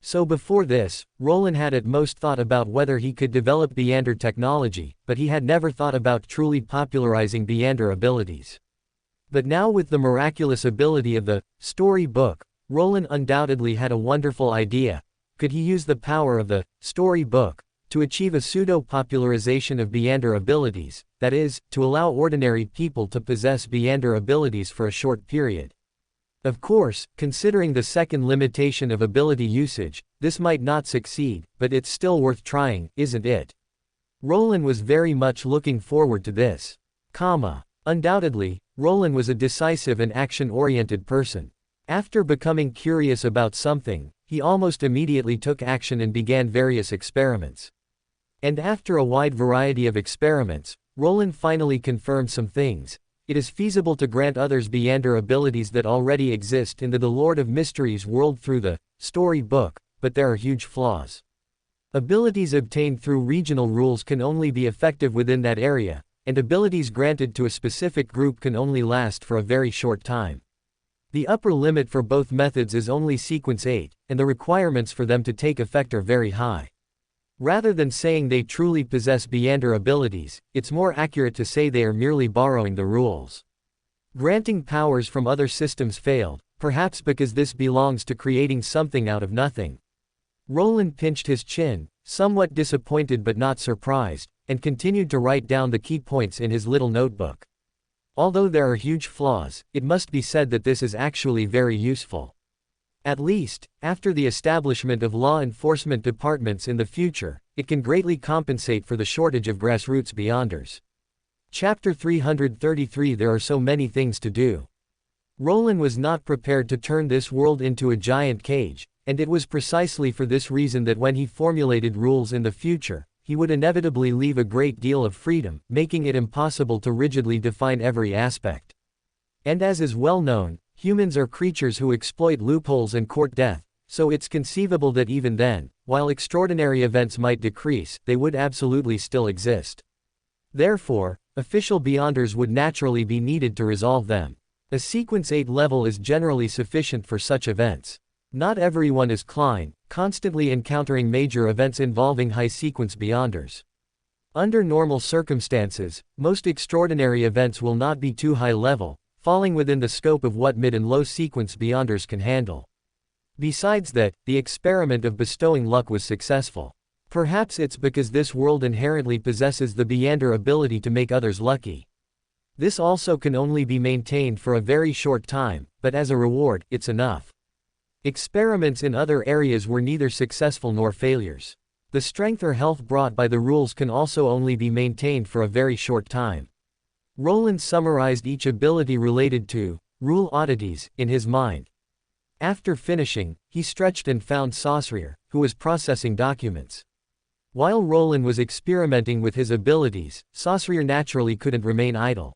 So before this, Roland had at most thought about whether he could develop beyander technology, but he had never thought about truly popularizing beyander abilities. But now with the miraculous ability of the story book, Roland undoubtedly had a wonderful idea. Could he use the power of the story book to achieve a pseudo-popularization of beyander abilities, that is, to allow ordinary people to possess beyander abilities for a short period? Of course, considering the second limitation of ability usage, this might not succeed, but it's still worth trying, isn't it? Roland was very much looking forward to this. Undoubtedly, Roland was a decisive and action-oriented person. After becoming curious about something, he almost immediately took action and began various experiments. And after a wide variety of experiments, Roland finally confirmed some things. It is feasible to grant others beyander abilities that already exist in the Lord of Mysteries world through the story book, but there are huge flaws. Abilities obtained through regional rules can only be effective within that area, and abilities granted to a specific group can only last for a very short time. The upper limit for both methods is only sequence 8, and the requirements for them to take effect are very high. Rather than saying they truly possess beyander abilities, it's more accurate to say they are merely borrowing the rules. Granting powers from other systems failed, perhaps because this belongs to creating something out of nothing. Roland pinched his chin, somewhat disappointed but not surprised, and continued to write down the key points in his little notebook. Although there are huge flaws, it must be said that this is actually very useful. At least, after the establishment of law enforcement departments in the future, it can greatly compensate for the shortage of grassroots beyonders. Chapter 333. There are so many things to do. Roland was not prepared to turn this world into a giant cage, and it was precisely for this reason that when he formulated rules in the future, he would inevitably leave a great deal of freedom, making it impossible to rigidly define every aspect. And as is well known, humans are creatures who exploit loopholes and court death, so it's conceivable that even then, while extraordinary events might decrease, they would absolutely still exist. Therefore, official Beyonders would naturally be needed to resolve them. A Sequence 8 level is generally sufficient for such events. Not everyone is Klein, constantly encountering major events involving high Sequence Beyonders. Under normal circumstances, most extraordinary events will not be too high level, falling within the scope of what mid and low Sequence Beyonders can handle. Besides that, the experiment of bestowing luck was successful. Perhaps it's because this world inherently possesses the Beyonder ability to make others lucky. This also can only be maintained for a very short time, but as a reward, it's enough. Experiments in other areas were neither successful nor failures. The strength or health brought by the rules can also only be maintained for a very short time. Roland summarized each ability related to rule oddities in his mind. After finishing, he stretched and found Saussure, who was processing documents. While Roland was experimenting with his abilities, Saussure naturally couldn't remain idle.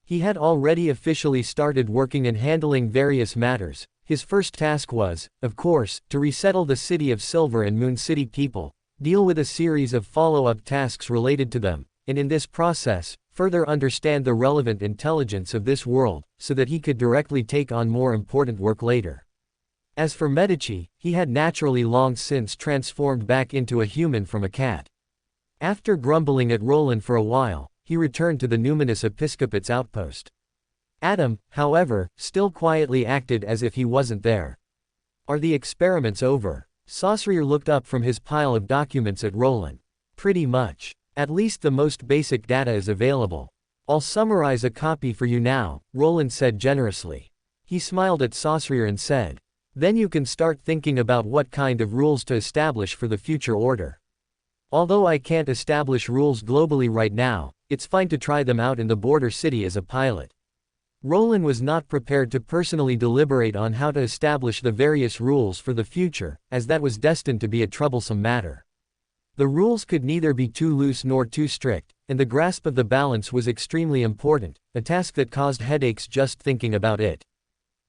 He had already officially started working and handling various matters. His first task was, of course, to resettle the City of Silver and Moon City people, deal with a series of follow-up tasks related to them, and in this process, further understand the relevant intelligence of this world, so that he could directly take on more important work later. As for Medici, he had naturally long since transformed back into a human from a cat. After grumbling at Roland for a while, he returned to the numinous Episcopate's outpost. Adam, however, still quietly acted as if he wasn't there. "Are the experiments over?" Saussure looked up from his pile of documents at Roland. "Pretty much. At least the most basic data is available. I'll summarize a copy for you now," Roland said generously. He smiled at Saussure and said, "Then you can start thinking about what kind of rules to establish for the future order. Although I can't establish rules globally right now, it's fine to try them out in the border city as a pilot." Roland was not prepared to personally deliberate on how to establish the various rules for the future, as that was destined to be a troublesome matter. The rules could neither be too loose nor too strict, and the grasp of the balance was extremely important, a task that caused headaches just thinking about it.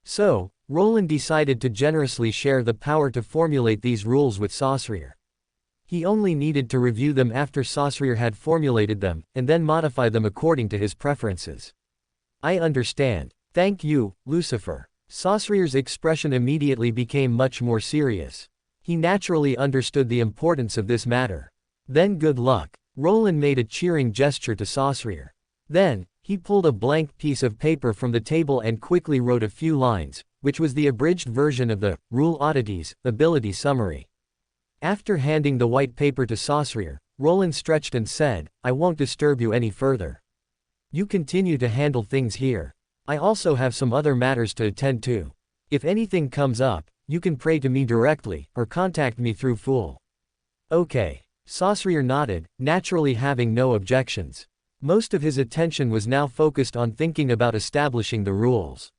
So, Roland decided to generously share the power to formulate these rules with Saussure. He only needed to review them after Saussure had formulated them, and then modify them according to his preferences. "I understand. Thank you, Lucifer." Saussure's expression immediately became much more serious. He naturally understood the importance of this matter. "Then good luck." Roland made a cheering gesture to Saussure. Then, he pulled a blank piece of paper from the table and quickly wrote a few lines, which was the abridged version of the Rule Oddities ability summary. After handing the white paper to Saussure, Roland stretched and said, "I won't disturb you any further. You continue to handle things here. I also have some other matters to attend to. If anything comes up, you can pray to me directly, or contact me through Fool." "Okay." Saussure nodded, naturally having no objections. Most of his attention was now focused on thinking about establishing the rules.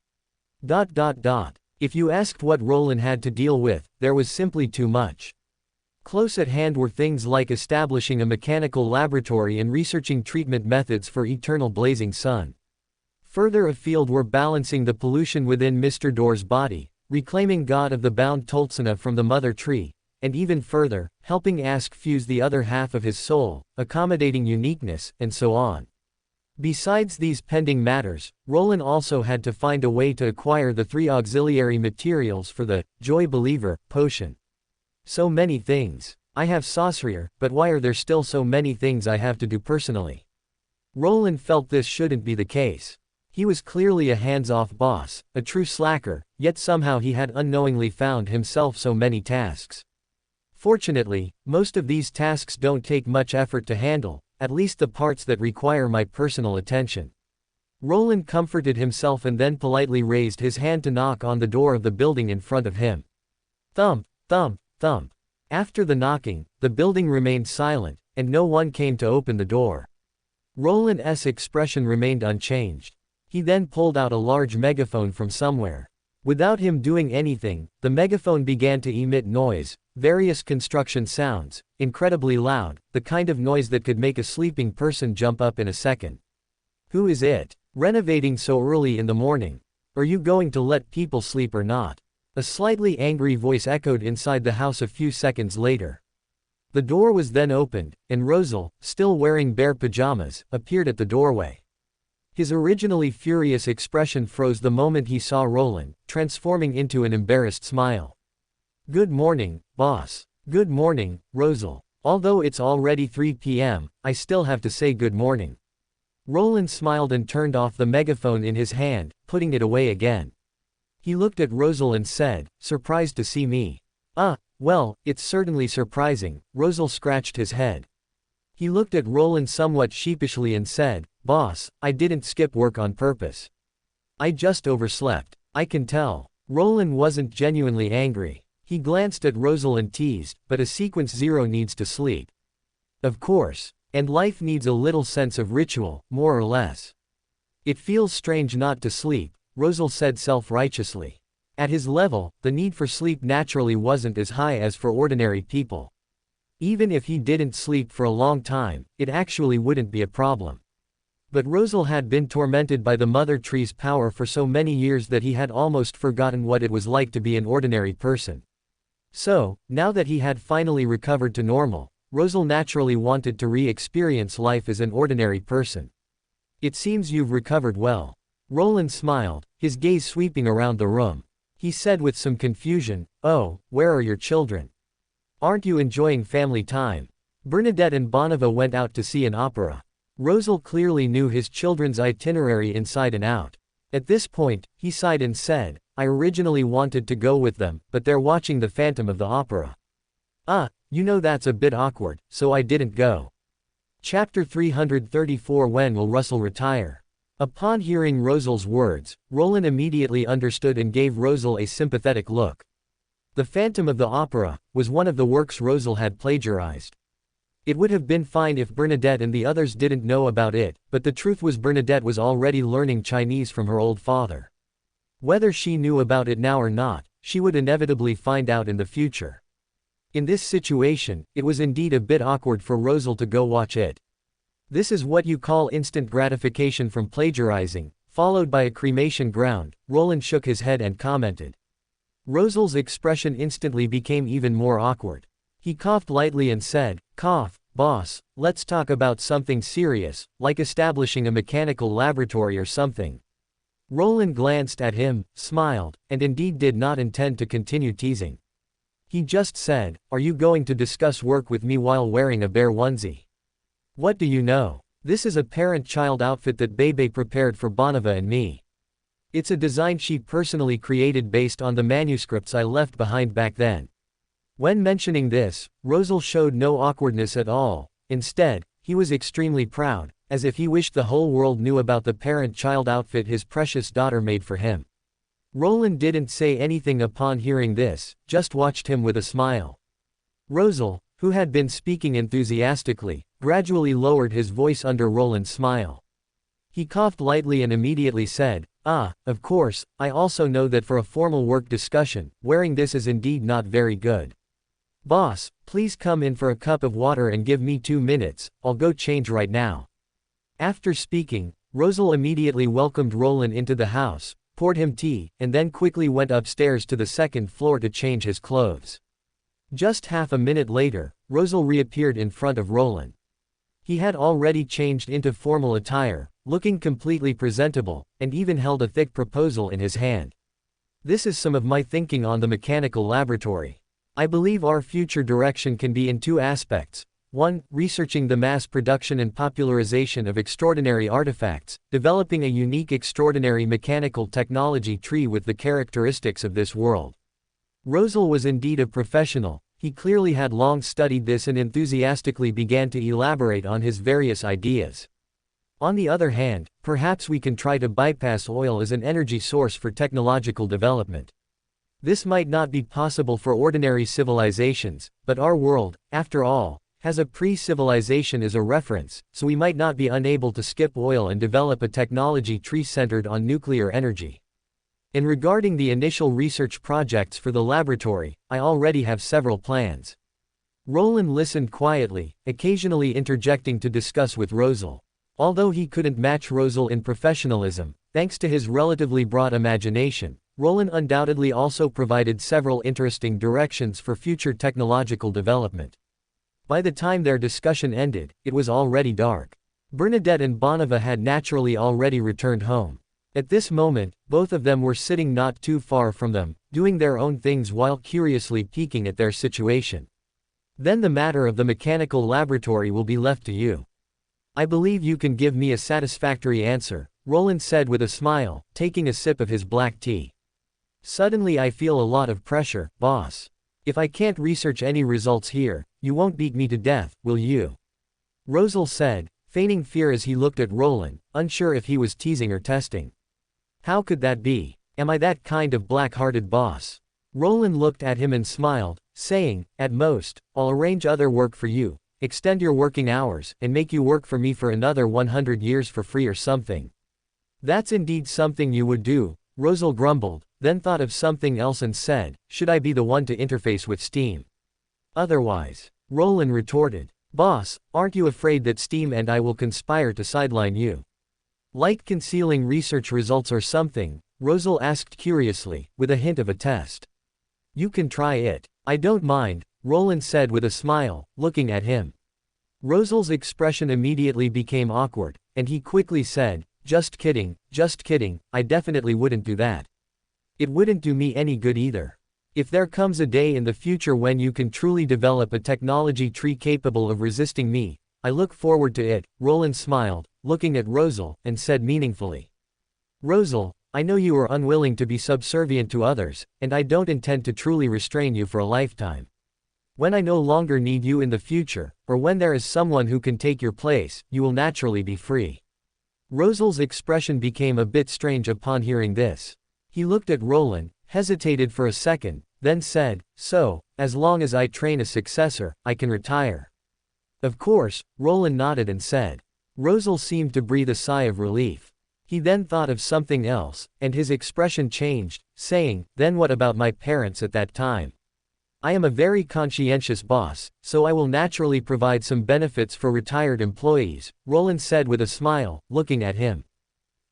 If you asked what Roland had to deal with, there was simply too much. Close at hand were things like establishing a mechanical laboratory and researching treatment methods for Eternal Blazing Sun. Further afield were balancing the pollution within Mr. Door's body, reclaiming God of the Bound Toltsana from the Mother Tree, and even further, helping Ask fuse the other half of his soul, accommodating uniqueness, and so on. Besides these pending matters, Roland also had to find a way to acquire the 3 auxiliary materials for the Joy Believer potion. So many things. I have Saussure, but why are there still so many things I have to do personally? Roland felt this shouldn't be the case. He was clearly a hands-off boss, a true slacker, yet somehow he had unknowingly found himself so many tasks. Fortunately, most of these tasks don't take much effort to handle, at least the parts that require my personal attention. Roland comforted himself and then politely raised his hand to knock on the door of the building in front of him. Thump, thump, thump. After the knocking, the building remained silent, and no one came to open the door. Roland's expression remained unchanged. He then pulled out a large megaphone from somewhere. Without him doing anything, the megaphone began to emit noise, various construction sounds, incredibly loud, the kind of noise that could make a sleeping person jump up in a second. "Who is it? Renovating so early in the morning? Are you going to let people sleep or not?" A slightly angry voice echoed inside the house a few seconds later. The door was then opened, and Rosal, still wearing bare pajamas, appeared at the doorway. His originally furious expression froze the moment he saw Roland, transforming into an embarrassed smile. "Good morning, boss." "Good morning, Rosal. Although it's already 3 p.m., I still have to say good morning." Roland smiled and turned off the megaphone in his hand, putting it away again. He looked at Rosal and said, "Surprised to see me?" Well, it's certainly surprising." Rosal scratched his head. He looked at Roland somewhat sheepishly and said, "Boss, I didn't skip work on purpose. I just overslept. I can tell." Roland wasn't genuinely angry. He glanced at Rosal and teased, "But a sequence 0 needs to sleep." "Of course. And life needs a little sense of ritual, more or less." "It feels strange not to sleep," Rosal said self-righteously. At his level, the need for sleep naturally wasn't as high as for ordinary people. Even if he didn't sleep for a long time, it actually wouldn't be a problem. But Rosal had been tormented by the Mother Tree's power for so many years that he had almost forgotten what it was like to be an ordinary person. So, now that he had finally recovered to normal, Rosal naturally wanted to re-experience life as an ordinary person. "It seems you've recovered well." Roland smiled, his gaze sweeping around the room. He said with some confusion, "Oh, where are your children? Aren't you enjoying family time?" Bernadette and Bonneva went out to see an opera. Rosal clearly knew his children's itinerary inside and out. At this point, he sighed and said, "I originally wanted to go with them, but they're watching The Phantom of the Opera." You know that's a bit awkward, so I didn't go." Chapter 334 When will Russell retire? Upon hearing Rosal's words, Roland immediately understood and gave Rosal a sympathetic look. The Phantom of the Opera was one of the works Rosal had plagiarized. It would have been fine if Bernadette and the others didn't know about it, but the truth was Bernadette was already learning Chinese from her old father. Whether she knew about it now or not, she would inevitably find out in the future. In this situation, it was indeed a bit awkward for Rosal to go watch it. "This is what you call instant gratification from plagiarizing, followed by a cremation ground," Roland shook his head and commented. Rosal's expression instantly became even more awkward. He coughed lightly and said, "Boss, let's talk about something serious, like establishing a mechanical laboratory or something." Roland glanced at him, smiled, and indeed did not intend to continue teasing. He just said, "Are you going to discuss work with me while wearing a bear onesie?" "What do you know? This is a parent-child outfit that Bebe prepared for Bonneva and me. It's a design she personally created based on the manuscripts I left behind back then." When mentioning this, Rosal showed no awkwardness at all. Instead, he was extremely proud, as if he wished the whole world knew about the parent-child outfit his precious daughter made for him. Roland didn't say anything upon hearing this, just watched him with a smile. Rosal, who had been speaking enthusiastically, gradually lowered his voice under Roland's smile. He coughed lightly and immediately said, "Of course, I also know that for a formal work discussion, wearing this is indeed not very good. Boss, please come in for a cup of water and give me 2 minutes, I'll go change right now." After speaking, Rosal immediately welcomed Roland into the house, poured him tea, and then quickly went upstairs to the second floor to change his clothes. Just half a minute later, Rosal reappeared in front of Roland. He had already changed into formal attire, looking completely presentable, and even held a thick proposal in his hand. "This is some of my thinking on the mechanical laboratory. I believe our future direction can be in 2 aspects. 1. Researching the mass production and popularization of extraordinary artifacts, developing a unique extraordinary mechanical technology tree with the characteristics of this world." Rosal was indeed a professional. He clearly had long studied this and enthusiastically began to elaborate on his various ideas. "On the other hand, perhaps we can try to bypass oil as an energy source for technological development. This might not be possible for ordinary civilizations, but our world, after all, has a pre-civilization as a reference, so we might not be unable to skip oil and develop a technology tree centered on nuclear energy. And regarding the initial research projects for the laboratory, I already have several plans." Roland listened quietly, occasionally interjecting to discuss with Rosal. Although he couldn't match Rosal in professionalism, thanks to his relatively broad imagination, Roland undoubtedly also provided several interesting directions for future technological development. By the time their discussion ended, it was already dark. Bernadette and Bonneva had naturally already returned home. At this moment, both of them were sitting not too far from them, doing their own things while curiously peeking at their situation. Then the matter of the mechanical laboratory will be left to you. I believe you can give me a satisfactory answer, Roland said with a smile, taking a sip of his black tea. Suddenly I feel a lot of pressure, boss. If I can't research any results here, you won't beat me to death, will you? Rosal said, feigning fear as he looked at Roland, unsure if he was teasing or testing. How could that be? Am I that kind of black-hearted boss? Roland looked at him and smiled, saying, at most, I'll arrange other work for you, extend your working hours, and make you work for me for another 100 years for free or something. That's indeed something you would do, Rosal grumbled, then thought of something else and said, should I be the one to interface with Steam? Otherwise, Roland retorted, boss, aren't you afraid that Steam and I will conspire to sideline you? Like concealing research results or something? Rosal asked curiously, with a hint of a test. You can try it. I don't mind, Roland said with a smile, looking at him. Rosal's expression immediately became awkward, and he quickly said, just kidding, I definitely wouldn't do that. It wouldn't do me any good either. If there comes a day in the future when you can truly develop a technology tree capable of resisting me, I look forward to it, Roland smiled, looking at Rosal, and said meaningfully. Rosal, I know you are unwilling to be subservient to others, and I don't intend to truly restrain you for a lifetime. When I no longer need you in the future, or when there is someone who can take your place, you will naturally be free. Rosal's expression became a bit strange upon hearing this. He looked at Roland, hesitated for a second, then said, so, as long as I train a successor, I can retire. Of course, Roland nodded and said. Rosal seemed to breathe a sigh of relief. He then thought of something else, and his expression changed, saying, then what about my parents at that time? I am a very conscientious boss, so I will naturally provide some benefits for retired employees, Roland said with a smile, looking at him.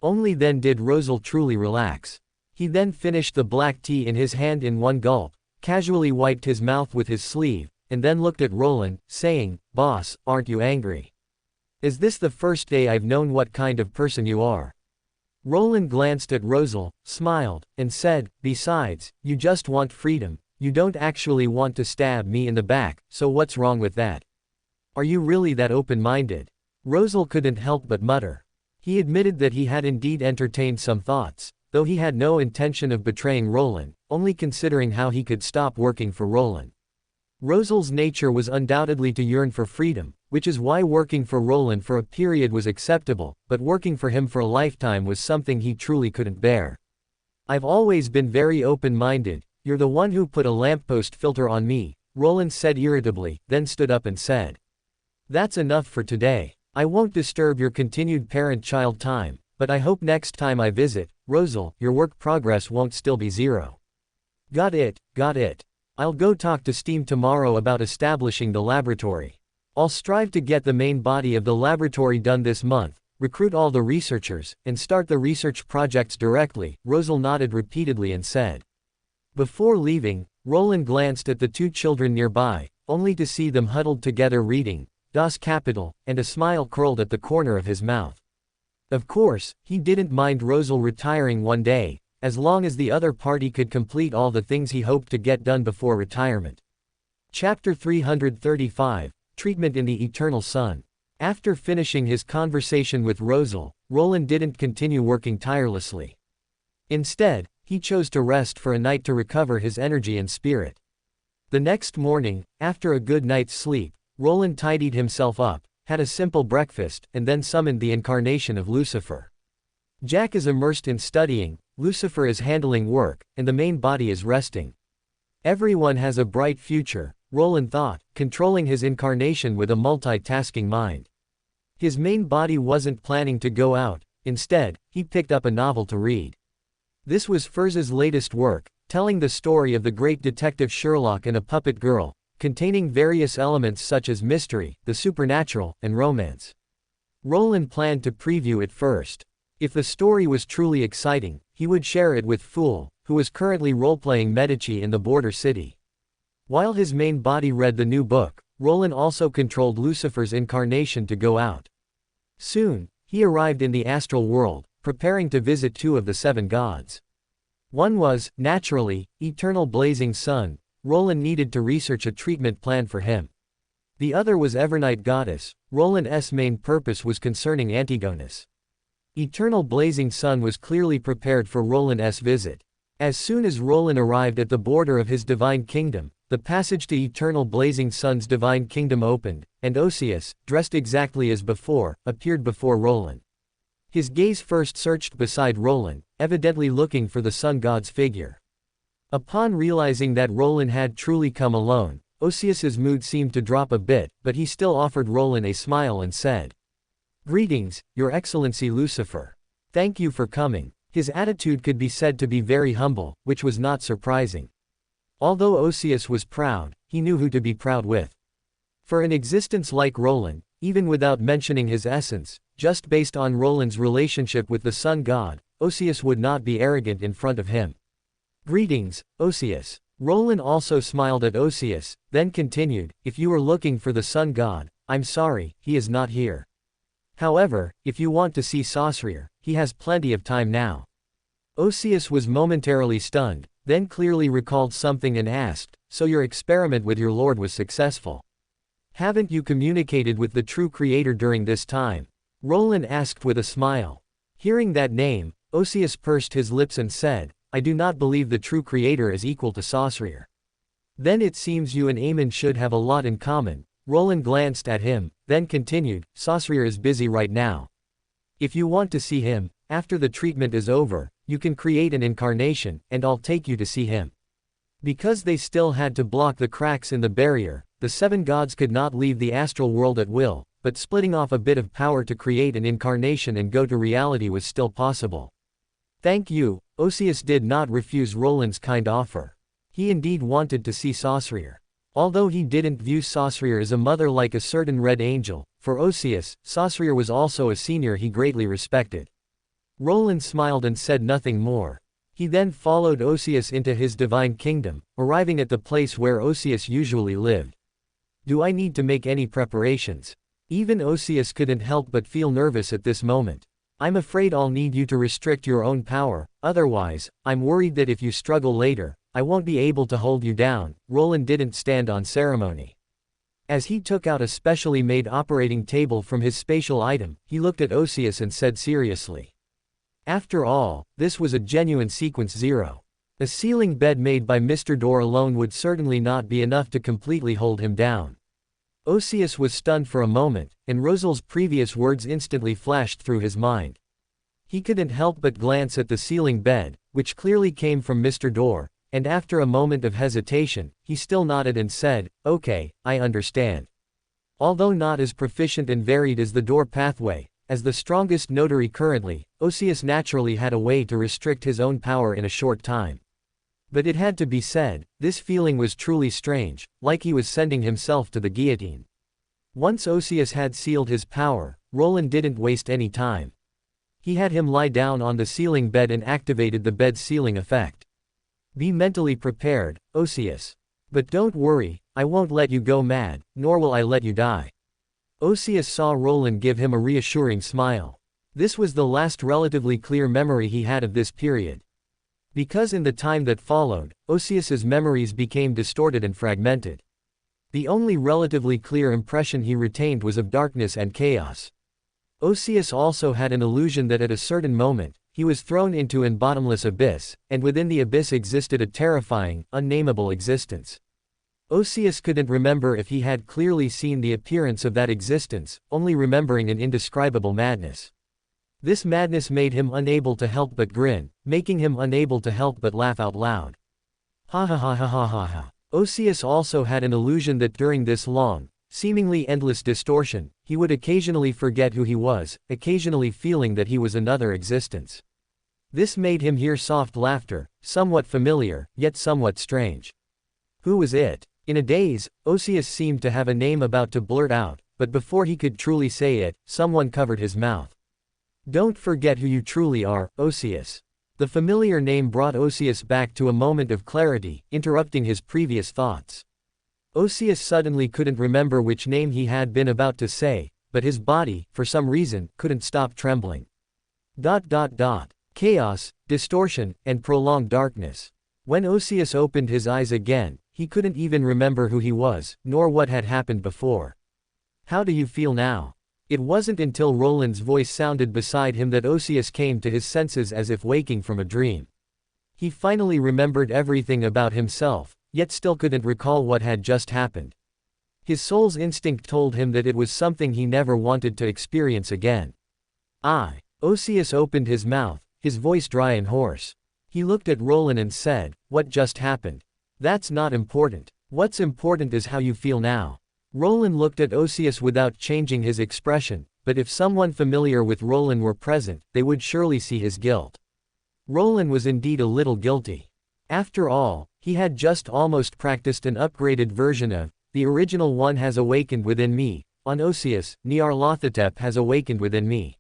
Only then did Rosal truly relax. He then finished the black tea in his hand in one gulp, casually wiped his mouth with his sleeve, and then looked at Roland, saying, boss, aren't you angry? Is this the first day I've known what kind of person you are? Roland glanced at Rosal, smiled, and said, besides, you just want freedom, you don't actually want to stab me in the back, so what's wrong with that? Are you really that open-minded? Rosal couldn't help but mutter. He admitted that he had indeed entertained some thoughts, though he had no intention of betraying Roland, only considering how he could stop working for Roland. Rosal's nature was undoubtedly to yearn for freedom, which is why working for Roland for a period was acceptable, but working for him for a lifetime was something he truly couldn't bear. I've always been very open-minded, you're the one who put a lamppost filter on me, Roland said irritably, then stood up and said. That's enough for today. I won't disturb your continued parent-child time, but I hope next time I visit, Rosal, your work progress won't still be zero. Got it. I'll go talk to Steam tomorrow about establishing the laboratory. I'll strive to get the main body of the laboratory done this month, recruit all the researchers, and start the research projects directly, Rosal nodded repeatedly and said. Before leaving, Roland glanced at the two children nearby, only to see them huddled together reading, Das Kapital, and a smile curled at the corner of his mouth. Of course, he didn't mind Rosal retiring one day, as long as the other party could complete all the things he hoped to get done before retirement. Chapter 335, Treatment in the Eternal Sun. After finishing his conversation with Rosal, Roland didn't continue working tirelessly. Instead, he chose to rest for a night to recover his energy and spirit. The next morning, after a good night's sleep, Roland tidied himself up, had a simple breakfast, and then summoned the incarnation of Lucifer. Jack is immersed in studying, Lucifer is handling work, and the main body is resting. Everyone has a bright future, Roland thought, controlling his incarnation with a multitasking mind. His main body wasn't planning to go out, instead, he picked up a novel to read. This was Furz's latest work, telling the story of the great detective Sherlock and a puppet girl, containing various elements such as mystery, the supernatural, and romance. Roland planned to preview it first. If the story was truly exciting, he would share it with Fool, who was currently roleplaying Medici in the border city. While his main body read the new book, Roland also controlled Lucifer's incarnation to go out. Soon, he arrived in the astral world, preparing to visit two of the seven gods. One was, naturally, eternal blazing sun. Roland needed to research a treatment plan for him. The other was Evernight Goddess. Roland's main purpose was concerning Antigonus. Eternal blazing sun was clearly prepared for Roland's visit. As soon as Roland arrived at the border of his divine kingdom, the passage to Eternal Blazing Sun's divine kingdom opened, and Osius, dressed exactly as before, appeared before Roland. His gaze first searched beside Roland, evidently looking for the sun god's figure. Upon realizing that Roland had truly come alone, Osius's mood seemed to drop a bit, but he still offered Roland a smile and said, "Greetings, Your Excellency Lucifer. Thank you for coming." His attitude could be said to be very humble, which was not surprising. Although Osius was proud, he knew who to be proud with. For an existence like Roland, even without mentioning his essence, just based on Roland's relationship with the sun god, Osius would not be arrogant in front of him. "Greetings, Osius." Roland also smiled at Osius, then continued, "If you are looking for the sun god, I'm sorry, he is not here. However, if you want to see Saucerer, he has plenty of time now." Osius was momentarily stunned, then clearly recalled something and asked, "So your experiment with your lord was successful? Haven't you communicated with the true creator during this time?" Roland asked with a smile. Hearing that name, Osius pursed his lips and said, "I do not believe the true creator is equal to Saucerer." "Then it seems you and Amon should have a lot in common." Roland glanced at him, then continued, "Saucerer is busy right now. If you want to see him, after the treatment is over, you can create an incarnation, and I'll take you to see him." Because they still had to block the cracks in the barrier, the seven gods could not leave the astral world at will, but splitting off a bit of power to create an incarnation and go to reality was still possible. "Thank you." Osius did not refuse Roland's kind offer. He indeed wanted to see Saucerer. Although he didn't view Saucerer as a mother like a certain red angel, for Osius, Saucerer was also a senior he greatly respected. Roland smiled and said nothing more. He then followed Osius into his divine kingdom, arriving at the place where Osius usually lived. "Do I need to make any preparations?" Even Osius couldn't help but feel nervous at this moment. "I'm afraid I'll need you to restrict your own power, otherwise, I'm worried that if you struggle later, I won't be able to hold you down." Roland didn't stand on ceremony. As he took out a specially made operating table from his spatial item, he looked at Osius and said seriously, "After all, this was a genuine sequence 0. A ceiling bed made by Mr. Door alone would certainly not be enough to completely hold him down." Osius was stunned for a moment, and Rosal's previous words instantly flashed through his mind. He couldn't help but glance at the ceiling bed, which clearly came from Mr. Door, and after a moment of hesitation, he still nodded and said, "Okay, I understand." Although not as proficient and varied as the Door pathway, as the strongest notary currently, Osius naturally had a way to restrict his own power in a short time. But it had to be said, this feeling was truly strange, like he was sending himself to the guillotine. Once Osius had sealed his power, Roland didn't waste any time. He had him lie down on the ceiling bed and activated the bed's sealing effect. "Be mentally prepared, Osius. But don't worry, I won't let you go mad, nor will I let you die." Osius saw Roland give him a reassuring smile. This was the last relatively clear memory he had of this period. Because in the time that followed, Osius's memories became distorted and fragmented. The only relatively clear impression he retained was of darkness and chaos. Osius also had an illusion that at a certain moment, he was thrown into an bottomless abyss, and within the abyss existed a terrifying, unnameable existence. Osius couldn't remember if he had clearly seen the appearance of that existence, only remembering an indescribable madness. This madness made him unable to help but grin, making him unable to help but laugh out loud. Ha ha ha ha ha ha ha. Osius also had an illusion that during this long, seemingly endless distortion, he would occasionally forget who he was, occasionally feeling that he was another existence. This made him hear soft laughter, somewhat familiar, yet somewhat strange. Who was it? In a daze, Osius seemed to have a name about to blurt out, but before he could truly say it, someone covered his mouth. "Don't forget who you truly are, Osius. The familiar name brought Osius back to a moment of clarity, interrupting his previous thoughts. Osius suddenly couldn't remember which name he had been about to say, but his body, for some reason, couldn't stop trembling. Chaos, distortion, and prolonged darkness. When Osius opened his eyes again, he couldn't even remember who he was, nor what had happened before. How do you feel now? It wasn't until Roland's voice sounded beside him that Osius came to his senses as if waking from a dream. He finally remembered everything about himself, yet still couldn't recall what had just happened. His soul's instinct told him that it was something he never wanted to experience again. Osius opened his mouth, his voice dry and hoarse. He looked at Roland and said, "What just happened? That's not important. What's important is how you feel now." Roland looked at Osius without changing his expression, but if someone familiar with Roland were present, they would surely see his guilt. Roland was indeed a little guilty. After all, he had just almost practiced an upgraded version of, "The original one has awakened within me." On Osius, Nyarlathotep has awakened within me.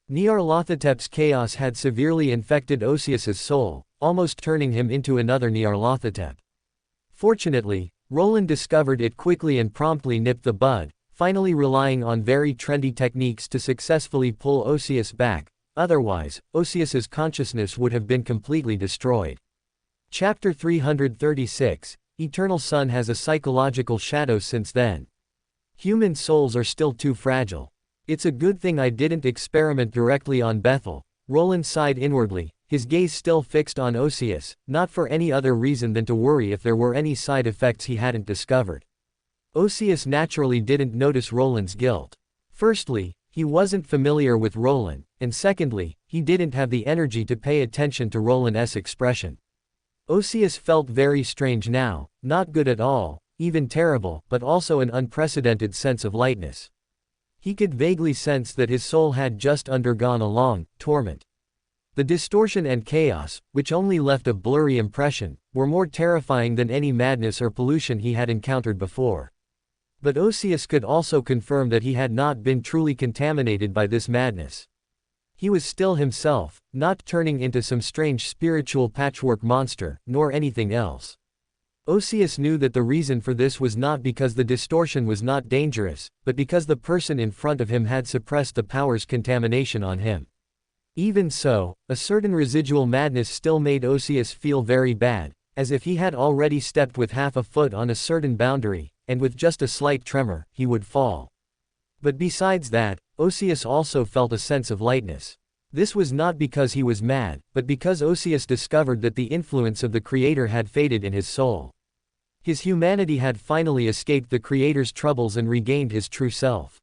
Nyarlathotep's chaos had severely infected Osius's soul, almost turning him into another Nyarlathotep. Fortunately, Roland discovered it quickly and promptly nipped the bud, finally relying on very trendy techniques to successfully pull Osius back, otherwise, Osius's consciousness would have been completely destroyed. Chapter 336, Eternal Sun has a psychological shadow since then. Human souls are still too fragile. It's a good thing I didn't experiment directly on Bethel. Roland sighed inwardly, his gaze still fixed on Osius, not for any other reason than to worry if there were any side effects he hadn't discovered. Osius naturally didn't notice Roland's guilt. Firstly, he wasn't familiar with Roland, and secondly, he didn't have the energy to pay attention to Roland's expression. Osius felt very strange now, not good at all, even terrible, but also an unprecedented sense of lightness. He could vaguely sense that his soul had just undergone a long torment. The distortion and chaos, which only left a blurry impression, were more terrifying than any madness or pollution he had encountered before. But Osius could also confirm that he had not been truly contaminated by this madness. He was still himself, not turning into some strange spiritual patchwork monster, nor anything else. Osius knew that the reason for this was not because the distortion was not dangerous, but because the person in front of him had suppressed the power's contamination on him. Even so, a certain residual madness still made Osius feel very bad, as if he had already stepped with half a foot on a certain boundary, and with just a slight tremor, he would fall. But besides that, Osius also felt a sense of lightness. This was not because he was mad, but because Osius discovered that the influence of the Creator had faded in his soul. His humanity had finally escaped the Creator's troubles and regained his true self.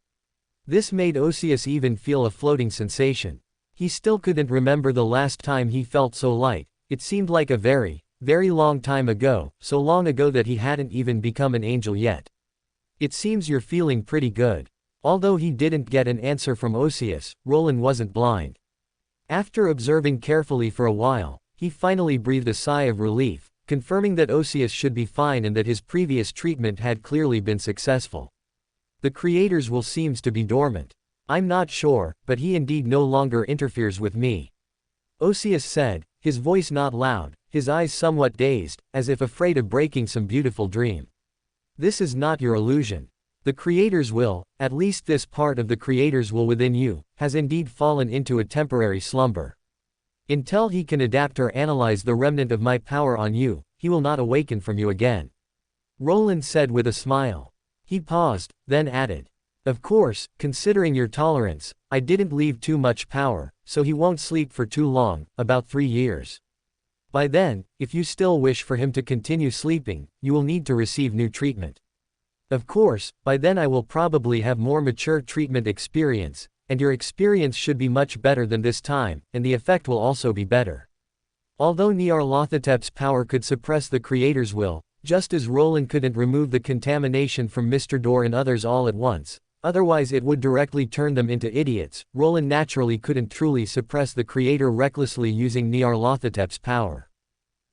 This made Osius even feel a floating sensation. He still couldn't remember the last time he felt so light. It seemed like a very, very long time ago, so long ago that he hadn't even become an angel yet. "It seems you're feeling pretty good." Although he didn't get an answer from Osius, Roland wasn't blind. After observing carefully for a while, he finally breathed a sigh of relief, confirming that Osius should be fine and that his previous treatment had clearly been successful. "The Creator's will seems to be dormant. I'm not sure, but he indeed no longer interferes with me," Osius said, his voice not loud, his eyes somewhat dazed, as if afraid of breaking some beautiful dream. "This is not your illusion. The Creator's will, at least this part of the Creator's will within you, has indeed fallen into a temporary slumber. Until he can adapt or analyze the remnant of my power on you, he will not awaken from you again," Roland said with a smile. He paused, then added, "Of course, considering your tolerance, I didn't leave too much power, so he won't sleep for too long, about 3 years. By then, if you still wish for him to continue sleeping, you will need to receive new treatment. Of course, by then I will probably have more mature treatment experience, and your experience should be much better than this time, and the effect will also be better." Although Nyarlathotep's power could suppress the Creator's will, just as Roland couldn't remove the contamination from Mr. Door and others all at once, otherwise it would directly turn them into idiots, Roland naturally couldn't truly suppress the Creator recklessly using Nyarlathotep's power.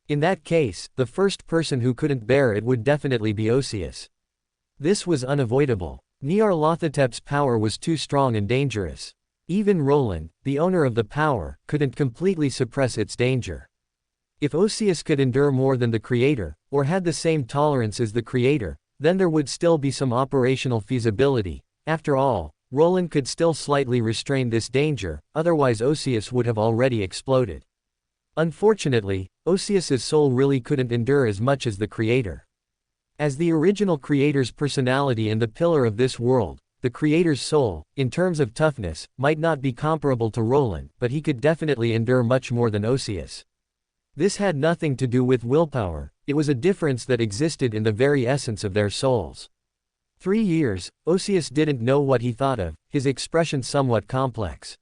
In that case, the first person who couldn't bear it would definitely be Osius. This was unavoidable. Nyarlathotep's power was too strong and dangerous. Even Roland, the owner of the power, couldn't completely suppress its danger. If Osius could endure more than the Creator, or had the same tolerance as the Creator, then there would still be some operational feasibility. After all, Roland could still slightly restrain this danger, otherwise Osius would have already exploded. Unfortunately, Osius's soul really couldn't endure as much as the Creator. As the original Creator's personality and the pillar of this world, the Creator's soul, in terms of toughness, might not be comparable to Roland, but he could definitely endure much more than Osius. This had nothing to do with willpower, it was a difference that existed in the very essence of their souls. 3 years, Osius didn't know what he thought of, his expression somewhat complex.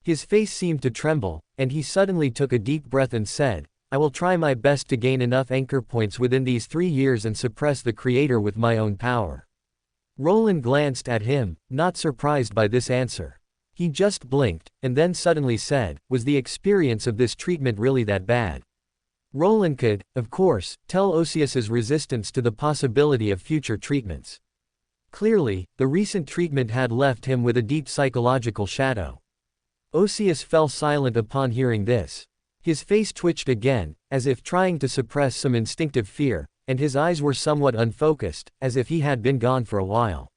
His face seemed to tremble, and he suddenly took a deep breath and said, "I will try my best to gain enough anchor points within these 3 years and suppress the Creator with my own power." Roland glanced at him, not surprised by this answer. He just blinked, and then suddenly said, "Was the experience of this treatment really that bad?" Roland could, of course, tell Osius's resistance to the possibility of future treatments. Clearly, the recent treatment had left him with a deep psychological shadow. Osius fell silent upon hearing this. His face twitched again, as if trying to suppress some instinctive fear, and his eyes were somewhat unfocused, as if he had been gone for a while.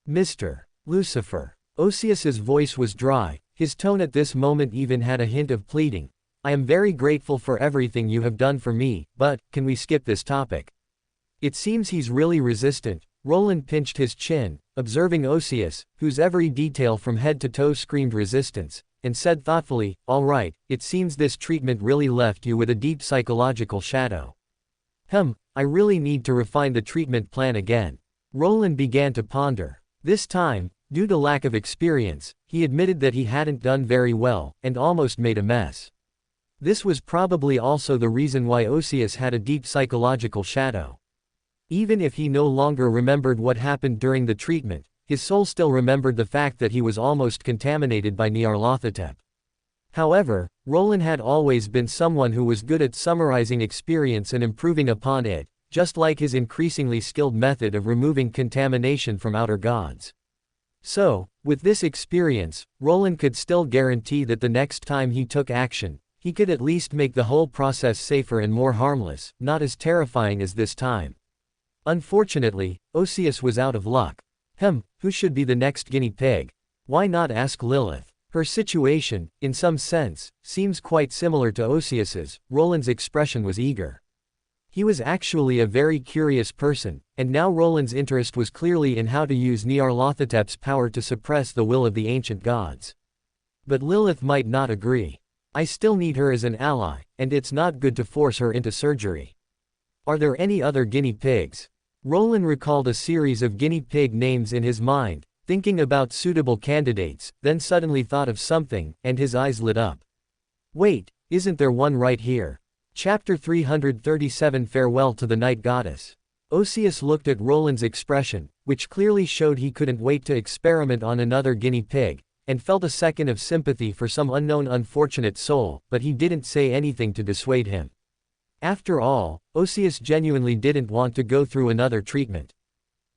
"Mr. Lucifer." Osius's voice was dry, his tone at this moment even had a hint of pleading. "I am very grateful for everything you have done for me, but, can we skip this topic? It seems he's really resistant." Roland pinched his chin, observing Osius, whose every detail from head to toe screamed resistance, and said thoughtfully, "All right, it seems this treatment really left you with a deep psychological shadow. I really need to refine the treatment plan again." Roland began to ponder. This time, due to lack of experience, he admitted that he hadn't done very well, and almost made a mess. This was probably also the reason why Osius had a deep psychological shadow. Even if he no longer remembered what happened during the treatment, his soul still remembered the fact that he was almost contaminated by Nyarlathotep. However, Roland had always been someone who was good at summarizing experience and improving upon it, just like his increasingly skilled method of removing contamination from outer gods. So, with this experience, Roland could still guarantee that the next time he took action, he could at least make the whole process safer and more harmless, not as terrifying as this time. Unfortunately, Osius was out of luck. Who should be the next guinea pig? Why not ask Lilith? Her situation, in some sense, seems quite similar to Osius's. Roland's expression was eager. He was actually a very curious person, and now Roland's interest was clearly in how to use Nyarlathotep's power to suppress the will of the ancient gods. But Lilith might not agree. "I still need her as an ally, and it's not good to force her into surgery. Are there any other guinea pigs?" Roland recalled a series of guinea pig names in his mind, thinking about suitable candidates, then suddenly thought of something, and his eyes lit up. "Wait, isn't there one right here?" Chapter 337 Farewell to the Night Goddess. Osius looked at Roland's expression, which clearly showed he couldn't wait to experiment on another guinea pig, and felt a second of sympathy for some unknown unfortunate soul, but he didn't say anything to dissuade him. After all, Osius genuinely didn't want to go through another treatment.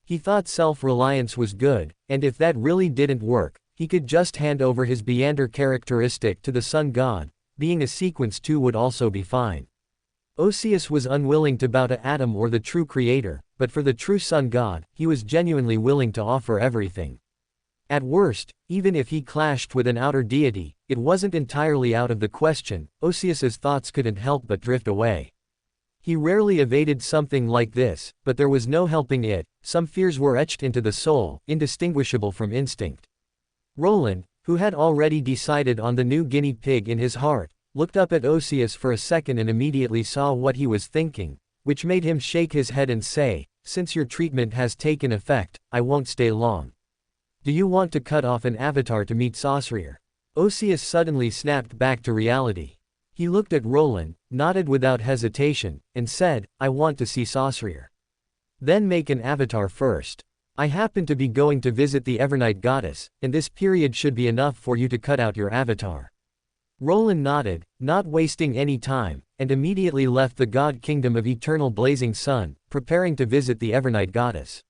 He thought self-reliance was good, and if that really didn't work, he could just hand over his Beander characteristic to the sun god. Being a sequence too would also be fine. Osius was unwilling to bow to Adam or the true creator, but for the true sun god, he was genuinely willing to offer everything. At worst, even if he clashed with an outer deity, it wasn't entirely out of the question. Osius's thoughts couldn't help but drift away. He rarely evaded something like this, but there was no helping it. Some fears were etched into the soul, indistinguishable from instinct. Roland, who had already decided on the new guinea pig in his heart, looked up at Osius for a second and immediately saw what he was thinking, which made him shake his head and say, "Since your treatment has taken effect, I won't stay long. Do you want to cut off an avatar to meet Saucereer?" Osius suddenly snapped back to reality. He looked at Roland, nodded without hesitation, and said, "I want to see Saucereer. Then make an avatar first. I happen to be going to visit the Evernight goddess, and this period should be enough for you to cut out your avatar." Roland nodded, not wasting any time, and immediately left the god kingdom of eternal blazing sun, preparing to visit the Evernight goddess.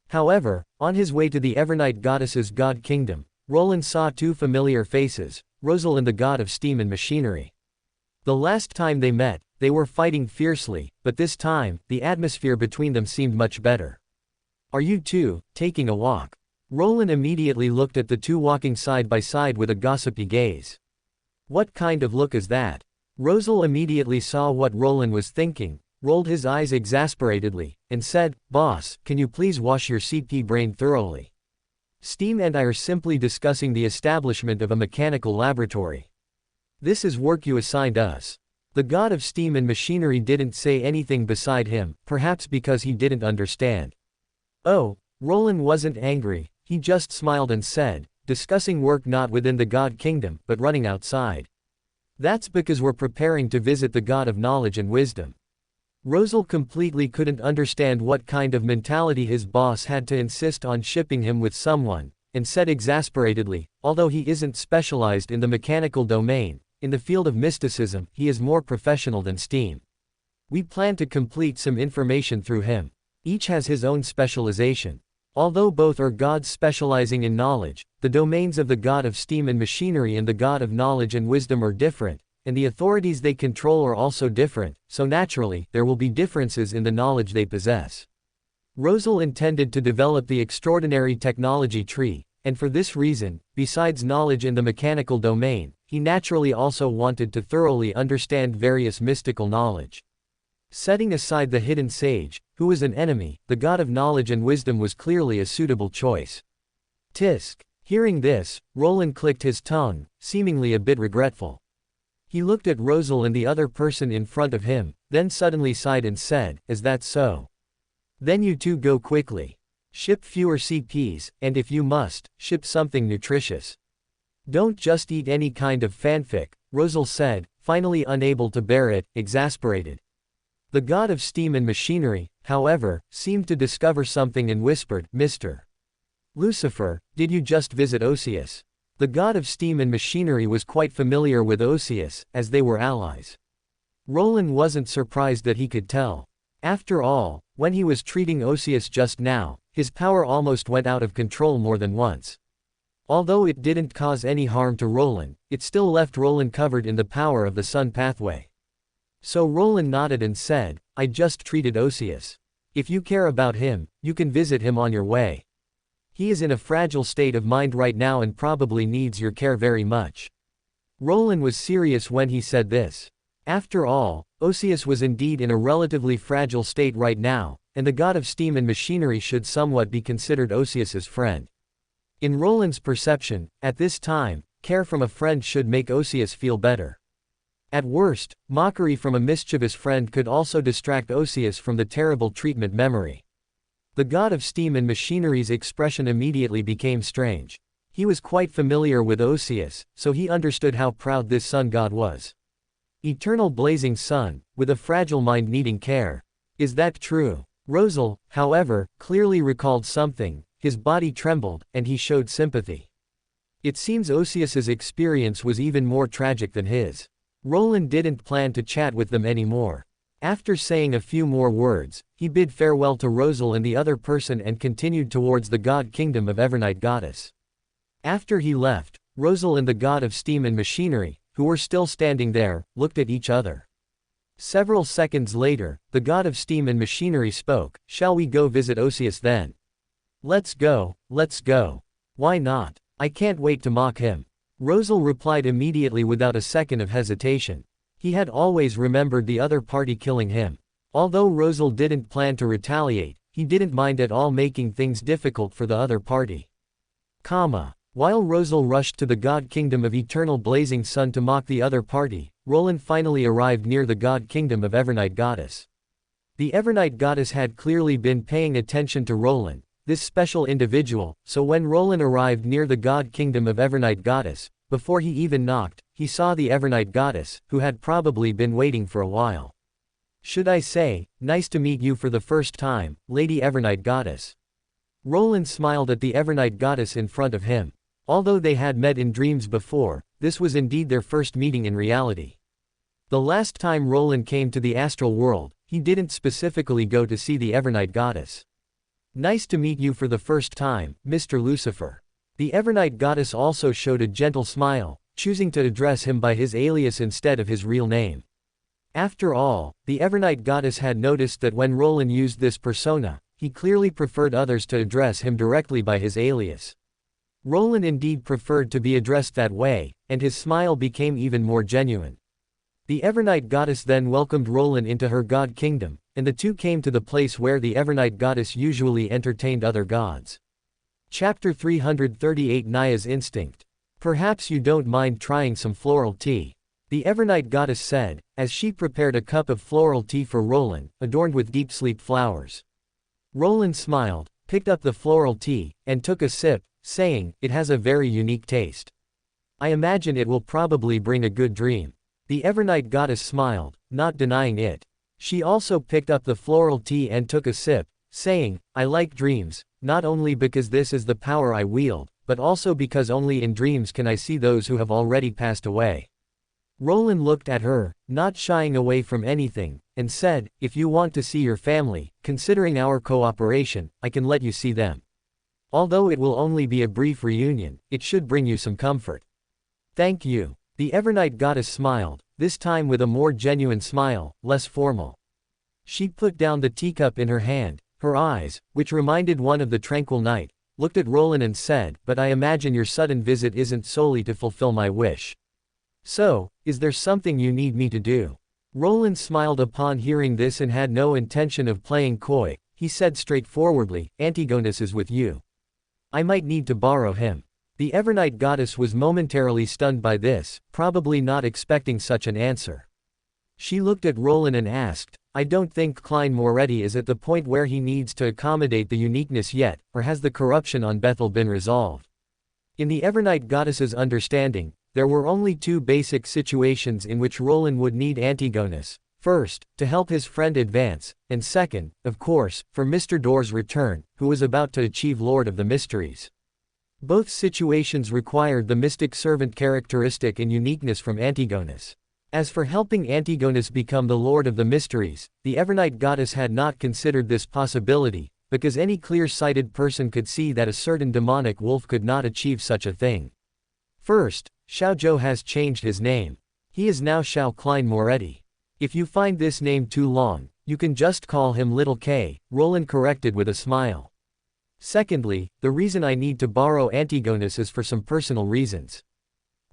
However, on his way to the Evernight goddess's god kingdom, Roland saw two familiar faces, Rosal and the god of steam and machinery. The last time they met, they were fighting fiercely, but this time, the atmosphere between them seemed much better. "Are you two taking a walk?" Roland immediately looked at the two walking side by side with a gossipy gaze. "What kind of look is that?" Rosal immediately saw what Roland was thinking, rolled his eyes exasperatedly, and said, "Boss, can you please wash your CP brain thoroughly? Steam and I are simply discussing the establishment of a mechanical laboratory. This is work you assigned us." The god of steam and machinery didn't say anything beside him, perhaps because he didn't understand. Oh, Roland wasn't angry, he just smiled and said, "Discussing work not within the god kingdom, but running outside. That's because we're preparing to visit the god of knowledge and wisdom." Rosal completely couldn't understand what kind of mentality his boss had to insist on shipping him with someone, and said exasperatedly, "Although he isn't specialized in the mechanical domain, in the field of mysticism, he is more professional than steam. We plan to complete some information through him. Each has his own specialization. Although both are gods specializing in knowledge, the domains of the god of steam and machinery and the god of knowledge and wisdom are different, and the authorities they control are also different, so naturally, there will be differences in the knowledge they possess." Rosal intended to develop the extraordinary technology tree, and for this reason, besides knowledge in the mechanical domain, he naturally also wanted to thoroughly understand various mystical knowledge. Setting aside the hidden sage, who was an enemy, the god of knowledge and wisdom was clearly a suitable choice. Tisk. Hearing this, Roland clicked his tongue, seemingly a bit regretful. He looked at Rosal and the other person in front of him, then suddenly sighed and said, "Is that so? Then you two go quickly. Ship fewer CPs, and if you must, ship something nutritious. Don't just eat any kind of fanfic," Rosal said, finally unable to bear it, exasperated. The god of steam and machinery, however, seemed to discover something and whispered, "Mr. Lucifer, did you just visit Osius?" The god of steam and machinery was quite familiar with Osius, as they were allies. Roland wasn't surprised that he could tell. After all, when he was treating Osius just now, his power almost went out of control more than once. Although it didn't cause any harm to Roland, it still left Roland covered in the power of the sun pathway. So Roland nodded and said, "I just treated Osius. If you care about him, you can visit him on your way. He is in a fragile state of mind right now and probably needs your care very much." Roland was serious when he said this. After all, Osius was indeed in a relatively fragile state right now, and the god of steam and machinery should somewhat be considered Osius's friend. In Roland's perception, at this time, care from a friend should make Osius feel better. At worst, mockery from a mischievous friend could also distract Osius from the terrible treatment memory. The god of steam and machinery's expression immediately became strange. He was quite familiar with Osius, so he understood how proud this sun god was. Eternal blazing sun, with a fragile mind needing care. Is that true? Rosal, however, clearly recalled something, his body trembled, and he showed sympathy. It seems Osius's experience was even more tragic than his. Roland didn't plan to chat with them anymore. After saying a few more words, he bid farewell to Rosal and the other person and continued towards the god kingdom of Evernight Goddess. After he left, Rosal and the god of steam and machinery, who were still standing there, looked at each other. Several seconds later, the god of steam and machinery spoke, "Shall we go visit Osius then?" Let's go. Why not? I can't wait to mock him." Rosal replied immediately without a second of hesitation. He had always remembered the other party killing him. Although Rosal didn't plan to retaliate, he didn't mind at all making things difficult for the other party. While Rosal rushed to the god kingdom of eternal blazing sun to mock the other party, Roland finally arrived near the god kingdom of Evernight Goddess. The Evernight Goddess had clearly been paying attention to Roland, this special individual, so when Roland arrived near the god kingdom of Evernight Goddess, before he even knocked, he saw the Evernight Goddess, who had probably been waiting for a while. "Should I say, nice to meet you for the first time, Lady Evernight Goddess." Roland smiled at the Evernight Goddess in front of him. Although they had met in dreams before, this was indeed their first meeting in reality. The last time Roland came to the astral world, he didn't specifically go to see the Evernight Goddess. "Nice to meet you for the first time, Mr. Lucifer." The Evernight goddess also showed a gentle smile, choosing to address him by his alias instead of his real name. After all, the Evernight goddess had noticed that when Roland used this persona, he clearly preferred others to address him directly by his alias. Roland indeed preferred to be addressed that way, and his smile became even more genuine. The Evernight goddess then welcomed Roland into her god kingdom, and the two came to the place where the Evernight goddess usually entertained other gods. Chapter 338 Naya's Instinct. Perhaps you don't mind trying some floral tea, the Evernight goddess said, as she prepared a cup of floral tea for Roland, adorned with deep sleep flowers. Roland smiled, picked up the floral tea, and took a sip, saying, "It has a very unique taste. I imagine it will probably bring a good dream." The Evernight goddess smiled, not denying it. She also picked up the floral tea and took a sip, saying, "I like dreams, not only because this is the power I wield, but also because only in dreams can I see those who have already passed away." Roland looked at her, not shying away from anything, and said, "If you want to see your family, considering our cooperation, I can let you see them. Although it will only be a brief reunion, it should bring you some comfort." "Thank you." The Evernight goddess smiled, this time with a more genuine smile, less formal. She put down the teacup in her hand, her eyes, which reminded one of the tranquil night, looked at Roland and said, "But I imagine your sudden visit isn't solely to fulfill my wish. So, is there something you need me to do?" Roland smiled upon hearing this and had no intention of playing coy. He said straightforwardly, "Antigonus is with you. I might need to borrow him." The Evernight goddess was momentarily stunned by this, probably not expecting such an answer. She looked at Roland and asked, "I don't think Klein Moretti is at the point where he needs to accommodate the uniqueness yet, or has the corruption on Bethel been resolved?" In the Evernight goddess's understanding, there were only two basic situations in which Roland would need Antigonus. First, to help his friend advance, and second, of course, for Mr. Door's return, who was about to achieve Lord of the Mysteries. Both situations required the mystic servant characteristic and uniqueness from Antigonus. As for helping Antigonus become the Lord of the Mysteries, the Evernight goddess had not considered this possibility, because any clear-sighted person could see that a certain demonic wolf could not achieve such a thing. First, Xiao Zhou has changed his name. He is now Xiao Klein Moretti. If you find this name too long, you can just call him Little K, Roland corrected with a smile. Secondly, the reason I need to borrow Antigonus is for some personal reasons.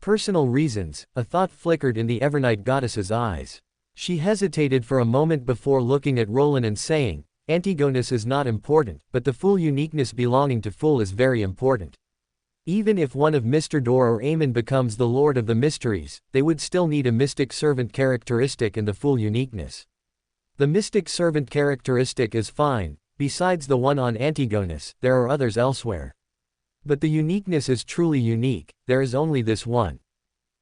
Personal reasons, a thought flickered in the Evernight goddess's eyes. She hesitated for a moment before looking at Roland and saying, "Antigonus is not important, but the full uniqueness belonging to full is very important. Even if one of Mr. Door or Amon becomes the Lord of the Mysteries, they would still need a mystic servant characteristic and the full uniqueness. The mystic servant characteristic is fine, besides the one on Antigonus, there are others elsewhere. But the uniqueness is truly unique, there is only this one.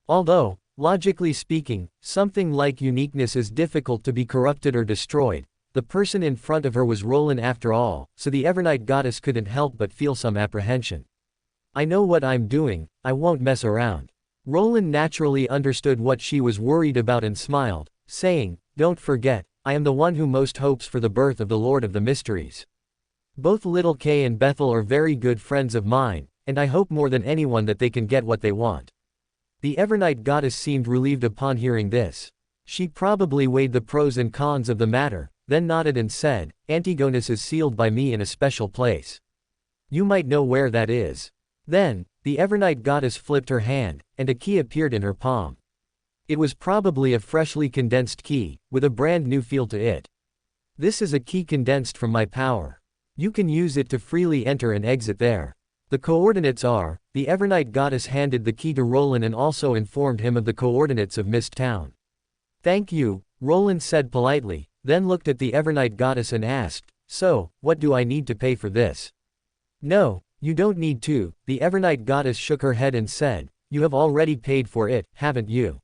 Although, logically speaking, something like uniqueness is difficult to be corrupted or destroyed, the person in front of her was Roland after all, so the Evernight goddess couldn't help but feel some apprehension. "I know what I'm doing, I won't mess around." Roland naturally understood what she was worried about and smiled, saying, "Don't forget, I am the one who most hopes for the birth of the Lord of the Mysteries. Both Little K and Bethel are very good friends of mine, and I hope more than anyone that they can get what they want." The Evernight goddess seemed relieved upon hearing this. She probably weighed the pros and cons of the matter, then nodded and said, "Antigonus is sealed by me in a special place. You might know where that is." Then, the Evernight goddess flipped her hand, and a key appeared in her palm. It was probably a freshly condensed key, with a brand new feel to it. "This is a key condensed from my power. You can use it to freely enter and exit there. The coordinates are," the Evernight goddess handed the key to Roland and also informed him of the coordinates of Mist Town. "Thank you," Roland said politely, then looked at the Evernight goddess and asked, "So, what do I need to pay for this?" "No, you don't need to," the Evernight goddess shook her head and said, "You have already paid for it, haven't you?"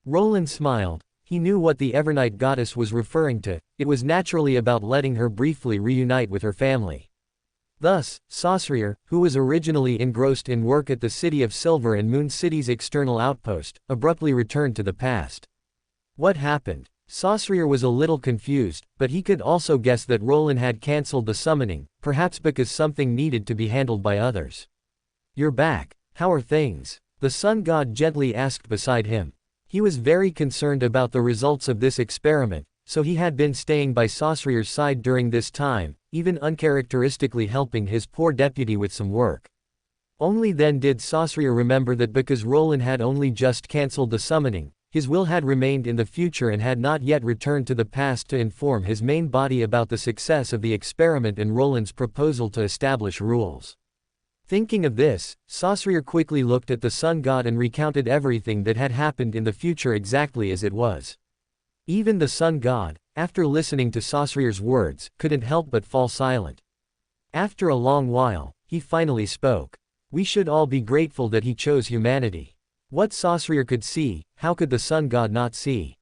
Roland smiled. He knew what the Evernight goddess was referring to, it was naturally about letting her briefly reunite with her family. Thus, Saussurier, who was originally engrossed in work at the City of Silver and Moon City's external outpost, abruptly returned to the past. What happened? Saussurier was a little confused, but he could also guess that Roland had cancelled the summoning, perhaps because something needed to be handled by others. You're back. How are things? The sun god gently asked beside him. He was very concerned about the results of this experiment, so he had been staying by Saucerier's side during this time, even uncharacteristically helping his poor deputy with some work. Only then did Saucerier remember that because Roland had only just cancelled the summoning, his will had remained in the future and had not yet returned to the past to inform his main body about the success of the experiment and Roland's proposal to establish rules. Thinking of this, Saucerier quickly looked at the sun god and recounted everything that had happened in the future exactly as it was. Even the sun god, after listening to Saucerier's words, couldn't help but fall silent. After a long while, he finally spoke. We should all be grateful that he chose humanity. What Saucerier could see, how could the sun god not see?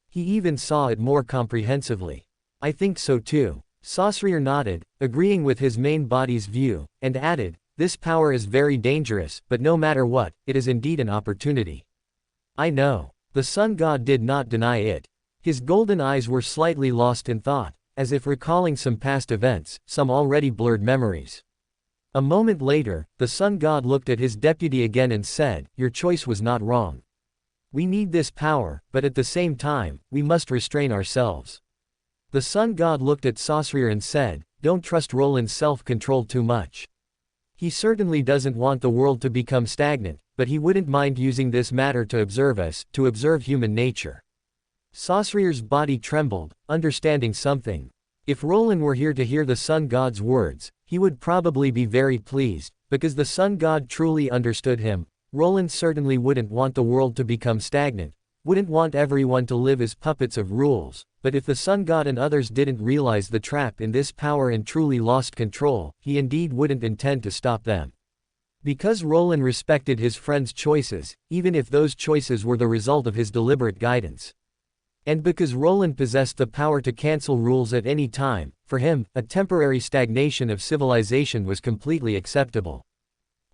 He even saw it more comprehensively. I think so too. Saucerier nodded, agreeing with his main body's view, and added, this power is very dangerous, but no matter what, it is indeed an opportunity. I know. The sun god did not deny it. His golden eyes were slightly lost in thought, as if recalling some past events, some already blurred memories. A moment later, the sun god looked at his deputy again and said, your choice was not wrong. We need this power, but at the same time, we must restrain ourselves. The sun god looked at Saucerier and said, don't trust Roland's self-control too much. He certainly doesn't want the world to become stagnant, but he wouldn't mind using this matter to observe us, to observe human nature. Saucerier's body trembled, understanding something. If Roland were here to hear the sun god's words, he would probably be very pleased, because the sun god truly understood him. Roland certainly wouldn't want the world to become stagnant, wouldn't want everyone to live as puppets of rules, but if the sun god and others didn't realize the trap in this power and truly lost control, he indeed wouldn't intend to stop them. Because Roland respected his friend's choices, even if those choices were the result of his deliberate guidance. And because Roland possessed the power to cancel rules at any time, for him, a temporary stagnation of civilization was completely acceptable.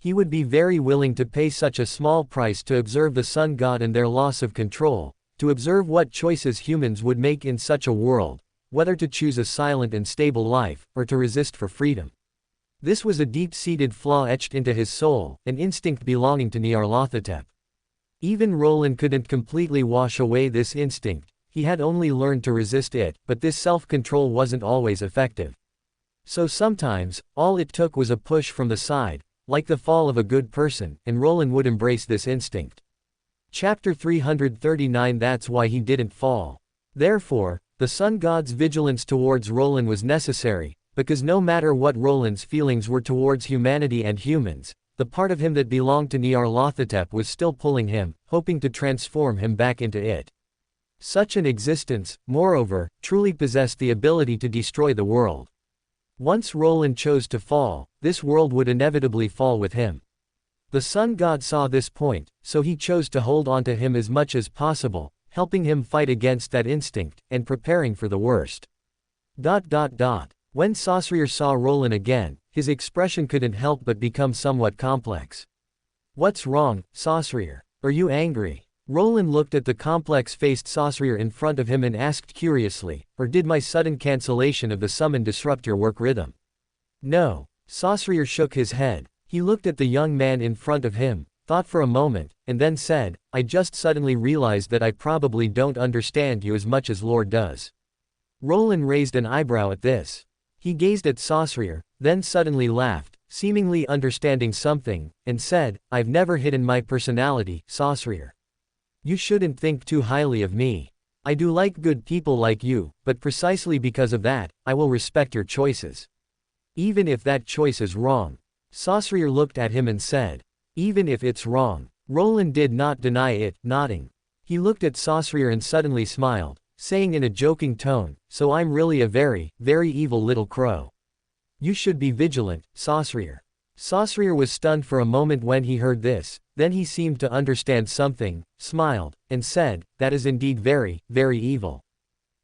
He would be very willing to pay such a small price to observe the sun god and their loss of control, to observe what choices humans would make in such a world, whether to choose a silent and stable life, or to resist for freedom. This was a deep-seated flaw etched into his soul, an instinct belonging to Nyarlathotep. Even Roland couldn't completely wash away this instinct, he had only learned to resist it, but this self-control wasn't always effective. So sometimes, all it took was a push from the side, like the fall of a good person, and Roland would embrace this instinct. Chapter 339 That's why he didn't fall. Therefore, the sun god's vigilance towards Roland was necessary, because no matter what Roland's feelings were towards humanity and humans, the part of him that belonged to Nyarlathotep was still pulling him, hoping to transform him back into it. Such an existence, moreover, truly possessed the ability to destroy the world. Once Roland chose to fall, this world would inevitably fall with him. The sun god saw this point, so he chose to hold on to him as much as possible, helping him fight against that instinct, and preparing for the worst. When Saucerier saw Roland again, his expression couldn't help but become somewhat complex. What's wrong, Saucerier? Are you angry? Roland looked at the complex-faced Saucerier in front of him and asked curiously, or did my sudden cancellation of the summon disrupt your work rhythm? No. Saucerier shook his head. He looked at the young man in front of him, thought for a moment, and then said, I just suddenly realized that I probably don't understand you as much as Lord does. Roland raised an eyebrow at this. He gazed at Saucerier, then suddenly laughed, seemingly understanding something, and said, I've never hidden my personality, Saucerier. You shouldn't think too highly of me. I do like good people like you, but precisely because of that, I will respect your choices. Even if that choice is wrong. Saucerier looked at him and said, even if it's wrong. Roland did not deny it, nodding. He looked at Saucerier and suddenly smiled, saying in a joking tone, so I'm really a very, very evil little crow. You should be vigilant, Saucerier. Saucerier was stunned for a moment when he heard this, then he seemed to understand something, smiled, and said, that is indeed very, very evil.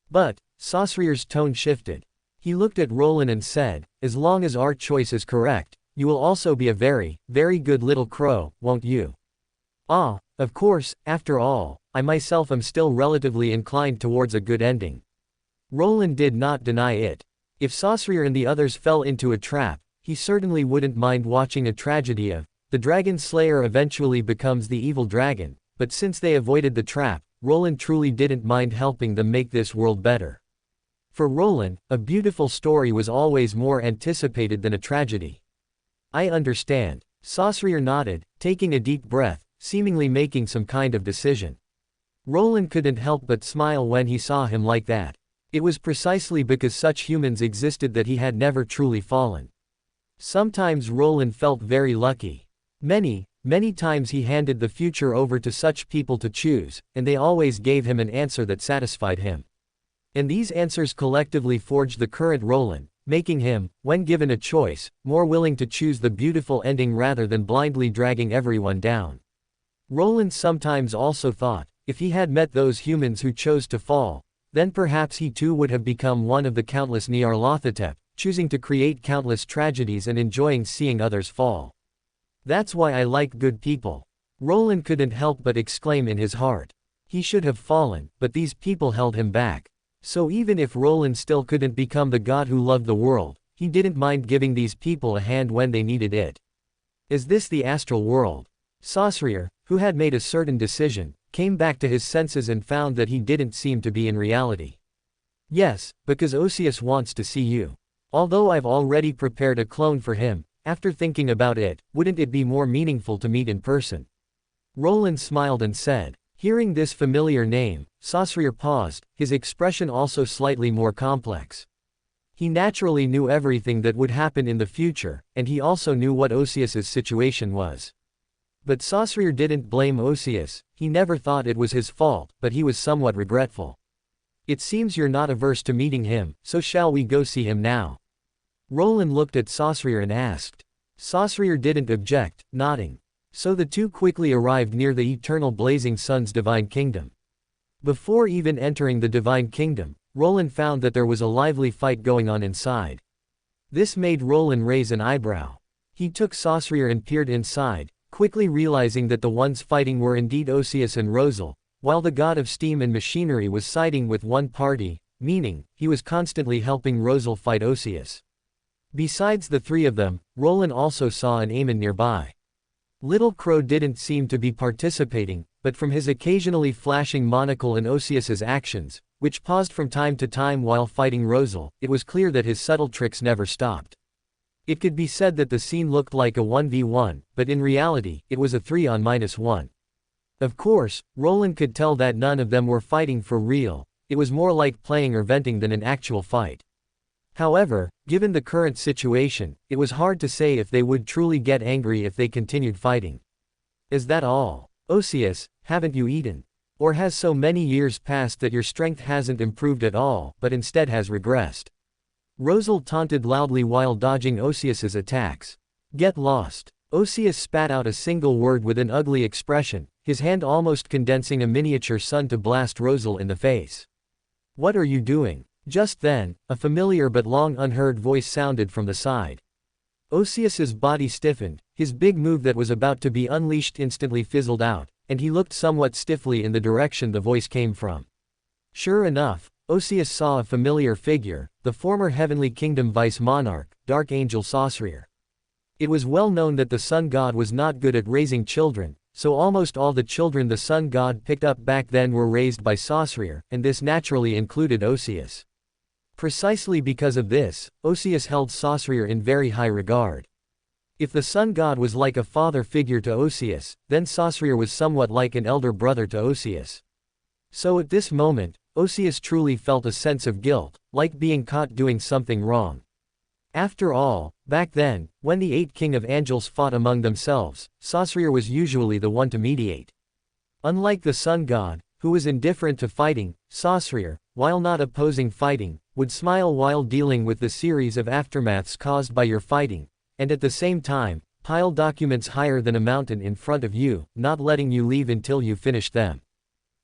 But, Saucerier's tone shifted. He looked at Roland and said, as long as our choice is correct, you will also be a very, very good little crow, won't you? Ah, of course, after all, I myself am still relatively inclined towards a good ending. Roland did not deny it. If Saucerier and the others fell into a trap, he certainly wouldn't mind watching a tragedy of The dragon slayer eventually becomes the evil dragon, but since they avoided the trap, Roland truly didn't mind helping them make this world better. For Roland, a beautiful story was always more anticipated than a tragedy. I understand. Saussure nodded, taking a deep breath, seemingly making some kind of decision. Roland couldn't help but smile when he saw him like that. It was precisely because such humans existed that he had never truly fallen. Sometimes Roland felt very lucky. Many times he handed the future over to such people to choose, and they always gave him an answer that satisfied him. And these answers collectively forged the current Roland, making him, when given a choice, more willing to choose the beautiful ending rather than blindly dragging everyone down. Roland sometimes also thought, if he had met those humans who chose to fall, then perhaps he too would have become one of the countless Nyarlathotep, choosing to create countless tragedies and enjoying seeing others fall. That's why I like good people. Roland couldn't help but exclaim in his heart. He should have fallen, but these people held him back. So even if Roland still couldn't become the god who loved the world, he didn't mind giving these people a hand when they needed it. Is this the astral world? Saussure, who had made a certain decision, came back to his senses and found that he didn't seem to be in reality. Yes, because Osius wants to see you. Although I've already prepared a clone for him, after thinking about it, wouldn't it be more meaningful to meet in person? Roland smiled and said. Hearing this familiar name, Saussure paused, his expression also slightly more complex. He naturally knew everything that would happen in the future, and he also knew what Osius's situation was. But Saussure didn't blame Osius, he never thought it was his fault, but he was somewhat regretful. It seems you're not averse to meeting him, so shall we go see him now? Roland looked at Saussure and asked. Saussure didn't object, nodding. So the two quickly arrived near the eternal blazing sun's divine kingdom. Before even entering the divine kingdom, Roland found that there was a lively fight going on inside. This made Roland raise an eyebrow. He took Saussure and peered inside, quickly realizing that the ones fighting were indeed Osius and Rosal, while the god of steam and machinery was siding with one party, meaning, he was constantly helping Rosal fight Osius. Besides the three of them, Roland also saw an Amon nearby. Little Crow didn't seem to be participating, but from his occasionally flashing monocle and Osius's actions, which paused from time to time while fighting Rosal, it was clear that his subtle tricks never stopped. It could be said that the scene looked like a 1v1, but in reality, it was a 3-on-1. Of course, Roland could tell that none of them were fighting for real, it was more like playing or venting than an actual fight. However, given the current situation, it was hard to say if they would truly get angry if they continued fighting. Is that all? Osius, haven't you eaten? Or has so many years passed that your strength hasn't improved at all, but instead has regressed? Rosal taunted loudly while dodging Osius's attacks. Get lost. Osius spat out a single word with an ugly expression, his hand almost condensing a miniature sun to blast Rosal in the face. What are you doing? Just then, a familiar but long unheard voice sounded from the side. Osius's body stiffened, his big move that was about to be unleashed instantly fizzled out, and he looked somewhat stiffly in the direction the voice came from. Sure enough, Osius saw a familiar figure, the former Heavenly Kingdom Vice-Monarch, Dark Angel Saussure. It was well known that the Sun God was not good at raising children, so almost all the children the Sun God picked up back then were raised by Saussure, and this naturally included Osius. Precisely because of this, Osius held Saussure in very high regard. If the Sun God was like a father figure to Osius, then Saussure was somewhat like an elder brother to Osius. So at this moment, Osius truly felt a sense of guilt, like being caught doing something wrong. After all, back then, when the 8 King of Angels fought among themselves, Saussure was usually the one to mediate. Unlike the Sun God, who was indifferent to fighting, Saussure, while not opposing fighting, would smile while dealing with the series of aftermaths caused by your fighting, and at the same time, pile documents higher than a mountain in front of you, not letting you leave until you finish them.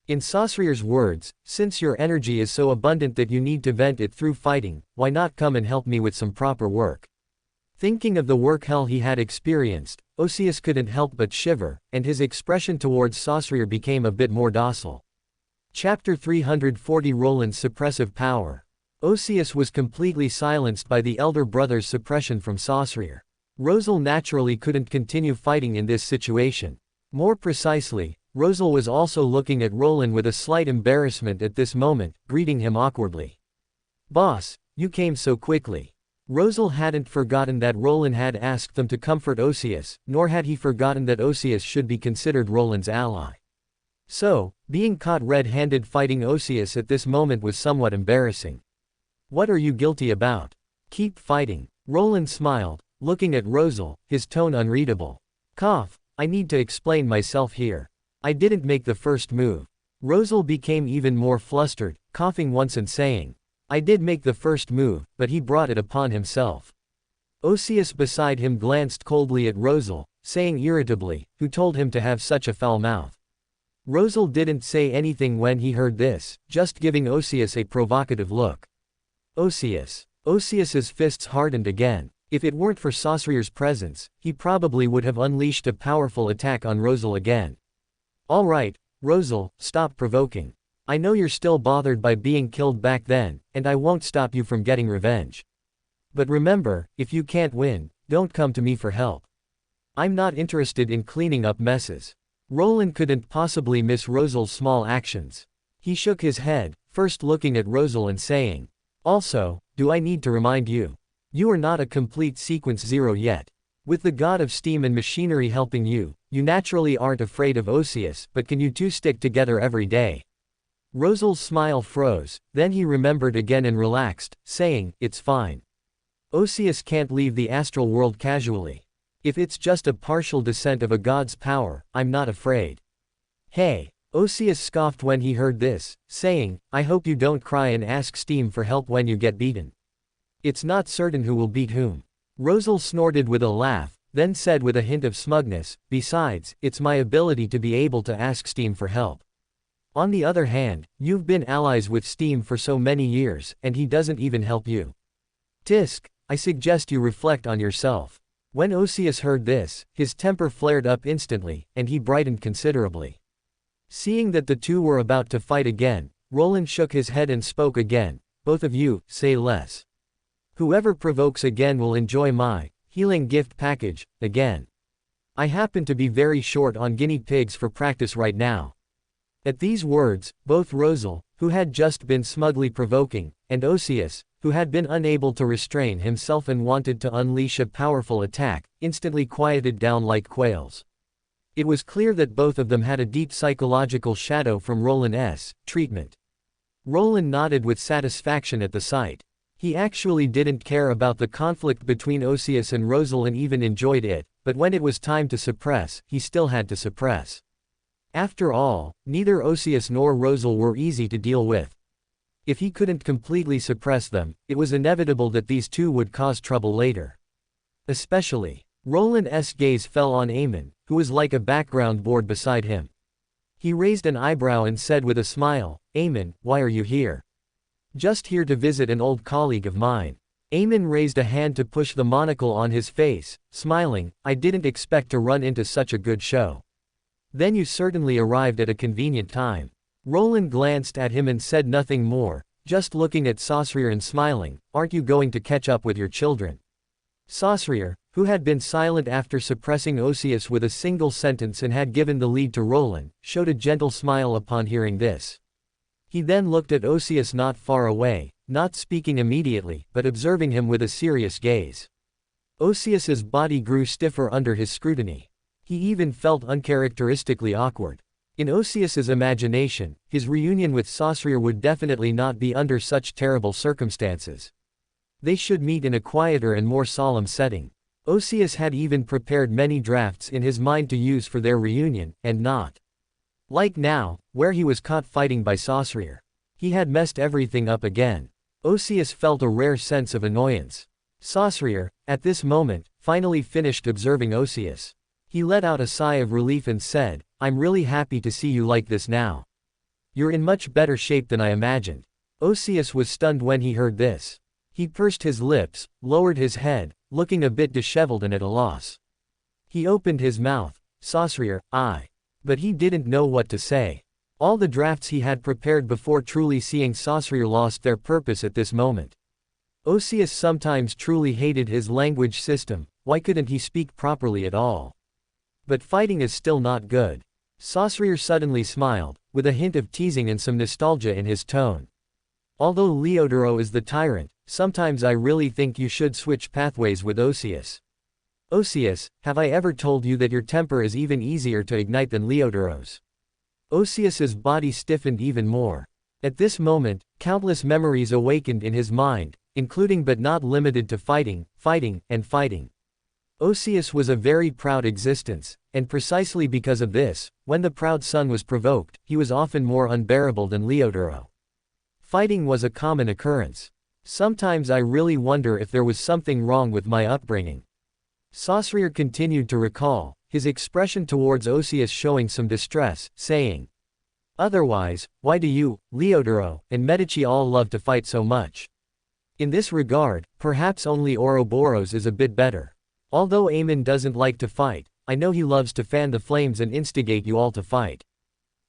In Saussure's words, since your energy is so abundant that you need to vent it through fighting, why not come and help me with some proper work? Thinking of the work hell he had experienced, Osius couldn't help but shiver, and his expression towards Saussure became a bit more docile. Chapter 340 Roland's Suppressive Power. Osius was completely silenced by the elder brother's suppression from Saussure. Rosal naturally couldn't continue fighting in this situation. More precisely, Rosal was also looking at Roland with a slight embarrassment at this moment, greeting him awkwardly. "Boss, you came so quickly." Rosal hadn't forgotten that Roland had asked them to comfort Osius, nor had he forgotten that Osius should be considered Roland's ally. So, being caught red-handed fighting Osius at this moment was somewhat embarrassing. "What are you guilty about? Keep fighting." Roland smiled, looking at Rosal, his tone unreadable. "Cough, I need to explain myself here. I didn't make the first move." Rosal became even more flustered, coughing once and saying, "I did make the first move, but he brought it upon himself." Osius beside him glanced coldly at Rosal, saying irritably, "Who told him to have such a foul mouth?" Rosal didn't say anything when he heard this, just giving Osius a provocative look. Osius's fists hardened again. If it weren't for Saucerier's presence, he probably would have unleashed a powerful attack on Rosal again. "All right, Rosal, stop provoking. I know you're still bothered by being killed back then, and I won't stop you from getting revenge. But remember, if you can't win, don't come to me for help. I'm not interested in cleaning up messes." Roland couldn't possibly miss Rosal's small actions. He shook his head, first looking at Rosal and saying, "Also, do I need to remind you? You are not a complete sequence 0 yet. With the god of steam and machinery helping you, you naturally aren't afraid of Osius, but can you two stick together every day?" Rosal's smile froze, then he remembered again and relaxed, saying, "It's fine. Osius can't leave the astral world casually. If it's just a partial descent of a god's power, I'm not afraid." "Hey." Osius scoffed when he heard this, saying, "I hope you don't cry and ask Steam for help when you get beaten. It's not certain who will beat whom." Rosal snorted with a laugh, then said with a hint of smugness, "Besides, it's my ability to be able to ask Steam for help. On the other hand, you've been allies with Steam for so many years, and he doesn't even help you. Tisk, I suggest you reflect on yourself." When Osius heard this, his temper flared up instantly, and he brightened considerably. Seeing that the two were about to fight again, Roland shook his head and spoke again, "Both of you, say less. Whoever provokes again will enjoy my healing gift package, again. I happen to be very short on guinea pigs for practice right now." At these words, both Rosal, who had just been smugly provoking, and Osius, who had been unable to restrain himself and wanted to unleash a powerful attack, instantly quieted down like quails. It was clear that both of them had a deep psychological shadow from Roland's treatment. Roland nodded with satisfaction at the sight. He actually didn't care about the conflict between Osius and Rosal and even enjoyed it, but when it was time to suppress, he still had to suppress. After all, neither Osius nor Rosal were easy to deal with. If he couldn't completely suppress them, it was inevitable that these two would cause trouble later. Especially, Roland's gaze fell on Amon, who was like a background board beside him. He raised an eyebrow and said with a smile, "Amon, why are you here?" "Just here to visit an old colleague of mine." Amon raised a hand to push the monocle on his face, smiling, "I didn't expect to run into such a good show." "Then you certainly arrived at a convenient time." Roland glanced at him and said nothing more, just looking at Saucerrier and smiling, "Aren't you going to catch up with your children?" Saucerrier, who had been silent after suppressing Osius with a single sentence and had given the lead to Roland, showed a gentle smile upon hearing this. He then looked at Osius not far away, not speaking immediately, but observing him with a serious gaze. Osius's body grew stiffer under his scrutiny. He even felt uncharacteristically awkward. In Osius's imagination, his reunion with Saucerrier would definitely not be under such terrible circumstances. They should meet in a quieter and more solemn setting. Osius had even prepared many drafts in his mind to use for their reunion, and not like now, where he was caught fighting by Saucerrier. He had messed everything up again. Osius felt a rare sense of annoyance. Saucerrier, at this moment, finally finished observing Osius. He let out a sigh of relief and said, "I'm really happy to see you like this now. You're in much better shape than I imagined." Osius was stunned when he heard this. He pursed his lips, lowered his head, looking a bit disheveled and at a loss. He opened his mouth, "Saucerrier, I." But he didn't know what to say. All the drafts he had prepared before truly seeing Saucerrier lost their purpose at this moment. Osius sometimes truly hated his language system, why couldn't he speak properly at all? But fighting is still not good. Saussure suddenly smiled, with a hint of teasing and some nostalgia in his tone. Although Leodoro is the tyrant, sometimes I really think you should switch pathways with Osius. Osius, have I ever told you that your temper is even easier to ignite than Leodoro's? Osius's body stiffened even more. At this moment, countless memories awakened in his mind, including but not limited to fighting, and fighting. Osius was a very proud existence, and precisely because of this, when the proud son was provoked, he was often more unbearable than Leodoro. Fighting was a common occurrence. Sometimes I really wonder if there was something wrong with my upbringing. Saussure continued to recall, his expression towards Osius showing some distress, saying, "Otherwise, why do you, Leodoro, and Medici all love to fight so much? In this regard, perhaps only Ouroboros is a bit better. Although Amon doesn't like to fight, I know he loves to fan the flames and instigate you all to fight."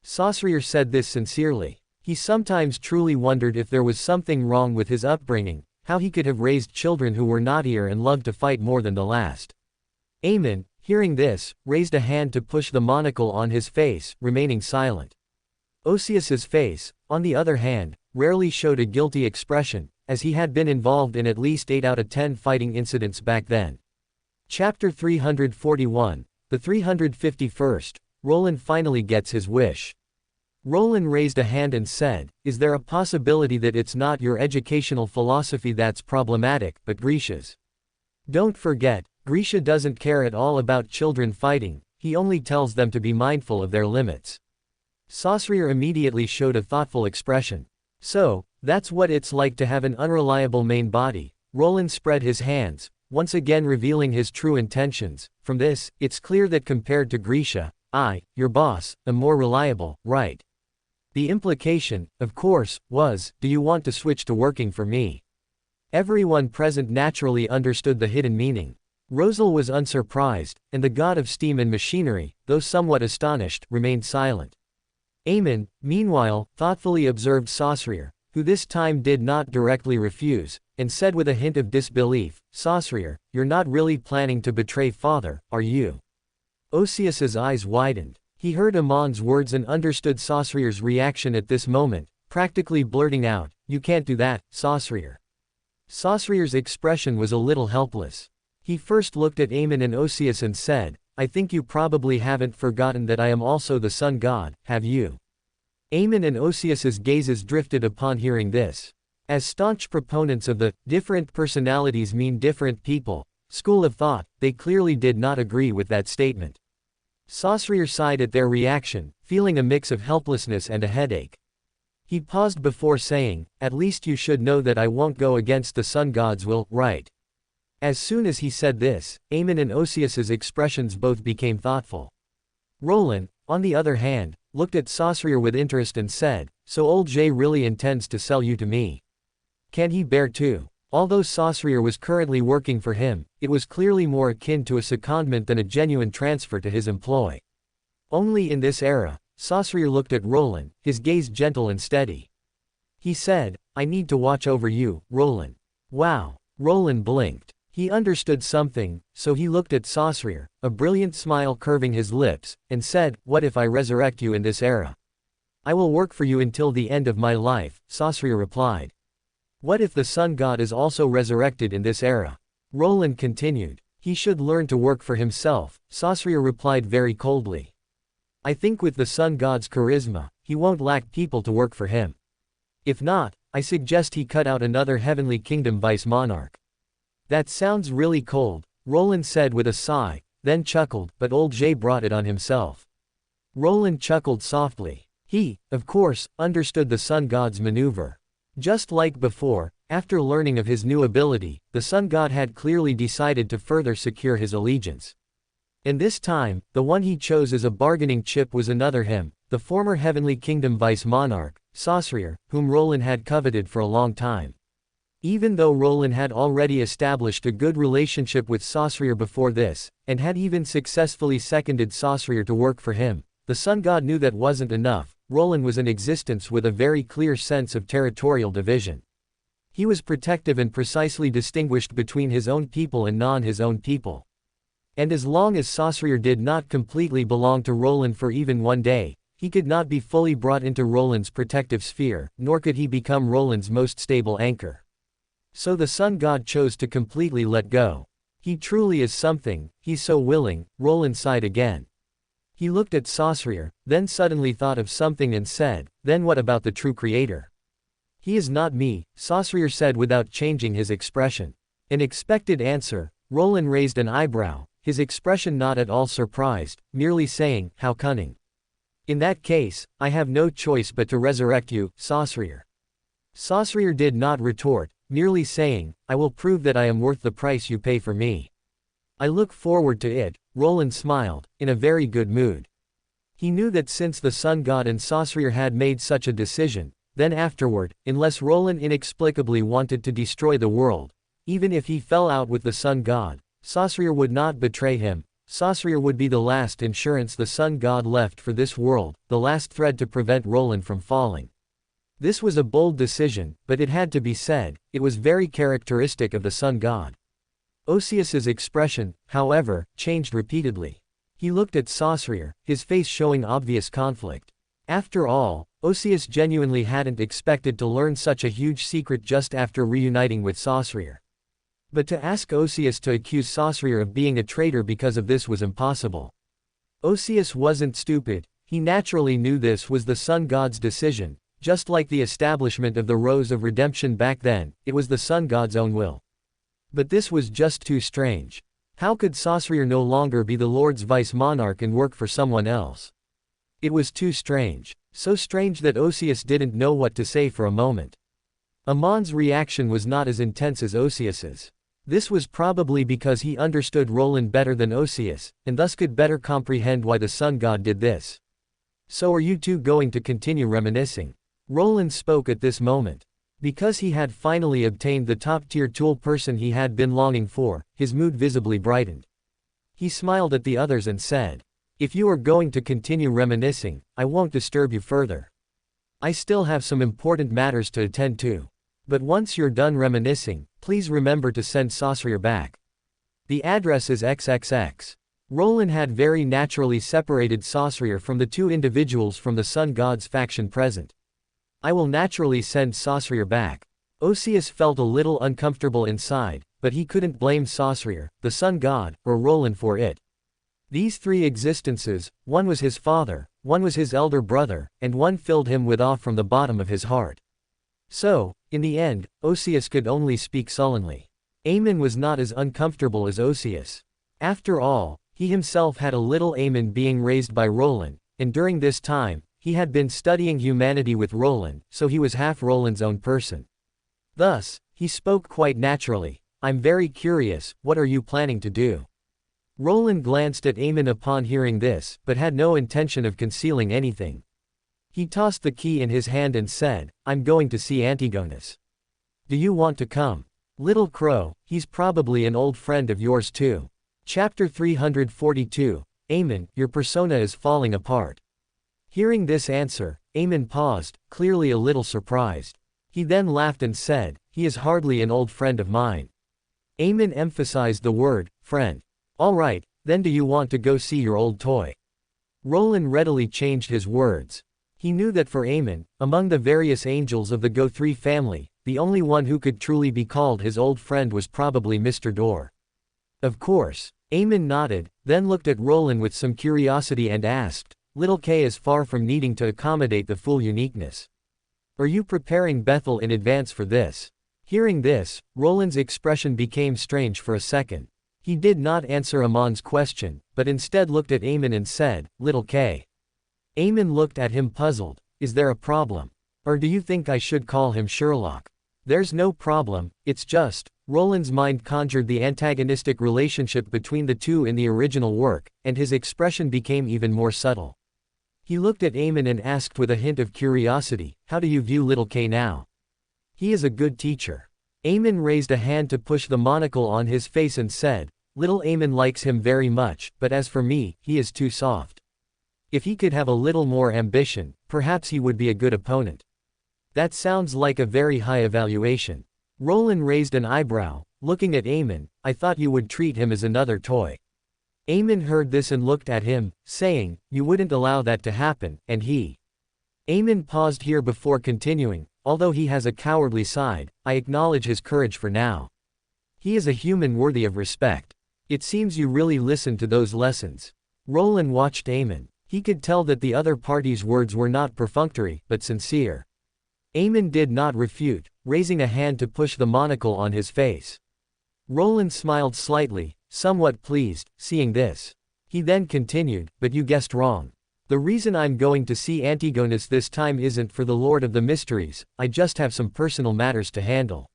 Saussure said this sincerely. He sometimes truly wondered if there was something wrong with his upbringing, how he could have raised children who were naughtier and loved to fight more than the last. Amon, hearing this, raised a hand to push the monocle on his face, remaining silent. Osius's face, on the other hand, rarely showed a guilty expression, as he had been involved in at least 8 out of 10 fighting incidents back then. Chapter 341, the 351st, Roland finally gets his wish. Roland raised a hand and said, "Is there a possibility that it's not your educational philosophy that's problematic, but Grisha's? Don't forget, Grisha doesn't care at all about children fighting, he only tells them to be mindful of their limits." Saussure immediately showed a thoughtful expression. "So, that's what it's like to have an unreliable main body." Roland spread his hands, once again revealing his true intentions. "From this, it's clear that compared to Grisha, I, your boss, am more reliable, right? The implication, of course, was, do you want to switch to working for me?" Everyone present naturally understood the hidden meaning. Rosal was unsurprised, and the god of steam and machinery, though somewhat astonished, remained silent. Amon, meanwhile, thoughtfully observed Saussure, who this time did not directly refuse, and said with a hint of disbelief, "Saussure, you're not really planning to betray father, are you?" Osius's eyes widened. He heard Amon's words and understood Saussure's reaction at this moment, practically blurting out, "You can't do that, Saussure." Saussure's expression was a little helpless. He first looked at Amon and Osius and said, "I think you probably haven't forgotten that I am also the sun god, have you?" Amon and Osius's gazes drifted upon hearing this. As staunch proponents of the different personalities mean different people school of thought, they clearly did not agree with that statement. Saussure sighed at their reaction, feeling a mix of helplessness and a headache. He paused before saying, "At least you should know that I won't go against the sun god's will, right?" As soon as he said this, Amon and Osius's expressions both became thoughtful. Roland, on the other hand, looked at Saussure with interest and said, "So old J really intends to sell you to me? Can he bear to?" Although Saussure was currently working for him, it was clearly more akin to a secondment than a genuine transfer to his employ. Only in this era, Saussure looked at Roland, his gaze gentle and steady. He said, "I need to watch over you, Roland." Wow. Roland blinked. He understood something, so he looked at Saussure, a brilliant smile curving his lips, and said, "What if I resurrect you in this era?" "I will work for you until the end of my life," Saussure replied. "What if the sun god is also resurrected in this era?" Roland continued. "He should learn to work for himself," Saussure replied very coldly. "I think with the sun god's charisma, he won't lack people to work for him. If not, I suggest he cut out another heavenly kingdom vice-monarch." "That sounds really cold," Roland said with a sigh, then chuckled, "but old J brought it on himself." Roland chuckled softly. He, of course, understood the sun god's maneuver. Just like before, after learning of his new ability, the sun god had clearly decided to further secure his allegiance. And this time, the one he chose as a bargaining chip was another him, the former Heavenly Kingdom vice-monarch, Saussure, whom Roland had coveted for a long time. Even though Roland had already established a good relationship with Saussure before this, and had even successfully seconded Saussure to work for him, the sun god knew that wasn't enough. Roland was in existence with a very clear sense of territorial division. He was protective and precisely distinguished between his own people and non-his own people. And as long as Saussure did not completely belong to Roland for even one day, he could not be fully brought into Roland's protective sphere, nor could he become Roland's most stable anchor. So the sun god chose to completely let go. He truly is something, he's so willing, Roland sighed again. He looked at Saussure, then suddenly thought of something and said, then what about the true creator? He is not me, Saussure said without changing his expression. An expected answer, Roland raised an eyebrow, his expression not at all surprised, merely saying, how cunning. In that case, I have no choice but to resurrect you, Saussure. Saussure did not retort, merely saying, I will prove that I am worth the price you pay for me. I look forward to it, Roland smiled, in a very good mood. He knew that since the sun god and Saussure had made such a decision, then afterward, unless Roland inexplicably wanted to destroy the world, even if he fell out with the sun god, Saussure would not betray him. Saussure would be the last insurance the sun god left for this world, the last thread to prevent Roland from falling. This was a bold decision, but it had to be said, it was very characteristic of the sun god. Osius's expression, however, changed repeatedly. He looked at Saussure, his face showing obvious conflict. After all, Osius genuinely hadn't expected to learn such a huge secret just after reuniting with Saussure. But to ask Osius to accuse Saussure of being a traitor because of this was impossible. Osius wasn't stupid, he naturally knew this was the sun god's decision, just like the establishment of the Rose of Redemption back then, it was the sun god's own will. But this was just too strange. How could Saussure no longer be the Lord's vice-monarch and work for someone else? It was too strange. So strange that Osius didn't know what to say for a moment. Amon's reaction was not as intense as Osius's. This was probably because he understood Roland better than Osius, and thus could better comprehend why the sun god did this. So are you two going to continue reminiscing? Roland spoke at this moment. Because he had finally obtained the top-tier tool person he had been longing for, his mood visibly brightened. He smiled at the others and said, if you are going to continue reminiscing, I won't disturb you further. I still have some important matters to attend to. But once you're done reminiscing, please remember to send Saussure back. The address is XXX. Roland had very naturally separated Saussure from the two individuals from the sun god's faction present. I will naturally send Saussure back. Osius felt a little uncomfortable inside, but he couldn't blame Saussure, the sun god, or Roland for it. These three existences, one was his father, one was his elder brother, and one filled him with awe from the bottom of his heart. So, in the end, Osius could only speak sullenly. Amon was not as uncomfortable as Osius. After all, he himself had a little Amon being raised by Roland, and during this time, he had been studying humanity with Roland, so he was half Roland's own person. Thus, he spoke quite naturally, I'm very curious, what are you planning to do? Roland glanced at Amon upon hearing this, but had no intention of concealing anything. He tossed the key in his hand and said, I'm going to see Antigonus. Do you want to come? Little Crow, he's probably an old friend of yours too. Chapter 342, Amon, your persona is falling apart. Hearing this answer, Amon paused, clearly a little surprised. He then laughed and said, he is hardly an old friend of mine. Amon emphasized the word, friend. All right, then do you want to go see your old toy? Roland readily changed his words. He knew that for Amon, among the various angels of the Go-3 family, the only one who could truly be called his old friend was probably Mr. Door. Of course. Amon nodded, then looked at Roland with some curiosity and asked, Little K is far from needing to accommodate the full uniqueness. Are you preparing Bethel in advance for this? Hearing this, Roland's expression became strange for a second. He did not answer Amon's question, but instead looked at Amon and said, Little K. Amon looked at him puzzled, is there a problem? Or do you think I should call him Sherlock? There's no problem, it's just, Roland's mind conjured the antagonistic relationship between the two in the original work, and his expression became even more subtle. He looked at Amon and asked with a hint of curiosity, how do you view Little K now? He is a good teacher. Amon raised a hand to push the monocle on his face and said, Little Amon likes him very much, but as for me, he is too soft. If he could have a little more ambition, perhaps he would be a good opponent. That sounds like a very high evaluation. Roland raised an eyebrow, looking at Amon. I thought you would treat him as another toy. Amon heard this and looked at him, saying, you wouldn't allow that to happen, and he. Amon paused here before continuing, although he has a cowardly side, I acknowledge his courage for now. He is a human worthy of respect. It seems you really listened to those lessons. Roland watched Amon. He could tell that the other party's words were not perfunctory, but sincere. Amon did not refute, raising a hand to push the monocle on his face. Roland smiled slightly, somewhat pleased, seeing this. He then continued, but you guessed wrong. The reason I'm going to see Antigonus this time isn't for the Lord of the Mysteries, I just have some personal matters to handle.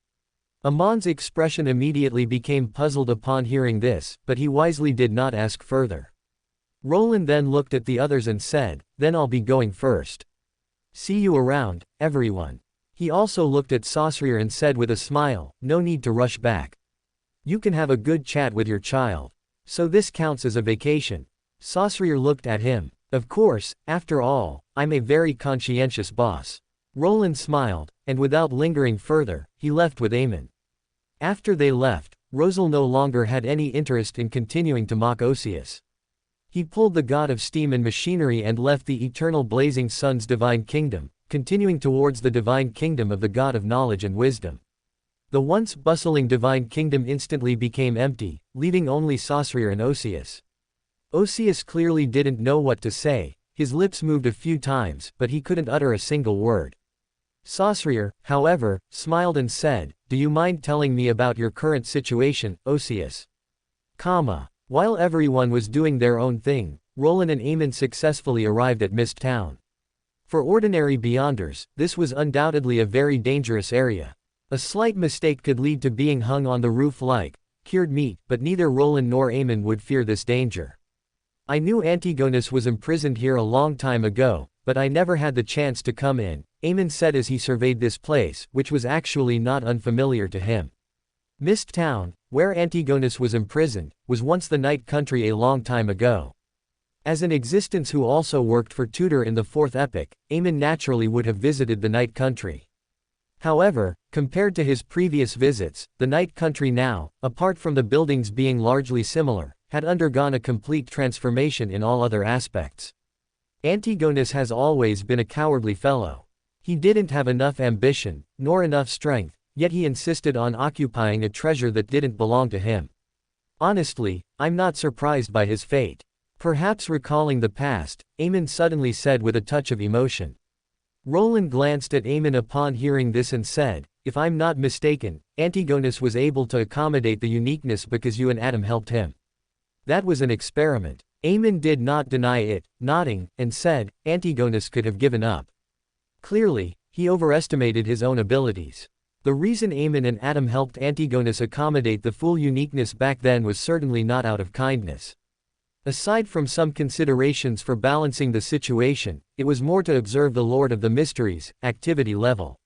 Amon's expression immediately became puzzled upon hearing this, but he wisely did not ask further. Roland then looked at the others and said, then I'll be going first. See you around, everyone. He also looked at Saussure and said with a smile, no need to rush back. You can have a good chat with your child. So this counts as a vacation. Saussure looked at him. Of course, after all, I'm a very conscientious boss. Roland smiled, and without lingering further, he left with Amon. After they left, Rosal no longer had any interest in continuing to mock Osius. He pulled the god of steam and machinery and left the eternal blazing sun's divine kingdom, continuing towards the divine kingdom of the god of knowledge and wisdom. The once bustling divine kingdom instantly became empty, leaving only Saussure and Osius. Osius clearly didn't know what to say, his lips moved a few times, but he couldn't utter a single word. Saussure, however, smiled and said, do you mind telling me about your current situation, Osius? While everyone was doing their own thing, Roland and Amon successfully arrived at Mist Town. For ordinary Beyonders, this was undoubtedly a very dangerous area. A slight mistake could lead to being hung on the roof like cured meat, but neither Roland nor Amon would fear this danger. I knew Antigonus was imprisoned here a long time ago, but I never had the chance to come in, Amon said as he surveyed this place, which was actually not unfamiliar to him. Mist Town, where Antigonus was imprisoned, was once the Night Country a long time ago. As an existence who also worked for Tutor in the Fourth Epoch, Amon naturally would have visited the Night Country. However, compared to his previous visits, the Night Country now, apart from the buildings being largely similar, had undergone a complete transformation in all other aspects. Antigonus has always been a cowardly fellow. He didn't have enough ambition, nor enough strength, yet he insisted on occupying a treasure that didn't belong to him. Honestly, I'm not surprised by his fate. Perhaps recalling the past, Amon suddenly said with a touch of emotion. Roland glanced at Amon upon hearing this and said, if I'm not mistaken, Antigonus was able to accommodate the uniqueness because you and Adam helped him. That was an experiment. Amon did not deny it, nodding, and said, Antigonus could have given up. Clearly, he overestimated his own abilities. The reason Amon and Adam helped Antigonus accommodate the full uniqueness back then was certainly not out of kindness. Aside from some considerations for balancing the situation, it was more to observe the Lord of the Mysteries' activity level.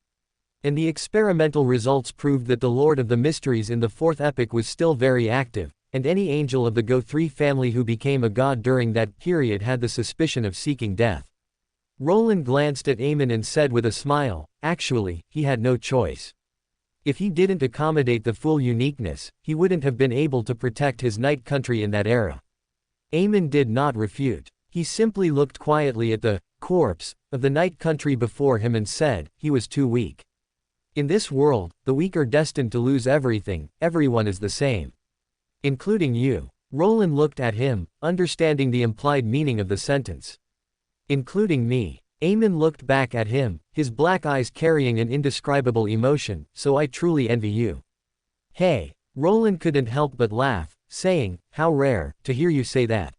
And the experimental results proved that the Lord of the Mysteries in the Fourth Epoch was still very active, and any angel of the Go-3 family who became a god during that period had the suspicion of seeking death. Roland glanced at Amon and said with a smile, actually, he had no choice. If he didn't accommodate the full uniqueness, he wouldn't have been able to protect his Night Country in that era. Amon did not refute. He simply looked quietly at the corpse of the Night Country before him and said, he was too weak. In this world, the weak are destined to lose everything, everyone is the same. Including you. Roland looked at him, understanding the implied meaning of the sentence. Including me. Amon looked back at him, his black eyes carrying an indescribable emotion, so I truly envy you. Hey. Roland couldn't help but laugh, saying, how rare, to hear you say that.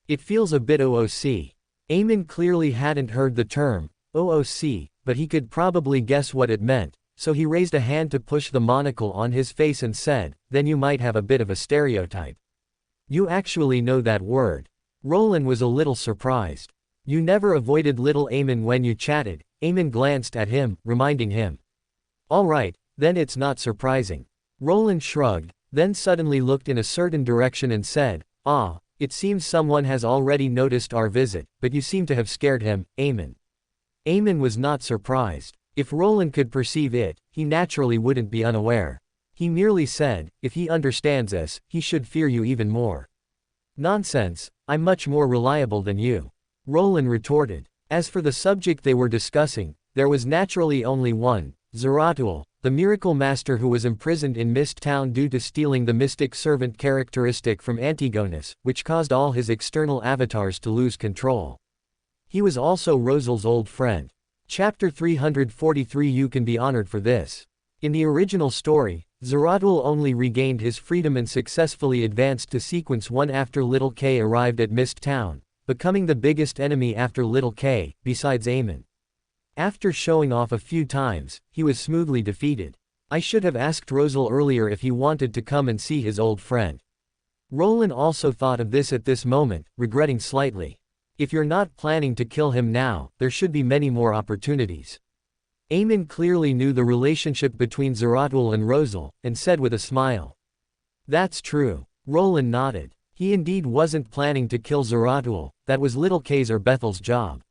It feels a bit OOC. Amon clearly hadn't heard the term, OOC, but he could probably guess what it meant, so he raised a hand to push the monocle on his face and said, then you might have a bit of a stereotype. You actually know that word. Roland was a little surprised. You never avoided little Amon when you chatted. Amon glanced at him, reminding him. All right, then it's not surprising. Roland shrugged, then suddenly looked in a certain direction and said, ah, it seems someone has already noticed our visit, but you seem to have scared him, Amon. Amon was not surprised. If Roland could perceive it, he naturally wouldn't be unaware. He merely said, if he understands us, he should fear you even more. Nonsense, I'm much more reliable than you. Roland retorted. As for the subject they were discussing, there was naturally only one, Zeratul, the miracle master who was imprisoned in Mist Town due to stealing the mystic servant characteristic from Antigonus, which caused all his external avatars to lose control. He was also Rosal's old friend. Chapter 343. You can be honored for this. In the original story, Zeratul only regained his freedom and successfully advanced to Sequence 1 after Little K arrived at Mist Town, becoming the biggest enemy after Little K, besides Amon. After showing off a few times, he was smoothly defeated. I should have asked Rosal earlier if he wanted to come and see his old friend. Roland also thought of this at this moment, regretting slightly. If you're not planning to kill him now, there should be many more opportunities. Amon clearly knew the relationship between Zeratul and Rosal, and said with a smile. That's true. Roland nodded. He indeed wasn't planning to kill Zeratul, that was Little K's or Bethel's job.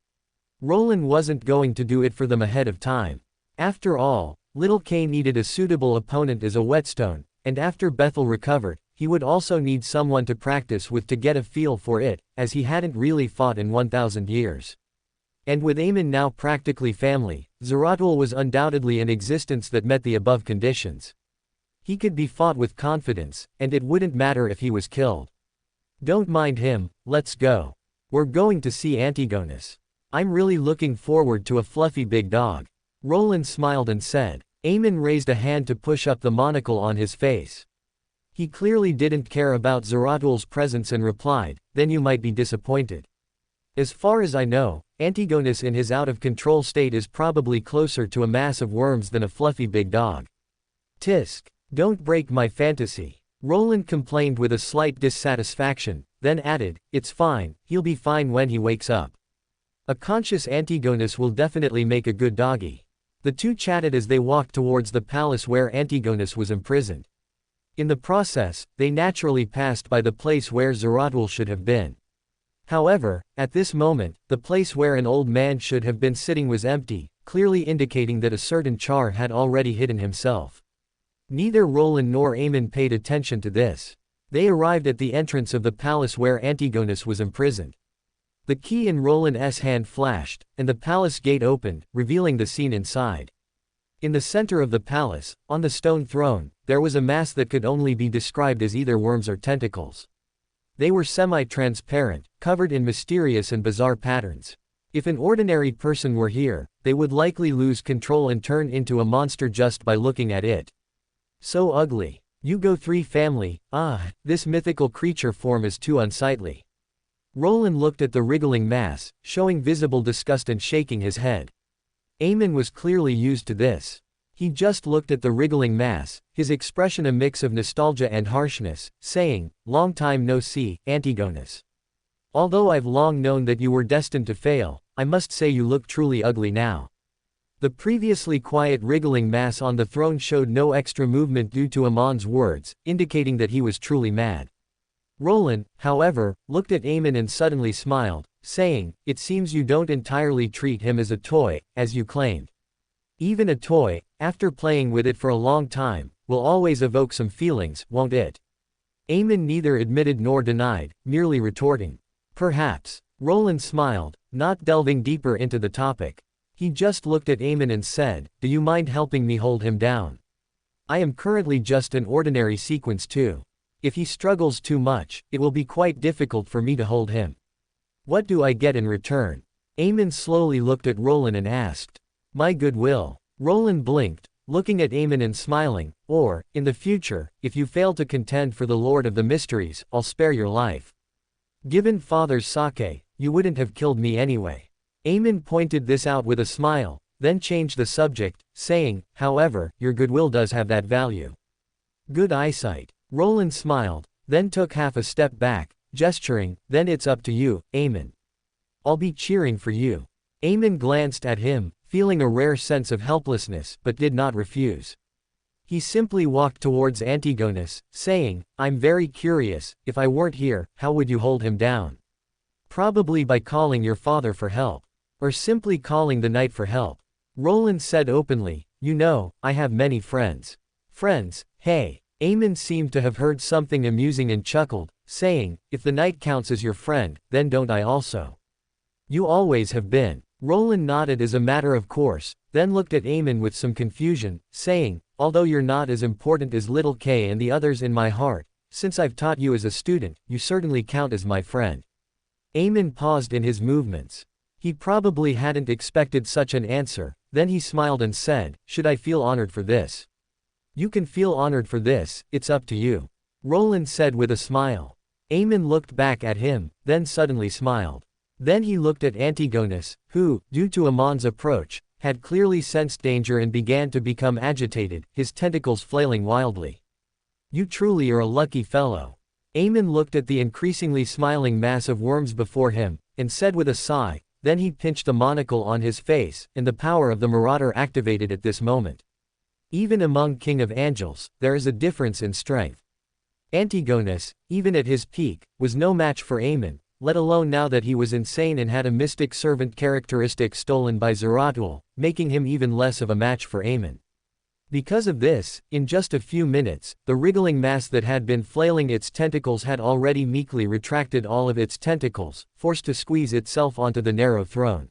Roland wasn't going to do it for them ahead of time. After all, Little K needed a suitable opponent as a whetstone, and after Bethel recovered, he would also need someone to practice with to get a feel for it, as he hadn't really fought in 1,000 years. And with Amon now practically family, Zeratul was undoubtedly an existence that met the above conditions. He could be fought with confidence, and it wouldn't matter if he was killed. Don't mind him, let's go. We're going to see Antigonus. I'm really looking forward to a fluffy big dog. Roland smiled and said. Amon raised a hand to push up the monocle on his face. He clearly didn't care about Zeratul's presence and replied, then you might be disappointed. As far as I know, Antigonus in his out-of-control state is probably closer to a mass of worms than a fluffy big dog. Tisk. Don't break my fantasy. Roland complained with a slight dissatisfaction, then added, it's fine, he'll be fine when he wakes up. A conscious Antigonus will definitely make a good doggy. The two chatted as they walked towards the palace where Antigonus was imprisoned. In the process, they naturally passed by the place where Zeratul should have been. However, at this moment, the place where an old man should have been sitting was empty, clearly indicating that a certain Char had already hidden himself. Neither Roland nor Amon paid attention to this. They arrived at the entrance of the palace where Antigonus was imprisoned. The key in Roland's hand flashed, and the palace gate opened, revealing the scene inside. In the center of the palace, on the stone throne, there was a mass that could only be described as either worms or tentacles. They were semi-transparent, covered in mysterious and bizarre patterns. If an ordinary person were here, they would likely lose control and turn into a monster just by looking at it. So ugly. Yugo 3 family, this mythical creature form is too unsightly. Roland looked at the wriggling mass, showing visible disgust and shaking his head. Amon was clearly used to this. He just looked at the wriggling mass, his expression a mix of nostalgia and harshness, saying, long time no see, Antigonus. Although I've long known that you were destined to fail, I must say you look truly ugly now. The previously quiet wriggling mass on the throne showed no extra movement due to Amon's words, indicating that he was truly mad. Roland, however, looked at Amon and suddenly smiled, saying, it seems you don't entirely treat him as a toy, as you claimed. Even a toy, after playing with it for a long time, will always evoke some feelings, won't it? Amon neither admitted nor denied, merely retorting. Perhaps. Roland smiled, not delving deeper into the topic. He just looked at Amon and said, do you mind helping me hold him down? I am currently just an ordinary Sequence 2. If he struggles too much, it will be quite difficult for me to hold him. What do I get in return? Amon slowly looked at Roland and asked. My goodwill. Roland blinked, looking at Amon and smiling, or, in the future, if you fail to contend for the Lord of the Mysteries, I'll spare your life. Given Father's sake, you wouldn't have killed me anyway. Amon pointed this out with a smile, then changed the subject, saying, however, your goodwill does have that value. Good eyesight. Roland smiled, then took half a step back, gesturing, then it's up to you, Amon. I'll be cheering for you. Amon glanced at him, feeling a rare sense of helplessness, but did not refuse. He simply walked towards Antigonus, saying, I'm very curious, if I weren't here, how would you hold him down? Probably by calling your father for help. Or simply calling the knight for help. Roland said openly, "You know, I have many friends." "Friends, hey." Amon seemed to have heard something amusing and chuckled, saying, "If the knight counts as your friend, then don't I also?" "You always have been." Roland nodded as a matter of course, then looked at Amon with some confusion, saying, "Although you're not as important as little K and the others in my heart, since I've taught you as a student, you certainly count as my friend." Amon paused in his movements. He probably hadn't expected such an answer, then he smiled and said, "Should I feel honored for this?" "You can feel honored for this, it's up to you," Roland said with a smile. Amon looked back at him, then suddenly smiled. Then he looked at Antigonus, who, due to Amon's approach, had clearly sensed danger and began to become agitated, his tentacles flailing wildly. "You truly are a lucky fellow." Amon looked at the increasingly smiling mass of worms before him, and said with a sigh, then he pinched the monocle on his face, and the power of the Marauder activated at this moment. Even among King of Angels, there is a difference in strength. Antigonus, even at his peak, was no match for Amon, let alone now that he was insane and had a mystic servant characteristic stolen by Zeratul, making him even less of a match for Amon. Because of this, in just a few minutes, the wriggling mass that had been flailing its tentacles had already meekly retracted all of its tentacles, forced to squeeze itself onto the narrow throne.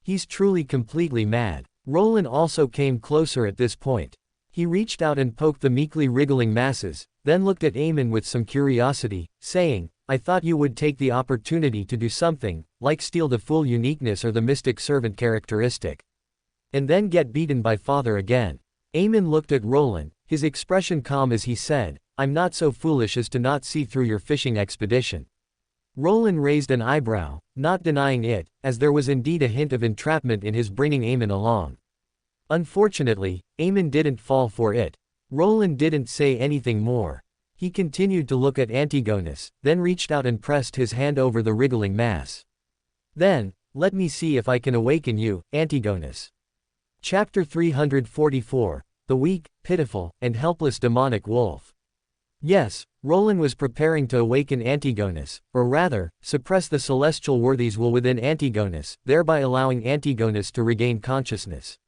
"He's truly completely mad." Roland also came closer at this point. He reached out and poked the meekly wriggling masses, then looked at Amon with some curiosity, saying, "I thought you would take the opportunity to do something, like steal the full uniqueness or the mystic servant characteristic. And then get beaten by Father again." Amon looked at Roland, his expression calm as he said, "I'm not so foolish as to not see through your fishing expedition." Roland raised an eyebrow, not denying it, as there was indeed a hint of entrapment in his bringing Amon along. Unfortunately, Amon didn't fall for it. Roland didn't say anything more. He continued to look at Antigonus, then reached out and pressed his hand over the wriggling mass. "Then, let me see if I can awaken you, Antigonus." Chapter 344, The Weak, Pitiful, and Helpless Demonic Wolf. Yes, Roland was preparing to awaken Antigonus, or rather, suppress the celestial worthies will within Antigonus, thereby allowing Antigonus to regain consciousness.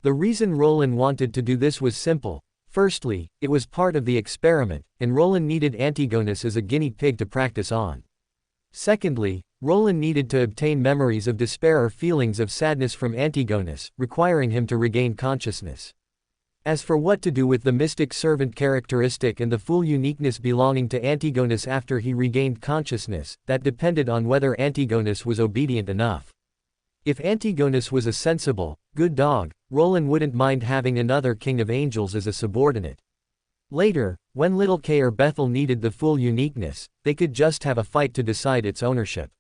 The reason Roland wanted to do this was simple. Firstly, it was part of the experiment, and Roland needed Antigonus as a guinea pig to practice on. Secondly, Roland needed to obtain memories of despair or feelings of sadness from Antigonus, requiring him to regain consciousness. As for what to do with the mystic servant characteristic and the full uniqueness belonging to Antigonus after he regained consciousness, that depended on whether Antigonus was obedient enough. If Antigonus was a sensible, good dog, Roland wouldn't mind having another King of Angels as a subordinate. Later, when little K or Bethel needed the full uniqueness, they could just have a fight to decide its ownership.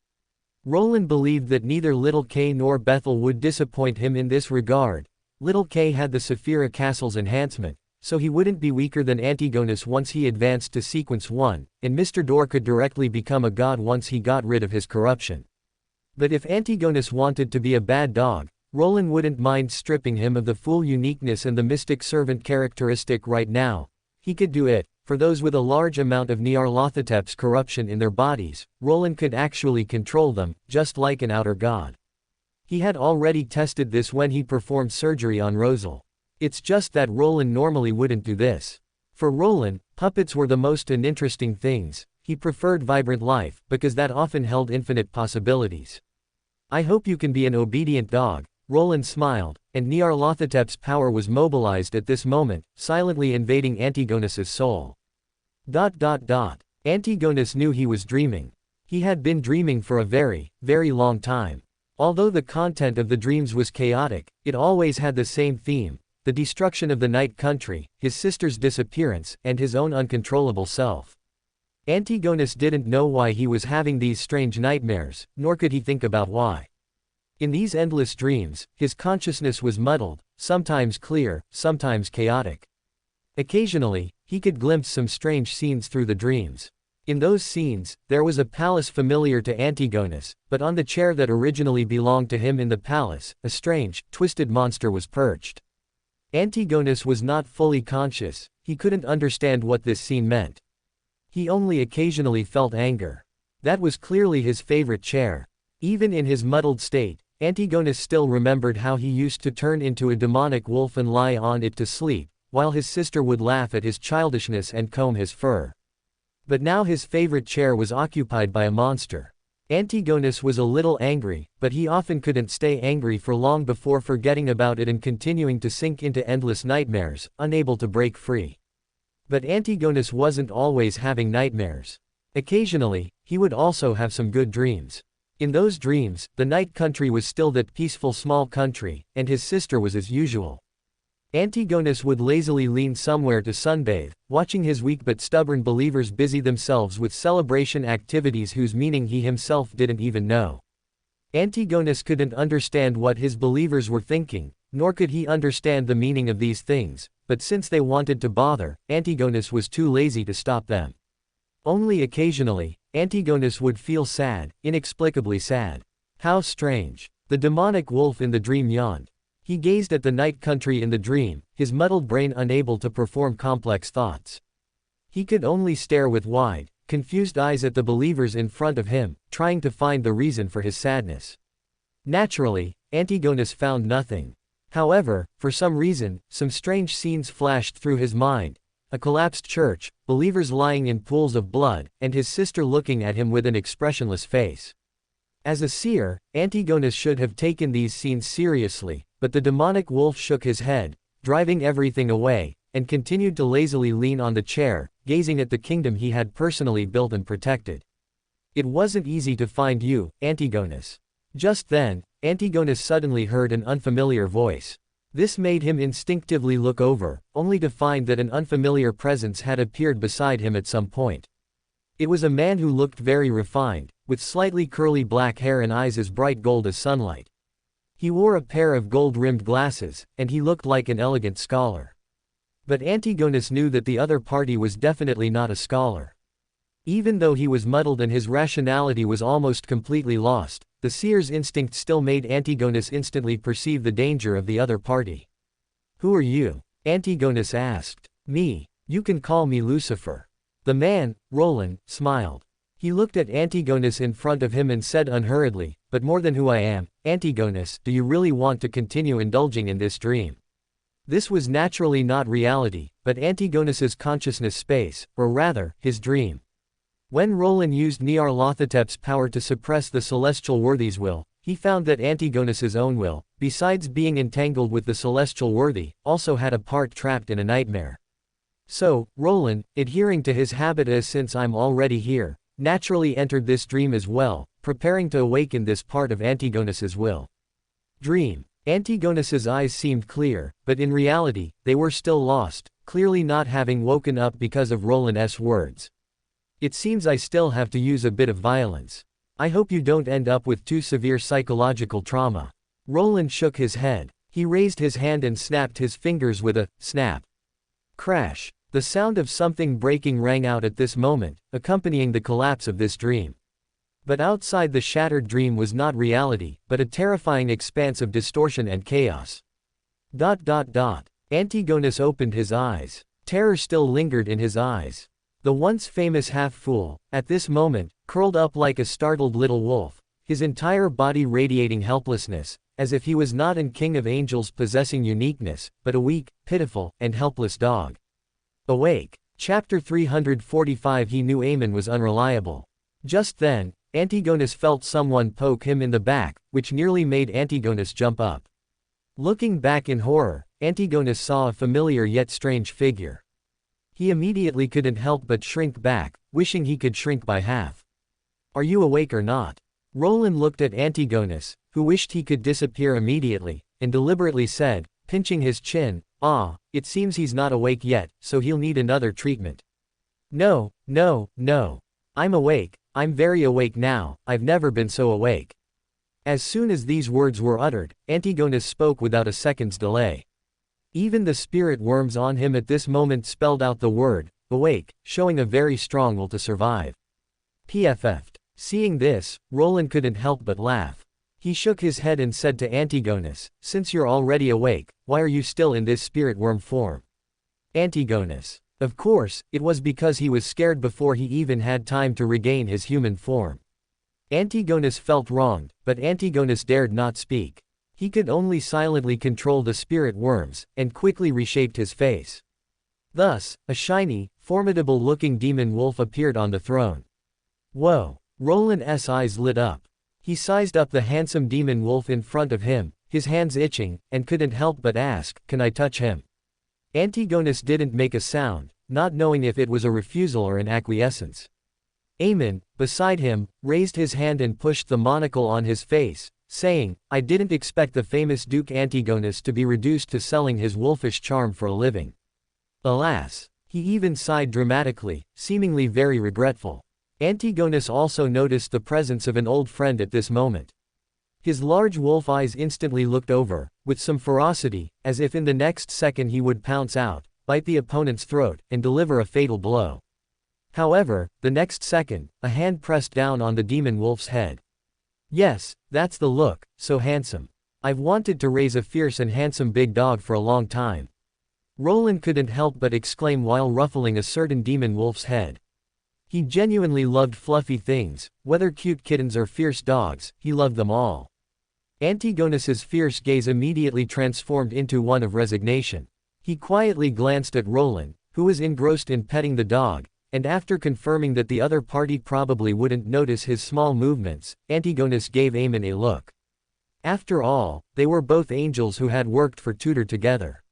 Roland believed that neither little K nor Bethel would disappoint him in this regard. Little K had the Saphira Castle's enhancement, so he wouldn't be weaker than Antigonus once he advanced to Sequence 1, and Mr. Door could directly become a god once he got rid of his corruption. But if Antigonus wanted to be a bad dog, Roland wouldn't mind stripping him of the full uniqueness and the mystic servant characteristic right now. He could do it. For those with a large amount of Nyarlathotep's corruption in their bodies, Roland could actually control them, just like an outer god. He had already tested this when he performed surgery on Rosal. It's just that Roland normally wouldn't do this. For Roland, puppets were the most uninteresting things. He preferred vibrant life, because that often held infinite possibilities. "I hope you can be an obedient dog," Roland smiled, and Nyarlathotep's power was mobilized at this moment, silently invading Antigonus's soul. Antigonus knew he was dreaming. He had been dreaming for a very, very long time. Although the content of the dreams was chaotic, it always had the same theme: the destruction of the Night Country, his sister's disappearance, and his own uncontrollable self. Antigonus didn't know why he was having these strange nightmares, nor could he think about why. In these endless dreams, his consciousness was muddled, sometimes clear, sometimes chaotic. Occasionally, he could glimpse some strange scenes through the dreams. In those scenes, there was a palace familiar to Antigonus, but on the chair that originally belonged to him in the palace, a strange, twisted monster was perched. Antigonus was not fully conscious, he couldn't understand what this scene meant. He only occasionally felt anger. That was clearly his favorite chair. Even in his muddled state, Antigonus still remembered how he used to turn into a demonic wolf and lie on it to sleep, while his sister would laugh at his childishness and comb his fur. But now his favorite chair was occupied by a monster. Antigonus was a little angry, but he often couldn't stay angry for long before forgetting about it and continuing to sink into endless nightmares, unable to break free. But Antigonus wasn't always having nightmares. Occasionally, he would also have some good dreams. In those dreams, the night country was still that peaceful small country, and his sister was as usual. Antigonus would lazily lean somewhere to sunbathe, watching his weak but stubborn believers busy themselves with celebration activities whose meaning he himself didn't even know. Antigonus couldn't understand what his believers were thinking, nor could he understand the meaning of these things, but since they wanted to bother, Antigonus was too lazy to stop them. Only occasionally, Antigonus would feel sad, inexplicably sad. How strange. The demonic wolf in the dream yawned. He gazed at the night country in the dream, his muddled brain unable to perform complex thoughts. He could only stare with wide, confused eyes at the believers in front of him, trying to find the reason for his sadness. Naturally, Antigonus found nothing. However, for some reason, some strange scenes flashed through his mind: a collapsed church, believers lying in pools of blood, and his sister looking at him with an expressionless face. As a seer, Antigonus should have taken these scenes seriously, but the demonic wolf shook his head, driving everything away, and continued to lazily lean on the chair, gazing at the kingdom he had personally built and protected. It wasn't easy to find you, Antigonus. Just then, Antigonus suddenly heard an unfamiliar voice. This made him instinctively look over, only to find that an unfamiliar presence had appeared beside him at some point. It was a man who looked very refined, with slightly curly black hair and eyes as bright gold as sunlight. He wore a pair of gold-rimmed glasses, and he looked like an elegant scholar. But Antigonus knew that the other party was definitely not a scholar. Even though he was muddled and his rationality was almost completely lost, the seer's instinct still made Antigonus instantly perceive the danger of the other party. "Who are you?" Antigonus asked. "Me. You can call me Lucifer." The man, Roland, smiled. He looked at Antigonus in front of him and said unhurriedly, "But more than who I am, Antigonus, do you really want to continue indulging in this dream?" This was naturally not reality, but Antigonus's consciousness space, or rather, his dream. When Roland used Nyarlathotep's power to suppress the celestial worthy's will, he found that Antigonus's own will, besides being entangled with the celestial worthy, also had a part trapped in a nightmare. So, Roland, adhering to his habit as "since I'm already here," naturally entered this dream as well, preparing to awaken this part of Antigonus's will. Dream. Antigonus's eyes seemed clear, but in reality, they were still lost, clearly not having woken up because of Roland's words. "It seems I still have to use a bit of violence. I hope you don't end up with too severe psychological trauma." Roland shook his head. He raised his hand and snapped his fingers with a snap. Crash. The sound of something breaking rang out at this moment, accompanying the collapse of this dream. But outside the shattered dream was not reality, but a terrifying expanse of distortion and chaos. Antigonus opened his eyes. Terror still lingered in his eyes. The once famous half-fool, at this moment, curled up like a startled little wolf, his entire body radiating helplessness, as if he was not a king of angels possessing uniqueness, but a weak, pitiful, and helpless dog. Awake. Chapter 345. He knew Amon was unreliable. Just then, Antigonus felt someone poke him in the back, which nearly made Antigonus jump up. Looking back in horror, Antigonus saw a familiar yet strange figure. He immediately couldn't help but shrink back, wishing he could shrink by half. "Are you awake or not?" Roland looked at Antigonus, who wished he could disappear immediately, and deliberately said, pinching his chin, "Ah, it seems he's not awake yet, so he'll need another treatment." No. I'm awake, I'm very awake now, I've never been so awake." As soon as these words were uttered, Antigonus spoke without a second's delay. Even the spirit worms on him at this moment spelled out the word, awake, showing a very strong will to survive. PFF'd. Seeing this, Roland couldn't help but laugh. He shook his head and said to Antigonus, "Since you're already awake, why are you still in this spirit worm form?" Antigonus. Of course, it was because he was scared before he even had time to regain his human form. Antigonus felt wronged, but Antigonus dared not speak. He could only silently control the spirit worms, and quickly reshaped his face. Thus, a shiny, formidable-looking demon wolf appeared on the throne. Whoa! Roland's eyes lit up. He sized up the handsome demon wolf in front of him, his hands itching, and couldn't help but ask, "Can I touch him?" Antigonus didn't make a sound, not knowing if it was a refusal or an acquiescence. Amon, beside him, raised his hand and pushed the monocle on his face, saying, "I didn't expect the famous Duke Antigonus to be reduced to selling his wolfish charm for a living." Alas! He even sighed dramatically, seemingly very regretful. Antigonus also noticed the presence of an old friend at this moment. His large wolf eyes instantly looked over, with some ferocity, as if in the next second he would pounce out, bite the opponent's throat, and deliver a fatal blow. However, the next second, a hand pressed down on the demon wolf's head. "Yes, that's the look, so handsome. I've wanted to raise a fierce and handsome big dog for a long time." Roland couldn't help but exclaim while ruffling a certain demon wolf's head. He genuinely loved fluffy things, whether cute kittens or fierce dogs, he loved them all. Antigonus's fierce gaze immediately transformed into one of resignation. He quietly glanced at Roland, who was engrossed in petting the dog, and after confirming that the other party probably wouldn't notice his small movements, Antigonus gave Amon a look. After all, they were both angels who had worked for Tutor together.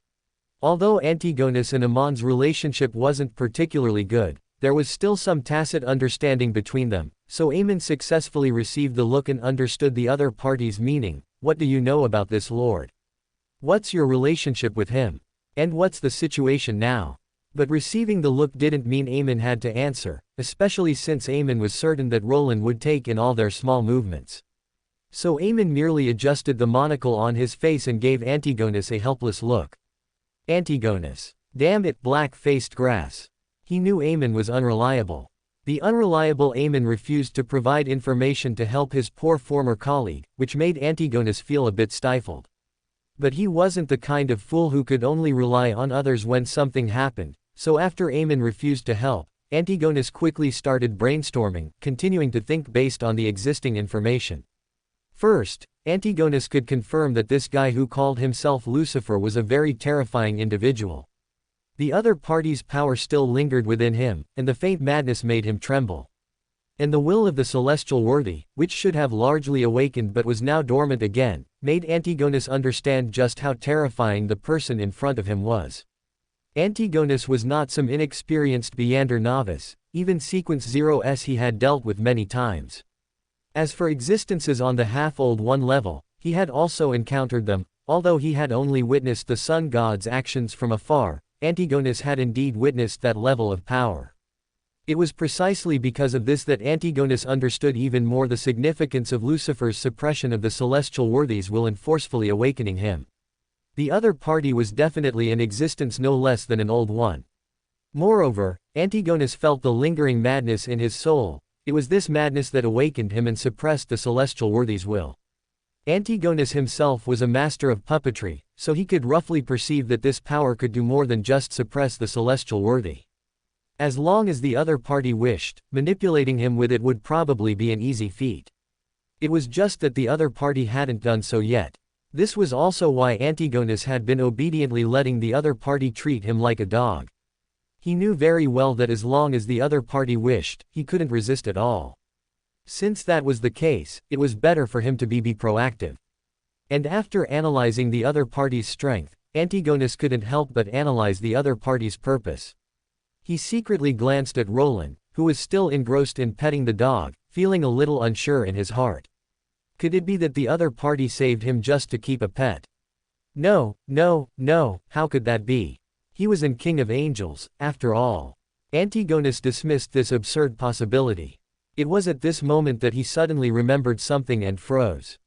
Although Antigonus and Amon's relationship wasn't particularly good, there was still some tacit understanding between them, so Amon successfully received the look and understood the other party's meaning. "What do you know about this lord? What's your relationship with him? And what's the situation now?" But receiving the look didn't mean Amon had to answer, especially since Amon was certain that Roland would take in all their small movements. So Amon merely adjusted the monocle on his face and gave Antigonus a helpless look. Antigonus. Damn it, black-faced grass. He knew Amon was unreliable. The unreliable Amon refused to provide information to help his poor former colleague, which made Antigonus feel a bit stifled. But he wasn't the kind of fool who could only rely on others when something happened, so after Amon refused to help, Antigonus quickly started brainstorming, continuing to think based on the existing information. First, Antigonus could confirm that this guy who called himself Lucifer was a very terrifying individual. The other party's power still lingered within him, and the faint madness made him tremble. And the will of the celestial worthy, which should have largely awakened but was now dormant again, made Antigonus understand just how terrifying the person in front of him was. Antigonus was not some inexperienced Beander novice, even Sequence 0s he had dealt with many times. As for existences on the half-old one level, he had also encountered them, although he had only witnessed the sun god's actions from afar. Antigonus had indeed witnessed that level of power. It was precisely because of this that Antigonus understood even more the significance of Lucifer's suppression of the celestial worthy's will in forcefully awakening him. The other party was definitely in existence no less than an old one. Moreover, Antigonus felt the lingering madness in his soul. It was this madness that awakened him and suppressed the celestial worthy's will. Antigonus himself was a master of puppetry, so he could roughly perceive that this power could do more than just suppress the celestial worthy. As long as the other party wished, manipulating him with it would probably be an easy feat. It was just that the other party hadn't done so yet. This was also why Antigonus had been obediently letting the other party treat him like a dog. He knew very well that as long as the other party wished, he couldn't resist at all. Since that was the case, it was better for him to be proactive. And after analyzing the other party's strength, Antigonus couldn't help but analyze the other party's purpose. He secretly glanced at Roland, who was still engrossed in petting the dog, feeling a little unsure in his heart. Could it be that the other party saved him just to keep a pet? No, how could that be? He was an king of angels, after all. Antigonus dismissed this absurd possibility. It was at this moment that he suddenly remembered something and froze.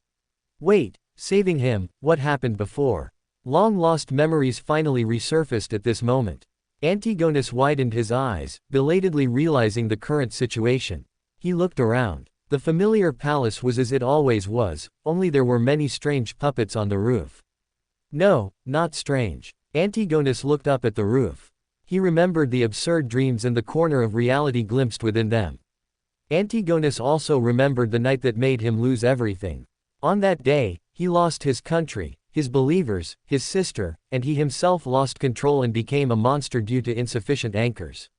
Wait, saving him, what happened before? Long-lost memories finally resurfaced at this moment. Antigonus widened his eyes, belatedly realizing the current situation. He looked around. The familiar palace was as it always was, only there were many strange puppets on the roof. No, not strange. Antigonus looked up at the roof. He remembered the absurd dreams and the corner of reality glimpsed within them. Antigonus also remembered the night that made him lose everything. On that day, he lost his country, his believers, his sister, and he himself lost control and became a monster due to insufficient anchors.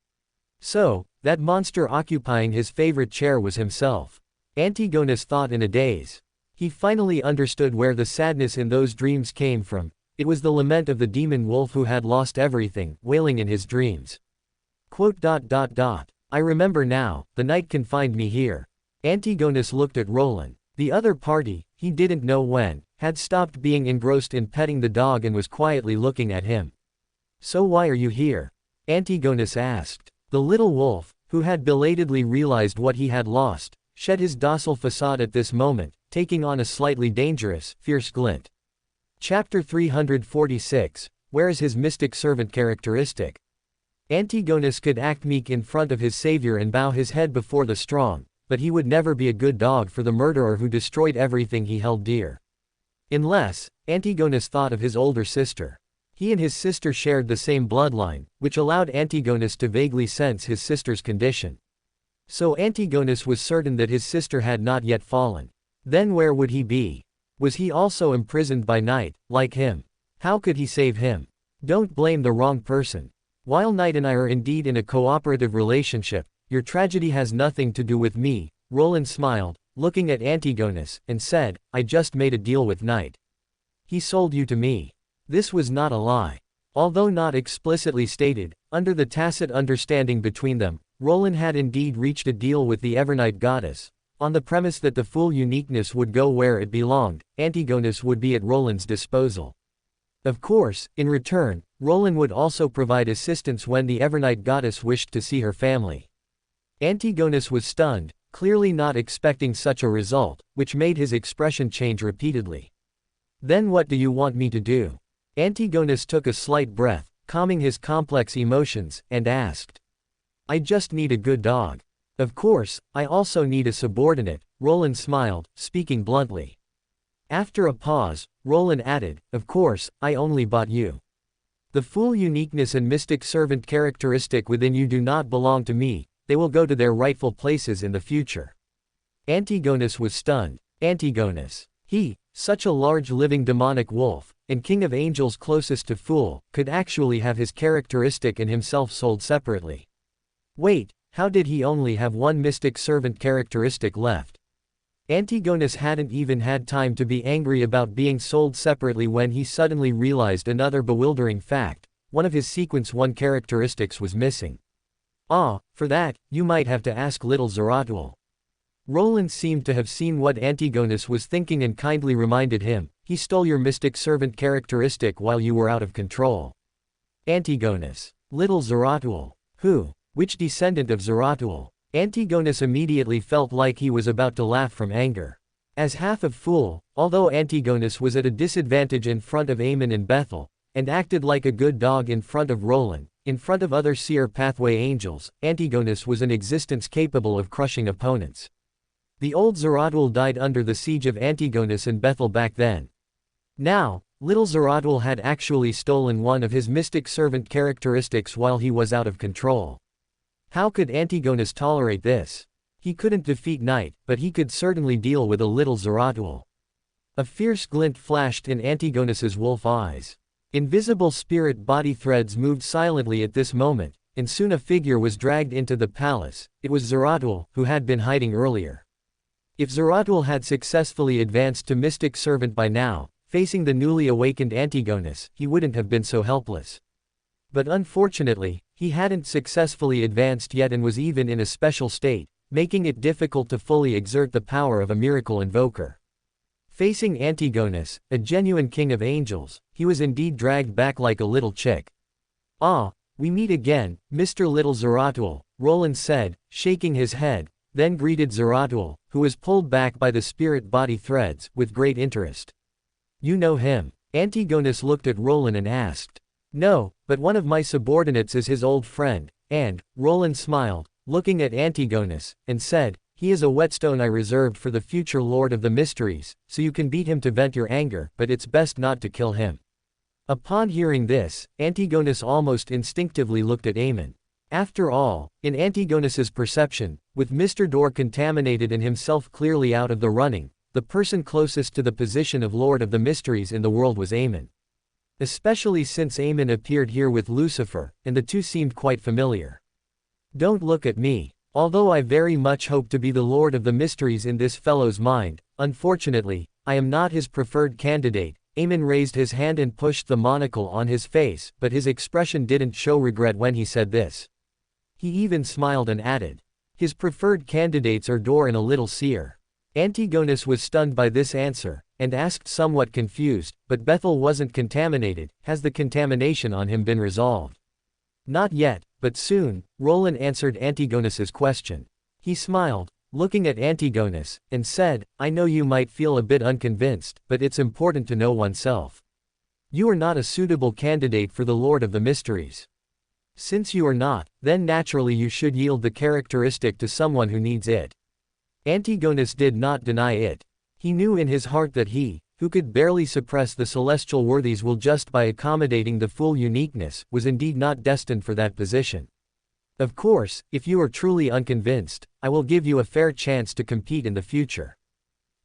So, that monster occupying his favorite chair was himself. Antigonus thought in a daze. He finally understood where the sadness in those dreams came from. It was the lament of the demon wolf who had lost everything, wailing in his dreams. I remember now, the night confined me here. Antigonus looked at Roland. The other party, he didn't know when, had stopped being engrossed in petting the dog and was quietly looking at him. So why are you here? Antigonus asked. The little wolf, who had belatedly realized what he had lost, shed his docile facade at this moment, taking on a slightly dangerous, fierce glint. Chapter 346, Where is his mystic servant characteristic? Antigonus could act meek in front of his savior and bow his head before the strong, but he would never be a good dog for the murderer who destroyed everything he held dear. Unless, Antigonus thought of his older sister. He and his sister shared the same bloodline, which allowed Antigonus to vaguely sense his sister's condition. So Antigonus was certain that his sister had not yet fallen. Then where would he be? Was he also imprisoned by Night, like him? How could he save him? Don't blame the wrong person. While Night and I are indeed in a cooperative relationship, your tragedy has nothing to do with me. Roland smiled, looking at Antigonus, and said, I just made a deal with Night. He sold you to me. This was not a lie. Although not explicitly stated, under the tacit understanding between them, Roland had indeed reached a deal with the Evernight goddess. On the premise that the full uniqueness would go where it belonged, Antigonus would be at Roland's disposal. Of course, in return, Roland would also provide assistance when the Evernight goddess wished to see her family. Antigonus was stunned, clearly not expecting such a result, which made his expression change repeatedly. Then what do you want me to do? Antigonus took a slight breath, calming his complex emotions, and asked. I just need a good dog. Of course, I also need a subordinate, Roland smiled, speaking bluntly. After a pause, Roland added, of course, I only bought you. The full uniqueness and mystic servant characteristic within you do not belong to me, they will go to their rightful places in the future. Antigonus was stunned. Antigonus. He, such a large living demonic wolf, and king of angels closest to Fool, could actually have his characteristic and himself sold separately. Wait, how did he only have one mystic servant characteristic left? Antigonus hadn't even had time to be angry about being sold separately when he suddenly realized another bewildering fact: one of his sequence 1 characteristics was missing. For that, you might have to ask little Zeratul. Roland seemed to have seen what Antigonus was thinking and kindly reminded him, he stole your mystic servant characteristic while you were out of control. Antigonus. Little Zeratul. Who? Which descendant of Zeratul? Antigonus immediately felt like he was about to laugh from anger. As half of Fool, although Antigonus was at a disadvantage in front of Amon and Bethel, and acted like a good dog in front of Roland, in front of other seer pathway angels, Antigonus was an existence capable of crushing opponents. The old Zeratul died under the siege of Antigonus and Bethel back then. Now, little Zeratul had actually stolen one of his mystic servant characteristics while he was out of control. How could Antigonus tolerate this? He couldn't defeat Night, but he could certainly deal with a little Zeratul. A fierce glint flashed in Antigonus's wolf eyes. Invisible spirit body threads moved silently at this moment, and soon a figure was dragged into the palace. It was Zeratul, who had been hiding earlier. If Zeratul had successfully advanced to Mystic Servant by now, facing the newly awakened Antigonus, he wouldn't have been so helpless. But unfortunately, he hadn't successfully advanced yet and was even in a special state, making it difficult to fully exert the power of a miracle invoker. Facing Antigonus, a genuine king of angels, he was indeed dragged back like a little chick. We meet again, Mr. Little Zeratul, Roland said, shaking his head, then greeted Zeratul, who was pulled back by the spirit body threads, with great interest. You know him? Antigonus looked at Roland and asked. No, but one of my subordinates is his old friend, and, Roland smiled, looking at Antigonus, and said, he is a whetstone I reserved for the future Lord of the Mysteries, so you can beat him to vent your anger, but it's best not to kill him. Upon hearing this, Antigonus almost instinctively looked at Amon. After all, in Antigonus's perception, With Mr. Door contaminated and himself clearly out of the running, the person closest to the position of Lord of the Mysteries in the world was Amon. Especially since Amon appeared here with Lucifer, and the two seemed quite familiar. Don't look at me. Although I very much hope to be the Lord of the Mysteries in this fellow's mind, unfortunately, I am not his preferred candidate. Amon raised his hand and pushed the monocle on his face, but his expression didn't show regret when he said this. He even smiled and added, his preferred candidates are Door and a little seer. Antigonus was stunned by this answer, and asked somewhat confused, but Bethel wasn't contaminated, has the contamination on him been resolved? Not yet, but soon, Roland answered Antigonus's question. He smiled, looking at Antigonus, and said, I know you might feel a bit unconvinced, but it's important to know oneself. You are not a suitable candidate for the Lord of the Mysteries. Since you are not, then naturally you should yield the characteristic to someone who needs it. Antigonus did not deny it. He knew in his heart that he, who could barely suppress the celestial worthies will just by accommodating the full uniqueness, was indeed not destined for that position. Of course, if you are truly unconvinced, I will give you a fair chance to compete in the future.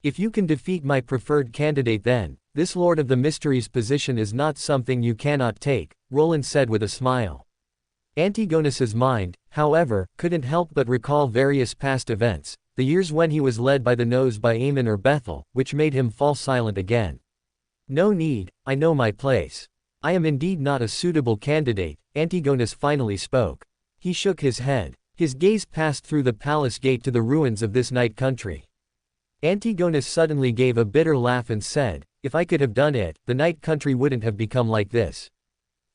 If you can defeat my preferred candidate, then this Lord of the Mysteries position is not something you cannot take, Roland said with a smile. Antigonus's mind, however, couldn't help but recall various past events, the years when he was led by the nose by Amon or Bethel, which made him fall silent again. No need, I know my place. I am indeed not a suitable candidate, Antigonus finally spoke. He shook his head. His gaze passed through the palace gate to the ruins of this night country. Antigonus suddenly gave a bitter laugh and said, if I could have done it, the night country wouldn't have become like this.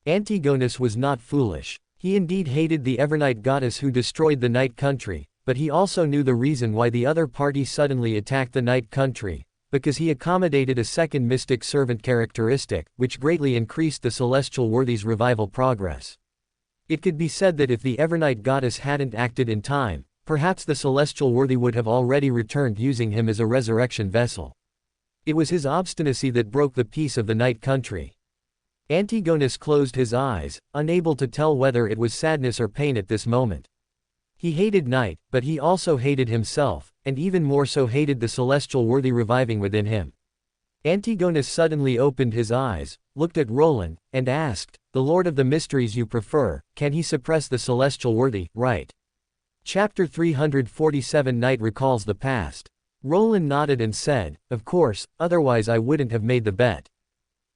Antigonus was not foolish. He indeed hated the Evernight goddess who destroyed the night country, but he also knew the reason why the other party suddenly attacked the night country, because he accommodated a second mystic servant characteristic, which greatly increased the celestial worthy's revival progress. It could be said that if the Evernight goddess hadn't acted in time, perhaps the celestial worthy would have already returned using him as a resurrection vessel. It was his obstinacy that broke the peace of the night country. Antigonus closed his eyes, unable to tell whether it was sadness or pain at this moment. He hated night, but he also hated himself, and even more so hated the celestial worthy reviving within him. Antigonus suddenly opened his eyes, looked at Roland, and asked, the Lord of the Mysteries you prefer, can he suppress the celestial worthy, right? Chapter 347 Night recalls the past. Roland nodded and said, of course, otherwise I wouldn't have made the bet.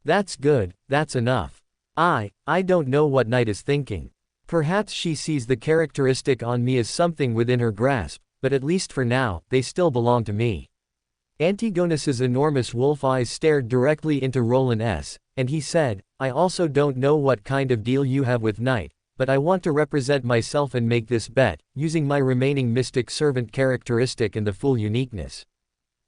That's good, that's enough. I don't know what Night is thinking. Perhaps she sees the characteristic on me as something within her grasp, but at least for now, they still belong to me. Antigonus's enormous wolf eyes stared directly into Roland's, and he said, I also don't know what kind of deal you have with Night, but I want to represent myself and make this bet, using my remaining mystic servant characteristic and the full uniqueness.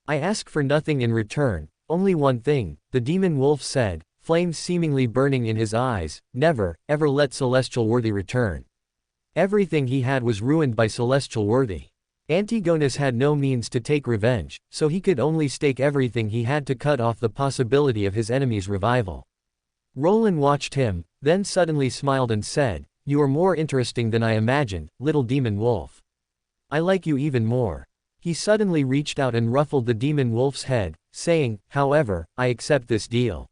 I ask for nothing in return, only one thing, the demon wolf said, flames seemingly burning in his eyes, never, ever let celestial worthy return. Everything he had was ruined by celestial worthy. Antigonus had no means to take revenge, so he could only stake everything he had to cut off the possibility of his enemy's revival. Roland watched him, then suddenly smiled and said, you are more interesting than I imagined, little demon wolf. I like you even more. He suddenly reached out and ruffled the demon wolf's head, saying, however, I accept this deal.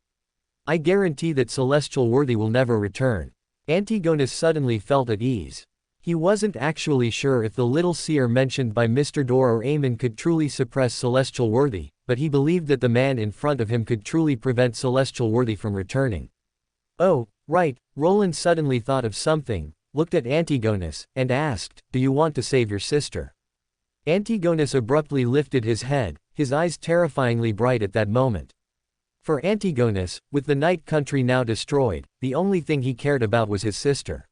I guarantee that celestial worthy will never return. Antigonus suddenly felt at ease. He wasn't actually sure if the little seer mentioned by Mr. Door or Amon could truly suppress celestial worthy, but he believed that the man in front of him could truly prevent celestial worthy from returning. Oh, right, Roland suddenly thought of something, looked at Antigonus, and asked, do you want to save your sister? Antigonus abruptly lifted his head, his eyes terrifyingly bright at that moment. For Antigonus, with the night country now destroyed, the only thing he cared about was his sister.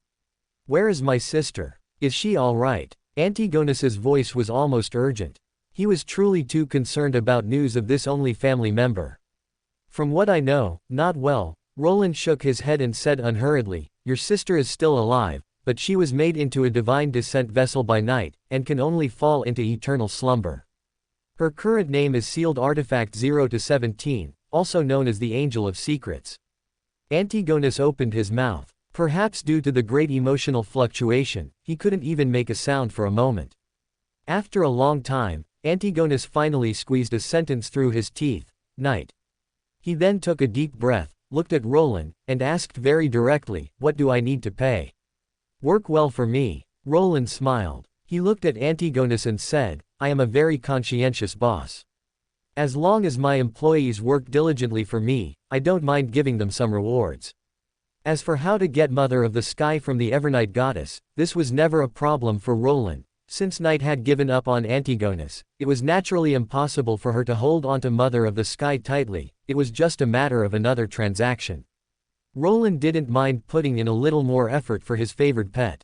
Where is my sister? Is she all right? Antigonus's voice was almost urgent. He was truly too concerned about news of this only family member. From what I know, not well, Roland shook his head and said unhurriedly, your sister is still alive, but she was made into a divine descent vessel by night, and can only fall into eternal slumber. Her current name is Sealed Artifact 0-17, also known as the Angel of Secrets. Antigonus opened his mouth. Perhaps due to the great emotional fluctuation, he couldn't even make a sound for a moment. After a long time, Antigonus finally squeezed a sentence through his teeth, "Knight." He then took a deep breath, looked at Roland, and asked very directly, "What do I need to pay?" "Work well for me." Roland smiled. He looked at Antigonus and said, "I am a very conscientious boss. As long as my employees work diligently for me, I don't mind giving them some rewards. As for how to get Mother of the Sky from the Evernight goddess, this was never a problem for Roland. Since Night had given up on Antigonus, it was naturally impossible for her to hold onto Mother of the Sky tightly, it was just a matter of another transaction. Roland didn't mind putting in a little more effort for his favored pet.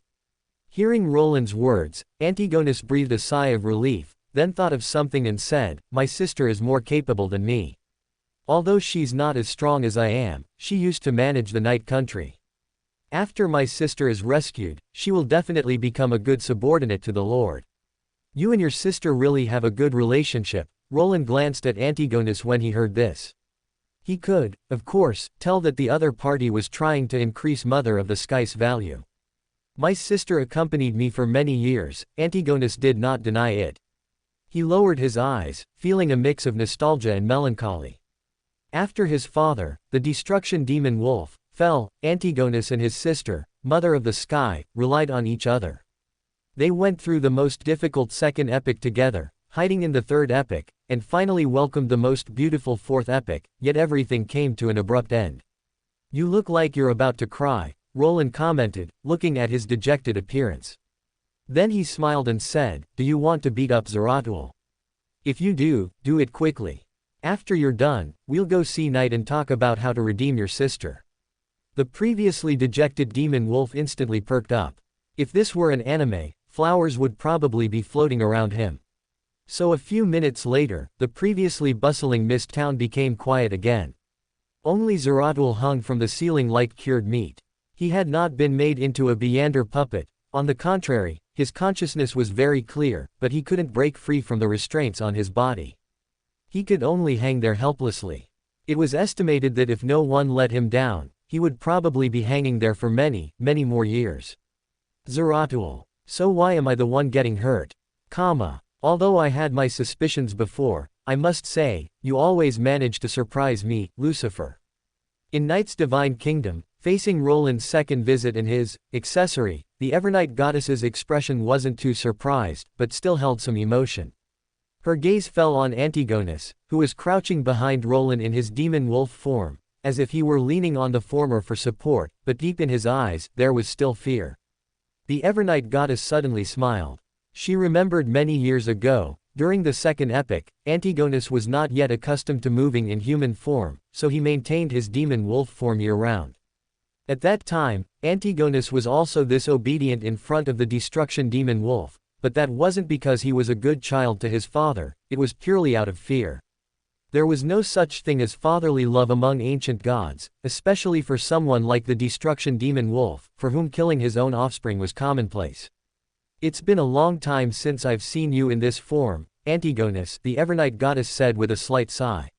Hearing Roland's words, Antigonus breathed a sigh of relief, then thought of something and said, "My sister is more capable than me. Although she's not as strong as I am, she used to manage the Night Country. After my sister is rescued, she will definitely become a good subordinate to the Lord." "You and your sister really have a good relationship." Roland glanced at Antigonus when he heard this. He could, of course, tell that the other party was trying to increase Mother of the Sky's value. "My sister accompanied me for many years," Antigonus did not deny it. He lowered his eyes, feeling a mix of nostalgia and melancholy. After his father, the destruction demon wolf, fell, Antigonus and his sister, Mother of the Sky, relied on each other. They went through the most difficult second epic together, hiding in the third epic, and finally welcomed the most beautiful fourth epic, yet everything came to an abrupt end. "You look like you're about to cry," Roland commented, looking at his dejected appearance. Then he smiled and said, "Do you want to beat up Zeratul? If you do, do it quickly. After you're done, we'll go see Night and talk about how to redeem your sister." The previously dejected demon wolf instantly perked up. If this were an anime, flowers would probably be floating around him. So a few minutes later, the previously bustling mist town became quiet again. Only Zeratul hung from the ceiling like cured meat. He had not been made into a Beander puppet, on the contrary, his consciousness was very clear, but he couldn't break free from the restraints on his body. He could only hang there helplessly. It was estimated that if no one let him down, he would probably be hanging there for many, many more years. "Zeratul. So why am I the one getting hurt? Although I had my suspicions before, I must say, you always manage to surprise me, Lucifer." In Night's divine kingdom, facing Roland's second visit and his accessory, the Evernight goddess's expression wasn't too surprised, but still held some emotion. Her gaze fell on Antigonus, who was crouching behind Roland in his demon wolf form, as if he were leaning on the former for support, but deep in his eyes, there was still fear. The Evernight goddess suddenly smiled. She remembered many years ago, during the second epic, Antigonus was not yet accustomed to moving in human form, so he maintained his demon wolf form year-round. At that time, Antigonus was also this obedient in front of the destruction demon wolf, but that wasn't because he was a good child to his father, it was purely out of fear. There was no such thing as fatherly love among ancient gods, especially for someone like the destruction demon wolf, for whom killing his own offspring was commonplace. "It's been a long time since I've seen you in this form, Antigonus," the Evernight goddess said with a slight sigh.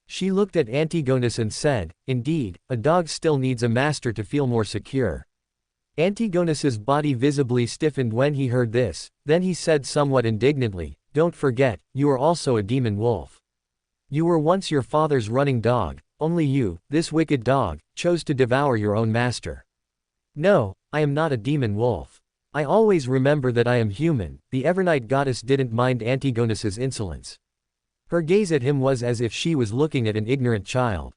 She looked at Antigonus and said, "Indeed, a dog still needs a master to feel more secure." Antigonus's body visibly stiffened when he heard this, then he said somewhat indignantly, "Don't forget, you are also a demon wolf. You were once your father's running dog, only you, this wicked dog, chose to devour your own master." "No, I am not a demon wolf. I always remember that I am human." The Evernight goddess didn't mind Antigonus's insolence. Her gaze at him was as if she was looking at an ignorant child.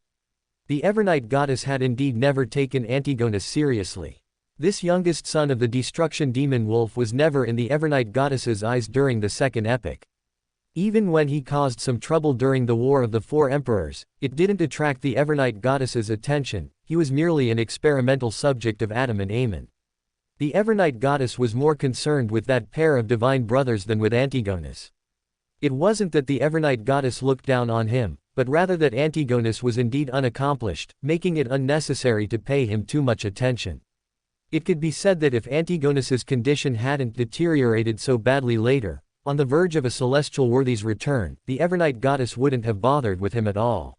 The Evernight goddess had indeed never taken Antigonus seriously. This youngest son of the destruction demon wolf was never in the Evernight goddess's eyes during the second epic. Even when he caused some trouble during the War of the Four Emperors, it didn't attract the Evernight goddess's attention, he was merely an experimental subject of Adam and Amon. The Evernight goddess was more concerned with that pair of divine brothers than with Antigonus. It wasn't that the Evernight goddess looked down on him, but rather that Antigonus was indeed unaccomplished, making it unnecessary to pay him too much attention. It could be said that if Antigonus's condition hadn't deteriorated so badly later, on the verge of a celestial worthy's return, the Evernight goddess wouldn't have bothered with him at all.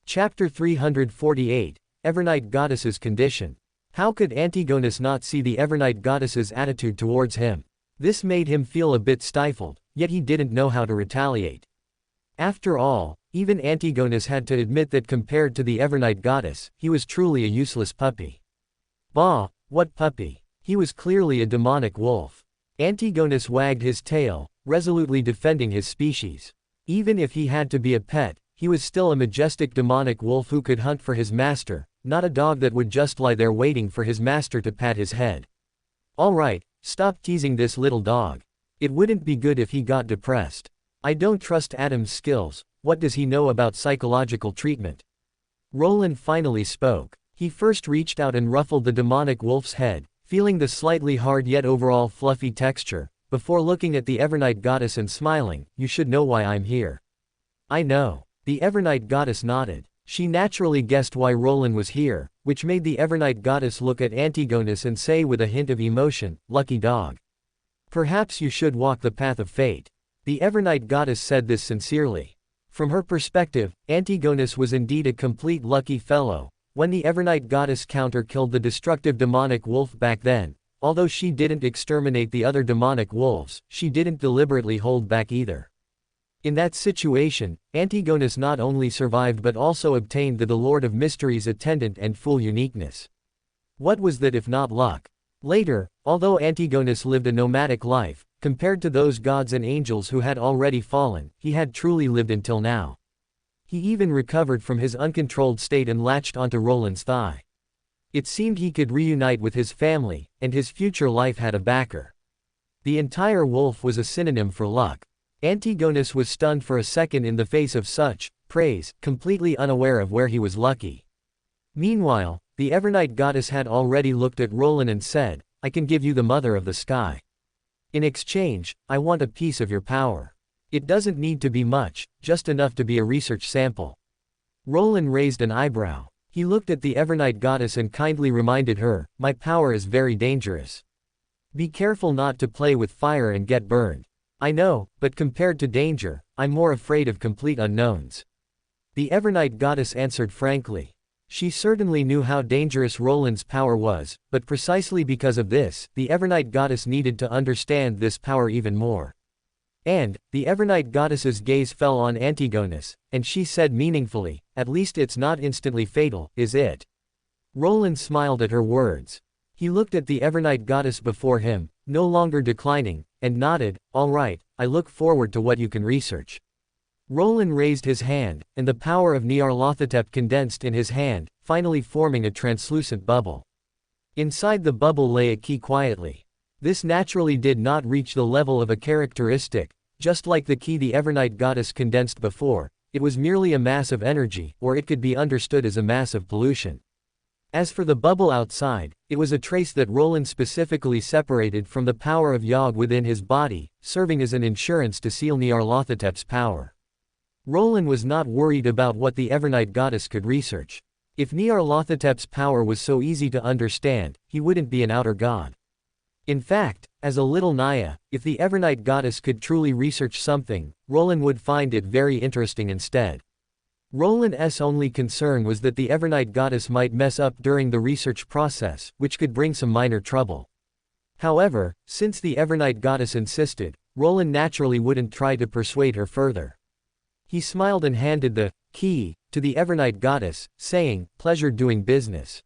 Chapter 348, Evernight Goddess's Condition. How could Antigonus not see the Evernight goddess's attitude towards him? This made him feel a bit stifled, yet he didn't know how to retaliate. After all, even Antigonus had to admit that compared to the Evernight goddess, he was truly a useless puppy. Bah, what puppy? He was clearly a demonic wolf. Antigonus wagged his tail, resolutely defending his species. Even if he had to be a pet, he was still a majestic demonic wolf who could hunt for his master, not a dog that would just lie there waiting for his master to pat his head. All right, stop teasing this little dog. It wouldn't be good if he got depressed. I don't trust Adam's skills. What does he know about psychological treatment? Roland finally spoke. He first reached out and ruffled the demonic wolf's head, feeling the slightly hard yet overall fluffy texture, before looking at the Evernight goddess and smiling. You should know why I'm here. I know. The Evernight goddess nodded. She naturally guessed why Roland was here, which made the Evernight goddess look at Antigonus and say with a hint of emotion, "Lucky dog. Perhaps you should walk the path of fate." The Evernight goddess said this sincerely. From her perspective, Antigonus was indeed a complete lucky fellow. When the Evernight goddess counter-killed the destructive demonic wolf back then, although she didn't exterminate the other demonic wolves, she didn't deliberately hold back either. In that situation, Antigonus not only survived but also obtained the Lord of Mysteries attendant and full uniqueness. What was that if not luck? Later, although Antigonus lived a nomadic life, compared to those gods and angels who had already fallen, he had truly lived until now. He even recovered from his uncontrolled state and latched onto Roland's thigh. It seemed he could reunite with his family, and his future life had a backer. The entire wolf was a synonym for luck. Antigonus was stunned for a second in the face of such praise, completely unaware of where he was lucky. Meanwhile, the Evernight goddess had already looked at Roland and said, "I can give you the mother of the sky. In exchange, I want a piece of your power. It doesn't need to be much, just enough to be a research sample." Roland raised an eyebrow. He looked at the Evernight goddess and kindly reminded her, "My power is very dangerous. Be careful not to play with fire and get burned." "I know, but compared to danger, I'm more afraid of complete unknowns." The Evernight goddess answered frankly. She certainly knew how dangerous Roland's power was, but precisely because of this, the Evernight goddess needed to understand this power even more. And, the Evernight goddess's gaze fell on Antigonus, and she said meaningfully, "At least it's not instantly fatal, is it?" Roland smiled at her words. He looked at the Evernight goddess before him, no longer declining, and nodded, "All right, I look forward to what you can research." Roland raised his hand, and the power of Nyarlathotep condensed in his hand, finally forming a translucent bubble. Inside the bubble lay a key quietly. This naturally did not reach the level of a characteristic, just like the key the Evernight goddess condensed before. It was merely a mass of energy, or it could be understood as a mass of pollution. As for the bubble outside, it was a trace that Roland specifically separated from the power of Yog within his body, serving as an insurance to seal Nyarlathotep's power. Roland was not worried about what the Evernight goddess could research. If Nyarlathotep's power was so easy to understand, he wouldn't be an outer god. In fact, as a little Naya, if the Evernight goddess could truly research something, Roland would find it very interesting instead. Roland's only concern was that the Evernight goddess might mess up during the research process, which could bring some minor trouble. However, since the Evernight goddess insisted, Roland naturally wouldn't try to persuade her further. He smiled and handed the key to the Evernight goddess, saying, "Pleasure doing business.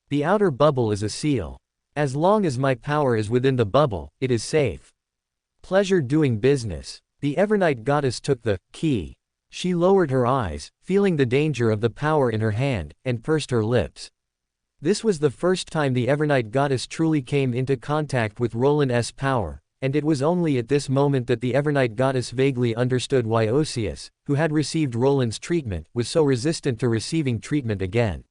The outer bubble is a seal. As long as my power is within the bubble, it is safe." Pleasure doing business. The Evernight goddess took the key. She lowered her eyes, feeling the danger of the power in her hand, and pursed her lips. This was the first time the Evernight goddess truly came into contact with Roland's power, and it was only at this moment that the Evernight goddess vaguely understood why Osius, who had received Roland's treatment, was so resistant to receiving treatment again.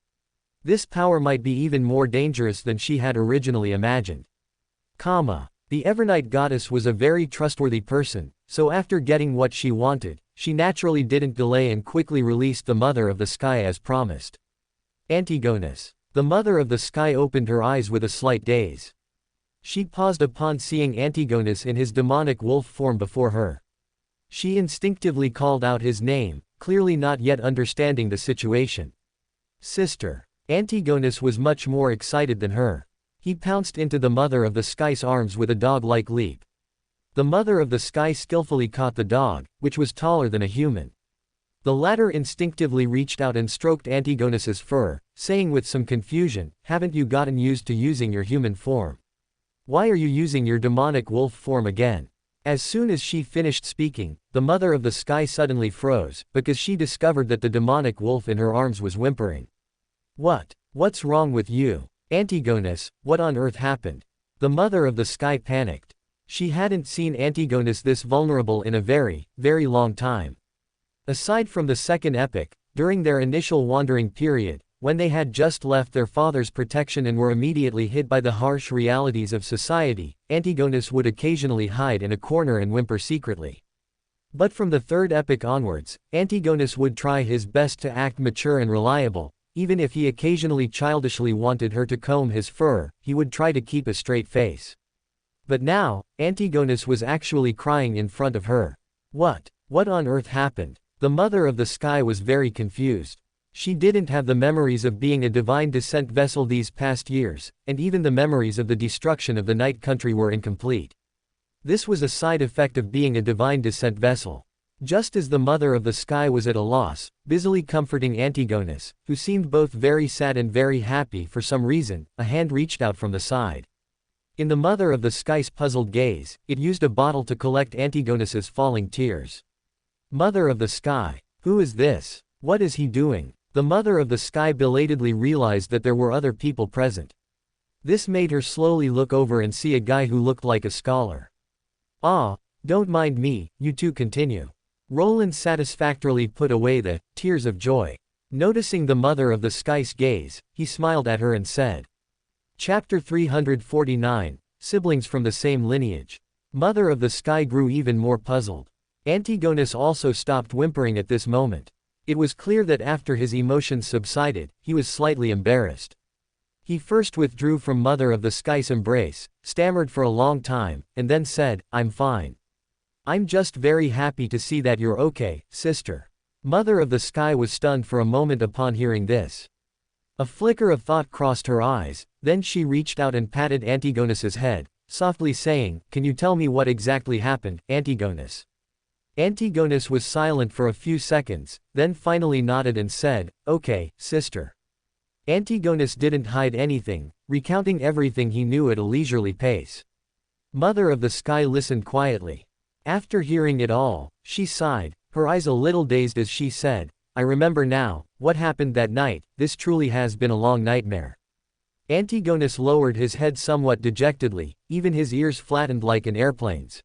This power might be even more dangerous than she had originally imagined. The Evernight goddess was a very trustworthy person, so after getting what she wanted, she naturally didn't delay and quickly released the Mother of the Sky as promised. Antigonus. The Mother of the Sky opened her eyes with a slight daze. She paused upon seeing Antigonus in his demonic wolf form before her. She instinctively called out his name, clearly not yet understanding the situation. "Sister." Antigonus was much more excited than her. He pounced into the Mother of the Sky's arms with a dog-like leap. The Mother of the Sky skillfully caught the dog, which was taller than a human. The latter instinctively reached out and stroked Antigonus's fur, saying with some confusion, "Haven't you gotten used to using your human form? Why are you using your demonic wolf form again?" As soon as she finished speaking, the Mother of the Sky suddenly froze, because she discovered that the demonic wolf in her arms was whimpering. What's wrong with you? Antigonus, what on earth happened? The Mother of the Sky panicked. She hadn't seen Antigonus this vulnerable in a very, very long time. Aside from the second epoch, during their initial wandering period, when they had just left their father's protection and were immediately hit by the harsh realities of society, Antigonus would occasionally hide in a corner and whimper secretly. But from the third epoch onwards, Antigonus would try his best to act mature and reliable. Even if he occasionally childishly wanted her to comb his fur, he would try to keep a straight face. But now, Antigonus was actually crying in front of her. What on earth happened? The Mother of the Sky was very confused. She didn't have the memories of being a divine descent vessel these past years, and even the memories of the destruction of the Night Country were incomplete. This was a side effect of being a divine descent vessel. Just as the Mother of the Sky was at a loss, busily comforting Antigonus, who seemed both very sad and very happy for some reason, a hand reached out from the side. In the Mother of the Sky's puzzled gaze, it used a bottle to collect Antigonus's falling tears. Mother of the Sky, who is this? What is he doing? The Mother of the Sky belatedly realized that there were other people present. This made her slowly look over and see a guy who looked like a scholar. "Ah, don't mind me, you two continue." Roland satisfactorily put away the tears of joy. Noticing the Mother of the Sky's gaze, he smiled at her and said. Chapter 349, Siblings from the Same Lineage. Mother of the Sky grew even more puzzled. Antigonus also stopped whimpering at this moment. It was clear that after his emotions subsided, he was slightly embarrassed. He first withdrew from Mother of the Sky's embrace, stammered for a long time, and then said, "I'm fine. I'm just very happy to see that you're okay, sister." Mother of the Sky was stunned for a moment upon hearing this. A flicker of thought crossed her eyes, then she reached out and patted Antigonus's head, softly saying, "Can you tell me what exactly happened, Antigonus?" Antigonus was silent for a few seconds, then finally nodded and said, "Okay, sister." Antigonus didn't hide anything, recounting everything he knew at a leisurely pace. Mother of the Sky listened quietly. After hearing it all, she sighed, her eyes a little dazed as she said, "I remember now, what happened that night. This truly has been a long nightmare." Antigonus lowered his head somewhat dejectedly, even his ears flattened like an airplane's.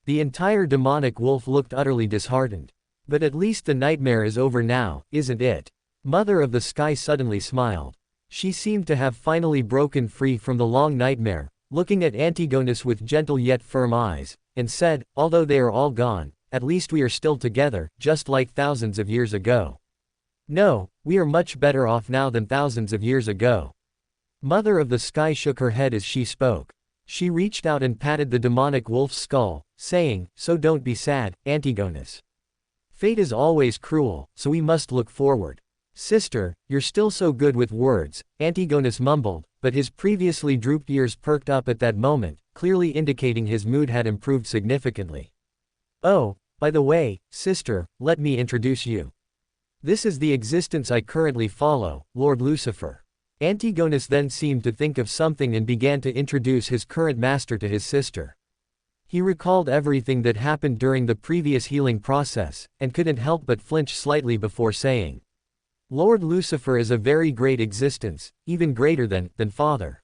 The entire demonic wolf looked utterly disheartened. "But at least the nightmare is over now, isn't it?" Mother of the Sky suddenly smiled. She seemed to have finally broken free from the long nightmare, looking at Antigonus with gentle yet firm eyes, and said, "Although they are all gone, at least we are still together, just like thousands of years ago. No, we are much better off now than thousands of years ago." Mother of the Sky shook her head as she spoke. She reached out and patted the demonic wolf's skull, saying, "So don't be sad, Antigonus. Fate is always cruel, so we must look forward." "Sister, you're still so good with words," Antigonus mumbled, but his previously drooped ears perked up at that moment, clearly indicating his mood had improved significantly. "Oh, by the way, sister, let me introduce you. This is the existence I currently follow, Lord Lucifer." Antigonus then seemed to think of something and began to introduce his current master to his sister. He recalled everything that happened during the previous healing process, and couldn't help but flinch slightly before saying, "Lord Lucifer is a very great existence, even greater than Father.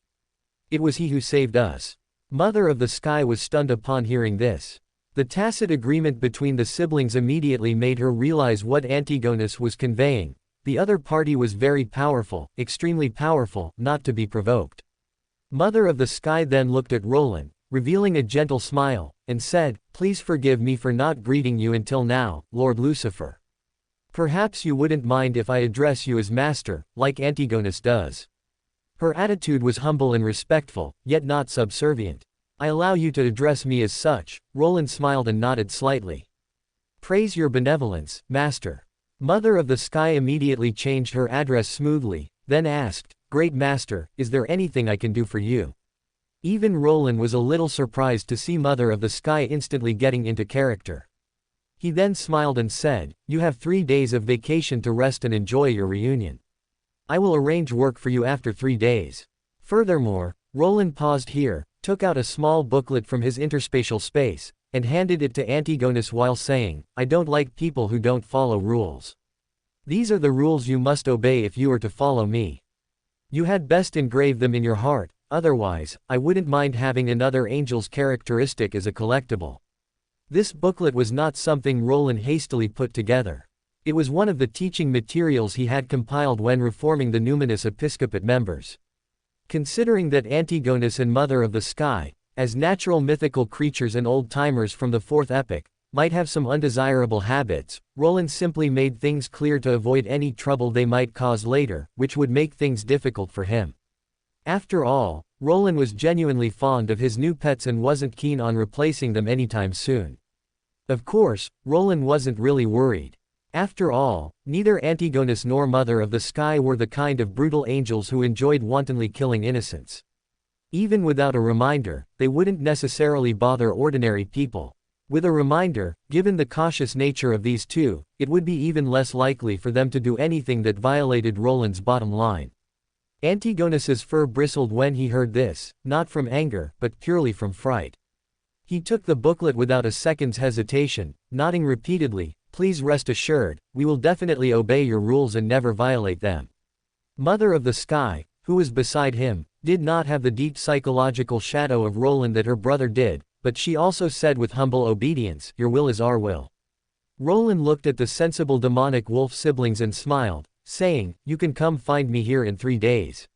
It was he who saved us." Mother of the Sky was stunned upon hearing this. The tacit agreement between the siblings immediately made her realize what Antigonus was conveying. The other party was very powerful, extremely powerful, not to be provoked. Mother of the Sky then looked at Roland, revealing a gentle smile, and said, "Please forgive me for not greeting you until now, Lord Lucifer. Perhaps you wouldn't mind if I address you as Master, like Antigonus does." Her attitude was humble and respectful, yet not subservient. "I allow you to address me as such." Roland smiled and nodded slightly. "Praise your benevolence, Master." Mother of the Sky immediately changed her address smoothly, then asked, "Great Master, is there anything I can do for you?" Even Roland was a little surprised to see Mother of the Sky instantly getting into character. He then smiled and said, "You have 3 days of vacation to rest and enjoy your reunion. I will arrange work for you after 3 days." Furthermore, Roland paused here, took out a small booklet from his interspatial space, and handed it to Antigonus while saying, "I don't like people who don't follow rules. These are the rules you must obey if you are to follow me. You had best engrave them in your heart, otherwise, I wouldn't mind having another angel's characteristic as a collectible." This booklet was not something Roland hastily put together. It was one of the teaching materials he had compiled when reforming the numinous episcopate members. Considering that Antigonus and Mother of the Sky, as natural mythical creatures and old-timers from the 4th epoch, might have some undesirable habits, Roland simply made things clear to avoid any trouble they might cause later, which would make things difficult for him. After all, Roland was genuinely fond of his new pets and wasn't keen on replacing them anytime soon. Of course, Roland wasn't really worried. After all, neither Antigonus nor Mother of the Sky were the kind of brutal angels who enjoyed wantonly killing innocents. Even without a reminder, they wouldn't necessarily bother ordinary people. With a reminder, given the cautious nature of these two, it would be even less likely for them to do anything that violated Roland's bottom line. Antigonus's fur bristled when he heard this, not from anger, but purely from fright. He took the booklet without a second's hesitation, nodding repeatedly, "Please rest assured, we will definitely obey your rules and never violate them." Mother of the Sky, who was beside him, did not have the deep psychological shadow of Roland that her brother did, but she also said with humble obedience, "Your will is our will." Roland looked at the sensible demonic wolf siblings and smiled, saying, "You can come find me here in 3 days."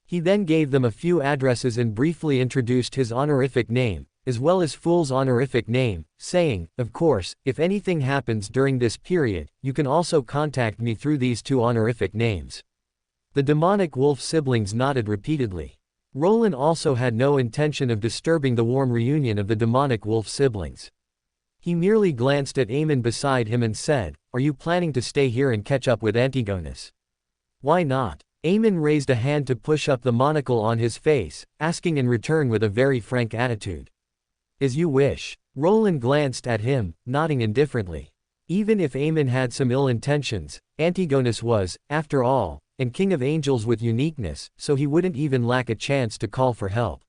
He then gave them a few addresses and briefly introduced his honorific name, as well as Fool's honorific name, saying, "Of course, if anything happens during this period, you can also contact me through these 2 honorific names." The demonic wolf siblings nodded repeatedly. Roland also had no intention of disturbing the warm reunion of the demonic wolf siblings. He merely glanced at Amon beside him and said, "Are you planning to stay here and catch up with Antigonus?" "Why not?" Amon raised a hand to push up the monocle on his face, asking in return with a very frank attitude. "As you wish." Roland glanced at him, nodding indifferently. Even if Amon had some ill intentions, Antigonus was, after all, and king of angels with uniqueness, so he wouldn't even lack a chance to call for help.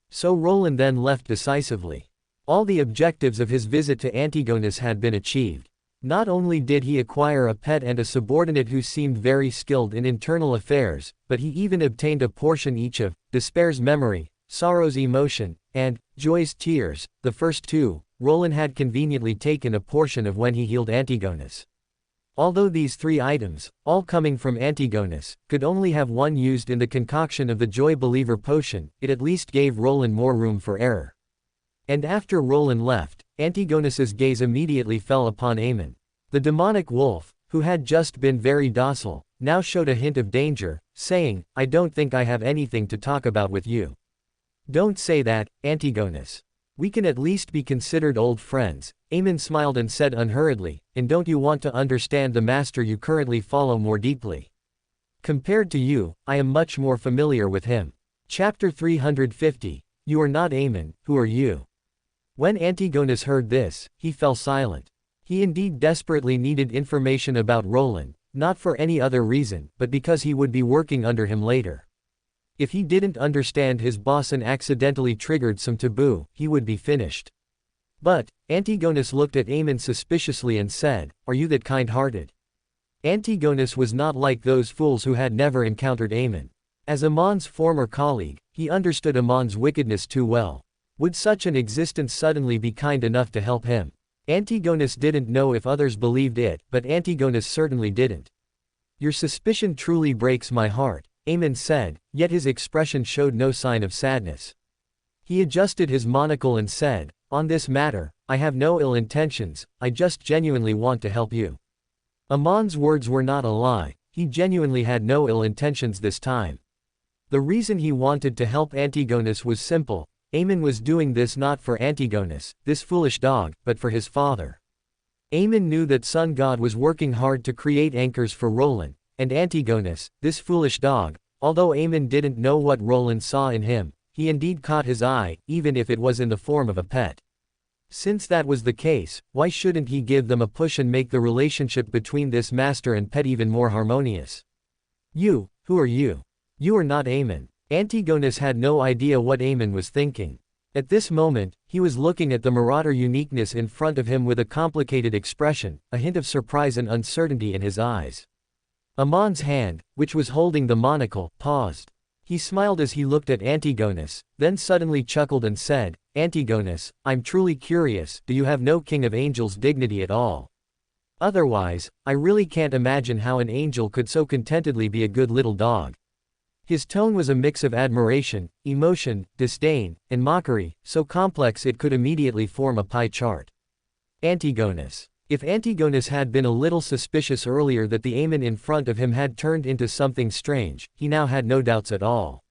So Roland then left decisively. All the objectives of his visit to Antigonus had been achieved. Not only did he acquire a pet and a subordinate who seemed very skilled in internal affairs, but he even obtained a portion each of despair's memory, sorrow's emotion, and joy's tears. The first 2, Roland had conveniently taken a portion of when he healed Antigonus. Although these 3 items, all coming from Antigonus, could only have one used in the concoction of the Joy Believer potion, it at least gave Roland more room for error. And after Roland left, Antigonus's gaze immediately fell upon Amon. The demonic wolf, who had just been very docile, now showed a hint of danger, saying, "I don't think I have anything to talk about with you." "Don't say that, Antigonus. We can at least be considered old friends." Amon smiled and said unhurriedly, "And don't you want to understand the master you currently follow more deeply? Compared to you, I am much more familiar with him." Chapter 350. You are not Amon, who are you? When Antigonus heard this, he fell silent. He indeed desperately needed information about Roland, not for any other reason, but because he would be working under him later. If he didn't understand his boss and accidentally triggered some taboo, he would be finished. But Antigonus looked at Amon suspiciously and said, "Are you that kind-hearted?" Antigonus was not like those fools who had never encountered Amon. As Amon's former colleague, he understood Amon's wickedness too well. Would such an existence suddenly be kind enough to help him? Antigonus didn't know if others believed it, but Antigonus certainly didn't. "Your suspicion truly breaks my heart," Amon said, yet his expression showed no sign of sadness. He adjusted his monocle and said, "On this matter, I have no ill intentions, I just genuinely want to help you." Amon's words were not a lie, he genuinely had no ill intentions this time. The reason he wanted to help Antigonus was simple. Amon was doing this not for Antigonus, this foolish dog, but for his father. Amon knew that Sun God was working hard to create anchors for Roland, and Antigonus, this foolish dog, although Amon didn't know what Roland saw in him, he indeed caught his eye, even if it was in the form of a pet. Since that was the case, why shouldn't he give them a push and make the relationship between this master and pet even more harmonious? You, who are you? You are not Amon. Antigonus had no idea what Amon was thinking. At this moment, he was looking at the marauder uniqueness in front of him with a complicated expression, a hint of surprise and uncertainty in his eyes. Amon's hand, which was holding the monocle, paused. He smiled as he looked at Antigonus, then suddenly chuckled and said, Antigonus, I'm truly curious, do you have no king of angels dignity at all? Otherwise, I really can't imagine how an angel could so contentedly be a good little dog. His tone was a mix of admiration, emotion, disdain, and mockery, so complex it could immediately form a pie chart. Antigonus. If Antigonus had been a little suspicious earlier that the Amon in front of him had turned into something strange, he now had no doubts at all.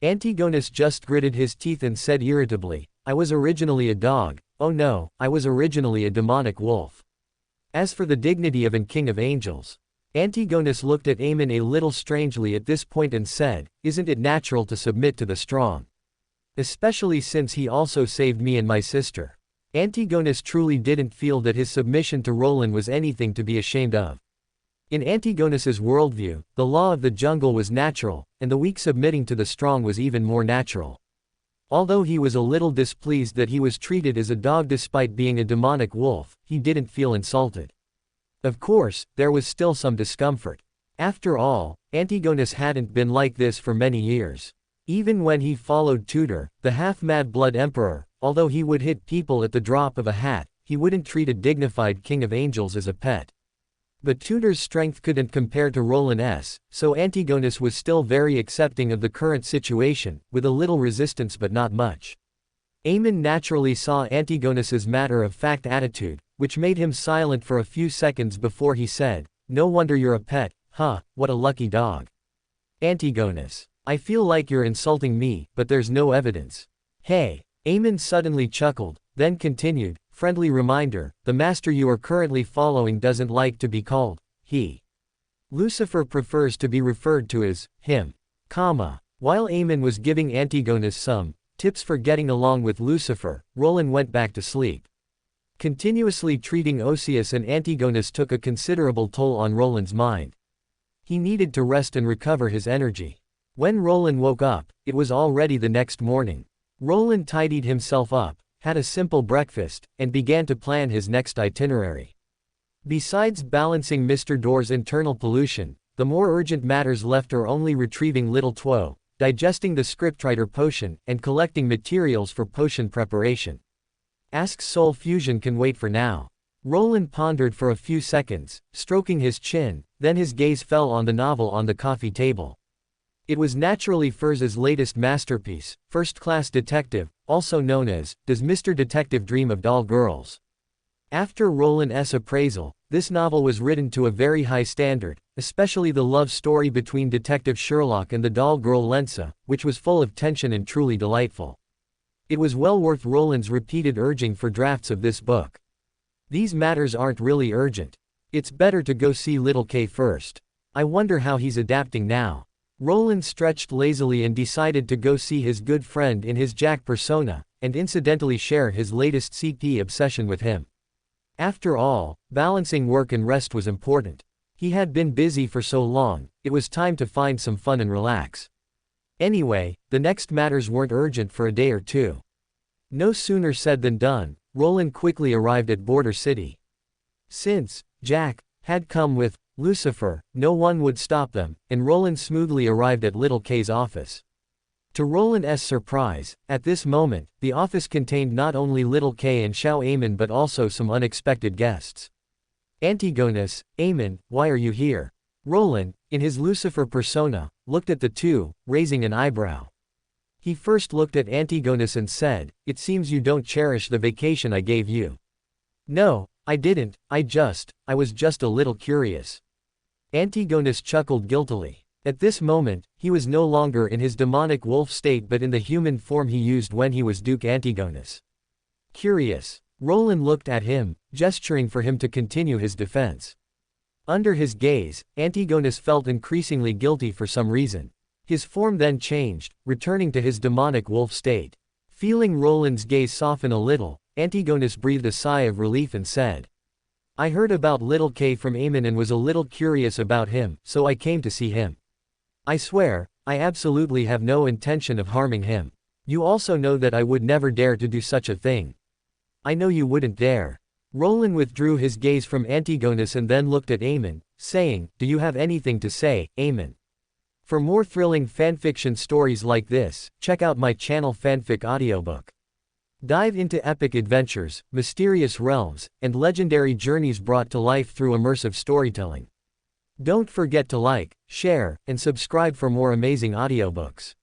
Antigonus just gritted his teeth and said irritably, I was originally a dog, oh no, I was originally a demonic wolf. As for the dignity of an king of angels. Antigonus looked at Amon a little strangely at this point and said, isn't it natural to submit to the strong? Especially since he also saved me and my sister. Antigonus truly didn't feel that his submission to Roland was anything to be ashamed of. In Antigonus's worldview, the law of the jungle was natural, and the weak submitting to the strong was even more natural. Although he was a little displeased that he was treated as a dog despite being a demonic wolf, he didn't feel insulted. Of course, there was still some discomfort. After all, Antigonus hadn't been like this for many years. Even when he followed Tudor, the half-mad blood emperor, although he would hit people at the drop of a hat, he wouldn't treat a dignified king of angels as a pet. But Tudor's strength couldn't compare to Roland's, so Antigonus was still very accepting of the current situation, with a little resistance but not much. Amon naturally saw Antigonus's matter-of-fact attitude, which made him silent for a few seconds before he said, no wonder you're a pet, huh, what a lucky dog. Antigonus. I feel like you're insulting me, but there's no evidence. Hey. Amon suddenly chuckled, then continued, friendly reminder, the master you are currently following doesn't like to be called he. Lucifer prefers to be referred to as him. While Amon was giving Antigonus some tips for getting along with Lucifer, Roland went back to sleep. Continuously treating Osius and Antigonus took a considerable toll on Roland's mind. He needed to rest and recover his energy. When Roland woke up, it was already the next morning. Roland tidied himself up, had a simple breakfast, and began to plan his next itinerary. Besides balancing Mr. Door's internal pollution, the more urgent matters left are only retrieving Little Two, digesting the scriptwriter potion, and collecting materials for potion preparation. Ask's soul fusion can wait for now. Roland pondered for a few seconds, stroking his chin, then his gaze fell on the novel on the coffee table. It was naturally Furz's latest masterpiece, First Class Detective, also known as, Does Mr. Detective Dream of Doll Girls? After Roland's appraisal, this novel was written to a very high standard, especially the love story between Detective Sherlock and the doll girl Lensa, which was full of tension and truly delightful. It was well worth Roland's repeated urging for drafts of this book. These matters aren't really urgent. It's better to go see Little K first. I wonder how he's adapting now. Roland stretched lazily and decided to go see his good friend in his Jack persona, and incidentally share his latest CP obsession with him. After all, balancing work and rest was important. He had been busy for so long, it was time to find some fun and relax. Anyway, the next matters weren't urgent for a day or two. No sooner said than done, Roland quickly arrived at Border City. Since Jack had come with Lucifer, no one would stop them, and Roland smoothly arrived at Little K's office. To Roland's surprise, at this moment, the office contained not only Little K and Xiao Amon but also some unexpected guests. Antigonus, Amon, why are you here? Roland, in his Lucifer persona, looked at the two, raising an eyebrow. He first looked at Antigonus and said, it seems you don't cherish the vacation I gave you. No, I didn't, I was just a little curious. Antigonus chuckled guiltily. At this moment, he was no longer in his demonic wolf state but in the human form he used when he was Duke Antigonus. Curious. Roland looked at him, gesturing for him to continue his defense. Under his gaze, Antigonus felt increasingly guilty for some reason. His form then changed, returning to his demonic wolf state. Feeling Roland's gaze soften a little, Antigonus breathed a sigh of relief and said, I heard about little K from Amon and was a little curious about him, so I came to see him. I swear, I absolutely have no intention of harming him. You also know that I would never dare to do such a thing. I know you wouldn't dare. Roland withdrew his gaze from Antigonus and then looked at Amon, saying, Do you have anything to say, Amon? For more thrilling fanfiction stories like this, check out my channel Fanfic Audiobook. Dive into epic adventures, mysterious realms, and legendary journeys brought to life through immersive storytelling. Don't forget to like, share, and subscribe for more amazing audiobooks.